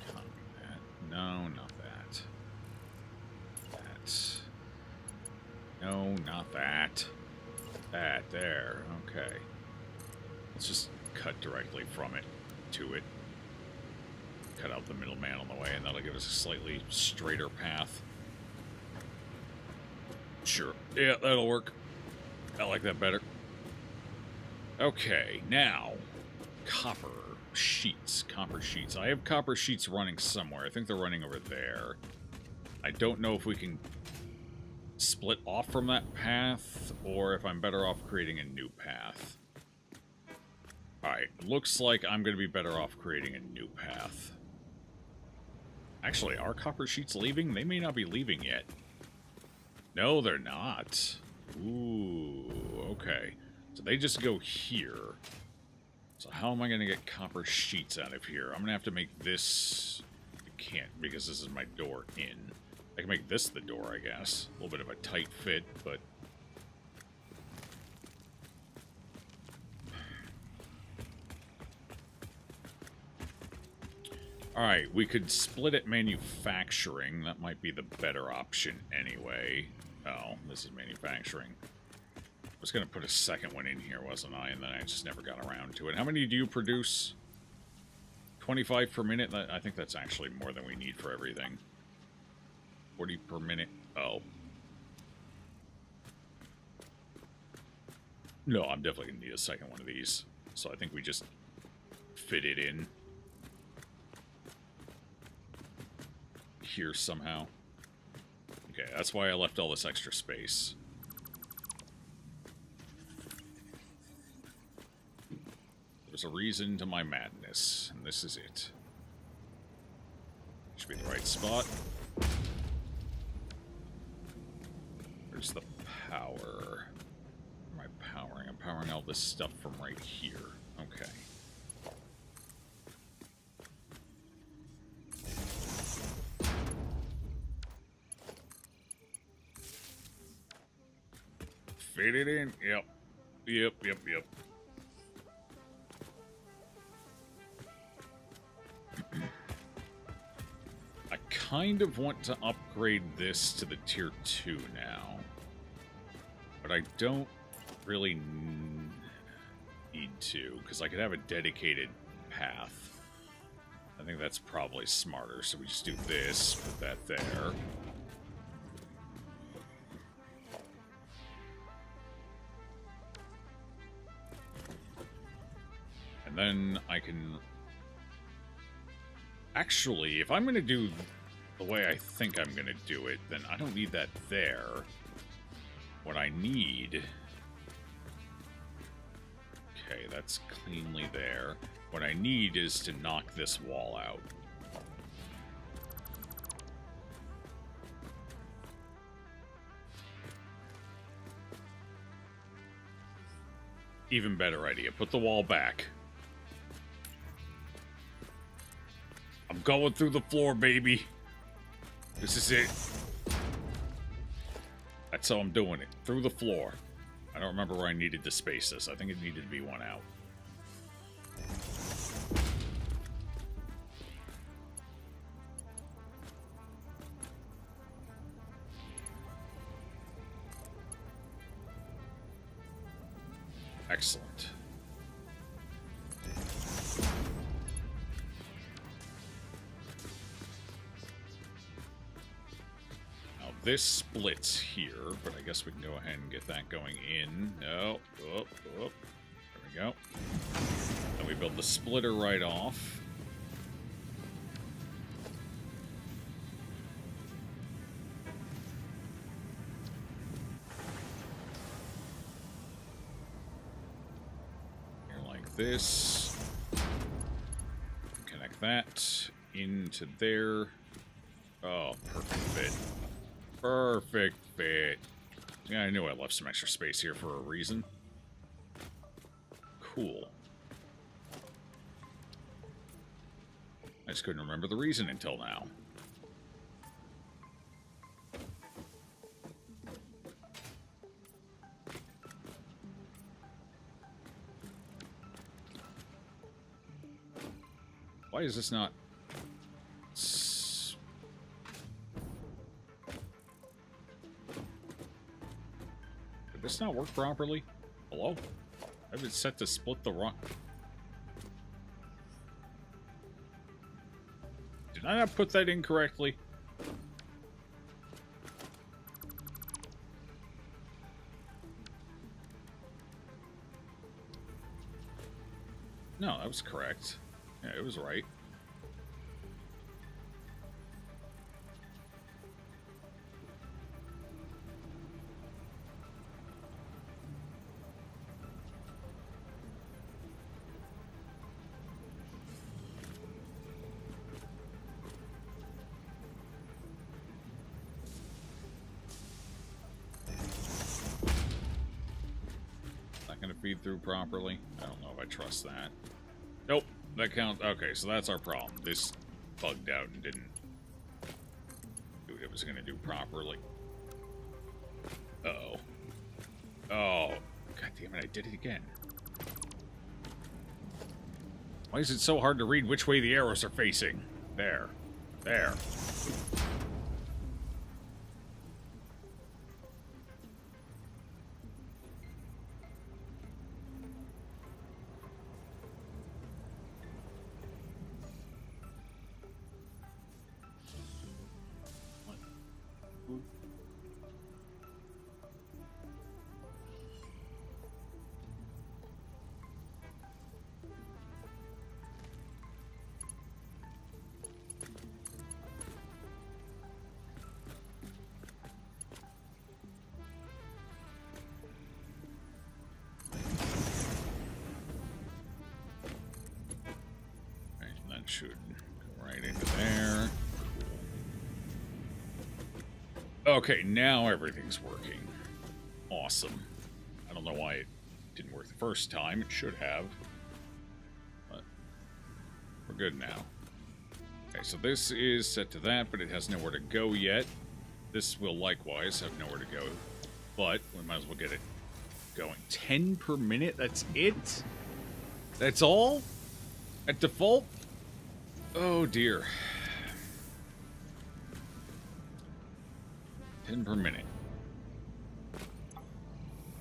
Copy that. No, not that. That. No, not that. That, there. Okay. Let's just cut directly from it to it. Cut out the middleman on the way, and that'll give us a slightly straighter path. Sure. Yeah, that'll work. I like that better. Okay, now, copper sheets. Copper sheets. I have copper sheets running somewhere. I think they're running over there. I don't know if we can split off from that path, or if I'm better off creating a new path. Alright, looks like I'm going to be better off creating a new path. Actually, are copper sheets leaving? They may not be leaving yet. No, they're not. Ooh, okay. So they just go here. So how am I going to get copper sheets out of here? I'm going to have to make this... I can't, because this is my door in. I can make this the door, I guess. A little bit of a tight fit, but... Alright, we could split it manufacturing. That might be the better option anyway. Oh, this is manufacturing. I was going to put a second one in here, wasn't I? And then I just never got around to it. How many do you produce? 25 per minute? I think that's actually more than we need for everything. 40 per minute. Oh. No, I'm definitely going to need a second one of these. So I think we just fit it in here somehow. Okay, that's why I left all this extra space. There's a reason to my madness, and this is it. Should be the right spot. Where's the power? Am I powering? I'm powering all this stuff from right here. Okay. Fit it in. Yep. Yep. I kind of want to upgrade this to the tier 2 now. But I don't really need to, because I could have a dedicated path. I think that's probably smarter. So we just do this, put that there. And then I can... Actually, if I'm going to do the way I think I'm going to do it, then I don't need that there. What I need... Okay, that's cleanly there. What I need is to knock this wall out. Even better idea. Put the wall back. I'm going through the floor, baby. This is it. That's how I'm doing it. Through the floor. I don't remember where I needed to space this. I think it needed to be one out. Excellent. This splits here, but I guess we can go ahead and get that going in. No. Oh, there we go. Then we build the splitter right off. Here like this. Connect that into there. Oh, perfect fit. Perfect fit. Yeah, I knew I left some extra space here for a reason. Cool. I just couldn't remember the reason until now. Why is this not... Did this not work properly? Hello? I have it set to split the rock. Did I not put that in correctly? No, that was correct. Yeah, it was right. Gonna feed through properly? I don't know if I trust that. Nope, that counts. Okay, so that's our problem. This bugged out and didn't do what it was gonna do properly. Uh-oh. Oh, god damn it, I did it again. Why is it so hard to read which way the arrows are facing? There. There. Should go right into there. Cool. Okay, now everything's working. Awesome. I don't know why it didn't work the first time. It should have. But we're good now. Okay, so this is set to that, but it has nowhere to go yet. This will likewise have nowhere to go. But we might as well get it going. 10 per minute? That's it? That's all? At default? Oh dear. 10 per minute.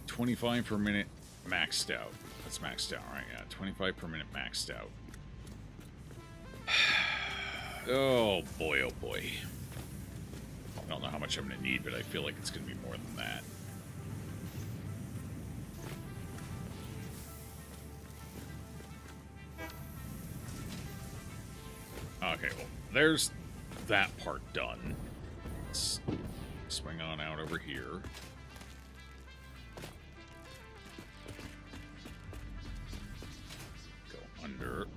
25 per minute maxed out. That's maxed out, right? Yeah, 25 per minute maxed out. Oh boy, oh boy. I don't know how much I'm going to need, but I feel like it's going to be more than that. Okay, well, there's that part done. Let's swing on out over here. Go under.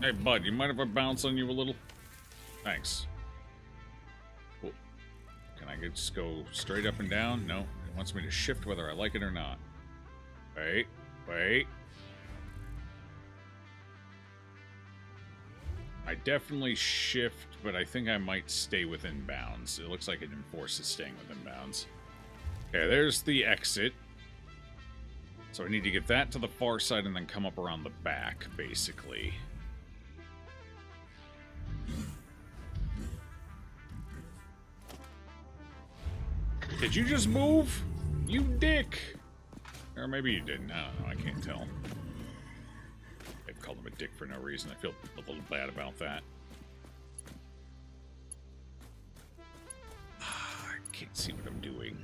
Hey, bud, you mind if I bounce on you a little? Thanks. Cool. Can I just go straight up and down? No, it wants me to shift whether I like it or not. Wait, wait. I definitely shift, but I think I might stay within bounds. It looks like it enforces staying within bounds. Okay, there's the exit. So I need to get that to the far side and then come up around the back, basically. Did you just move? You dick! Or maybe you didn't. I don't know. I can't tell. I've called him a dick for no reason. I feel a little bad about that. I can't see what I'm doing.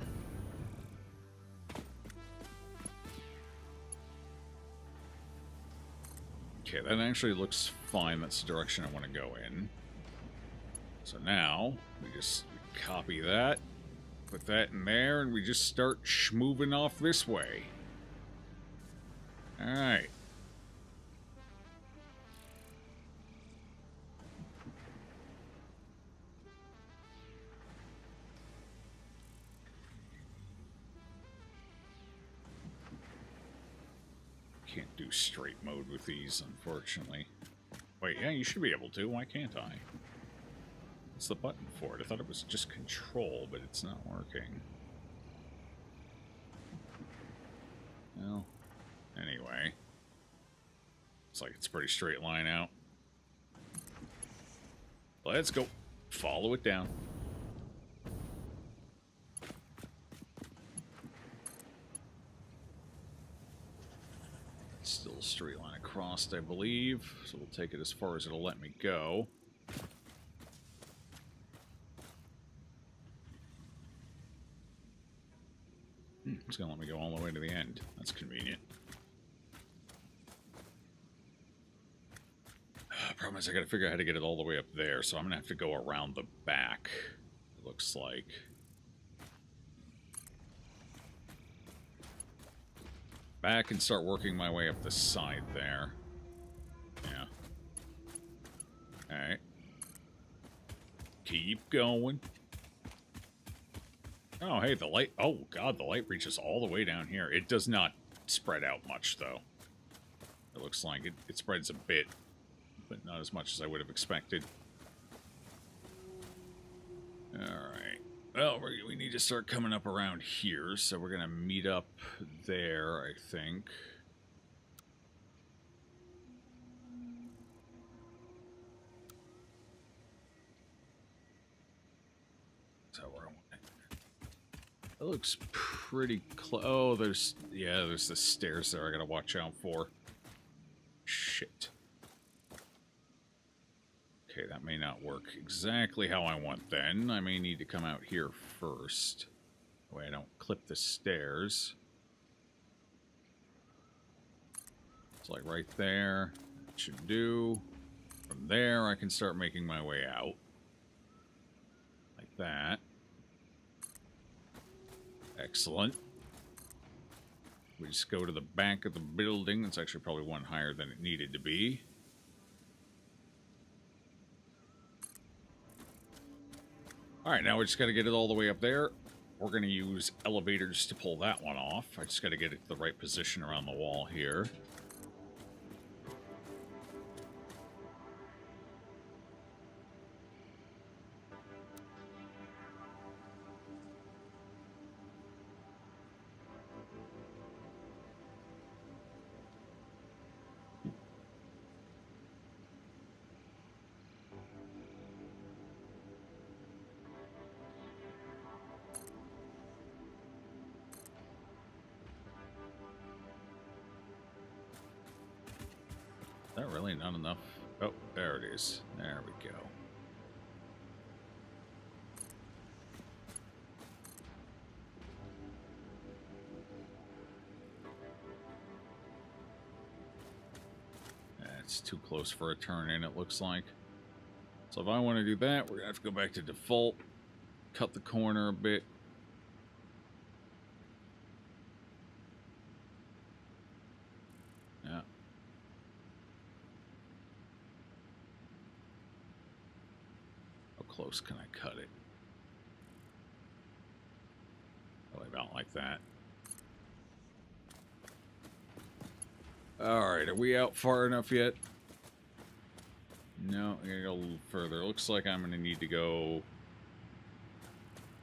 Okay, that actually looks fine. That's the direction I want to go in. So now, we just copy that, put that in there, and we just start schmoving off this way. Alright. Can't do straight mode with these, unfortunately. Wait, yeah, you should be able to. Why can't I? What's the button for it? I thought it was just control, but it's not working. Well, anyway. Looks like it's a pretty straight line out. Let's go. Follow it down. Still a straight line across, I believe. So we'll take it as far as it'll let me go. It's going to let me go all the way to the end. That's convenient. Problem is I got to figure out how to get it all the way up there, so I'm going to have to go around the back, it looks like. Back and start working my way up the side there. Yeah. Alright. Keep going. Oh, hey, the light... Oh, God, the light reaches all the way down here. It does not spread out much, though. It looks like it spreads a bit, but not as much as I would have expected. Alright. Well, we need to start coming up around here, so we're going to meet up there, I think. Is that where I want it? That looks pretty close. Oh, there's the stairs there I got to watch out for. Shit. Okay, that may not work exactly how I want then. I may need to come out here first. That way I don't clip the stairs. It's like right there. That should do. From there, I can start making my way out. Like that. Excellent. We just go to the back of the building. That's actually probably one higher than it needed to be. Alright, now we just got to get it all the way up there. We're going to use elevators to pull that one off. I just got to get it to the right position around the wall here. Is that really not enough? Oh, there it is. There we go. That's too close for a turn in, it looks like. So if I want to do that, we're going to have to go back to default, cut the corner a bit. Yeah. How close can I cut it? Probably about like that. Alright, are we out far enough yet? No, I gotta go a little further. Looks like I'm gonna need to go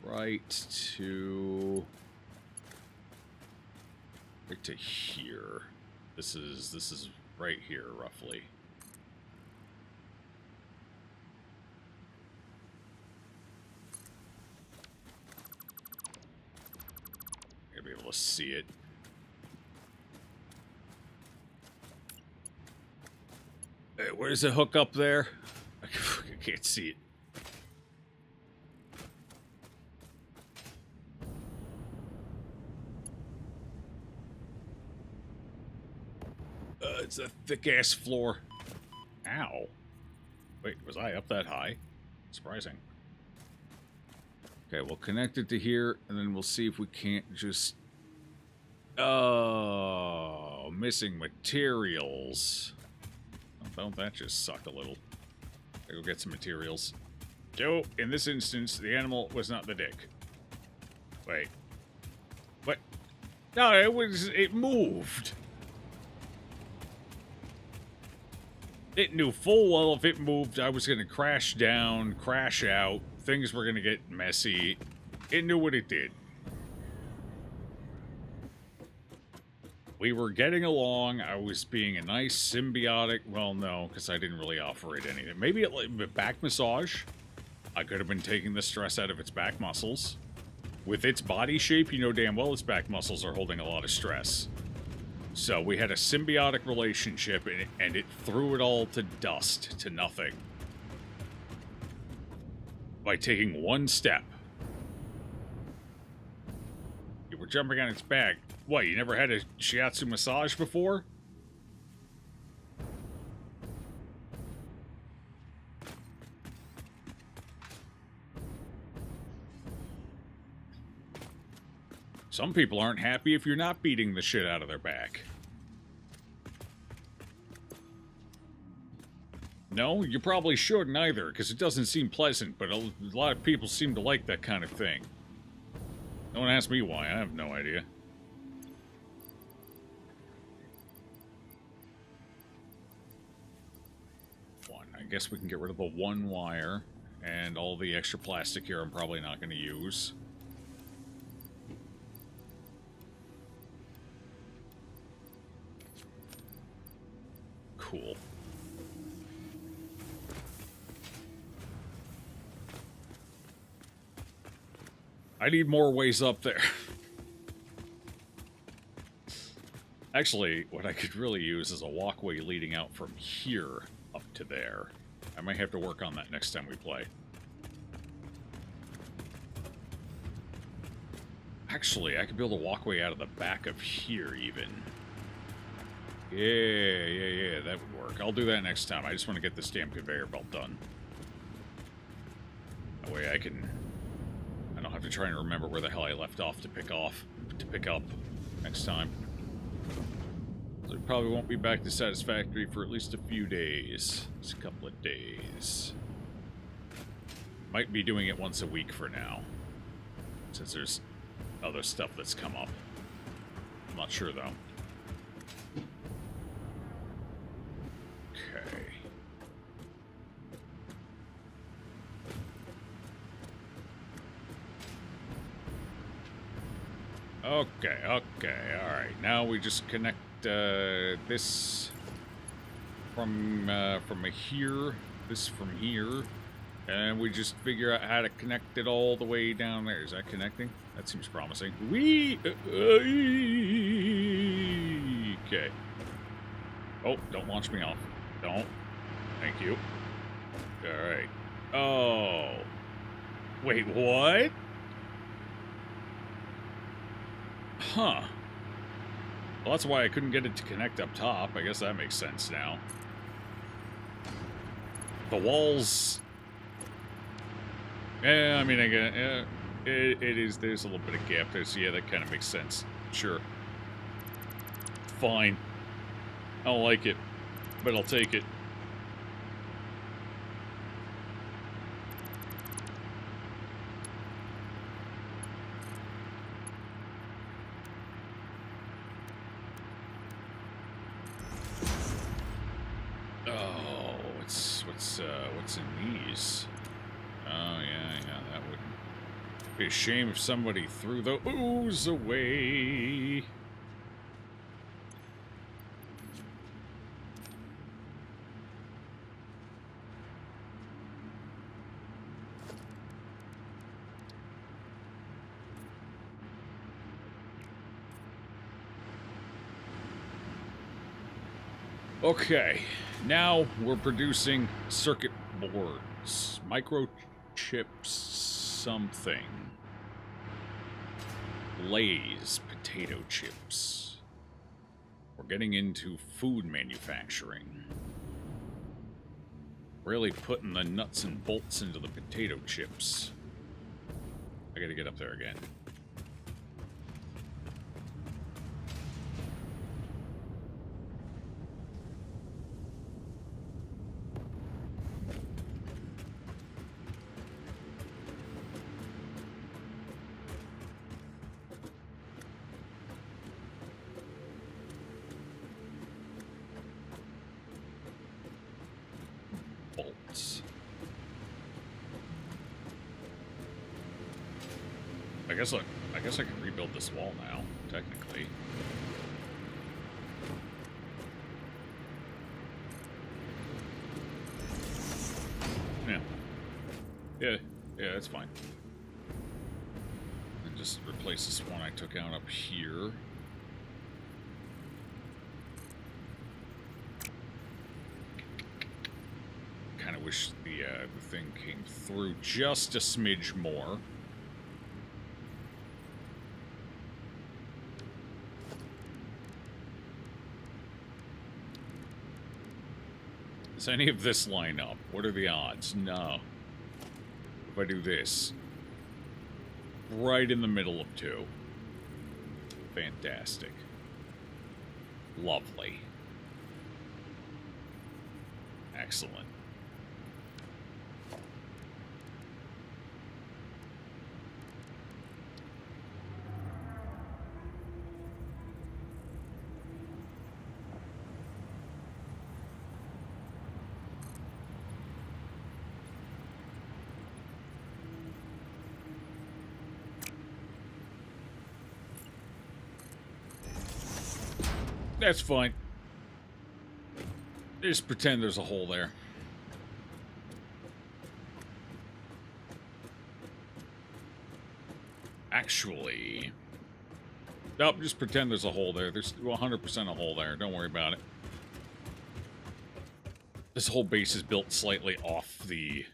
right to here. This is right here, roughly. Gotta be able to see it. Hey, where's the hook up there? I can't see it. It's a thick-ass floor. Ow. Wait, was I up that high? Surprising. Okay, we'll connect it to here, and then we'll see if we can't just... Oh, missing materials. Oh, don't that just suck a little? Go get some materials. So, in this instance, the animal was not the dick. Wait. What? No, it moved. It knew full well if it moved, I was going to crash down, crash out, things were going to get messy. It knew what it did. We were getting along, I was being a nice symbiotic, well, no, because I didn't really offer it anything. Maybe a back massage? I could have been taking the stress out of its back muscles. With its body shape, you know damn well its back muscles are holding a lot of stress. So we had a symbiotic relationship, and it threw it all to dust, to nothing. By taking one step. You were jumping on its back. What, you never had a shiatsu massage before? Some people aren't happy if you're not beating the shit out of their back. No, you probably shouldn't either, because it doesn't seem pleasant, but a lot of people seem to like that kind of thing. No one asked me why, I have no idea. I guess we can get rid of the one wire, and all the extra plastic here I'm probably not going to use. Cool. I need more ways up there. Actually, what I could really use is a walkway leading out from here up to there. I might have to work on that next time we play. Actually, I could build a walkway out of the back of here, even. Yeah, that would work. I'll do that next time. I just want to get this damn conveyor belt done. That way I don't have to try and remember where the hell I left off to pick up next time. So we probably won't be back to Satisfactory for at least a few days. Just a couple of days. Might be doing it once a week for now, since there's other stuff that's come up. I'm not sure, though. Okay. Okay, alright. Now we just connect this from here, this from here, and we just figure out how to connect it all the way down there. Is that connecting? That seems promising. Okay. Oh, don't launch me off. Don't. Thank you. Alright. Oh. Wait, what? Huh. Well, that's why I couldn't get it to connect up top. I guess that makes sense now. The walls... Yeah, I mean, I get... it is... There's a little bit of gap there, so yeah, that kind of makes sense. Sure. Fine. I don't like it, but I'll take it. What's in these? Oh, yeah, that would be a shame if somebody threw the ooze away. Okay, now we're producing circuit boards, microchips, something. Lay's potato chips. We're getting into food manufacturing. Really putting the nuts and bolts into the potato chips. I gotta get up there again. Bolts. I guess I can rebuild this wall now, technically. Yeah. Yeah, that's fine. And just replace this one I took out up here. Kind of wish the thing came through just a smidge more. Does any of this line up? What are the odds? No. If I do this, right in the middle of two. Fantastic. Lovely. Excellent. That's fine. Just pretend there's a hole there. Actually... Nope, just pretend there's a hole there. There's 100% a hole there. Don't worry about it. This whole base is built slightly off the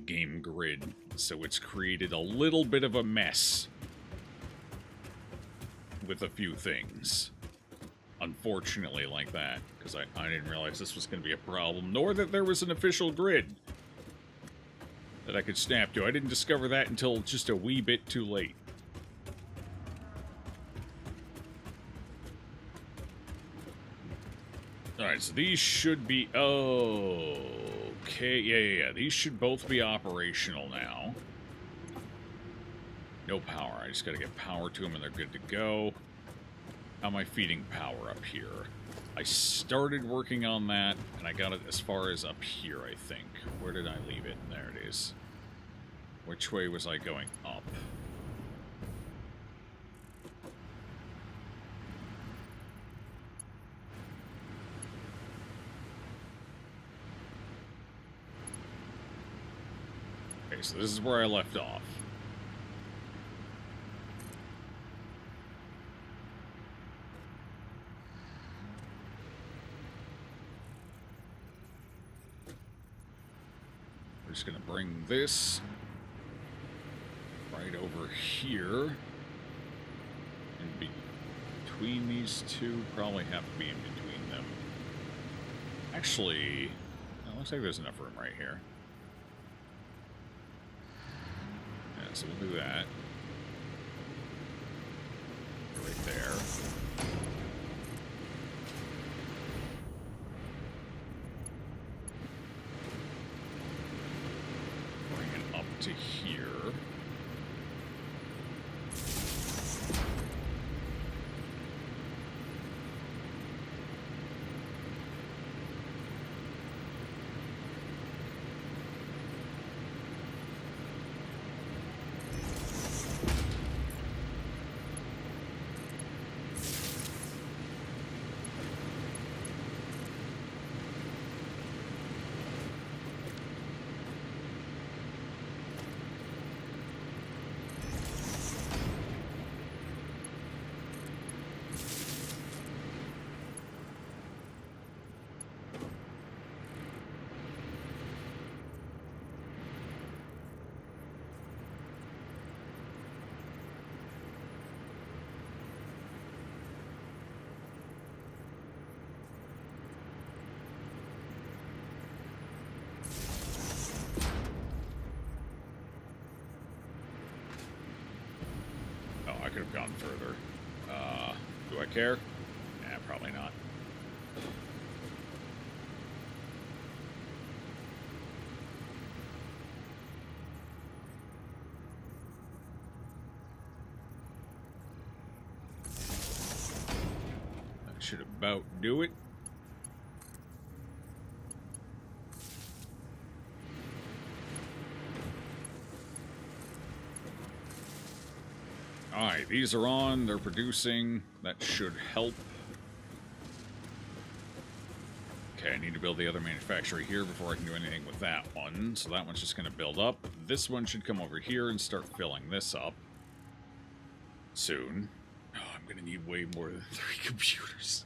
game grid, so it's created a little bit of a mess with a few things. Unfortunately, like that, because I didn't realize this was going to be a problem, nor that there was an official grid that I could snap to. I didn't discover that until just a wee bit too late. Alright, so these should be... Oh, okay, yeah. These should both be operational now. No power. I just got to get power to them and they're good to go. How am I feeding power up here? I started working on that, and I got it as far as up here, I think. Where did I leave it? There it is. Which way was I going? Up. Okay, so this is where I left off. We're just going to bring this right over here. And between these two, probably have to be in between them. Actually, it looks like there's enough room right here. Yeah, so we'll do that. Right there. To here. further. Do I care? Nah, probably not. That should about do it. Alright, these are on, they're producing, that should help. Okay, I need to build the other manufacturer here before I can do anything with that one, so that one's just going to build up. This one should come over here and start filling this up soon. Oh, I'm going to need way more than 3 computers.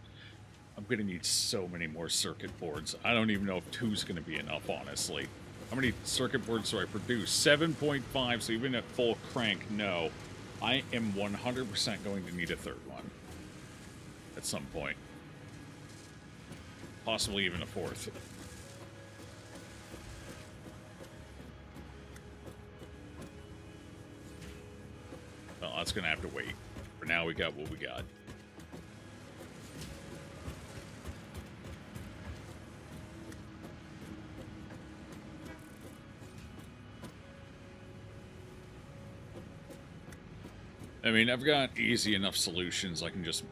I'm going to need so many more circuit boards. I don't even know if 2's going to be enough, honestly. How many circuit boards do I produce? 7.5, so even at full crank, no. I am 100% going to need a third one at some point. Possibly even a fourth. Well, that's going to have to wait. For now, we got what we got. I mean, I've got easy enough solutions. I can just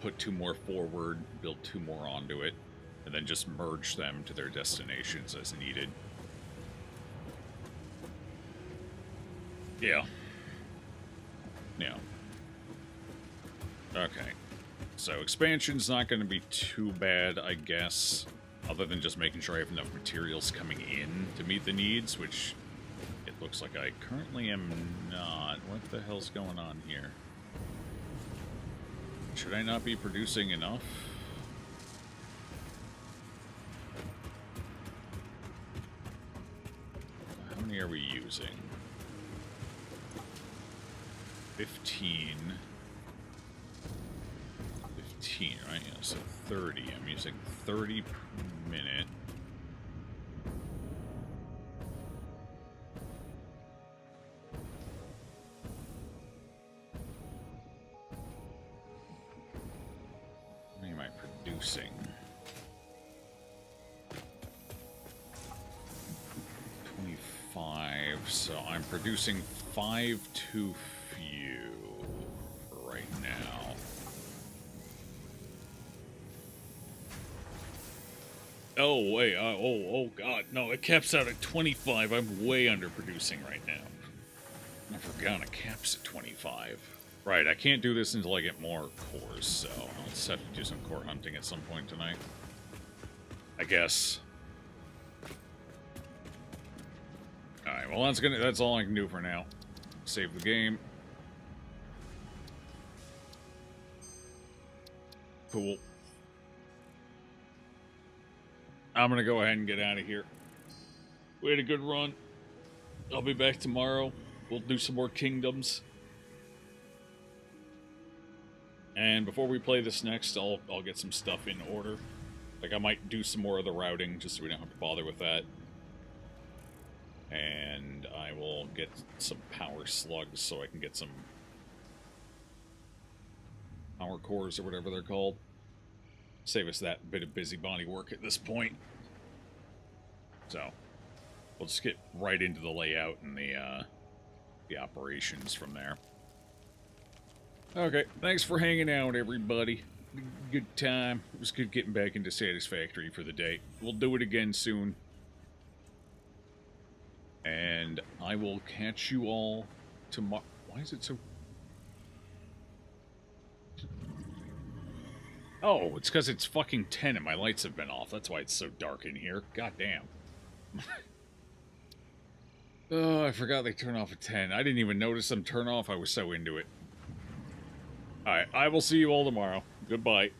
put 2 more forward, build 2 more onto it, and then just merge them to their destinations as needed. Yeah. Yeah. Okay. So expansion's not going to be too bad, I guess, other than just making sure I have enough materials coming in to meet the needs, which it looks like I currently am not. What the hell's going on here? Should I not be producing enough? How many are we using? 15. 15, right? Yeah, so 30. I'm using 30 per minute. How many am I producing? 25. So I'm producing 5 too few for right now. Oh, wait. Oh, God. No, it caps out at 25. I'm way underproducing right now. I forgot it caps at 25. Right, I can't do this until I get more cores, so I'll just have to do some core hunting at some point tonight. I guess. Alright, well that's all I can do for now. Save the game. Cool. I'm gonna go ahead and get out of here. We had a good run. I'll be back tomorrow. We'll do some more kingdoms. And before we play this next, I'll get some stuff in order. Like, I might do some more of the routing, just so we don't have to bother with that. And I will get some power slugs so I can get some power cores or whatever they're called. Save us that bit of busybody work at this point. So, we'll just get right into the layout and the operations from there. Okay, thanks for hanging out, everybody. Good time. It was good getting back into Satisfactory for the day. We'll do it again soon. And I will catch you all tomorrow. Why is it so... Oh, it's because it's fucking 10 and my lights have been off. That's why it's so dark in here. God damn. Oh, I forgot they turn off at 10. I didn't even notice them turn off. I was so into it. Alright, I will see you all tomorrow. Goodbye.